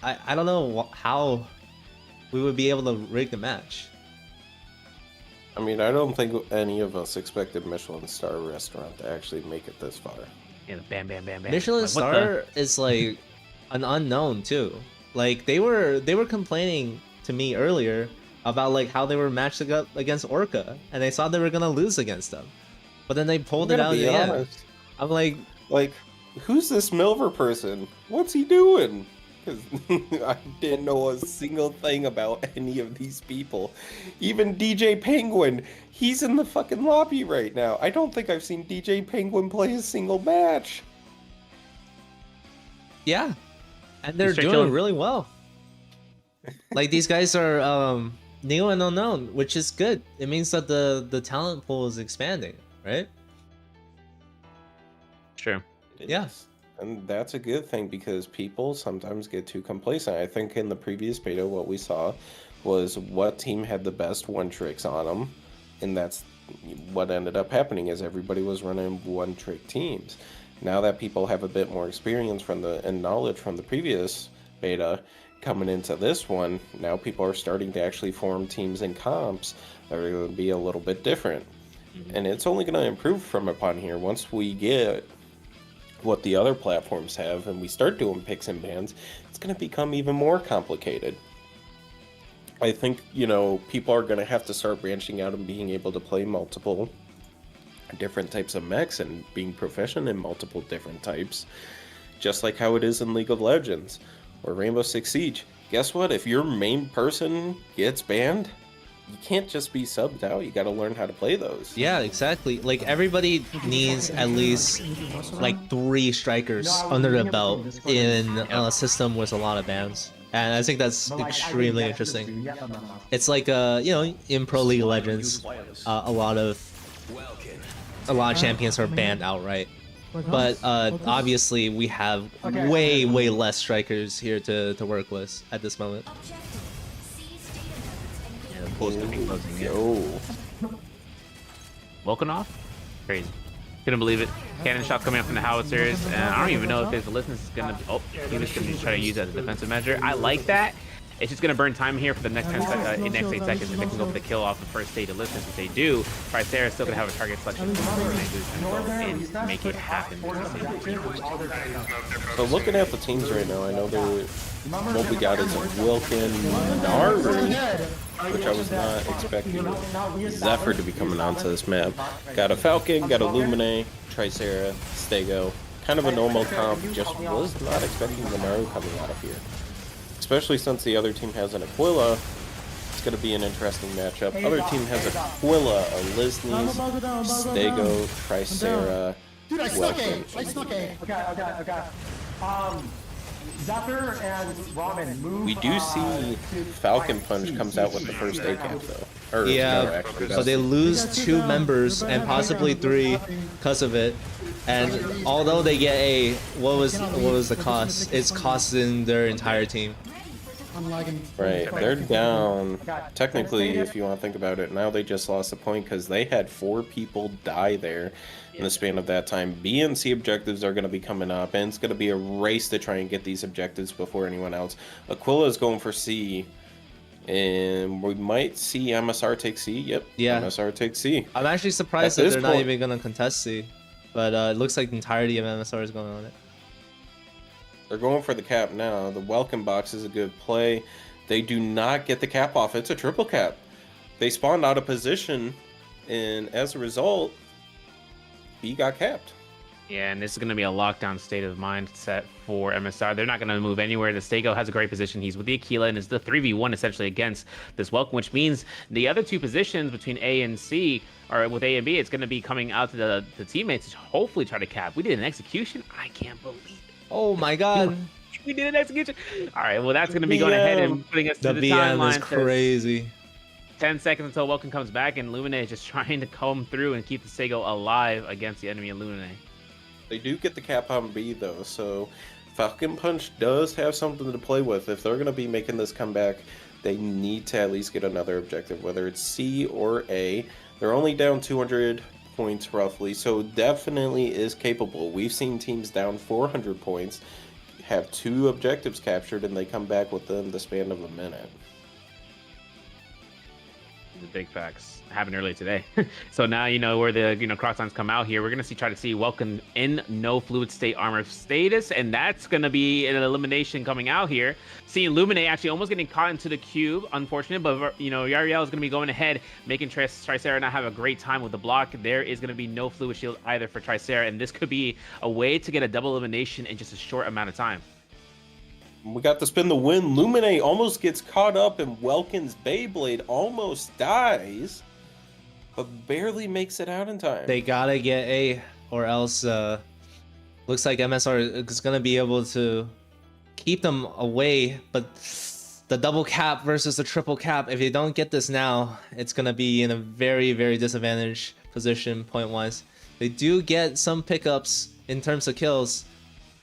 I don't know how we would be able to rig the match. I mean, I don't think any of us expected Michelin Star Restaurant to actually make it this far. Yeah, bam, bam, bam, bam. Michelin Star is like an unknown too. Like, they were complaining to me earlier about like how they were matched up against Orca, and they thought they were gonna lose against them, but then they pulled it out in the end. I'm like, who's this Milver person? What's he doing? Because I didn't know a single thing about any of these people. Even DJ Penguin, he's in the fucking lobby right now. I don't think I've seen DJ Penguin play a single match. Yeah, and they're doing really well. Like, these guys are new and unknown, which is good. It means that the talent pool is expanding, right? True. Yeah. And that's a good thing, because people sometimes get too complacent. I think in the previous beta, what we saw was what team had the best one-tricks on them, and that's what ended up happening, is everybody was running one-trick teams. Now that people have a bit more experience and knowledge from the previous beta, coming into this one, now people are starting to actually form teams and comps that are going to be a little bit different. And it's only going to improve from upon here once we get what the other platforms have and we start doing picks and bans. It's going to become even more complicated. I think, you know, people are going to have to start branching out and being able to play multiple different types of mechs and being proficient in multiple different types, just like how it is in League of Legends or Rainbow Six Siege. Guess what? If your main person gets banned, you can't just be subbed out. You got to learn how to play those. Yeah, exactly. Like everybody needs at least like 3 strikers under the belt in a system with a lot of bans. And I think that's extremely interesting. It's like you know, in Pro League of Legends, a lot of champions are banned outright. But obviously we have way less strikers here to work with at this moment. Yeah, the pool's gonna be closing in. Volkanov? Crazy. Couldn't believe it. Cannon shot coming up from the howitzers, and I don't even know if his ballistics is gonna be. Oh, he was gonna try to use that as a defensive measure. I like that. It's just gonna burn time here for the next 10 seconds, next 8 seconds. If they can go for the kill off the first stage of distance, if they do, Tricera's still gonna have a target selection and make it happen. So looking at the teams right now, I know what we got is a Wilkin Naru, which I was not expecting Zephyr to be coming onto this map. Got a Falcon, got a Lumine, Tricera, Stego. Kind of a normal comp, just was not expecting the Naru coming out of here. Especially since the other team has an Aquila, it's going to be an interesting matchup. Other team has Aquila, a Lisnes, Stego, Tricera, Welkin. Okay. Zephyr and Ramen move. We do see Falcon Punch comes out with the first A camp though. Or, Yeah, no, actually, so they lose 2 members and possibly 3 because of it. And although they get a, what was the cost? It's costing their entire team. Right, they're down. Technically, if you want to think about it, now they just lost a point because they had 4 people die there in the span of that time. B and C objectives are going to be coming up, and it's going to be a race to try and get these objectives before anyone else. Aquila is going for C, and we might see MSR take C. Yep, yeah, MSR take C. I'm actually surprised that they're not even going to contest C, but it looks like the entirety of MSR is going on it. They're going for the cap now. The Welcome box is a good play. They do not get the cap off. It's a triple cap. They spawned out of position, and as a result, B got capped. Yeah, and this is going to be a lockdown state of mind set for MSR. They're not going to move anywhere. The Stego has a great position. He's with the Aquila, and it's the 3v1 essentially against this Welcome, which means the other 2 positions between A and C, or with A and B, it's going to be coming out to the teammates to hopefully try to cap. We did an execution. I can't believe it. Oh my god. We did an execution. All right, well, that's going to be going ahead and putting us to the BM timeline. is crazy. 10 seconds until Welcome comes back, and Lumine is just trying to come through and keep the Stego alive against the enemy of Lumine. They do get the cap on B, though, so Falcon Punch does have something to play with. If they're going to be making this comeback, they need to at least get another objective, whether it's C or A. They're only down 200 points roughly, so definitely is capable. We've seen teams down 400 points have 2 objectives captured, and they come back within the span of a minute. The big facts happened early today. So now you know where the Croctons come out here. We're gonna see try to see Welcome in no fluid state armor status, and that's gonna be an elimination coming out here. Seeing Lumine actually almost getting caught into the cube, unfortunate, but Yariel is gonna be going ahead, making Tricera not have a great time with the block. There is gonna be no fluid shield either for Tricera, and this could be a way to get a double elimination in just a short amount of time. We got to spin the win. Lumine almost gets caught up, and Welkin's Beyblade almost dies, but barely makes it out in time. They gotta get A, or else looks like MSR is gonna be able to keep them away, but the double cap versus the triple cap, if they don't get this now, it's gonna be in a very disadvantaged position point-wise. They do get some pickups in terms of kills,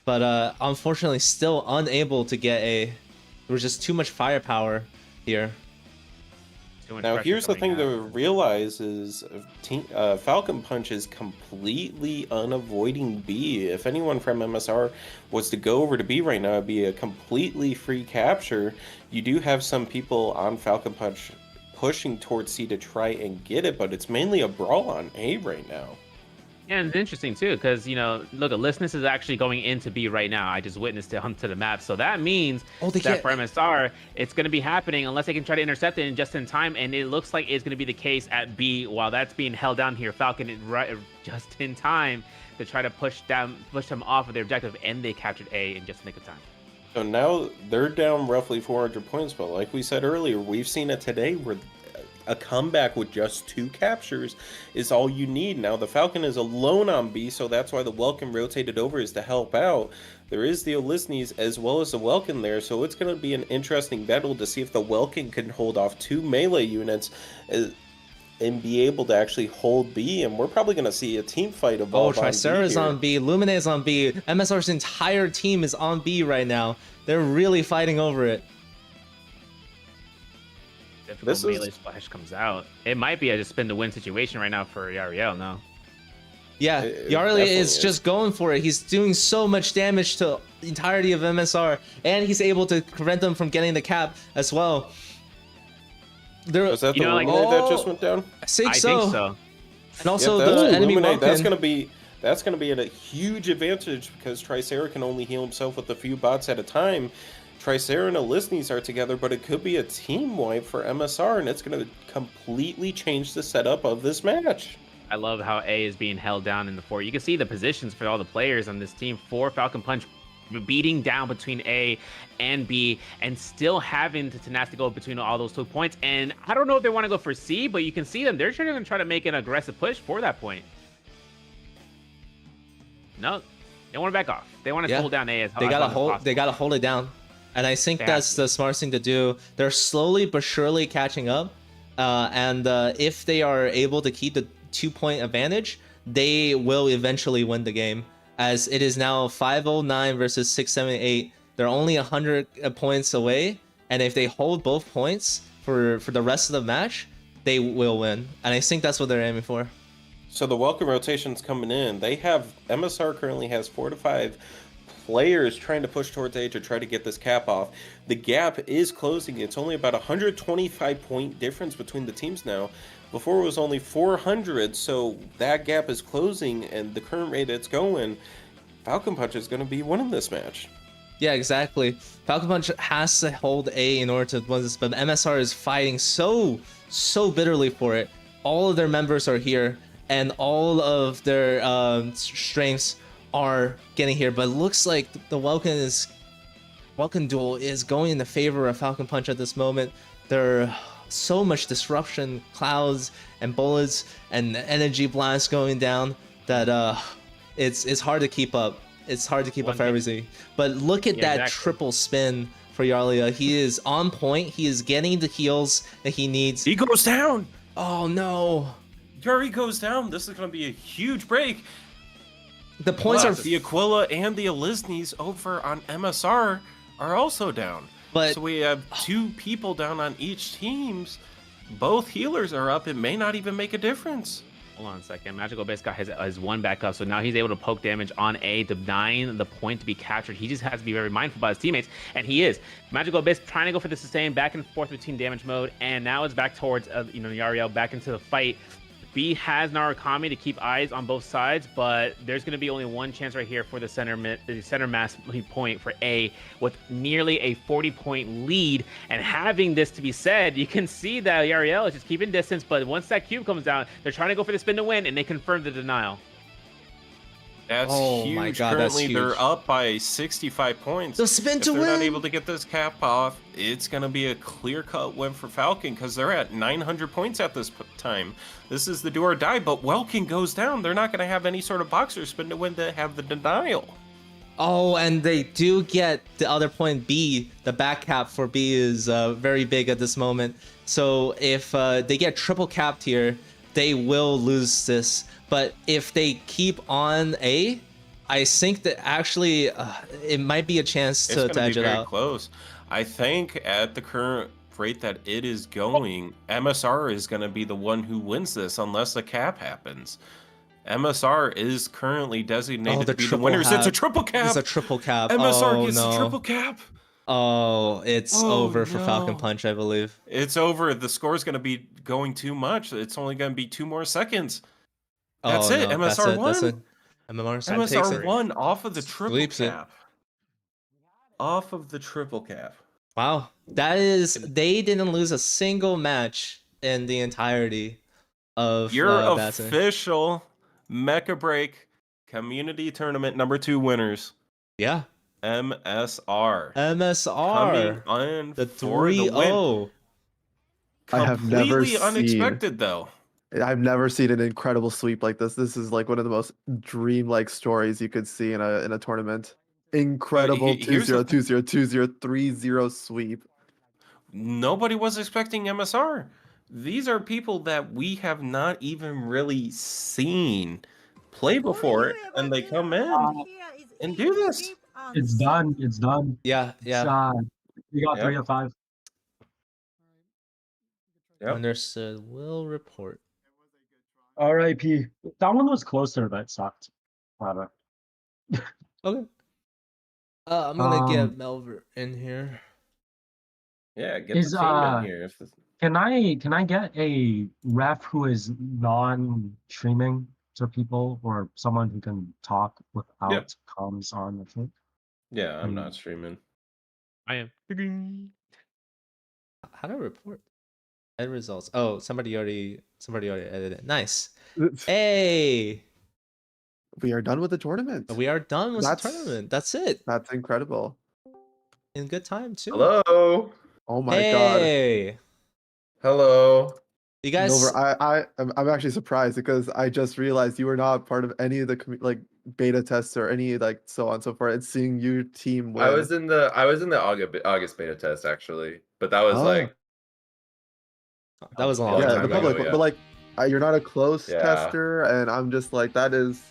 but unfortunately still unable to get A. There was just too much firepower here. Now here's the thing to realize is Falcon Punch is completely unavoiding B. If anyone from MSR was to go over to B right now, it'd be a completely free capture. You do have some people on Falcon Punch pushing towards C to try and get it, but it's mainly a brawl on A right now. Yeah, and it's interesting too, because look, Listeness is actually going into B right now. I just witnessed it onto the map, so that means that for MSR, it's going to be happening unless they can try to intercept it just in time. And it looks like it's going to be the case at B while that's being held down here. Falcon right just in time to try to push them off of their objective, and they captured A in just a nick of time. So now they're down roughly 400 points, but like we said earlier, we've seen it today where a comeback with just 2 captures is all you need. Now the Falcon is alone on B, so that's why the Welkin rotated over is to help out. There is the Olisnes as well as the Welkin there, so it's going to be an interesting battle to see if the Welkin can hold off 2 melee units and be able to actually hold B, and we're probably going to see a team fight evolve. Tricera is on B, Lumine is on B, MSR's entire team is on B right now. They're really fighting over it. Difficult melee splash comes out. It might be a just spin to win situation right now for Yariel. No. Yeah, Yariel is just going for it. He's doing so much damage to the entirety of MSR, and he's able to prevent them from getting the cap as well. Was that the Luminate that just went down? I think so. And also the enemy Luminate, that's gonna be a huge advantage because Tricera can only heal himself with a few bots at a time. Tricera and Olisnes are together, but it could be a team wipe for MSR, and it's going to completely change the setup of this match. I love how A is being held down in the fort. You can see the positions for all the players on this team for Falcon Punch beating down between A and B and still having the tenacity to go between all those 2 points. And I don't know if they want to go for C, but you can see them. They're going to try to make an aggressive push for that point. No, they want to back off. They want to hold down A as they gotta hold. They gotta hold it down. And I think that's the smartest thing to do. They're slowly but surely catching up. And if they are able to keep the 2-point advantage, they will eventually win the game. As it is now 509 versus 678. They're only 100 points away. And if they hold both points for the rest of the match, they will win. And I think that's what they're aiming for. So the welcome rotations coming in. MSR currently has 4 to 5 players trying to push towards A to try to get this cap off. The gap is closing. It's only about 125 point difference between the teams now. Before it was only 400, so that gap is closing, and the current rate it's going, Falcon Punch is going to be winning this match. Yeah, exactly. Falcon Punch has to hold A in order to win this, but MSR is fighting so bitterly for it. All of their members are here, and all of their strengths are getting here, but it looks like the Welkin duel is going in the favor of Falcon Punch at this moment. There are so much disruption, clouds and bullets and energy blasts going down that it's hard to keep up. It's hard to keep up for everything. But look at that triple spin for Yarlia. He is on point. He is getting the heals that he needs. He goes down. Oh no. Yuri goes down. This is going to be a huge break. The points are the Aquila and the Olisnes over on MSR are also down. So we have 2 people down on each teams. Both healers are up. It may not even make a difference. Hold on a second. Magical Base got his 1 back up, so now he's able to poke damage on A, denying the point to be captured. He just has to be very mindful about his teammates, and he is. Magical Base trying to go for the sustain, back and forth between damage mode, and now it's back towards Yariel back into the fight. B has Narukami to keep eyes on both sides, but there's going to be only one chance right here for the center mass point for A with nearly a 40-point lead. And having this to be said, you can see that Yariel is just keeping distance, but once that cube comes down, they're trying to go for the spin to win, and they confirm the denial. That's huge. My God, currently, that's they're up by 65 points. The spin to win. If they're not win. able to get this cap off, it's going to be a clear-cut win for Falcon because they're at 900 points at this time. This is the do or die, but Welkin goes down. They're not going to have any sort of boxer spin to win to have the denial. Oh, and they do get the other point B. The back cap for B is very big at this moment. So if they get triple capped here, they will lose this. But if they keep on A, I think that actually it might be a chance to edge it out. It's going to be very close. I think at the current rate that it is going, MSR is going to be the one who wins this unless the cap happens. MSR is currently designated to be the winners. It's a triple cap. It's a triple cap. MSR gets a triple cap. Oh, it's over for Falcon Punch, I believe. It's over. The score's going to be going too much. It's only going to be 2 more seconds. That's Oh it. no, MSR that's won. it. MMR takes MSR it. won off of the triple Sweeps it. cap. Off of the triple cap. Wow, that is. They didn't lose a single match in the entirety of Your Bassin. official Mecha Break Community Tournament #2 winners. Yeah. MSR. MSR. Coming in The for the win. 3-0. I have never Completely unexpected, though. I've never seen an incredible sweep like this. This is like one of the most dreamlike stories you could see in a tournament. Incredible here's 2-0, the 2-0, 2-0, 3-0 sweep. Nobody was expecting MSR. These are people that we have not even really seen play before, and they come in and do this. It's done. It's done. Yeah, yeah. We got Yep. 3 of 5. Yep. Understood. Will report. R.I.P. That one was closer, but it sucked. Whatever. Okay. I'm gonna get Melver in here. Yeah, get the team in here. Can I get a ref who is non-streaming to people, or someone who can talk without comms on? I think. Yeah, I'm not streaming. I am. How do I report? Edit results. Oh, somebody already edited it. Nice. Hey. We are done with the tournament. We are done with the tournament. That's it. That's incredible. In good time too. Hello. Oh my Hey. Hello. You guys. Nova, I'm actually surprised because I just realized you were not part of any of the like beta tests or any like so on and so forth. And seeing your team win. I was in the August beta test actually, but that was like that was a long time the ago. public, yeah. but like you're not a close Yeah. tester, and I'm just like that is.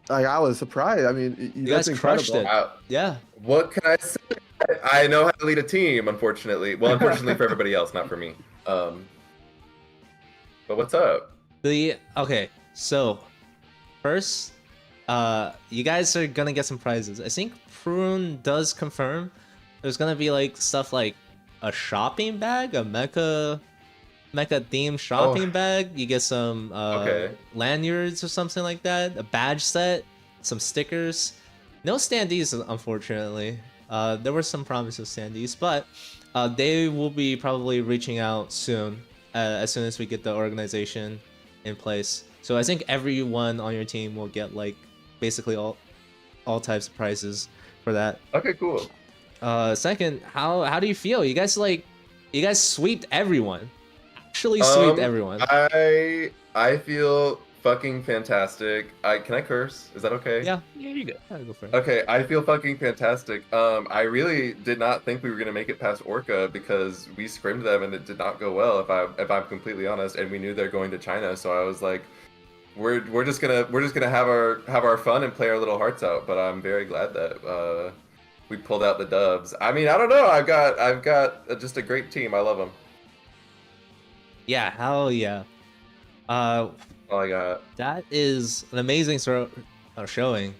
Like I was surprised. I mean, You that's guys crushed incredible. it. Yeah. What can I say? I know how to lead a team, unfortunately. Well, unfortunately for everybody else, not for me. But what's up? Okay, so first, you guys are gonna get some prizes. I think Prune does confirm there's gonna be like stuff like a shopping bag, a mecha themed shopping bag. You get some lanyards or something like that, a badge set, some stickers. No standees, unfortunately. There were some promises of standees, but they will be probably reaching out soon, as soon as we get the organization in place. So I think everyone on your team will get like basically all types of prizes for that. Okay, cool. Second, how do you feel? You guys sweeped everyone. Actually sweeped everyone. I feel fucking fantastic. Can I curse? Is that okay? Yeah, you go. Go for it. Okay, I feel fucking fantastic. I really did not think we were gonna make it past Orca because we scrimmed them and it did not go well. If I'm completely honest, and we knew they're going to China, so I was like, we're just gonna have our fun and play our little hearts out. But I'm very glad that we pulled out the dubs. I mean, I don't know. I've got just a great team. I love them. Yeah, hell yeah. All I got. That is an amazing showing,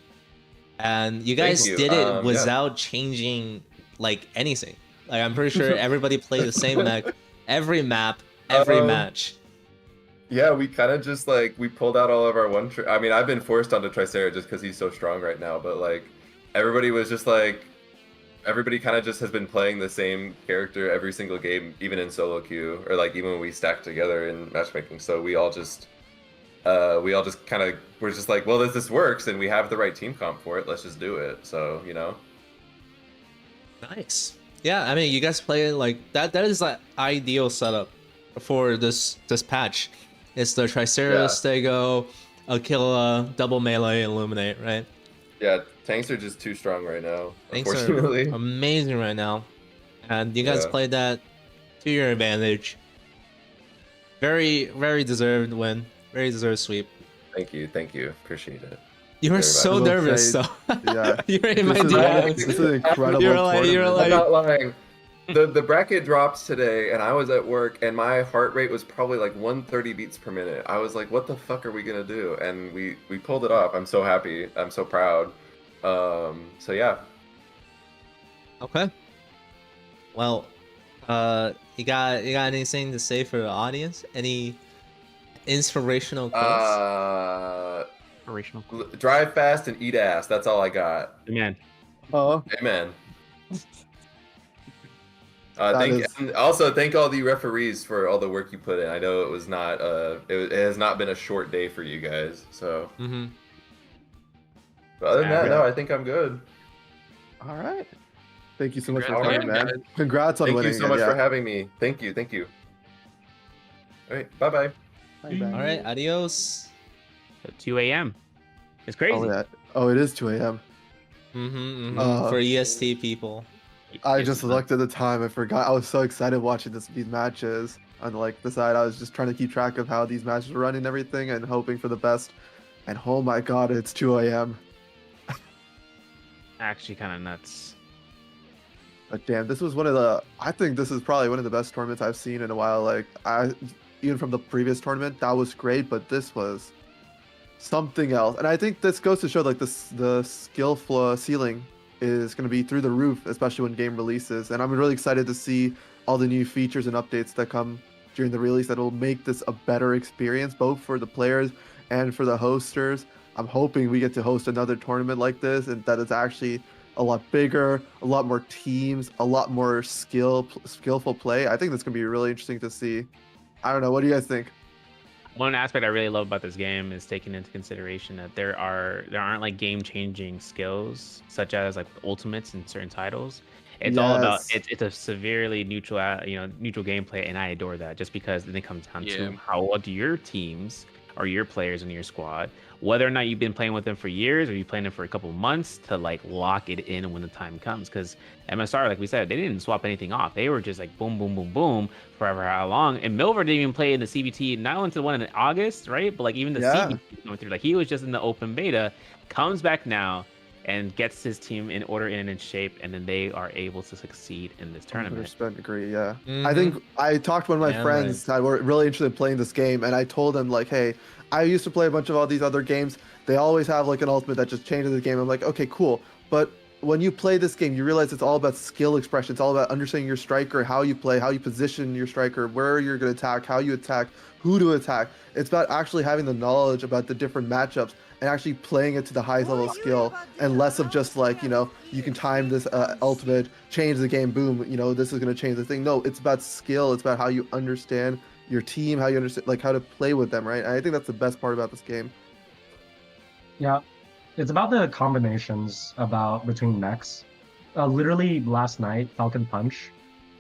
and you guys Thank you. did it without changing like anything. Like I'm pretty sure everybody played the same mech, every map, every match. Yeah, we kind of just like we pulled out all of our I mean, I've been forced onto Tricera just because he's so strong right now, but like everybody was just like. Everybody kind of just has been playing the same character every single game, even in solo queue, or like even when we stacked together in matchmaking. So we all just kind of we're just like, well, if this works and we have the right team comp for it, let's just do it. So Nice. Yeah, I mean, you guys play like that. That is the ideal setup for this patch. It's the Tricera, Stego, Aquila, double melee, Illuminate, right? Yeah, tanks are just too strong right now. Tanks Unfortunately, are amazing right now, and you guys played that to your advantage. Very, very deserved win. Very deserved sweep. Thank you, appreciate it. You were so nervous, so yeah. you were in my DMs. This is an incredible. You're like, I'm not lying. The bracket dropped today, and I was at work, and my heart rate was probably like 130 beats per minute. I was like, "What the fuck are we gonna do?" And we pulled it off. I'm so happy. I'm so proud. So yeah. Okay. Well, you got anything to say for the audience? Any inspirational quotes? Inspirational. Drive fast and eat ass. That's all I got. Amen. Oh, Amen. That And also thank all the referees for all the work you put in. I know it was not it has not been a short day for you guys. So. But other than that, no, I think I'm good. All right. Thank you so much for All coming, right, man. Congrats on Thank winning. you so much for having me. Thank you. Thank you. All right. Bye-bye. All right, adios. 2 a.m. It's crazy. Oh, yeah. Oh, it is 2 a.m. For EST people. I just looked at the time. I forgot. I was so excited watching these matches. On like the side, I was just trying to keep track of how these matches were running and everything, and hoping for the best. And oh my god, it's 2 a.m. Actually, kind of nuts. But damn, this was I think this is probably one of the best tournaments I've seen in a while. Like even from the previous tournament, that was great, but this was something else. And I think this goes to show like the skill floor ceiling is going to be through the roof, especially when game releases. And I'm really excited to see all the new features and updates that come during the release that will make this a better experience, both for the players and for the hosters. I'm hoping we get to host another tournament like this, and that it's actually a lot bigger, a lot more teams, a lot more skillful play. I think that's going to be really interesting to see. I don't know. What do you guys think? One aspect I really love about this game is taking into consideration that there aren't like game-changing skills such as like ultimates in certain titles. It's all about it's a severely neutral neutral gameplay, and I adore that just because then it comes down to how well do your teams or your players in your squad, whether or not you've been playing with them for years or you've playing them for a couple of months, to like lock it in when the time comes. Because MSR, like we said, they didn't swap anything off. They were just like boom, boom, boom, boom forever how long. And Milver didn't even play in the CBT, not only the one in August, right? But like even the CBT going through, like he was just in the open beta, comes back now and gets his team in order and in shape, and then they are able to succeed in this tournament. 100% agree, yeah. I think I talked to one of my friends that were really interested in playing this game, and I told them like, hey, I used to play a bunch of all these other games. They always have like an ultimate that just changes the game. I'm like, okay, cool. But when you play this game, you realize it's all about skill expression. It's all about understanding your striker, how you play, how you position your striker, where you're going to attack, how you attack, who to attack. It's about actually having the knowledge about the different matchups and actually playing it to the highest level of skill, and less of just like, you can time this ultimate, change the game, boom, this is going to change the thing. No, it's about skill. It's about how you understand your team, how you understand, like how to play with them, right? And I think that's the best part about this game. Yeah, it's about the combinations between mechs. Literally last night, Falcon Punch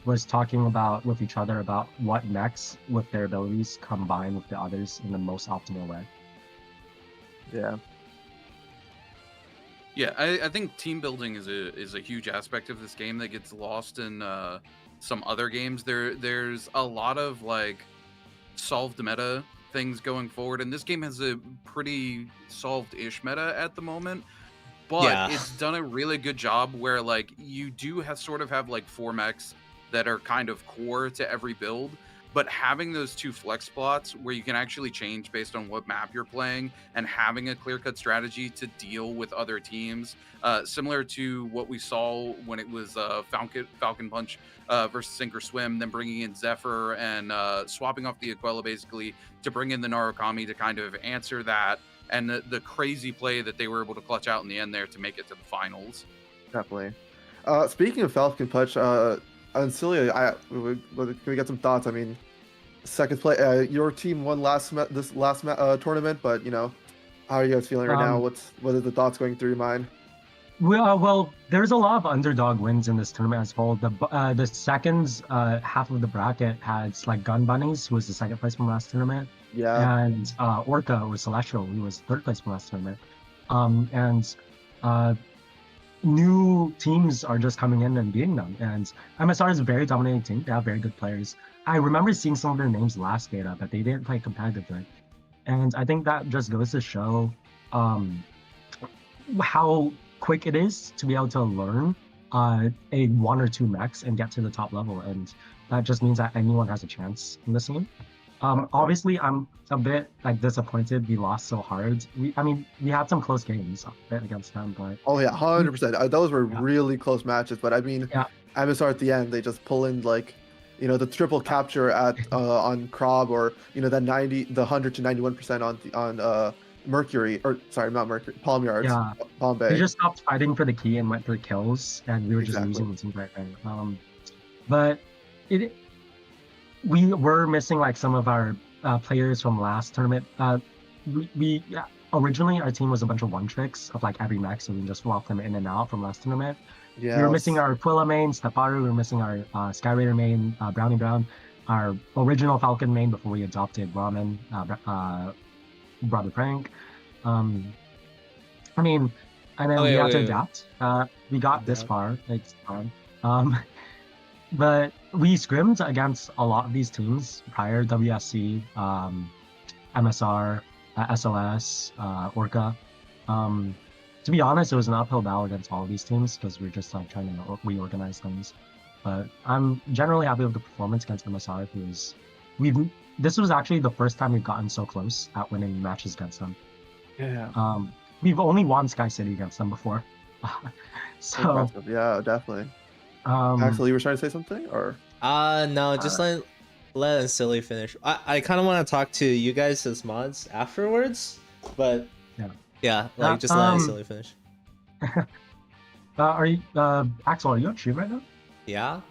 was talking with each other about what mechs with their abilities combine with the others in the most optimal way. Yeah. Yeah, I think team building is a huge aspect of this game that gets lost in some other games. There's a lot of like solved meta things going forward, and this game has a pretty solved-ish meta at the moment. But it's done a really good job where like you do have like 4 mechs that are kind of core to every build. But having those 2 flex spots where you can actually change based on what map you're playing, and having a clear-cut strategy to deal with other teams, similar to what we saw when it was Falcon Punch versus Sink or Swim, then bringing in Zephyr and swapping off the Aquila basically to bring in the Narukami to kind of answer that, and the crazy play that they were able to clutch out in the end there to make it to the finals. Definitely. Speaking of Falcon Punch, and Celia, can we get some thoughts? I mean, second play, your team won this last tournament, but how are you guys feeling right now? What are the thoughts going through your mind? Well, there's a lot of underdog wins in this tournament as well. The second half of the bracket has like Gun Bunnies, who was the second place from last tournament. Yeah. And Orca or Celestial, who was third place from last tournament. And new teams are just coming in and beating them. And MSR is a very dominating team. They have very good players. I remember seeing some of their names last beta, but they didn't play competitively. And I think that just goes to show how quick it is to be able to learn a 1 or 2 mechs and get to the top level. And that just means that anyone has a chance in this game. Obviously, I'm a bit like disappointed we lost so hard. We had some close games against them, but oh yeah, 100%. Those were really close matches. But I mean, MSR at the end, they just pull in like you know, the triple capture at on Krob, or you know, the 100 to 91% on Mercury, or sorry, not Mercury, Palm Yards, Yeah. Palm Bay. We just stopped fighting for the key and went for kills, and we were just Exactly. losing the team right there. But we were missing like some of our players from last tournament. Originally our team was a bunch of one tricks of like every mech, so we just swap them in and out from last tournament. Yeah. We were missing our Quilla main, Steparu. We were missing our Sky Raider main, Brownie Brown, our original Falcon main before we adopted Ramen, Brother Prank. I mean, and then we had to adapt. We got this far. It's fine. But we scrimmed against a lot of these teams prior: WSC, MSR, SOS, Orca. To be honest, it was an uphill battle against all of these teams because we're just like trying to reorganize things. But I'm generally happy with the performance against MSR because this was actually the first time we've gotten so close at winning matches against them. Yeah. We've only won Sky City against them before. So impressive. Yeah, definitely. Axel, you were trying to say something, or? No, just let Silly finish. I kind of want to talk to you guys as mods afterwards, but yeah, like just let Silly finish. Are you Axel? Are you on stream right now? Yeah.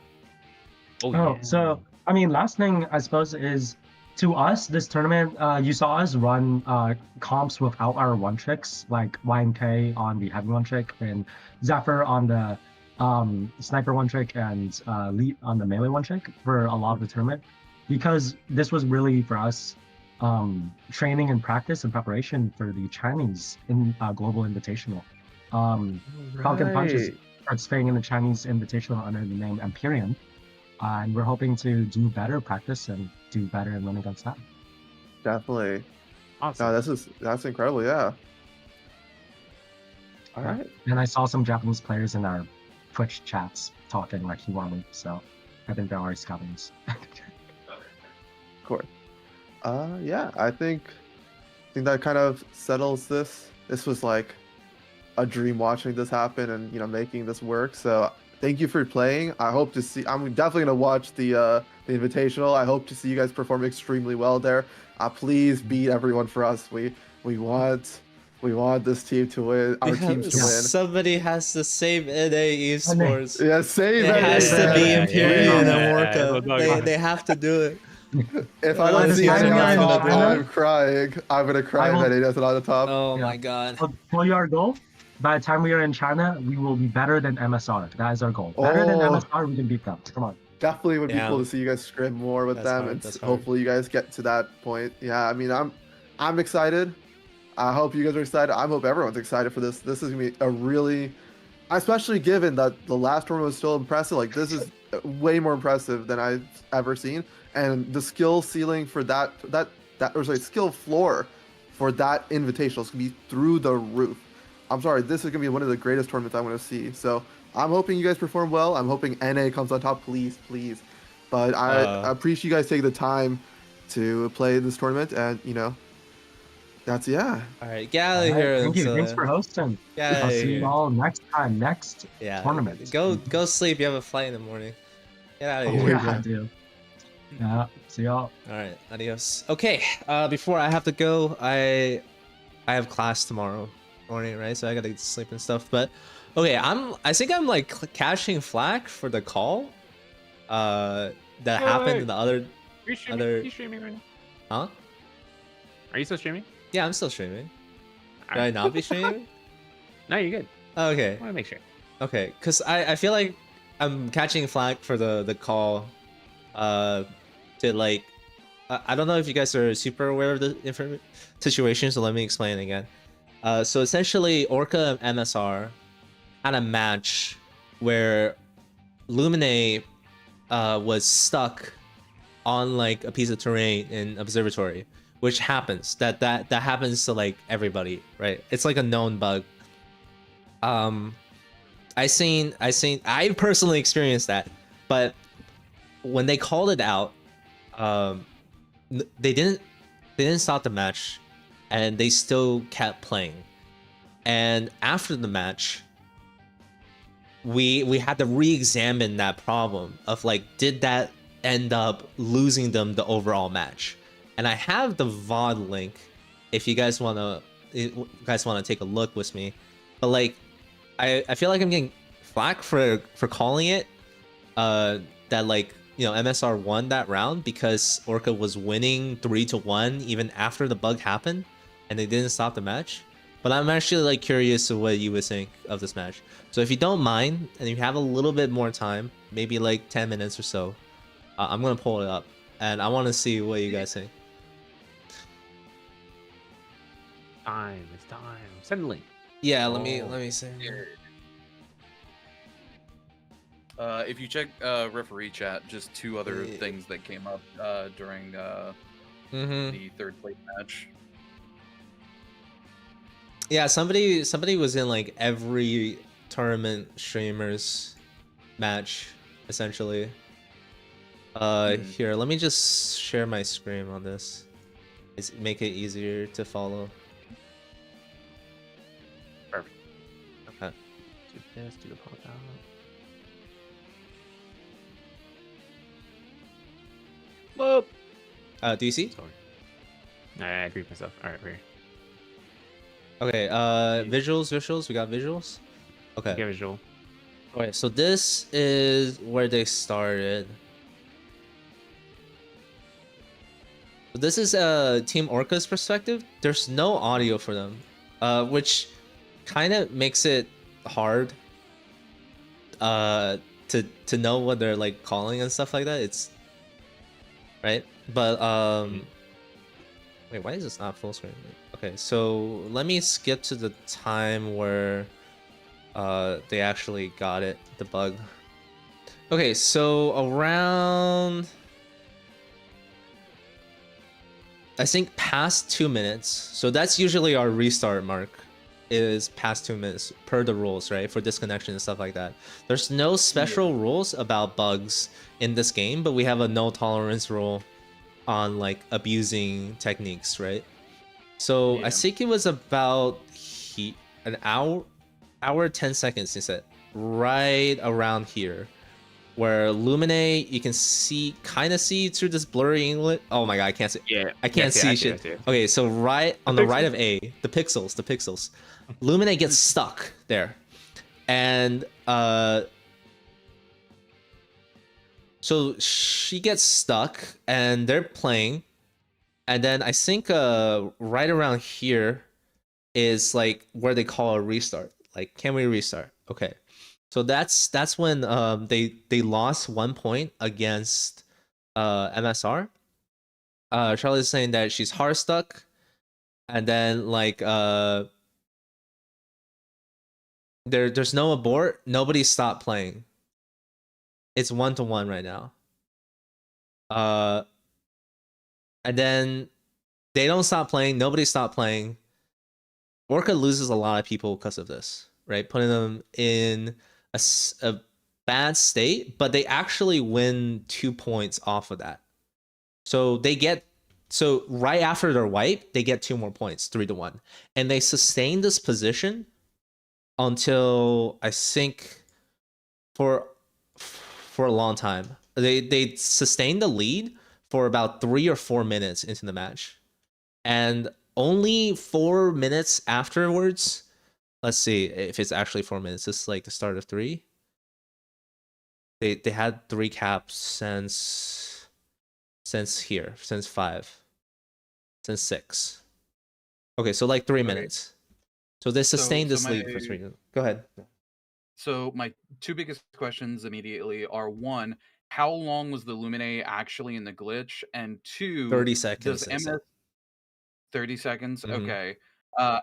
Oh, yeah. So I mean, last thing I suppose is, to us, this tournament, you saw us run comps without our one tricks, like YMK on the heavy one trick and Zephyr on the sniper one trick and Leet on the melee one trick for a lot of the tournament, because this was really for us training and practice and preparation for the Chinese in Global Invitational. Falcon Punch is participating in the Chinese Invitational under the name Empyrean, and we're hoping to do better practice and do better and win against that. Definitely. Awesome. No, that's incredible. Yeah. All right. And I saw some Japanese players in our Twitch chats talking like Hiwami, so I think they're already scouting us. Of course. Yeah, I think that kind of settles this. This was like a dream watching this happen and, you know, making this work. So thank you for playing. I hope to see. I'm definitely gonna watch the Invitational. I hope to see you guys perform extremely well there. Please beat everyone for us. We want this team to win. Our teams to win. Somebody has to save NA Esports. Yeah, save it. It has to be Imperial and Orca. They have to do it. If I don't see NA on top, I'm crying. I'm gonna cry if NA doesn't on the top. Oh my god. For our goal, by the time we are in China, we will be better than MSR. That is our goal. Better than MSR, we can beat them. Come on. Definitely would be cool to see you guys scrim more with them, and hopefully you guys get to that point. Yeah, I mean, I'm excited. I hope you guys are excited. I hope everyone's excited for this. This is gonna be a really, especially given that the last tournament was still impressive. Like, this is way more impressive than I've ever seen, and the skill ceiling for skill floor for that invitational is gonna be through the roof. I'm sorry, this is gonna be one of the greatest tournaments I want to see. So I'm hoping you guys perform well. I'm hoping NA comes on top, please. But I appreciate you guys taking the time to play this tournament, and you know, all right, get out of here. Thank you. Thanks for hosting. I'll see you all next time. Next tournament. Go sleep. You have a flight in the morning. Get out of here. Yeah, I do. Yeah. See y'all. All right. Adios. Okay. Before I have to go, I have class tomorrow morning, right? So I gotta sleep and stuff. But okay, I think I'm like catching flack for the call that happened in the other. Are you streaming right now? Huh? Are you still streaming? Yeah, I'm still streaming. Should I not be streaming? No, you're good. Okay. I want to make sure. Okay, because I feel like I'm catching flack for the call to like I don't know if you guys are super aware of the situation, so let me explain again. So essentially, Orca and MSR had a match where Lumine was stuck on like a piece of terrain in Observatory, which happens. That happens to like everybody, right? It's like a known bug. I personally experienced that, but when they called it out, they didn't stop the match, and they still kept playing. And after the match, we had to re-examine that problem of like, did that end up losing them the overall match. And I have the VOD link if you guys wanna take a look with me. But like, I feel like I'm getting flack for calling it that, like, you know, MSR won that round because Orca was winning 3-1 even after the bug happened, and they didn't stop the match. But I'm actually like curious of what you would think of this match. So if you don't mind, and you have a little bit more time, maybe like 10 minutes or so, I'm gonna pull it up, and I want to see what you guys think. It's time. Send the link. Yeah, let me see. If you check referee chat, just 2 other things that came up during the third place match. Yeah, somebody was in like every tournament streamers match, essentially. Here, let me just share my screen on this. Make it easier to follow. Perfect. Okay. Do this, do the pop out. Whoop. Do you see? Sorry. I agree with myself. All right, we're here. Okay, visuals, we got visuals. Okay. Okay, visual. Okay, so this is where they started. So this is Team Orca's perspective. There's no audio for them, which kind of makes it hard to know what they're like calling and stuff like that. It's right, but wait, why is this not full screen? Okay, so let me skip to the time where they actually got it, the bug. Okay, so around, I think past 2 minutes. So that's usually our restart mark, is past 2 minutes per the rules, right? For disconnection and stuff like that. There's no special rules about bugs in this game, but we have a no tolerance rule on like abusing techniques, right? So I think it was about an hour 10 seconds instead, right around here, where Lumine, you can kind of see through this blurry English. Oh my god, I can't see. Yeah, I can't see shit. Okay, so right on the right of A, the pixels. Lumine gets stuck there, and so she gets stuck, and they're playing, and then I think right around here is like where they call a restart. Like, can we restart? Okay, so that's when they lost 1 point against MSR. Charlie's saying that she's hard stuck, and then like there's no abort. Nobody stopped playing. It's 1-1 right now. And then they don't stop playing. Nobody stopped playing. Orca loses a lot of people because of this, right? Putting them in a bad state, but they actually win 2 points off of that. So right after their wipe, they get 2 more points, 3-1, and they sustain this position until I think for a long time. They sustained the lead for about 3 or 4 minutes into the match, and only 4 minutes afterwards. Let's see if it's actually 4 minutes. This is like the start of 3. They had 3 caps since 5, since 6. Okay, so like 3 minutes. So they sustained this lead for 3 minutes. Go ahead. So my 2 biggest questions immediately are, 1, how long was the Lumine actually in the glitch? And 2, 30 seconds. Does MS 30 seconds? Mhm. Okay.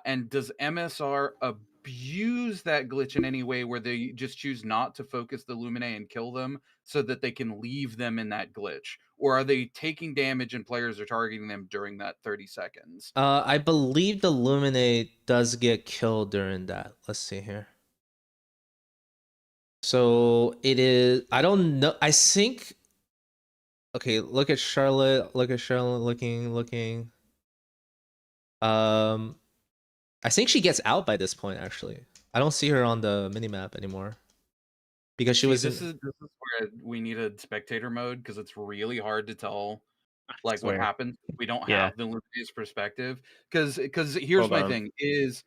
And does MSR abuse that glitch in any way where they just choose not to focus the Lumine and kill them so that they can leave them in that glitch? Or are they taking damage and players are targeting them during that 30 seconds? I believe the Lumine does get killed during that. Let's see here. So it is, I don't know. I think, okay, look at Charlotte. Look at Charlotte looking. I think she gets out by this point, actually. I don't see her on the minimap anymore. because she See, was. this is where we needed spectator mode because it's really hard to tell like what swear. happens. We don't Yeah. have the Lumina's perspective because here's Hold my on. thing is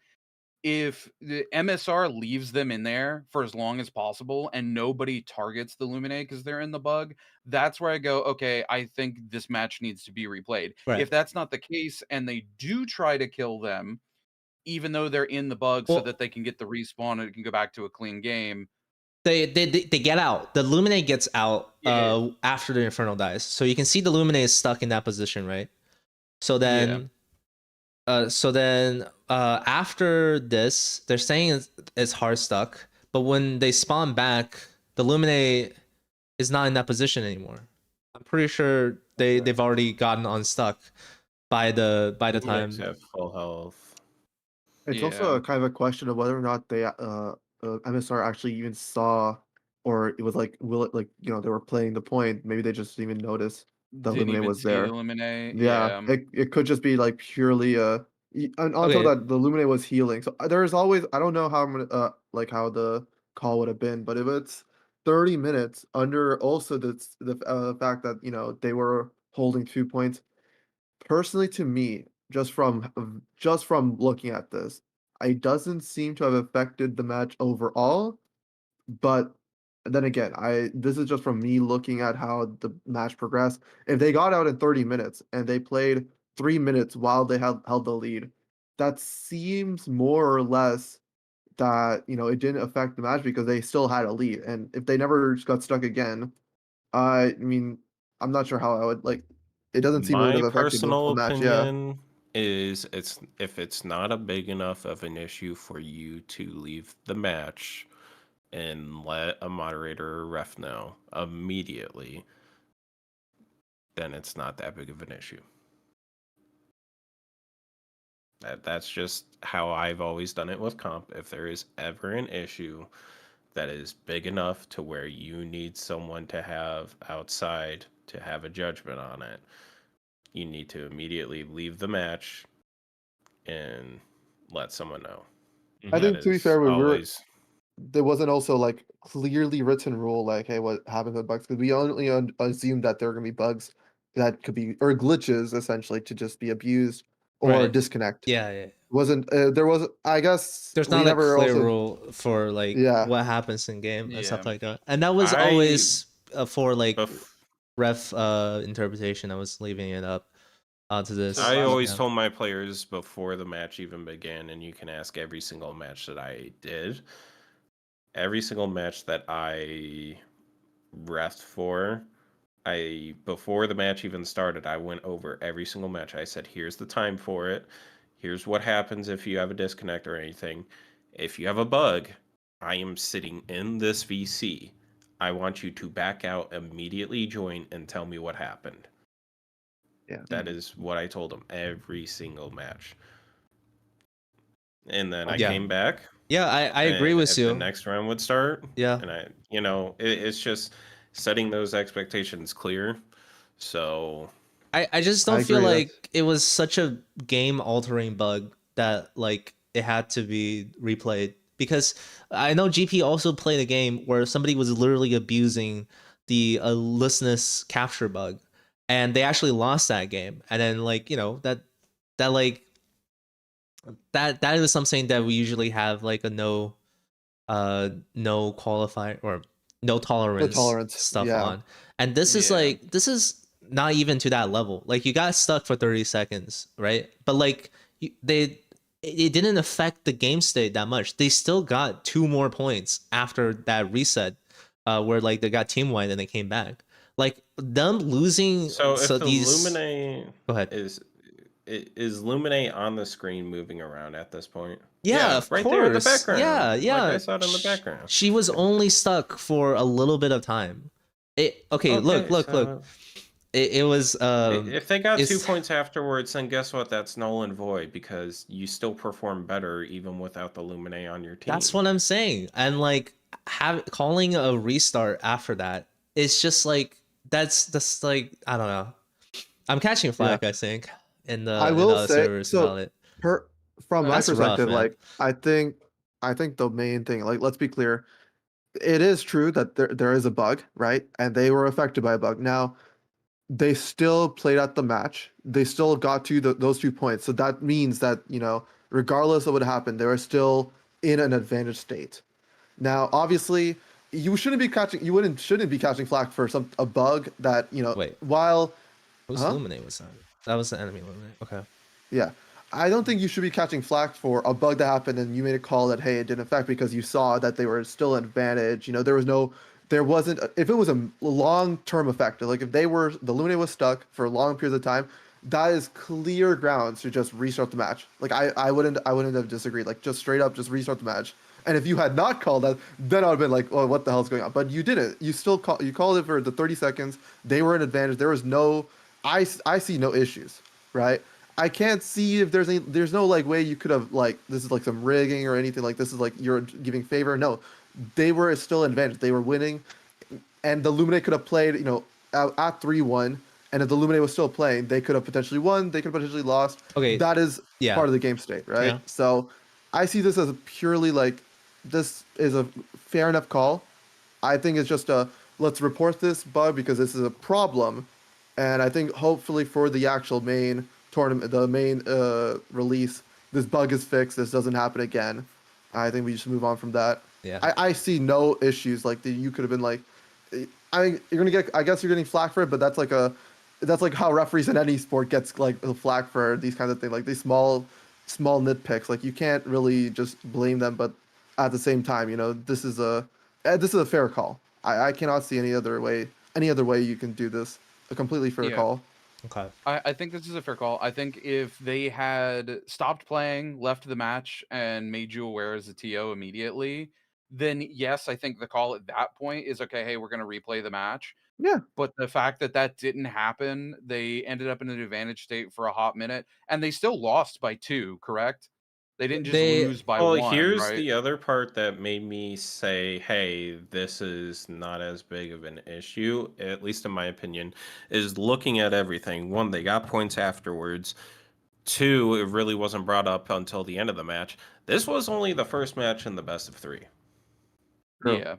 if the MSR leaves them in there for as long as possible and nobody targets the Lumine because they're in the bug, that's where I go, okay, I think this match needs to be replayed. Right. If that's not the case and they do try to kill them, even though they're in the bug so Well- that they can get the respawn and it can go back to a clean game. They get out. The Lumine gets out Yeah. after the Infernal dies. So you can see the Lumine is stuck in that position, right? So then after this, they're saying it's hard stuck, but when they spawn back, the Lumine is not in that position anymore. I'm pretty sure they've already gotten unstuck by the time. Have full health. It's also a kind of a question of whether or not they MSR actually even saw, or it was like, will it like, you know, they were playing the point. Maybe they just didn't even notice the Didn't Lumine even was see there. the Lumine. Yeah, it could just be like purely and on top Okay. of that, the Lumine was healing. So there's always, I don't know how I'm gonna like how the call would have been, but if it's 30 minutes under also the fact that, you know, they were holding 2 points, personally to me, just from looking at this, it doesn't seem to have affected the match overall. But then again, this is just from me looking at how the match progressed. If they got out in 30 minutes and they played 3 minutes while they held the lead, that seems more or less that, you know, it didn't affect the match because they still had a lead. And if they never got stuck again, I mean, I'm not sure how I would like. It doesn't seem it would My have affected the personal match. Yeah. opinion is if it's not a big enough of an issue for you to leave the match and let a moderator or ref know immediately, then it's not that big of an issue. That's just how I've always done it with comp. If there is ever an issue that is big enough to where you need someone to have outside to have a judgment on it, you need to immediately leave the match and let someone know. I think to be fair, always there wasn't also like clearly written rule like, hey, what happens with bugs? Because we only assumed that there are gonna be bugs that could be, or glitches essentially, to just be abused or Right. disconnect. Yeah. Wasn't there was, I guess There's we not a never clear also, rule for like Yeah. what happens in game and stuff Yeah. like that, and that was I- always for like ref interpretation. I was leaving it up to this. I always Yeah. told my players before the match even began, and you can ask every single match that I did, every single match that I refed for, before the match even started, I went over every single match. I said, here's the time for it. Here's what happens if you have a disconnect or anything. If you have a bug, I am sitting in this VC. I want you to back out, immediately join, and tell me what happened. Yeah. That is what I told them every single match. And then I Yeah. came back. Yeah, I agree and with if you. the next round would start. Yeah. And it's just setting those expectations clear. So I just don't feel like it was such a game altering bug that like it had to be replayed, because I know GP also played a game where somebody was literally abusing the listeness capture bug, and they actually lost that game. And then like, you know, that is something that we usually have like a no qualify or no tolerance stuff yeah. on. And this is like, this is not even to that level. Like you got stuck for 30 seconds, right? But like it didn't affect the game state that much. They still got 2 more points after that reset, where like they got team wide and they came back. Like them losing. So if the these Lumine Go ahead. is Lumine on the screen moving around at this point? Yeah, of right course. there in the background. Yeah. Like I saw it in the background. She was only stuck for a little bit of time. Look. It was if they got 2 it's- points afterwards, then guess what? That's null and void because you still perform better even without the Lumine on your team. That's what I'm saying. And like calling a restart after that, it's just like that's like, I don't know. I'm catching flack, I think, in the I will say servers so. about it. From my That's rough, perspective, man. like I think the main thing, like let's be clear, it is true that there is a bug, right? And they were affected by a bug. Now, they still played out the match. They still got to those 2 points. So that means that, regardless of what happened, they were still in an advantage state. Now, obviously, shouldn't be catching flack for a bug that, Wait. while Whose Luminate was that? That was the enemy Luminate. Okay. Yeah. I don't think you should be catching flack for a bug that happened and you made a call that, hey, it didn't affect because you saw that they were still an advantage. There wasn't, if it was a long-term effect, like if the Luminate was stuck for long periods of time, that is clear grounds to just restart the match. Like I wouldn't have disagreed. Like just straight up, just restart the match. And if you had not called that, then I would have been like, oh, what the hell's going on? But you didn't. You called it for the 30 seconds. They were an advantage. There was I see no issues, right? I can't see if there's no like way you could have like, this is like some rigging or anything like this is like you're giving favor. No, they were still an advantage. They were winning, and the Luminate could have played, at 3-1. And if the Luminate was still playing, they could have potentially won. They could have potentially lost. Okay. That is part of the game state, right? Yeah. So I see this as purely like, this is a fair enough call. I think it's just let's report this bug because this is a problem. And I think hopefully for the actual main tournament, the main release, this bug is fixed. This doesn't happen again. I think we just move on from that. Yeah. I see no issues. Like you could have been like, I guess you're getting flack for it, but that's like how referees in any sport gets like flack for these kinds of things, like these small nitpicks. Like you can't really just blame them, but at the same time, this is a fair call. I cannot see any other way you can do this. A completely fair call. Okay. I think this is a fair call. I think if they had stopped playing, left the match, and made you aware as a TO immediately, then yes, I think the call at that point is okay, hey, we're going to replay the match. Yeah. But the fact that didn't happen, they ended up in an advantage state for a hot minute, and they still lost by 2, correct? They didn't just lose by 1, here's right? the other part that made me say, hey, this is not as big of an issue, at least in my opinion, is looking at everything. 1, they got points afterwards. 2, it really wasn't brought up until the end of the match. This was only the first match in the best of 3. Yeah.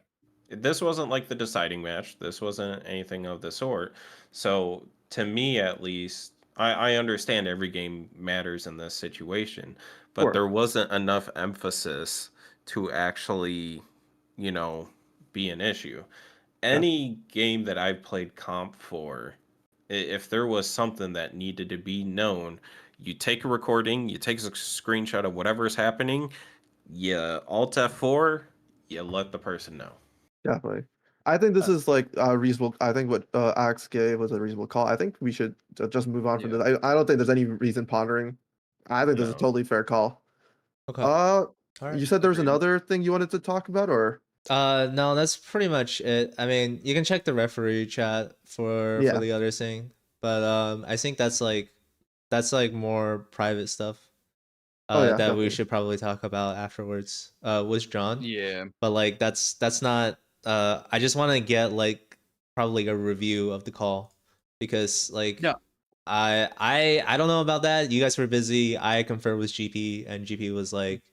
This wasn't like the deciding match. This wasn't anything of the sort. So to me, at least, I understand every game matters in this situation, but there wasn't enough emphasis to actually, be an issue. Any game that I've played comp for, if there was something that needed to be known, you take a recording, you take a screenshot of whatever is happening, you Alt F4, you let the person know. Definitely. I think this is like reasonable. I think what Axe gave was a reasonable call. I think we should just move on from this. I don't think there's any reason pondering. I think this is a totally fair call. Okay. You said there was another thing you wanted to talk about, or? No, that's pretty much it. I mean, you can check the referee chat for the other thing, but I think that's like more private stuff. That definitely. we should probably talk about afterwards with John. Yeah. But like that's not I just want to get like probably a review of the call because like I don't know about that. You guys were busy. I conferred with GP and GP was like,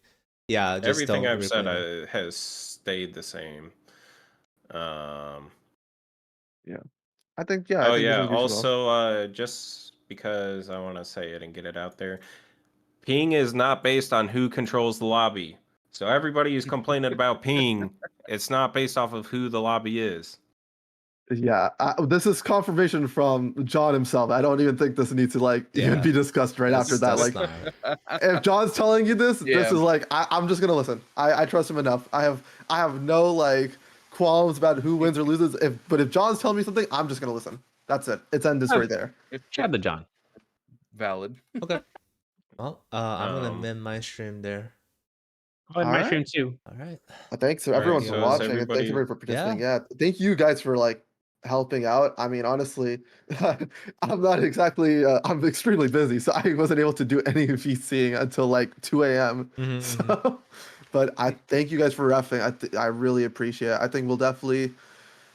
yeah, just everything I've replay said it. has stayed the same. Yeah. I think this is reasonable. Also, just because I want to say it and get it out there, ping is not based on who controls the lobby. So everybody is complaining about ping. It's not based off of who the lobby is. Yeah, this is confirmation from John himself. I don't even think this needs to even be discussed right after that. Like, if John's telling you this, this is like I'm just gonna listen. I trust him enough. I have no like qualms about who wins or loses. But if John's telling me something, I'm just gonna listen. That's it. It's end this right there. Shout out to John. Valid. Okay. Well, I'm gonna end my stream there. Oh, and my stream too. All right. Thanks to everyone for watching, and thank you for participating. Yeah, thank you guys for like helping out. I mean, honestly, I'm not exactly. I'm extremely busy, so I wasn't able to do any VCing until like 2 a.m. So, but I thank you guys for refing. I really appreciate it. I think we'll definitely.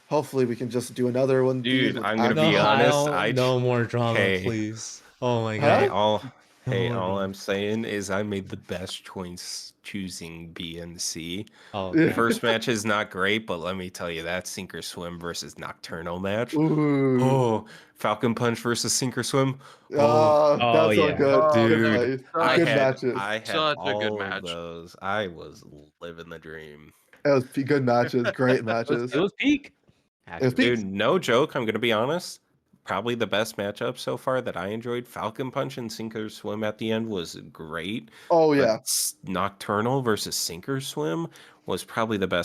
Hopefully, we can just do another one. Dude, I'm gonna be honest. No more drama, please. Oh my Hey, god. Hey, all I'm saying is I made the best choice choosing B and C. Oh, Yeah. First match is not great, but let me tell you, that Sink or Swim versus Nocturnal match. Ooh. Oh, Falcon Punch versus Sink or Swim. That's so good. Dude, Good I matches. had Such a good all of match. those. I was living the dream. It was good matches. Great matches. It was peak. It was peak. Dude, no joke. I'm gonna be honest. Probably the best matchup so far that I enjoyed. Falcon Punch and Sink or Swim at the end was great. Oh but yeah. Nocturnal versus Sink or Swim was probably the best